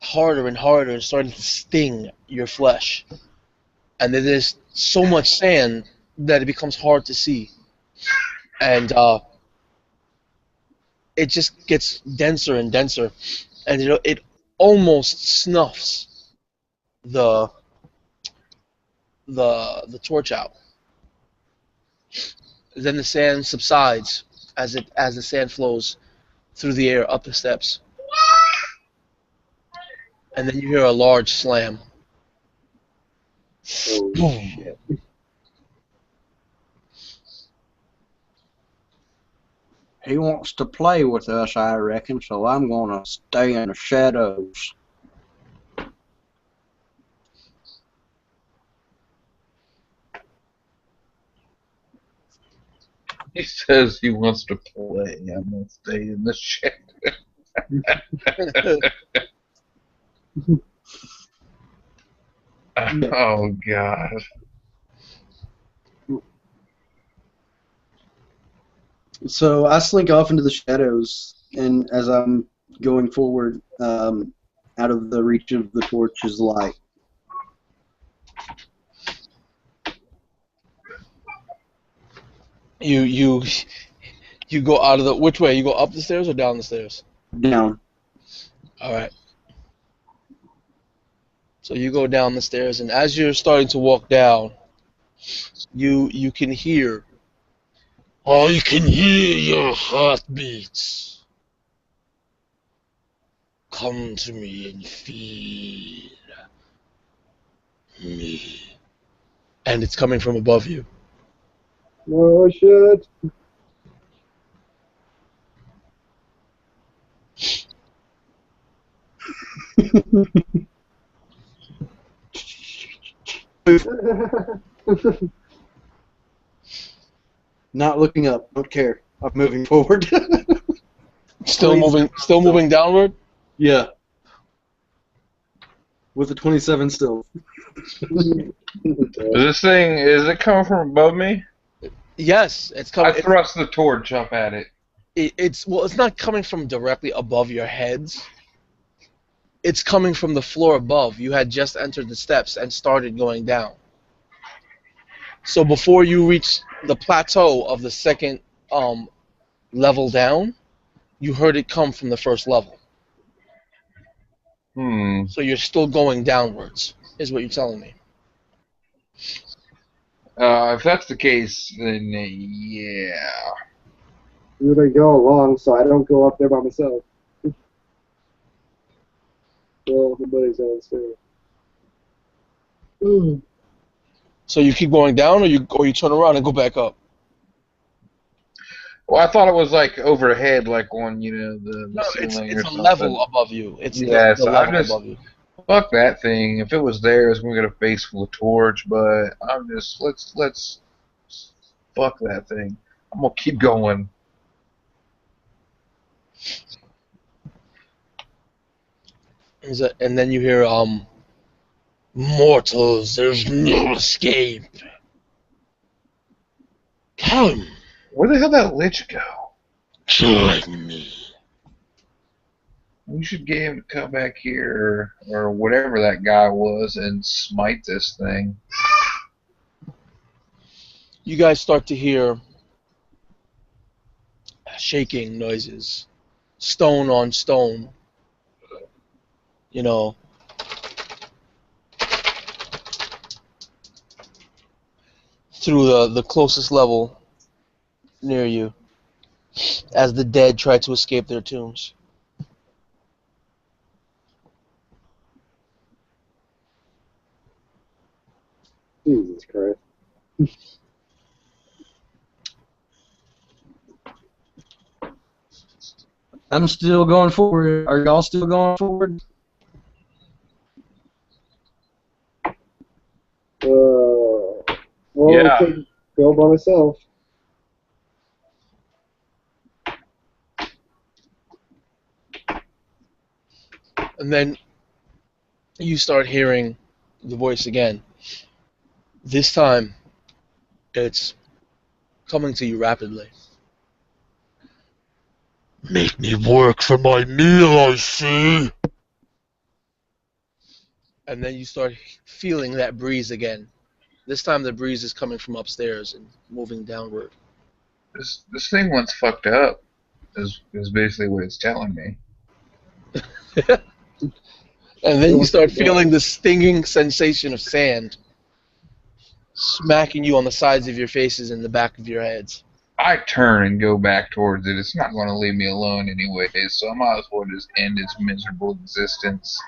Speaker 1: harder and harder and starting to sting your flesh. And then there's so much sand that it becomes hard to see. And it just gets denser and denser. And it almost snuffs the the torch out. Then the sand subsides as the sand flows through the air up the steps. And then you hear a large slam.
Speaker 5: Oh
Speaker 1: Boom.
Speaker 5: shit.
Speaker 3: He wants to play with us, I reckon, so I'm gonna stay in the shadows.
Speaker 2: He says he wants to play. I'm gonna stay in the shade. Oh God.
Speaker 3: So I slink off into the shadows, and as I'm going forward, out of the reach of the torch's light.
Speaker 1: You go out of the which way? You go up the stairs or down the stairs?
Speaker 3: Down.
Speaker 1: All right. So you go down the stairs, and as you're starting to walk down, you can hear. I can hear your heartbeats. Come to me and feel me. And it's coming from above you.
Speaker 5: Oh shit.
Speaker 3: Not looking up. Don't care. I'm moving forward.
Speaker 1: Still
Speaker 3: Please.
Speaker 1: moving downward?
Speaker 3: Yeah. With the 27 still.
Speaker 2: Is it coming from above me?
Speaker 1: Yes, it's
Speaker 2: I
Speaker 1: coming.
Speaker 2: thrust the torch up at it.
Speaker 1: It's not coming from directly above your heads. It's coming from the floor above. You had just entered the steps and started going down. So before you reach the plateau of the second level down, you heard it come from the first level. So you're still going downwards, is what you're telling me.
Speaker 2: If that's the case, then yeah.
Speaker 5: You better go along so I don't go up there by myself. Well, nobody's downstairs.
Speaker 1: So you keep going down, or you turn around and go back up.
Speaker 2: Well, I thought it was like overhead, like on the
Speaker 1: No,
Speaker 2: ceiling
Speaker 1: it's
Speaker 2: or
Speaker 1: a
Speaker 2: something.
Speaker 1: level above you. It's
Speaker 2: Yes,
Speaker 1: the
Speaker 2: I'm
Speaker 1: level
Speaker 2: just
Speaker 1: above you.
Speaker 2: fuck that thing. If it was there, it's gonna get a face full of torch. But I'm just let's fuck that thing. I'm gonna keep going.
Speaker 1: And then you hear mortals, there's no escape. Come,
Speaker 2: Where the hell did that lich go?
Speaker 1: join me.
Speaker 2: We should get him to come back here or whatever that guy was and smite this thing.
Speaker 1: You guys start to hear shaking noises, stone on stone. You know, through the closest level near you, as the dead try to escape their tombs.
Speaker 5: Jesus Christ.
Speaker 3: I'm still going forward. Are y'all still going forward?
Speaker 5: go by myself.
Speaker 1: And then you start hearing the voice again. This time, it's coming to you rapidly. Make me work for my meal, I see. And then you start feeling that breeze again. This time the breeze is coming from upstairs and moving downward.
Speaker 2: This thing once fucked up. Is basically what it's telling me.
Speaker 1: And then you start feeling the stinging sensation of sand smacking you on the sides of your faces and the back of your heads.
Speaker 2: I turn and go back towards it. It's not going to leave me alone anyways, so I might as well just end its miserable existence.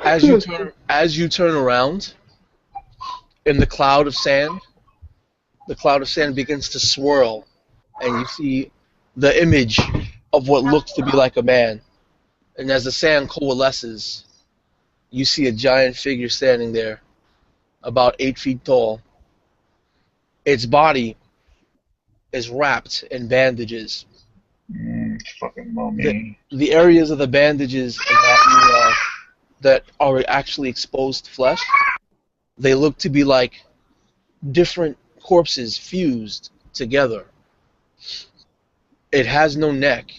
Speaker 1: As you turn around, in the cloud of sand begins to swirl, and you see the image of what looks to be like a man. And as the sand coalesces, you see a giant figure standing there, about 8 feet tall. Its body is wrapped in bandages.
Speaker 2: Fucking mummy.
Speaker 1: The areas of the bandages that are actually exposed flesh, they look to be like different corpses fused together. It has no neck,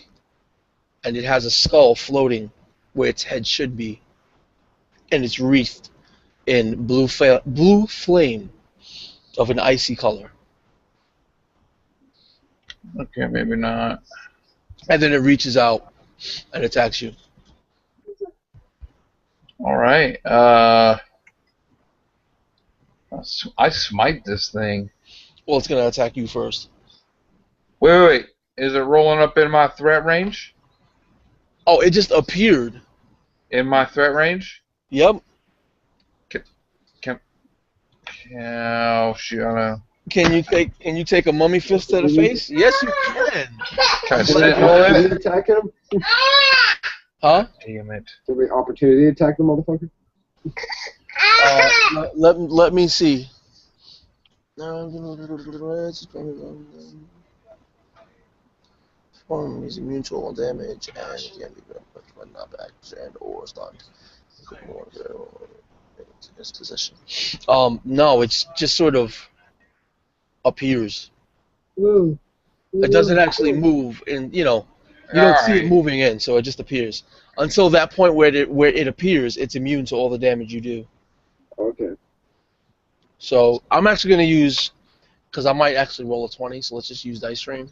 Speaker 1: and it has a skull floating where its head should be, and it's wreathed in blue flame of an icy color.
Speaker 2: Okay, maybe not.
Speaker 1: And then it reaches out and attacks you.
Speaker 2: Alright, I smite this thing.
Speaker 1: Well, it's going to attack you first.
Speaker 2: Wait. Is it rolling up in my threat range?
Speaker 1: Oh, it just appeared.
Speaker 2: In my threat range?
Speaker 1: Yep.
Speaker 2: Oh, shit, I don't know.
Speaker 1: Can you take a mummy fist to the face? Yes, you can.
Speaker 2: Can I sentinel it?
Speaker 5: Attack him?
Speaker 1: Huh?
Speaker 2: Damn it.
Speaker 5: Give me opportunity to attack the motherfucker.
Speaker 1: Let me see. Form is immune to all damage and can be but not back and or stunned. His position. No, it's just sort of appears.
Speaker 5: Ooh.
Speaker 1: It doesn't actually move, and you don't see it moving in, so it just appears. Until that point where it appears, it's immune to all the damage you do.
Speaker 5: Okay.
Speaker 1: So I'm actually going to use, because I might actually roll a 20, so let's just use Dice Stream.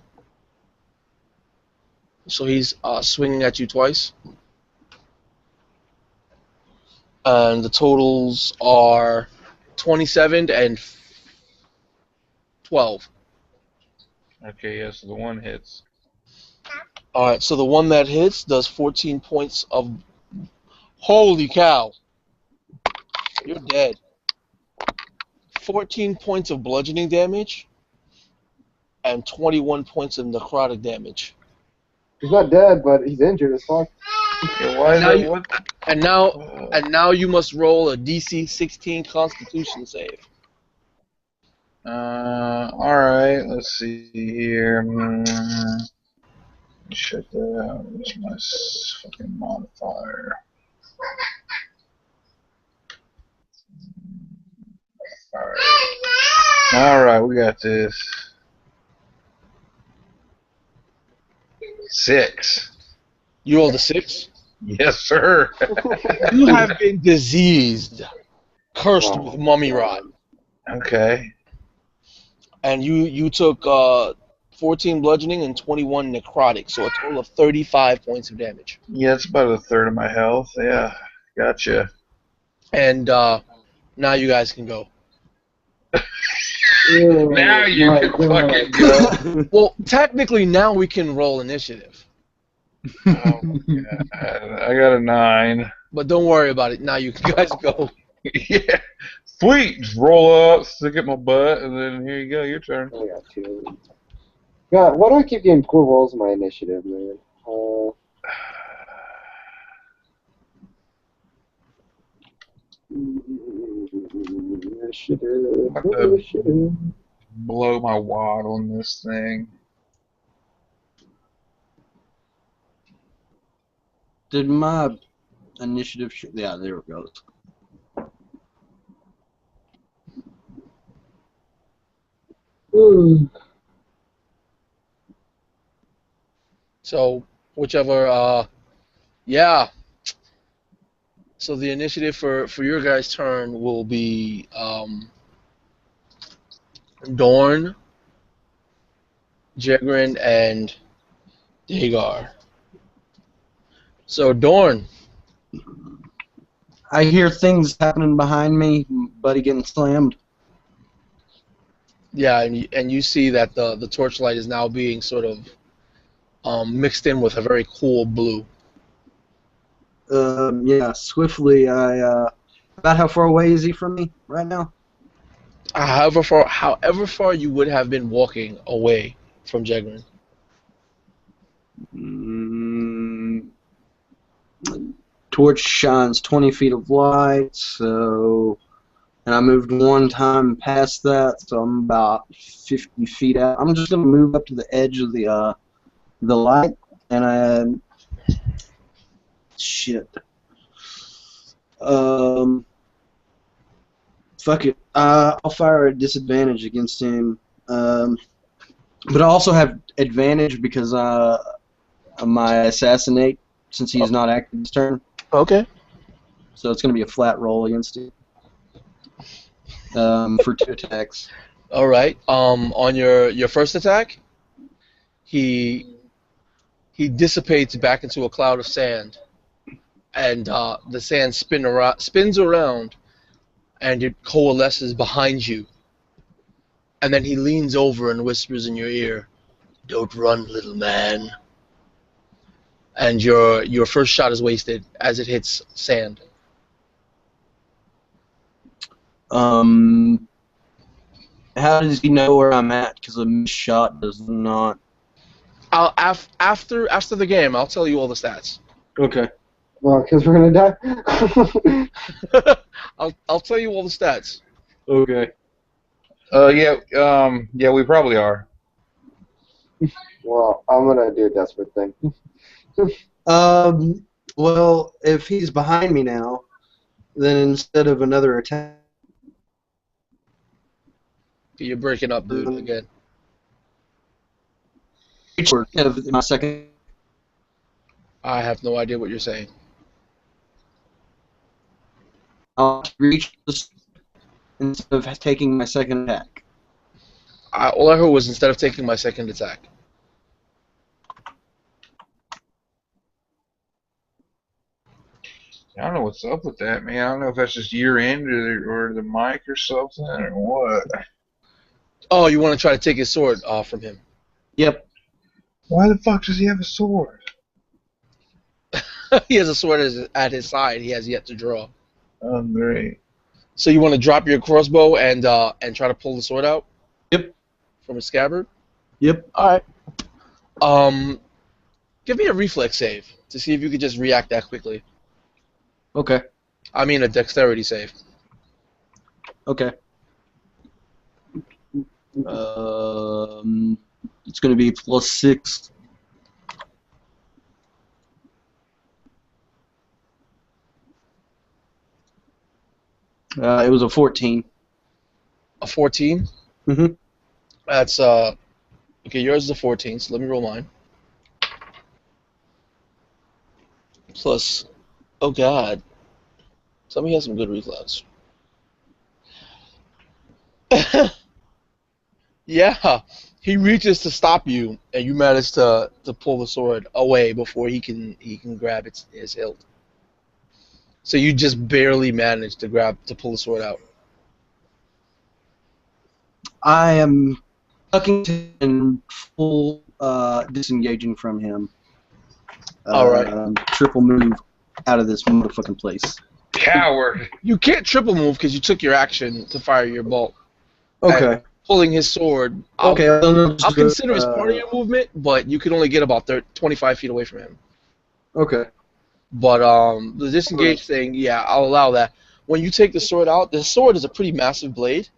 Speaker 1: So he's swinging at you twice. And the totals are 27 and 12.
Speaker 2: Okay, yeah, so the one hits.
Speaker 1: Alright, so the one that hits does 14 points of... Holy cow! You're dead. 14 points of bludgeoning damage and 21 points of necrotic damage.
Speaker 5: He's not dead, but he's injured as fuck.
Speaker 2: Yeah, why is
Speaker 1: Now
Speaker 2: that?
Speaker 1: you-
Speaker 2: What?
Speaker 1: And now you must roll a DC 16 Constitution save.
Speaker 2: Alright, let's see here. Shut that out. Where's my fucking modifier? Alright, we got this. 6.
Speaker 1: You rolled a 6?
Speaker 2: Yes, sir.
Speaker 1: You have been diseased, cursed with mummy rot.
Speaker 2: Okay.
Speaker 1: And you took 14 bludgeoning and 21 necrotic, so a total of 35 points of damage.
Speaker 2: Yeah, it's about a third of my health. Yeah, gotcha.
Speaker 1: And now you guys can go.
Speaker 2: Now you can fucking go.
Speaker 1: Well, technically now we can roll initiative.
Speaker 2: Oh, God. I got a 9.
Speaker 1: But don't worry about it. Now you guys go.
Speaker 2: Yeah. Sweet. Just roll up, stick it in my butt, and then here you go. Your turn.
Speaker 5: I got 2. God, why do I keep getting poor rolls in my initiative, man? Initiative.
Speaker 2: blow my wad on this thing.
Speaker 3: Did my initiative? Yeah, there it goes.
Speaker 1: So whichever. Yeah. So the initiative for your guys' turn will be Dorn, Jegrin, and Dagar. So Dorn,
Speaker 3: I hear things happening behind me. Buddy getting slammed.
Speaker 1: yeah, and you see that the torchlight is now being sort of mixed in with a very cool blue.
Speaker 3: Yeah, swiftly. About how far away is he from me right now?
Speaker 1: However far you would have been walking away from Jegrin.
Speaker 3: Mm, torch shines 20 feet of light, so, and I moved one time past that, so I'm about 50 feet out. I'm just gonna move up to the edge of the light, and shit. Fuck it. I'll fire at disadvantage against him. But I also have advantage because of my assassinate, since he's not active this turn.
Speaker 1: Okay.
Speaker 3: So it's going to be a flat roll against him for 2 attacks.
Speaker 1: All right. On your first attack, he dissipates back into a cloud of sand, and the sand spins around, and it coalesces behind you. And then he leans over and whispers in your ear, "Don't run, little man." And your first shot is wasted as it hits sand.
Speaker 3: How does he know where I'm at? Because a missed shot does not.
Speaker 1: After the game, I'll tell you all the stats.
Speaker 3: Okay.
Speaker 5: Well, because we're gonna die.
Speaker 1: I'll tell you all the stats.
Speaker 3: Okay.
Speaker 2: Yeah, we probably are.
Speaker 5: Well, I'm gonna do a desperate thing.
Speaker 3: Well, if he's behind me now, then instead of another attack.
Speaker 1: You're breaking up, dude, again.
Speaker 3: My second.
Speaker 1: I have no idea what you're saying.
Speaker 3: I'll reach instead of taking my second attack.
Speaker 1: All I heard was instead of taking my second attack.
Speaker 2: I don't know what's up with that, man. I don't know if that's just year end or the mic or something or what.
Speaker 1: Oh, you want to try to take his sword from him?
Speaker 3: Yep.
Speaker 2: Why the fuck does he have a sword?
Speaker 1: He has a sword at his side. He has yet to draw.
Speaker 2: Oh, great.
Speaker 1: So you want to drop your crossbow and try to pull the sword out?
Speaker 3: Yep.
Speaker 1: From its scabbard?
Speaker 3: Yep.
Speaker 1: All right. Give me a reflex save to see if you could just react that quickly.
Speaker 3: Okay.
Speaker 1: I mean a dexterity save.
Speaker 3: Okay. It's going to be +6. It was a 14.
Speaker 1: A 14?
Speaker 3: Mm-hmm.
Speaker 1: That's okay. Yours is a 14, so let me roll mine. Plus, oh god, somebody has some good reflex. Yeah, he reaches to stop you, and you manage to pull the sword away before he can grab his hilt. So you just barely manage to pull the sword out.
Speaker 3: I am tucking and full disengaging from him.
Speaker 1: All right.
Speaker 3: Triple move out of this motherfucking place.
Speaker 2: Coward.
Speaker 1: You can't triple move because you took your action to fire your bolt.
Speaker 3: Okay.
Speaker 1: And pulling his sword. I'll consider as part of your movement, but you can only get about 25 feet away from him.
Speaker 3: Okay.
Speaker 1: But the disengage thing, yeah, I'll allow that. When you take the sword out, the sword is a pretty massive blade.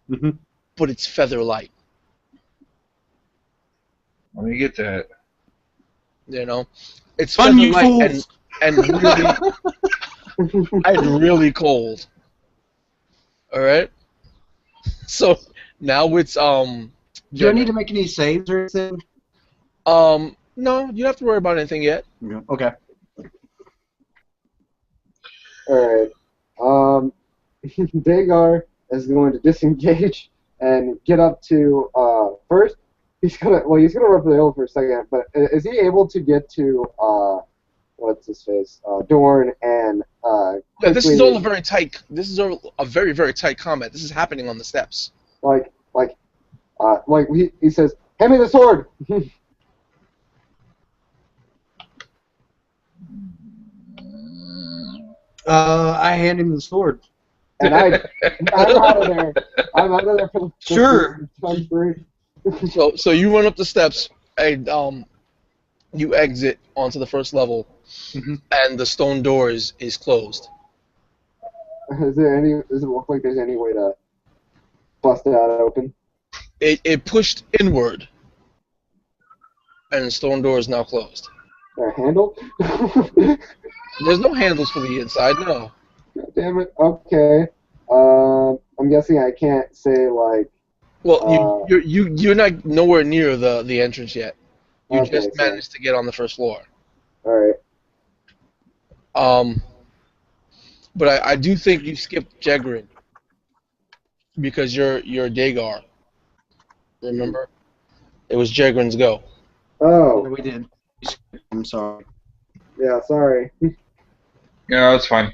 Speaker 3: Mm-hmm.
Speaker 1: but it's feather light.
Speaker 2: Let me get that.
Speaker 1: You know, it's
Speaker 3: Run,
Speaker 1: feather
Speaker 3: you
Speaker 1: light
Speaker 3: fools!
Speaker 1: and really cold. All right. So now it's
Speaker 3: Do I need
Speaker 1: Jagger.
Speaker 3: to make any saves or anything?
Speaker 1: No, you don't have to worry about anything yet.
Speaker 3: Okay.
Speaker 5: Alright. Dagar is going to disengage and get up to first. He's gonna run for the hill for a second, but is he able to get to what's his face? Dorn and
Speaker 1: Yeah, this is
Speaker 5: quickly,
Speaker 1: all a very tight. This is all a very very tight combat. This is happening on the steps.
Speaker 5: like he says, "Hand me the sword."
Speaker 3: I hand him the sword.
Speaker 5: And I'm out of there. I'm out of there for the
Speaker 3: Sure.
Speaker 5: time free.
Speaker 1: So you run up the steps and you exit onto the first level,
Speaker 3: Mhm.
Speaker 1: and the stone door is closed.
Speaker 5: Does it look like there's any way to bust it out open?
Speaker 1: It pushed inward, and the stone door is now closed.
Speaker 5: Or a handle?
Speaker 1: There's no handles for the inside. No.
Speaker 5: Damn it. Okay. I'm guessing I can't say like.
Speaker 1: Well, you're not nowhere near the entrance yet. You
Speaker 5: Okay,
Speaker 1: just
Speaker 5: so-
Speaker 1: managed to get on the first floor.
Speaker 5: All right.
Speaker 1: But I do think you skipped Jegrin because you're Dagar. Remember, it was Jegrin's go.
Speaker 5: Oh,
Speaker 3: We did. I'm sorry.
Speaker 5: yeah. Sorry.
Speaker 2: Yeah, that's fine.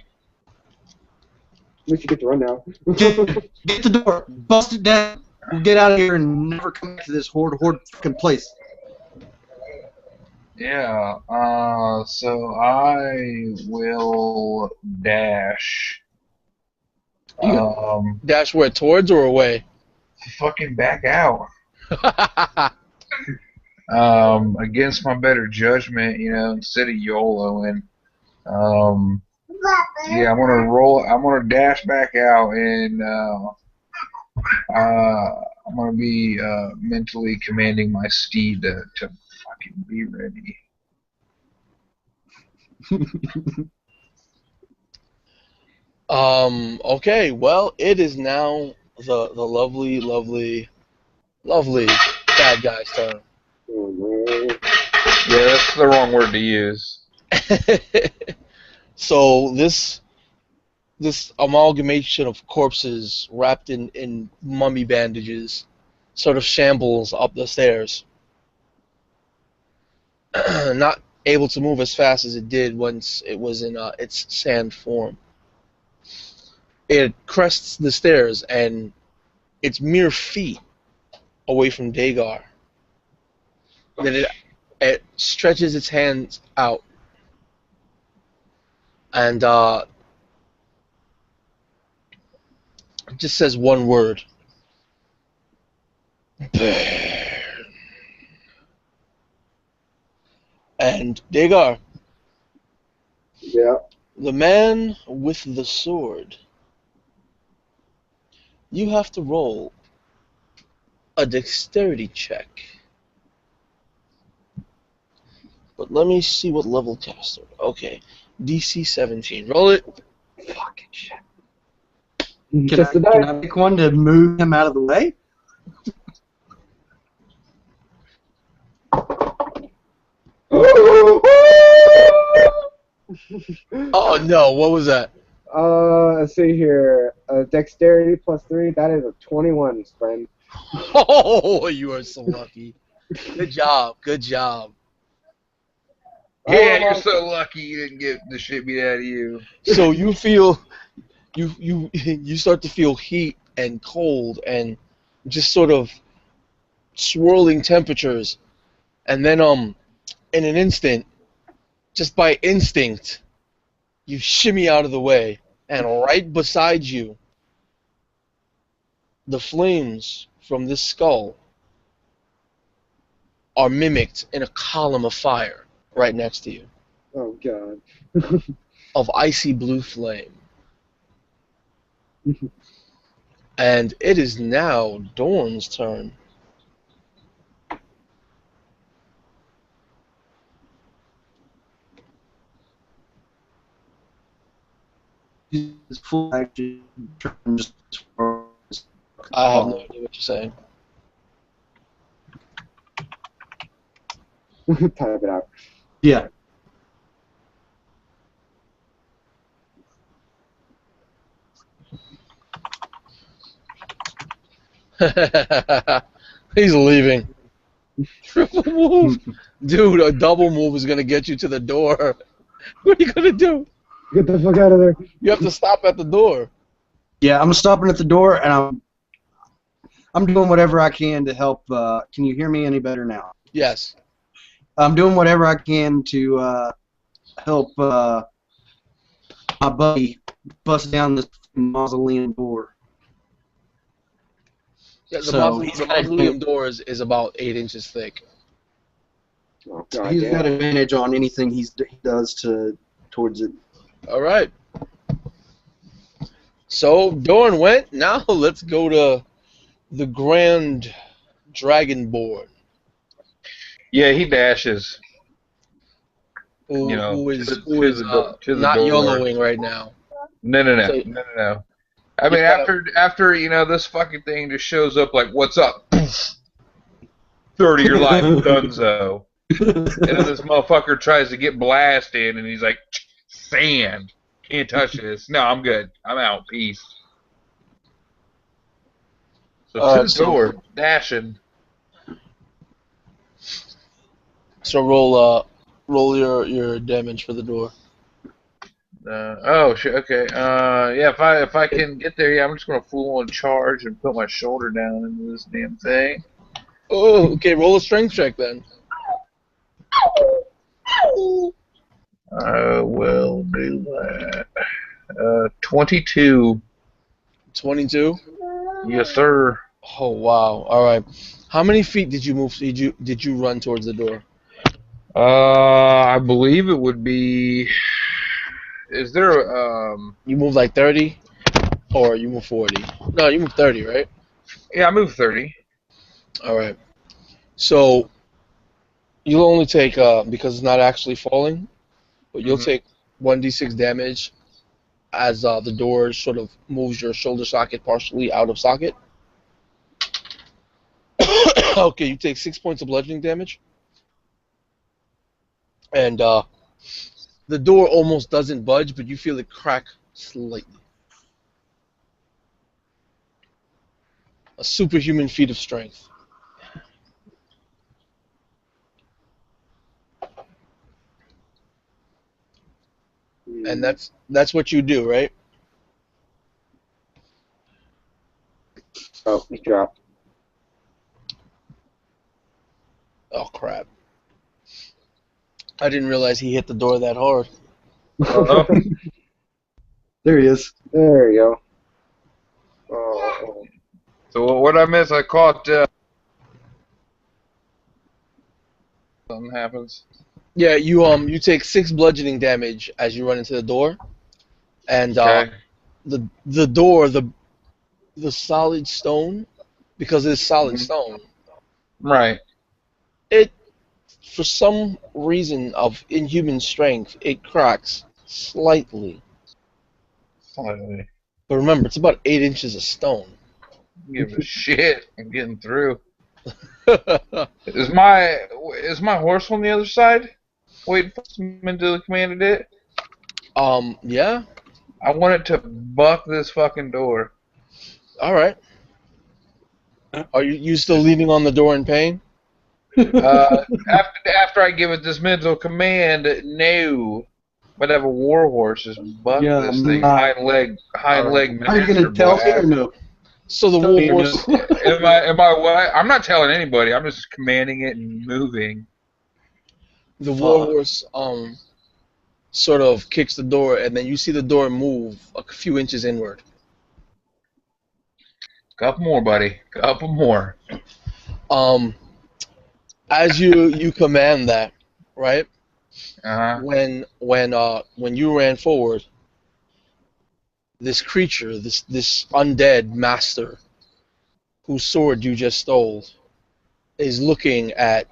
Speaker 5: We should get to run now.
Speaker 3: Get the door. Bust it down. We'll get out of here and never come back to this horde fucking place.
Speaker 2: Yeah. So I will dash.
Speaker 1: You dash where, towards or away?
Speaker 2: Fucking back out. Against my better judgment, instead of YOLOing. Yeah, I'm gonna dash back out, and I'm gonna be mentally commanding my steed to fucking be ready.
Speaker 1: Okay, well, it is now the lovely, lovely, lovely bad guy's turn.
Speaker 5: Oh, no.
Speaker 2: Yeah, that's the wrong word to use.
Speaker 1: So this amalgamation of corpses wrapped in mummy bandages sort of shambles up the stairs. Not able to move as fast as it did once it was in its sand form. It crests the stairs and it's mere feet away from Dagar. Then it stretches its hands out and it just says one word. Burn. And Dagar,
Speaker 5: Yeah.
Speaker 1: the man with the sword, you have to roll a dexterity check. But let me see what level caster. Okay, DC 17. Roll it.
Speaker 5: Fucking shit.
Speaker 3: Can
Speaker 5: Just the
Speaker 3: I
Speaker 5: die.
Speaker 3: pick one to move him out of the way?
Speaker 1: Oh no, what was that?
Speaker 5: Let's see here. Dexterity +3. That is a 21, friend.
Speaker 1: Oh, you are so lucky. Good job. Good job.
Speaker 2: Yeah, you're so lucky you didn't get the shit beat out of you.
Speaker 1: So you feel you start to feel heat and cold and just sort of swirling temperatures, and then in an instant, just by instinct, you shimmy out of the way, and right beside you, the flames from this skull are mimicked in a column of fire right next to you,
Speaker 5: Oh god.
Speaker 1: of icy blue flame. And it is now Dorn's turn.
Speaker 3: His full action turn just for
Speaker 1: I have no idea what you're saying.
Speaker 5: Type it out.
Speaker 3: yeah.
Speaker 1: He's leaving. Triple move. Dude, a double move is going to get you to the door. What are you going to do?
Speaker 5: Get the fuck out of there.
Speaker 1: You have to stop at the door.
Speaker 3: Yeah, I'm stopping at the door and I'm doing whatever I can to help. Can you hear me any better now?
Speaker 1: Yes.
Speaker 3: I'm doing whatever I can to help my buddy bust down this mausoleum door.
Speaker 1: Yeah, the
Speaker 3: So
Speaker 1: mausoleum door is about 8 inches thick.
Speaker 5: Oh, God
Speaker 3: he's
Speaker 5: damn.
Speaker 3: got advantage on anything he does towards it.
Speaker 1: All right. So Dorn went. Now let's go to the Grand Dragonborn,
Speaker 2: Yeah, he dashes.
Speaker 1: who
Speaker 2: You know,
Speaker 1: who is
Speaker 2: to
Speaker 1: who is
Speaker 2: the
Speaker 1: not
Speaker 2: door.
Speaker 1: YOLOing right now.
Speaker 2: No.
Speaker 1: So-
Speaker 2: No. I mean,
Speaker 1: Yeah.
Speaker 2: after this fucking thing just shows up like, what's up? 30 your life, dunzo. And then this motherfucker tries to get blasted, and he's like, sand. Can't touch this. No, I'm good. I'm out. Peace. So to the door, dashing.
Speaker 1: So roll your damage for the door.
Speaker 2: Oh shit. Okay. Yeah. If I can get there, yeah, I'm just gonna full on charge and put my shoulder down into this damn thing.
Speaker 1: Oh, okay. Roll a strength check then.
Speaker 2: I will do that. 22.
Speaker 1: 22.
Speaker 2: Yes, sir.
Speaker 1: Oh wow. All right. How many feet did you move? Did you run towards the door?
Speaker 2: I believe it would be. Is there
Speaker 1: You moved like 30, or you moved 40? No, you moved 30, right?
Speaker 2: Yeah, I moved 30.
Speaker 1: All right. So you'll only take because it's not actually falling, but you'll
Speaker 2: Mhm.
Speaker 1: take 1d6 damage as the door sort of moves your shoulder socket partially out of socket. Okay, you take 6 points of bludgeoning damage, and the door almost doesn't budge, but you feel it crack slightly. A superhuman feat of strength. And that's what you do, right?
Speaker 5: Oh, he dropped.
Speaker 1: Oh crap! I didn't realize he hit the door that hard.
Speaker 2: Uh-oh.
Speaker 3: There he is.
Speaker 5: There you go. Oh.
Speaker 2: So what I miss? I caught. Something happens.
Speaker 1: Yeah, you take 6 bludgeoning damage as you run into the door, and
Speaker 2: Okay.
Speaker 1: the door the solid stone, because it's solid
Speaker 2: Mhm.
Speaker 1: stone,
Speaker 2: Right.
Speaker 1: it for some reason of inhuman strength it cracks slightly.
Speaker 2: Slightly.
Speaker 1: But remember, it's about 8 inches of stone.
Speaker 2: Give a shit. I'm getting through. Is my horse on the other side? Waiting for some into commanded it.
Speaker 1: Yeah.
Speaker 2: I want it to buck this fucking door.
Speaker 1: All right. Are you still leaving on the door in pain?
Speaker 2: After I give it this mental command, no. But I have a war horse just buck
Speaker 3: Yeah,
Speaker 2: this thing.
Speaker 3: not-
Speaker 2: Hind leg
Speaker 3: Are you
Speaker 2: master
Speaker 3: gonna tell me or
Speaker 2: boy.
Speaker 3: no?
Speaker 1: So the
Speaker 3: Tell me or
Speaker 1: warhorse.
Speaker 3: no?
Speaker 2: Am I what? I'm not telling anybody. I'm just commanding it and moving.
Speaker 1: The
Speaker 3: Fuck.
Speaker 1: warhorse sort of kicks the door, and then you see the door move a few inches inward.
Speaker 2: Couple more, buddy. Couple more.
Speaker 1: As you command that, right?
Speaker 2: Uh huh.
Speaker 1: When you ran forward, this creature, this undead master whose sword you just stole, is looking at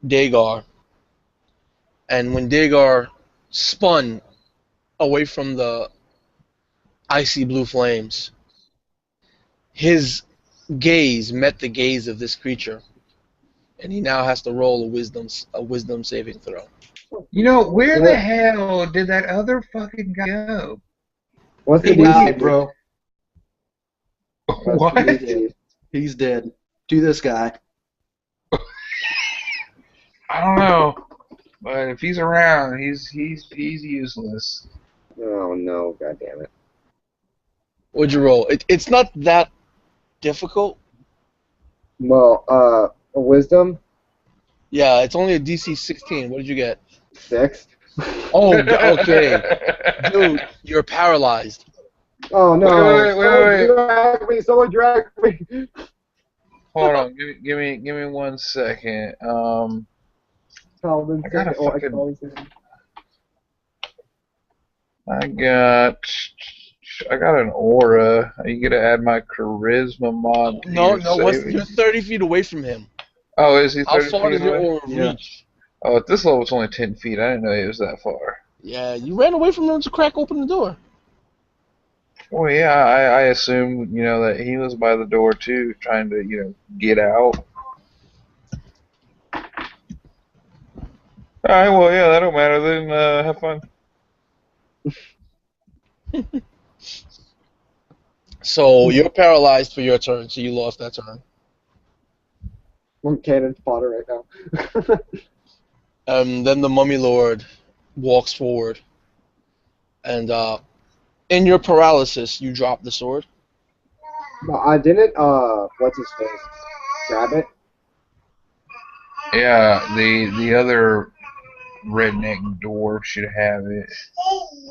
Speaker 1: Dagar, and when Dagar spun away from the icy blue flames, his gaze met the gaze of this creature, and he now has to roll a wisdom saving throw.
Speaker 2: You know, where the
Speaker 5: What?
Speaker 2: hell did that other fucking guy go?
Speaker 5: What's the
Speaker 3: He died,
Speaker 5: DC?
Speaker 3: bro.
Speaker 5: What's
Speaker 2: What?
Speaker 5: the DC?
Speaker 3: He's dead. Do this guy.
Speaker 2: I don't know. But if he's around, he's useless.
Speaker 5: Oh no, god damn it.
Speaker 1: What'd you roll? It's not that difficult.
Speaker 5: Well, wisdom
Speaker 1: Yeah, it's only a DC 16. What did you get?
Speaker 5: 6.
Speaker 1: Oh, okay. Dude, you're paralyzed.
Speaker 5: Oh no!
Speaker 2: Wait.
Speaker 5: Someone drag me!
Speaker 2: Hold on, give me 1 second.
Speaker 5: Calvin
Speaker 2: I got a
Speaker 5: said, oh,
Speaker 2: fucking.
Speaker 5: Calvin said.
Speaker 2: I got an aura. Are you gonna add my charisma mod to
Speaker 1: No,
Speaker 2: your
Speaker 1: no, you're
Speaker 2: saving?
Speaker 1: 30 feet away from him.
Speaker 2: Oh, is he
Speaker 1: How
Speaker 2: 30
Speaker 1: far
Speaker 2: feet
Speaker 1: does your
Speaker 2: away?
Speaker 1: aura
Speaker 3: Yeah.
Speaker 1: reach?
Speaker 2: Oh, at this level it's only 10 feet. I didn't know he was that far.
Speaker 1: Yeah, you ran away from him to crack open the door.
Speaker 2: Well, yeah, I assumed, that he was by the door too, trying to, get out. Alright, well, yeah, that don't matter then. Have fun.
Speaker 1: So you're paralyzed for your turn, so you lost that turn.
Speaker 5: I'm cannon fodder right now.
Speaker 1: Then the Mummy Lord walks forward, and in your paralysis, you drop the sword.
Speaker 5: No, I didn't, what's his face? Grab it?
Speaker 2: Yeah, the other redneck dwarf should have it.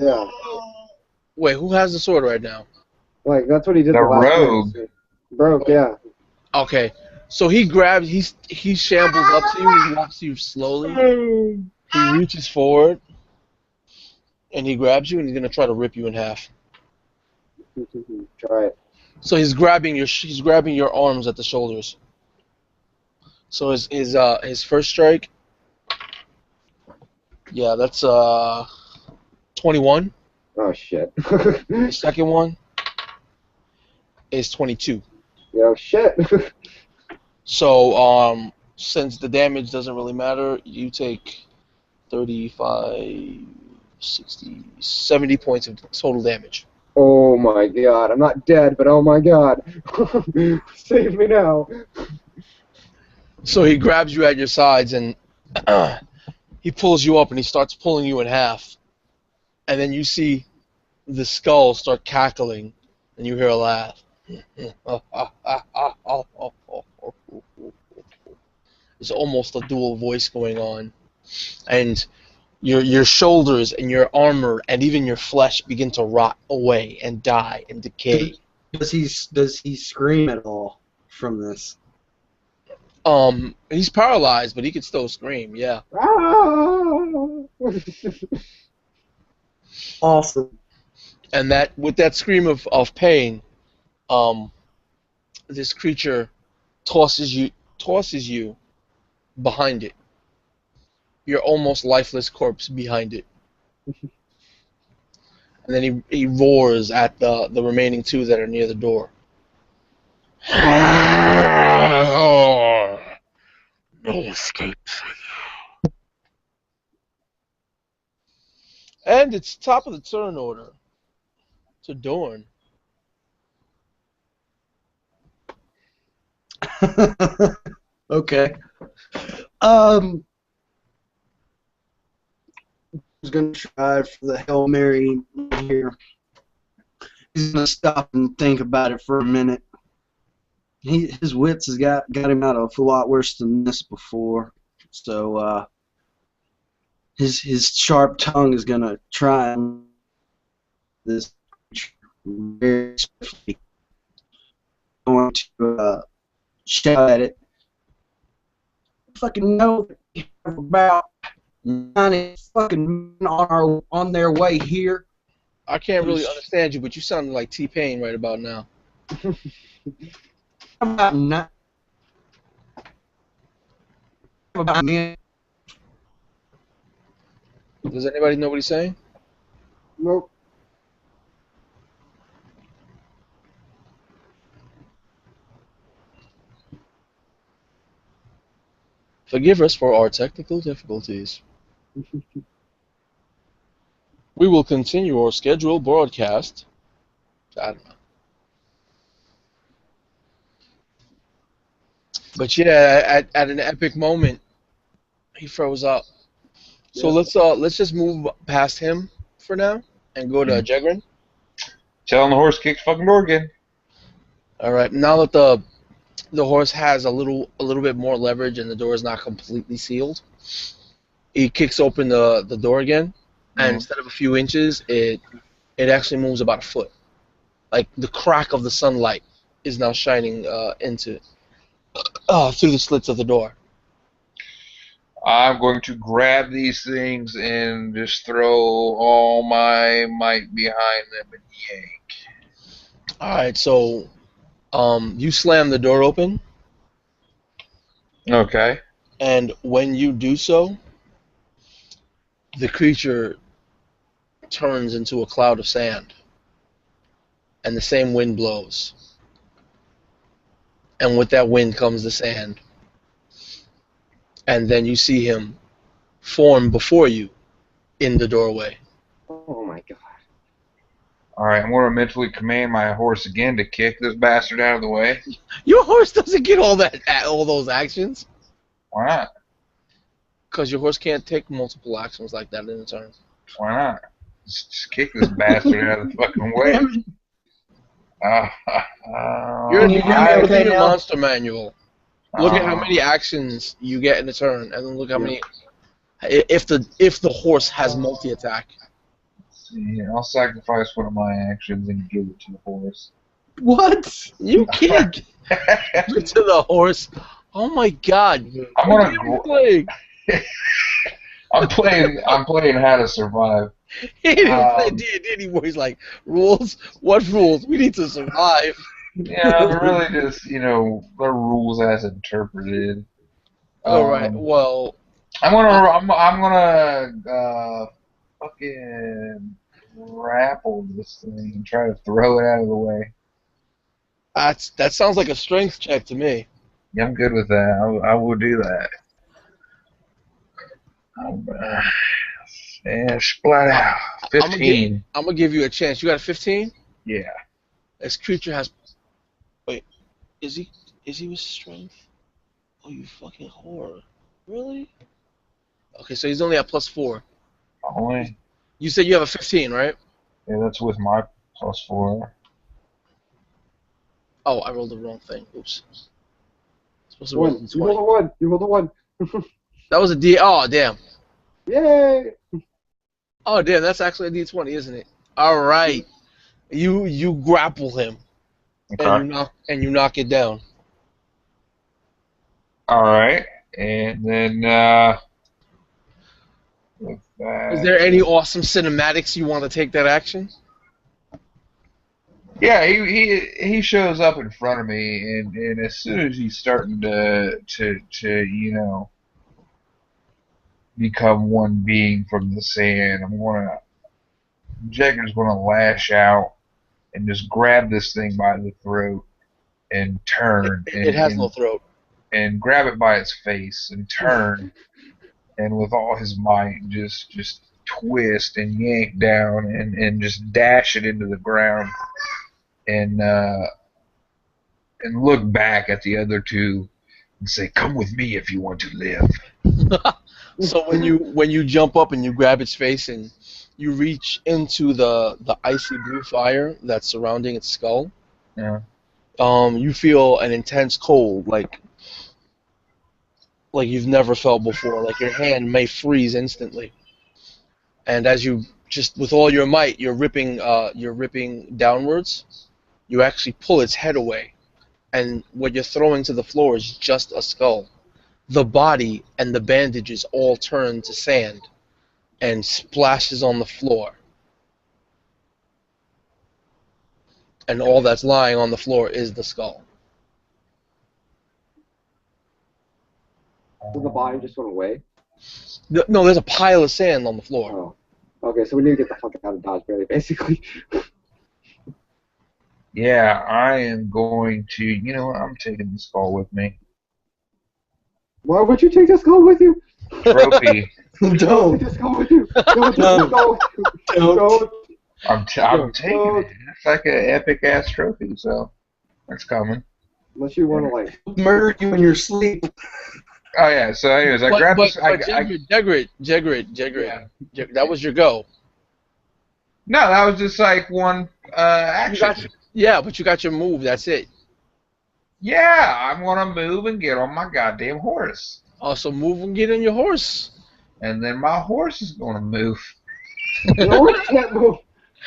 Speaker 5: Yeah.
Speaker 1: Wait, who has the sword right now?
Speaker 5: Like, that's what he did
Speaker 2: The
Speaker 5: the last
Speaker 2: rogue.
Speaker 5: time. Broke, yeah.
Speaker 1: Okay, so he grabs, he shambles up to you, he walks to you slowly, he reaches forward, and he grabs you, and he's gonna try to rip you in half.
Speaker 5: Try it.
Speaker 1: So he's grabbing your arms at the shoulders. So his first strike, yeah, that's 21.
Speaker 5: Oh, shit.
Speaker 1: The second one is 22.
Speaker 5: Yo, shit.
Speaker 1: So since the damage doesn't really matter, you take 35, 60, 70 points of total damage.
Speaker 5: Oh my god, I'm not dead, but oh my god. Save me now.
Speaker 1: So he grabs you at your sides and he pulls you up and he starts pulling you in half. And then you see the skull start cackling and you hear a laugh. There's almost a dual voice going on. And your shoulders and your armor and even your flesh begin to rot away and die and decay.
Speaker 3: Does he scream at all from this?
Speaker 1: He's paralyzed, but he can still scream, yeah.
Speaker 3: Awesome.
Speaker 1: And that with that scream of pain, this creature tosses you behind it. Your almost lifeless corpse behind it. And then he roars at the remaining two that are near the door. No escape for you. And it's top of the turn order to Dorn.
Speaker 3: Okay. He's gonna try for the Hail Mary here. He's gonna stop and think about it for a minute. His wits has got him out of a lot worse than this before. So his sharp tongue is gonna try this very swiftly. Going to shout at it. Fucking know about 90 fucking men on their way here.
Speaker 1: I can't really understand you, but you sound like T-Pain right about now.
Speaker 3: About not about me.
Speaker 1: Does anybody know what he's saying?
Speaker 5: Nope.
Speaker 1: Forgive us for our technical difficulties. We will continue our scheduled broadcast. I don't know. But yeah, at an epic moment, he froze up. So let's just move past him for now and go to Jegrin.
Speaker 2: Telling the horse kicks fucking door again.
Speaker 1: All right. Now that the horse has a little bit more leverage and the door is not completely sealed, he kicks open the door again, and instead of a few inches, it actually moves about a foot. Like the crack of the sunlight is now shining into through the slits of the door.
Speaker 2: I'm going to grab these things and just throw all my might behind them and yank.
Speaker 1: All right. So you slam the door open,
Speaker 2: Okay.
Speaker 1: and when you do so, the creature turns into a cloud of sand, and the same wind blows. And with that wind comes the sand. And then you see him form before you in the doorway.
Speaker 5: Oh my god.
Speaker 2: All right, I'm going to mentally command my horse again to kick this bastard out of the way.
Speaker 1: Your horse doesn't get all those actions.
Speaker 2: Why not?
Speaker 1: Because your horse can't take multiple actions like that in a turn.
Speaker 2: Why not? Just kick this bastard out of the fucking way.
Speaker 1: You're
Speaker 3: you
Speaker 1: in
Speaker 3: hear me okay
Speaker 1: the
Speaker 3: now?
Speaker 1: monster manual. Look at how many actions you get in a turn, and then look how many. If the horse has multi-attack.
Speaker 2: See, I'll sacrifice one of my actions and give it to the horse.
Speaker 3: What?
Speaker 1: You can't give it to the horse. Oh my god!
Speaker 2: I'm gonna.
Speaker 1: Play.
Speaker 2: I'm playing How to Survive.
Speaker 1: He didn't play D&D anymore. He's like, rules? What rules? We need to survive.
Speaker 2: Yeah, they're really just the rules as interpreted.
Speaker 1: All right. Well,
Speaker 2: I'm gonna fucking grapple this thing and try to throw it out of the way.
Speaker 1: that sounds like a strength check to me.
Speaker 2: Yeah, I'm good with that. I will do that. And splat out. 15.
Speaker 1: I'm gonna give you a chance. You got a 15?
Speaker 2: Yeah.
Speaker 1: This creature has. Wait, is he with strength? Oh, you fucking whore! Really? Okay, so he's only at +4.
Speaker 2: Only.
Speaker 1: You said you have a 15, right?
Speaker 2: Yeah, that's with my +4.
Speaker 1: Oh, I rolled the wrong thing. Oops. Supposed to roll
Speaker 5: One. You roll a 1. You roll a 1.
Speaker 1: That was a D. Oh, damn.
Speaker 5: Yay!
Speaker 1: Oh, damn. That's actually a D20, isn't it? All right. You grapple him,
Speaker 2: Okay.
Speaker 1: and you knock it down.
Speaker 2: All right. And then with that.
Speaker 1: Is there any awesome cinematics you want to take that action?
Speaker 2: Yeah, he shows up in front of me, and as soon as he's starting to become one being from the sand, Jagger's gonna lash out and just grab this thing by the throat and turn
Speaker 1: It has no throat.
Speaker 2: and grab it by its face and turn and with all his might just twist and yank down and just dash it into the ground and look back at the other two and say, "Come with me if you want to live."
Speaker 1: So when you jump up and you grab its face and you reach into the icy blue fire that's surrounding its skull,
Speaker 2: Yeah.
Speaker 1: you feel an intense cold, like you've never felt before. Like your hand may freeze instantly, and as you just with all your might, you're ripping downwards. You actually pull its head away, and what you're throwing to the floor is just a skull. The body and the bandages all turn to sand and splashes on the floor. and all that's lying on the floor is the skull.
Speaker 5: So the body just went away?
Speaker 1: No, there's a pile of sand on the floor.
Speaker 5: Oh. Okay, so we need to get the fuck out of Dodge, really, basically.
Speaker 2: Yeah, I am going to. You know what? I'm taking the skull with me.
Speaker 5: Why would you take the skull with you?
Speaker 2: Trophy.
Speaker 3: Don't.
Speaker 5: Take the skull with you. Don't take the skull with you.
Speaker 3: Don't.
Speaker 5: Don't.
Speaker 2: I'm taking
Speaker 5: Don't.
Speaker 2: it. It's like an epic ass trophy, so that's coming.
Speaker 5: Unless you want to, like...
Speaker 3: Murder you in your sleep.
Speaker 2: Oh yeah. So anyways, I grabbed this.
Speaker 1: Jegrid, that was your go.
Speaker 2: No, that was just like one action.
Speaker 1: Yeah, but you got your move. That's it.
Speaker 2: Yeah, I'm gonna move and get on my goddamn horse,
Speaker 1: Also, move and get on your horse.
Speaker 2: and then my horse is gonna move.
Speaker 5: The horse can't move.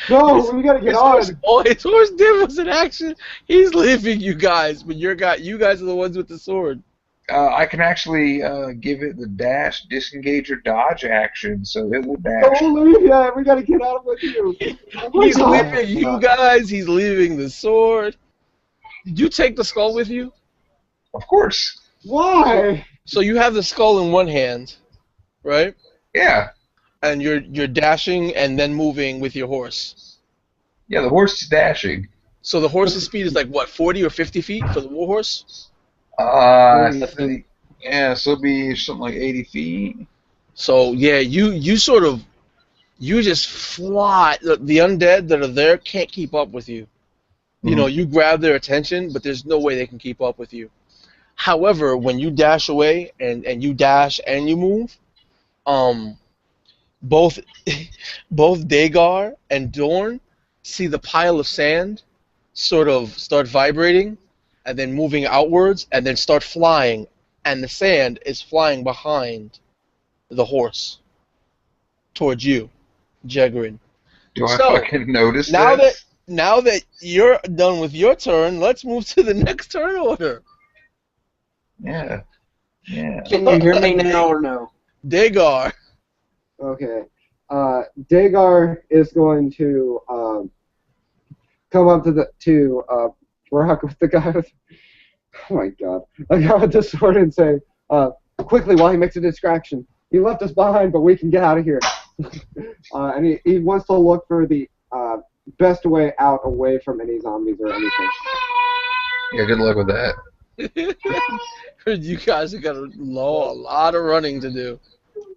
Speaker 5: No, we gotta get on.
Speaker 1: His horse did was an action. He's leaving you guys, but you guys are the ones with the sword.
Speaker 2: I can actually give it the dash, disengage, or dodge action, so it will dash.
Speaker 5: Don't leave yet. We gotta get out with you. Oh my
Speaker 1: He's
Speaker 5: God.
Speaker 1: leaving you guys. He's leaving the sword. Did you take the skull with you?
Speaker 2: Of course.
Speaker 5: Why?
Speaker 1: So you have the skull in one hand, right?
Speaker 2: Yeah.
Speaker 1: And you're dashing and then moving with your horse.
Speaker 2: Yeah, the horse is dashing.
Speaker 1: So the horse's speed is like what, 40 or 50 feet for the warhorse?
Speaker 2: I think, yeah, so it'll be something like 80 feet.
Speaker 1: So yeah, you just fly. The undead that are there can't keep up with you. You know, you grab their attention, but there's no way they can keep up with you. However, when you dash away and you dash and you move, both Dagar and Dorn see the pile of sand sort of start vibrating and then moving outwards and then start flying, and the sand is flying behind the horse towards you, Jegrin.
Speaker 2: Do I
Speaker 1: So,
Speaker 2: fucking notice
Speaker 1: Now
Speaker 2: this?
Speaker 1: that you're done with your turn, let's move to the next turn order.
Speaker 2: Yeah. Yeah.
Speaker 3: Can you hear me now or no?
Speaker 1: Dagar.
Speaker 5: Okay. Dagar is going to come up to Rock with the guy with, oh my God, a guy with the sword and say, quickly while he makes a distraction. He left us behind, but we can get out of here. And he wants to look for the best way out, away from any zombies or anything.
Speaker 2: Yeah, good luck with that.
Speaker 1: You guys have got a lot of running to do.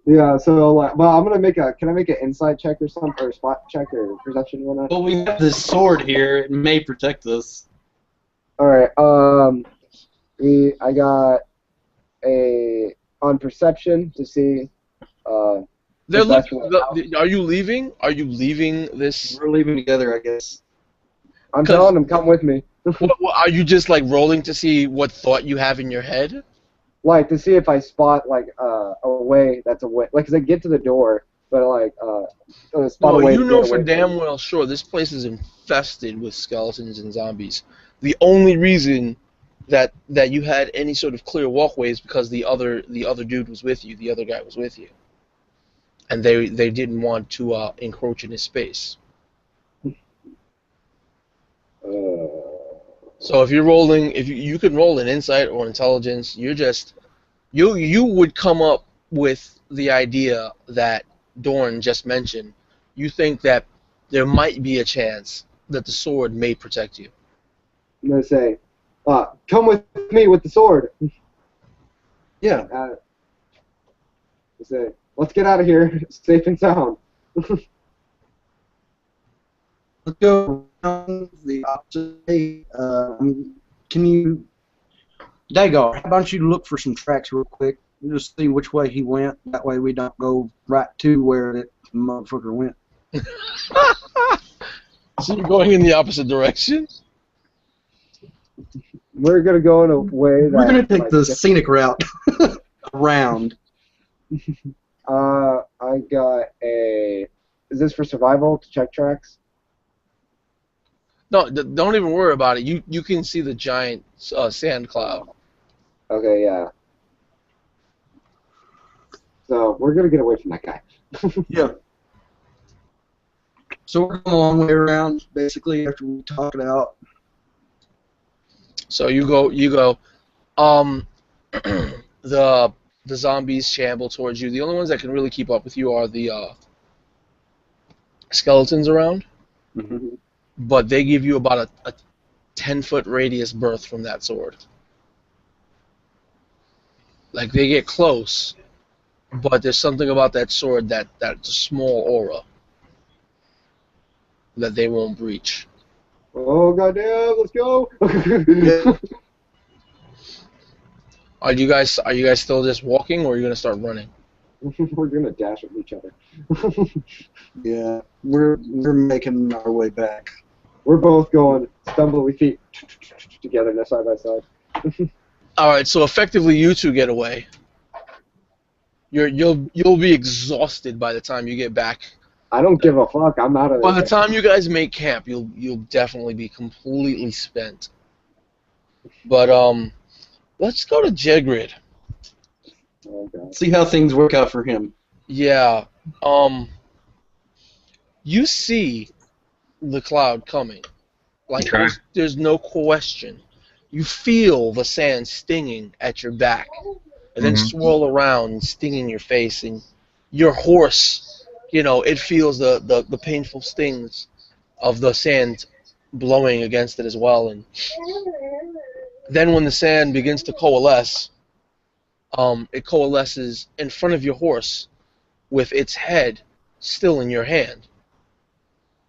Speaker 5: Yeah, so well, I'm gonna can I make an insight check or something, or spot check or perception or whatnot?
Speaker 3: Well, we have this sword here. It may protect us.
Speaker 5: All right. I got a on perception to see.
Speaker 1: Are you leaving? Are you leaving this?
Speaker 3: We're leaving together, I guess.
Speaker 5: I'm telling him, come with me.
Speaker 1: Are you just like rolling to see what thought you have in your head?
Speaker 5: Like to see if I spot like a way that's away. Like, 'cause I get to the door, but like spot a way.
Speaker 1: You
Speaker 5: to
Speaker 1: know
Speaker 5: get
Speaker 1: for
Speaker 5: away
Speaker 1: damn
Speaker 5: from
Speaker 1: well sure this place is infested with skeletons and zombies. The only reason that you had any sort of clear walkway is because the other dude was with you. The other guy was with you, and they didn't want to encroach in his space. So if you're rolling, if you can roll an insight or intelligence, you would come up with the idea that Dorn just mentioned. You think that there might be a chance that the sword may protect you.
Speaker 5: I'm gonna say, come with me with the sword.
Speaker 3: Yeah.
Speaker 5: Say, let's get out of here, safe and sound.
Speaker 3: Let's go around the opposite way. Can you, Dagar, how about you look for some tracks real quick? Just see which way he went. That way we don't go right to where that motherfucker went.
Speaker 1: So you're going in the opposite direction?
Speaker 5: We're gonna go in a way that
Speaker 3: We're gonna take the scenic route around.
Speaker 5: I got a. Is this for survival to check tracks?
Speaker 1: No, don't even worry about it. You can see the giant sand cloud.
Speaker 5: Okay, yeah. So we're gonna get away from that guy.
Speaker 3: Yeah. So we're going a long way around, basically, after we talk it out.
Speaker 1: So you go. The zombies shamble towards you. The only ones that can really keep up with you are the skeletons around,
Speaker 3: Mm-hmm.
Speaker 1: but they give you about a 10-foot radius berth from that sword. Like they get close, but there's something about that sword that's a small aura that they won't breach.
Speaker 5: Oh goddamn! Let's go.
Speaker 1: Are you guys still just walking, or are you gonna start running?
Speaker 5: We're gonna dash at each other.
Speaker 3: Yeah, we're making our way back.
Speaker 5: We're both going stumbling feet together, side by side.
Speaker 1: All right, so effectively you two get away. You'll be exhausted by the time you get back.
Speaker 5: I don't give a fuck. I'm out of
Speaker 1: By
Speaker 5: there.
Speaker 1: the time you guys make camp, you'll definitely be completely spent. But let's go to Jegrid.
Speaker 5: Oh god.
Speaker 3: See how things work out for him.
Speaker 1: Yeah. You see the cloud coming. Like
Speaker 2: Okay.
Speaker 1: there's no question. You feel the sand stinging at your back, and then
Speaker 2: Mhm.
Speaker 1: swirl around and stinging your face, and your horse, it feels the painful stings of the sand blowing against it as well. And then when the sand begins to coalesce, it coalesces in front of your horse with its head still in your hand,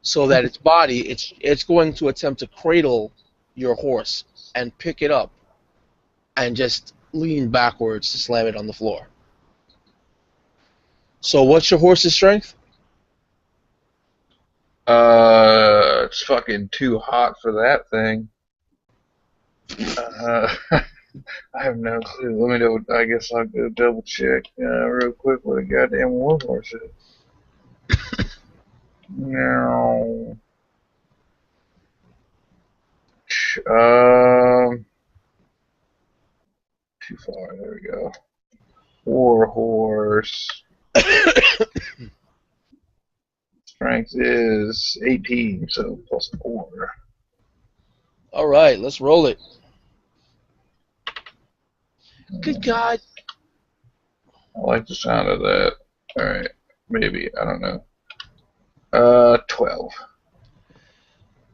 Speaker 1: so that its body, it's going to attempt to cradle your horse and pick it up and just lean backwards to slam it on the floor. So what's your horse's strength?
Speaker 2: It's fucking too hot for that thing. I have no clue. Let me know. I guess I'll go double check real quick what a goddamn warhorse is. No. Too far. There we go. Warhorse. Strength is 18, so plus 4.
Speaker 1: All right, let's roll it. Good God.
Speaker 2: I like the sound of that. Alright. Maybe. I don't know. 12.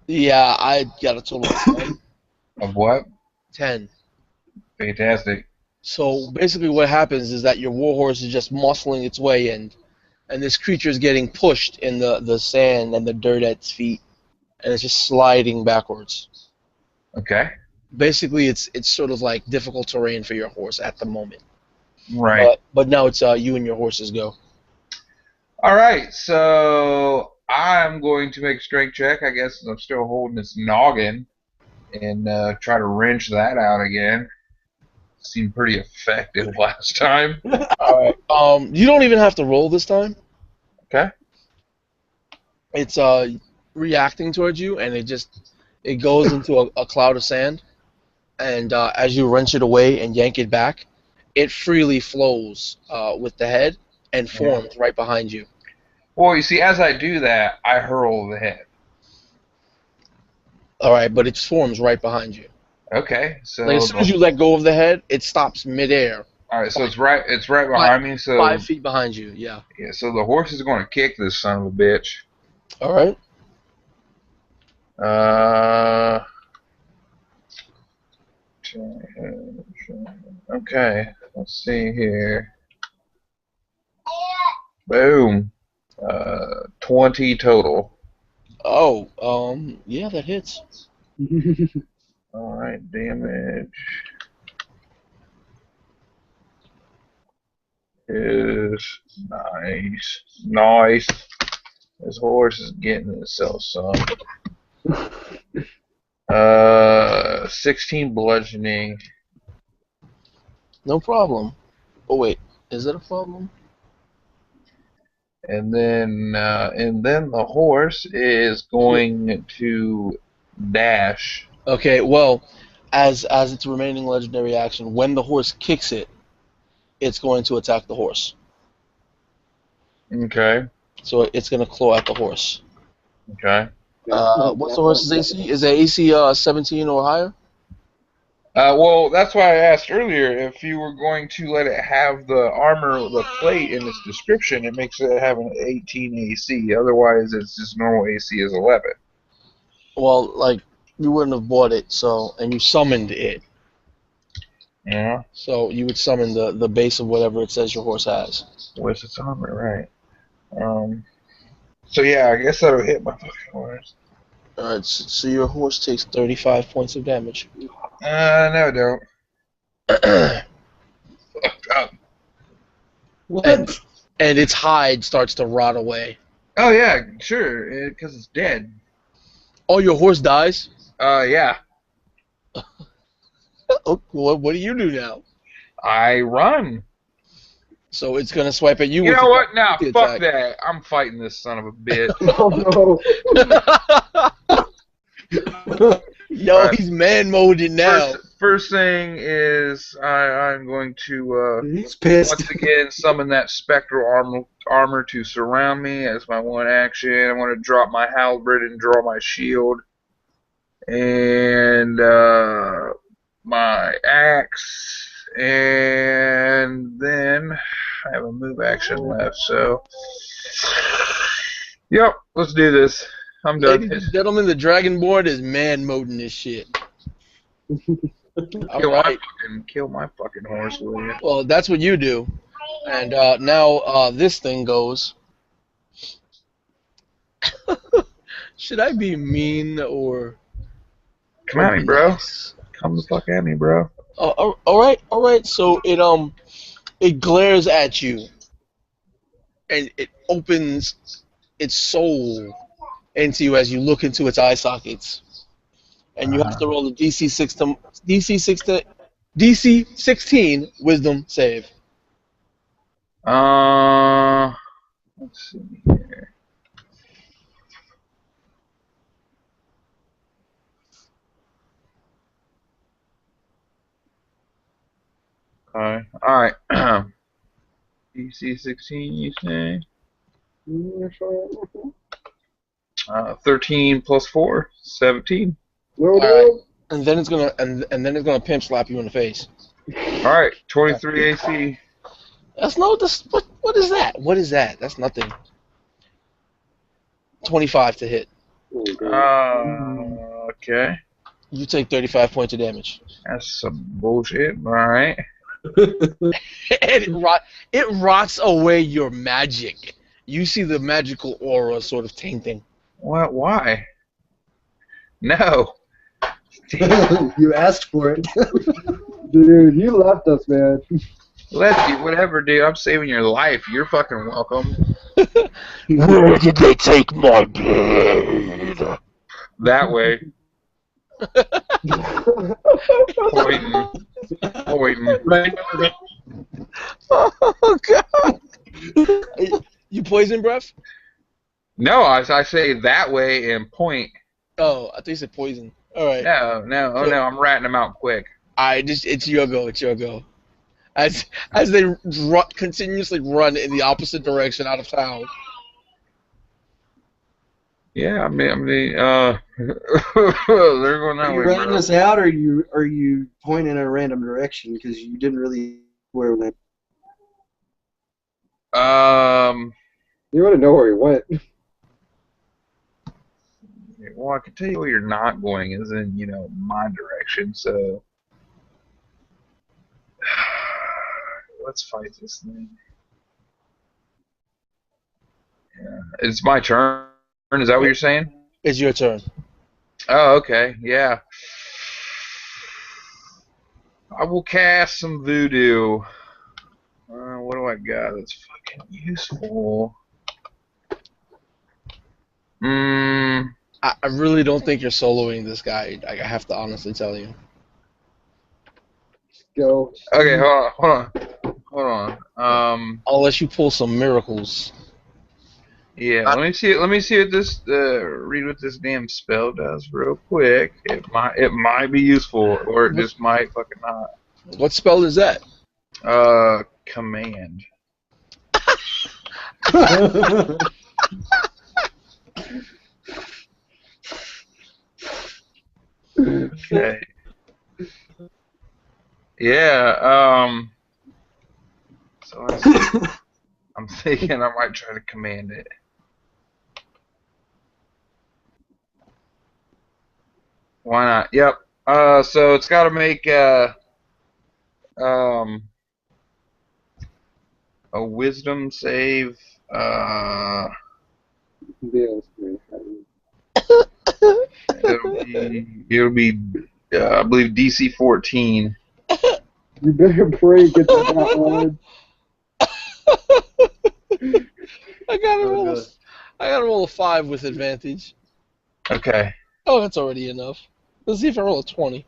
Speaker 1: Yeah, I got a total of 10.
Speaker 2: Of what?
Speaker 1: 10.
Speaker 2: Fantastic.
Speaker 1: So basically what happens is that your warhorse is just muscling its way in, and this creature is getting pushed in the sand and the dirt at its feet, and it's just sliding backwards.
Speaker 2: Okay.
Speaker 1: Basically, it's sort of like difficult terrain for your horse at the moment.
Speaker 2: Right.
Speaker 1: But now it's you and your horses go.
Speaker 2: Alright, so I'm going to make a strength check. I guess I'm still holding this noggin and try to wrench that out again. Seemed pretty effective last time.
Speaker 1: All right. You don't even have to roll this time.
Speaker 2: Okay.
Speaker 1: It's reacting towards you, and it goes into a cloud of sand, and as you wrench it away and yank it back, it freely flows with the head and forms right behind you.
Speaker 2: Well, you see, as I do that, I hurl the head.
Speaker 1: All right, but it forms right behind you.
Speaker 2: Okay, so
Speaker 1: Like as soon as you let go of the head, it stops midair.
Speaker 2: all right, so it's right behind me. So
Speaker 1: 5 feet behind you. Yeah.
Speaker 2: yeah, so the horse is going to kick this son of a bitch.
Speaker 1: All right.
Speaker 2: Okay, let's see here. Boom. 20 total.
Speaker 1: Oh, yeah, that hits.
Speaker 2: All right, damage is nice. Nice. This horse is getting itself some. 16 bludgeoning.
Speaker 1: No problem. Oh wait, is that a problem?
Speaker 2: And then the horse is going to dash.
Speaker 1: Okay, well, as its remaining legendary action, when the horse kicks it, it's going to attack the horse.
Speaker 2: Okay.
Speaker 1: So it's going to claw at the horse.
Speaker 2: Okay.
Speaker 1: What's the horse's AC? Is it AC 17 or higher?
Speaker 2: Well, that's why I asked earlier if you were going to let it have the armor, the plate in its description. It makes it have an 18 AC. Otherwise, it's just normal AC is 11.
Speaker 1: Well, like you wouldn't have bought it, so and you summoned it,
Speaker 2: Yeah.
Speaker 1: so you would summon the base of whatever it says your horse has.
Speaker 2: What's its armor, right? So yeah, I guess that'll hit my fucking horse.
Speaker 1: All right, so your horse takes 35 points of damage.
Speaker 2: No, don't.
Speaker 1: and,
Speaker 3: What?
Speaker 1: and its hide starts to rot away.
Speaker 2: Oh yeah, sure, because it's dead.
Speaker 1: Oh, your horse dies?
Speaker 2: Yeah.
Speaker 1: Oh, what do you do now?
Speaker 2: I run.
Speaker 1: So it's gonna swipe at you.
Speaker 2: You
Speaker 1: with
Speaker 2: know
Speaker 1: the
Speaker 2: what? Nah,
Speaker 1: attack.
Speaker 2: fuck that. I'm fighting this son of a bitch.
Speaker 5: Oh no.
Speaker 1: Yo,
Speaker 2: Right.
Speaker 1: he's man moded now.
Speaker 2: First thing is I'm going to
Speaker 3: He's pissed.
Speaker 2: once again summon that spectral armor to surround me as my one action. I want to drop my halberd and draw my shield and my axe, and then I have a move action left. So, yep, let's do this. I'm done.
Speaker 1: Ladies and gentlemen, the Dragonborn is man moding this shit. All right.
Speaker 2: Kill my fucking horse, will you?
Speaker 1: Well, that's what you do. And now this thing goes. Should I be mean or?
Speaker 2: Come at me, bro.
Speaker 1: Nice?
Speaker 2: Come the fuck at me, bro.
Speaker 1: All right. So it glares at you, and it opens its soul into you as you look into its eye sockets, and you have to roll a DC 16 Wisdom save.
Speaker 2: Let's see here. Okay. All right. DC 16, you say? 13 plus 4, 17.
Speaker 5: No,
Speaker 1: Alright. And then it's gonna pimp slap you in the face.
Speaker 2: All right, 23 AC.
Speaker 1: That's no. What is that? What is that? That's nothing. 25 to hit.
Speaker 2: Okay.
Speaker 1: You take 35 points of damage.
Speaker 2: That's some bullshit. All right.
Speaker 1: And it rots away your magic. You see the magical aura sort of tainting.
Speaker 2: What? Why? No.
Speaker 3: You asked for it.
Speaker 5: dude, you left us, man.
Speaker 2: Let's do whatever, dude. I'm saving your life. You're fucking welcome.
Speaker 1: Where did they take my blade?
Speaker 2: That way. Pointing.
Speaker 3: Right.
Speaker 1: Oh god! You poison breath?
Speaker 2: No, I say that way and point.
Speaker 1: Oh, I thought you said poison. All right.
Speaker 2: No. Oh no, I'm ratting them out quick.
Speaker 1: It's your go. It's your go. As they continuously run in the opposite direction out of town.
Speaker 2: Yeah, I mean, they're going that
Speaker 3: Are you
Speaker 2: way,
Speaker 3: writing
Speaker 2: bro.
Speaker 3: this out, or are you pointing in a random direction because you didn't really where we went?
Speaker 5: You want to know where he went?
Speaker 2: Well, I can tell you where you're not going is in, my direction. So let's fight this thing. Yeah, it's my turn. Is that what you're saying?
Speaker 1: It's your turn.
Speaker 2: Oh, okay. Yeah. I will cast some voodoo. What do I got that's fucking useful?
Speaker 1: I really don't think you're soloing this guy. I have to honestly tell you.
Speaker 5: Go.
Speaker 2: Okay, hold on.
Speaker 1: Unless you pull some miracles.
Speaker 2: Yeah, let me see what this read what this damn spell does real quick. It might be useful, or it just might fucking not.
Speaker 1: What spell is that?
Speaker 2: Command. Okay. Yeah. So I'm thinking I might try to command it. Why not? Yep. So it's got to make um a wisdom save.
Speaker 5: Yes,
Speaker 2: It'll be I believe DC 14.
Speaker 5: you better pray it gets that one.
Speaker 1: I gotta
Speaker 3: Oh,
Speaker 1: roll.
Speaker 3: good.
Speaker 1: I gotta roll a 5 with advantage.
Speaker 2: Okay.
Speaker 1: Oh, that's already enough. Let's see if I roll a 20.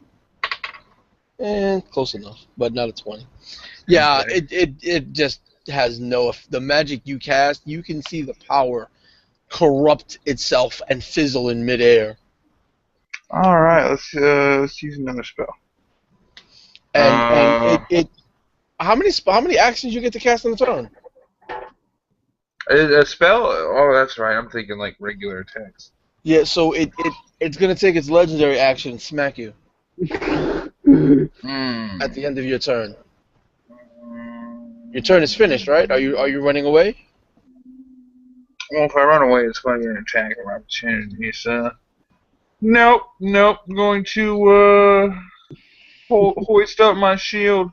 Speaker 1: And close enough, but not a 20. Yeah,
Speaker 2: Okay.
Speaker 1: it just has no. The magic you cast, you can see the power corrupt itself and fizzle in midair.
Speaker 2: All right. Let's use another spell.
Speaker 1: And it how many actions you get to cast in a turn?
Speaker 2: A spell? Oh, that's right. I'm thinking like regular attacks.
Speaker 1: Yeah, so it's gonna take its legendary action and smack you
Speaker 2: Hmm.
Speaker 1: at the end of your turn. Your turn is finished, right? Are you running away?
Speaker 2: Well, if I run away, it's going to be an attack of opportunity. So, nope. I'm going to hoist up my shield,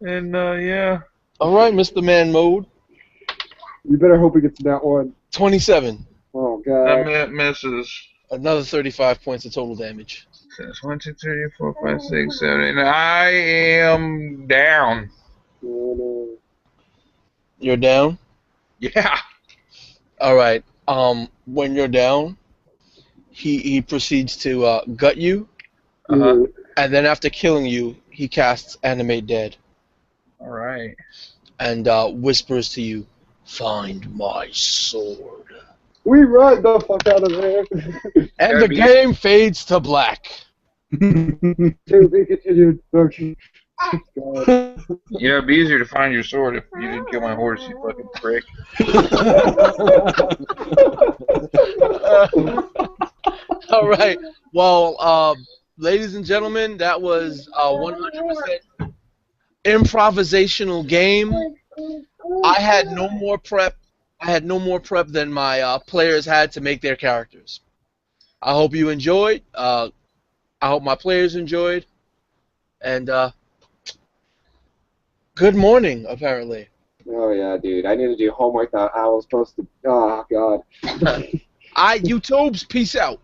Speaker 2: and yeah.
Speaker 1: All right, Mr. Man Mode.
Speaker 5: You better hope it gets that one.
Speaker 1: 27.
Speaker 5: Oh god.
Speaker 2: That misses.
Speaker 1: Another 35 points of total damage.
Speaker 2: So it's 1, 2, 3, 4, 5, 6, 7, 8. I am down.
Speaker 5: Oh,
Speaker 1: You're down.
Speaker 2: Yeah.
Speaker 1: All right. When you're down, he proceeds to gut you,
Speaker 5: no.
Speaker 1: and then after killing you, he casts Animate Dead
Speaker 2: All right.
Speaker 1: and whispers to you, "Find my sword."
Speaker 5: We run the fuck out of there.
Speaker 1: And the game fades to black.
Speaker 5: To be continued. Okay. God.
Speaker 2: You know, it'd be easier to find your sword if you didn't kill my horse, you fucking prick.
Speaker 1: All right. Well, ladies and gentlemen, that was a 100% improvisational game. I had no more prep. I had no more prep than my players had to make their characters. I hope you enjoyed. I hope my players enjoyed. And good morning, apparently.
Speaker 5: Oh yeah, dude. I need to do homework that I was supposed to. Oh god.
Speaker 1: YouTubes, peace out.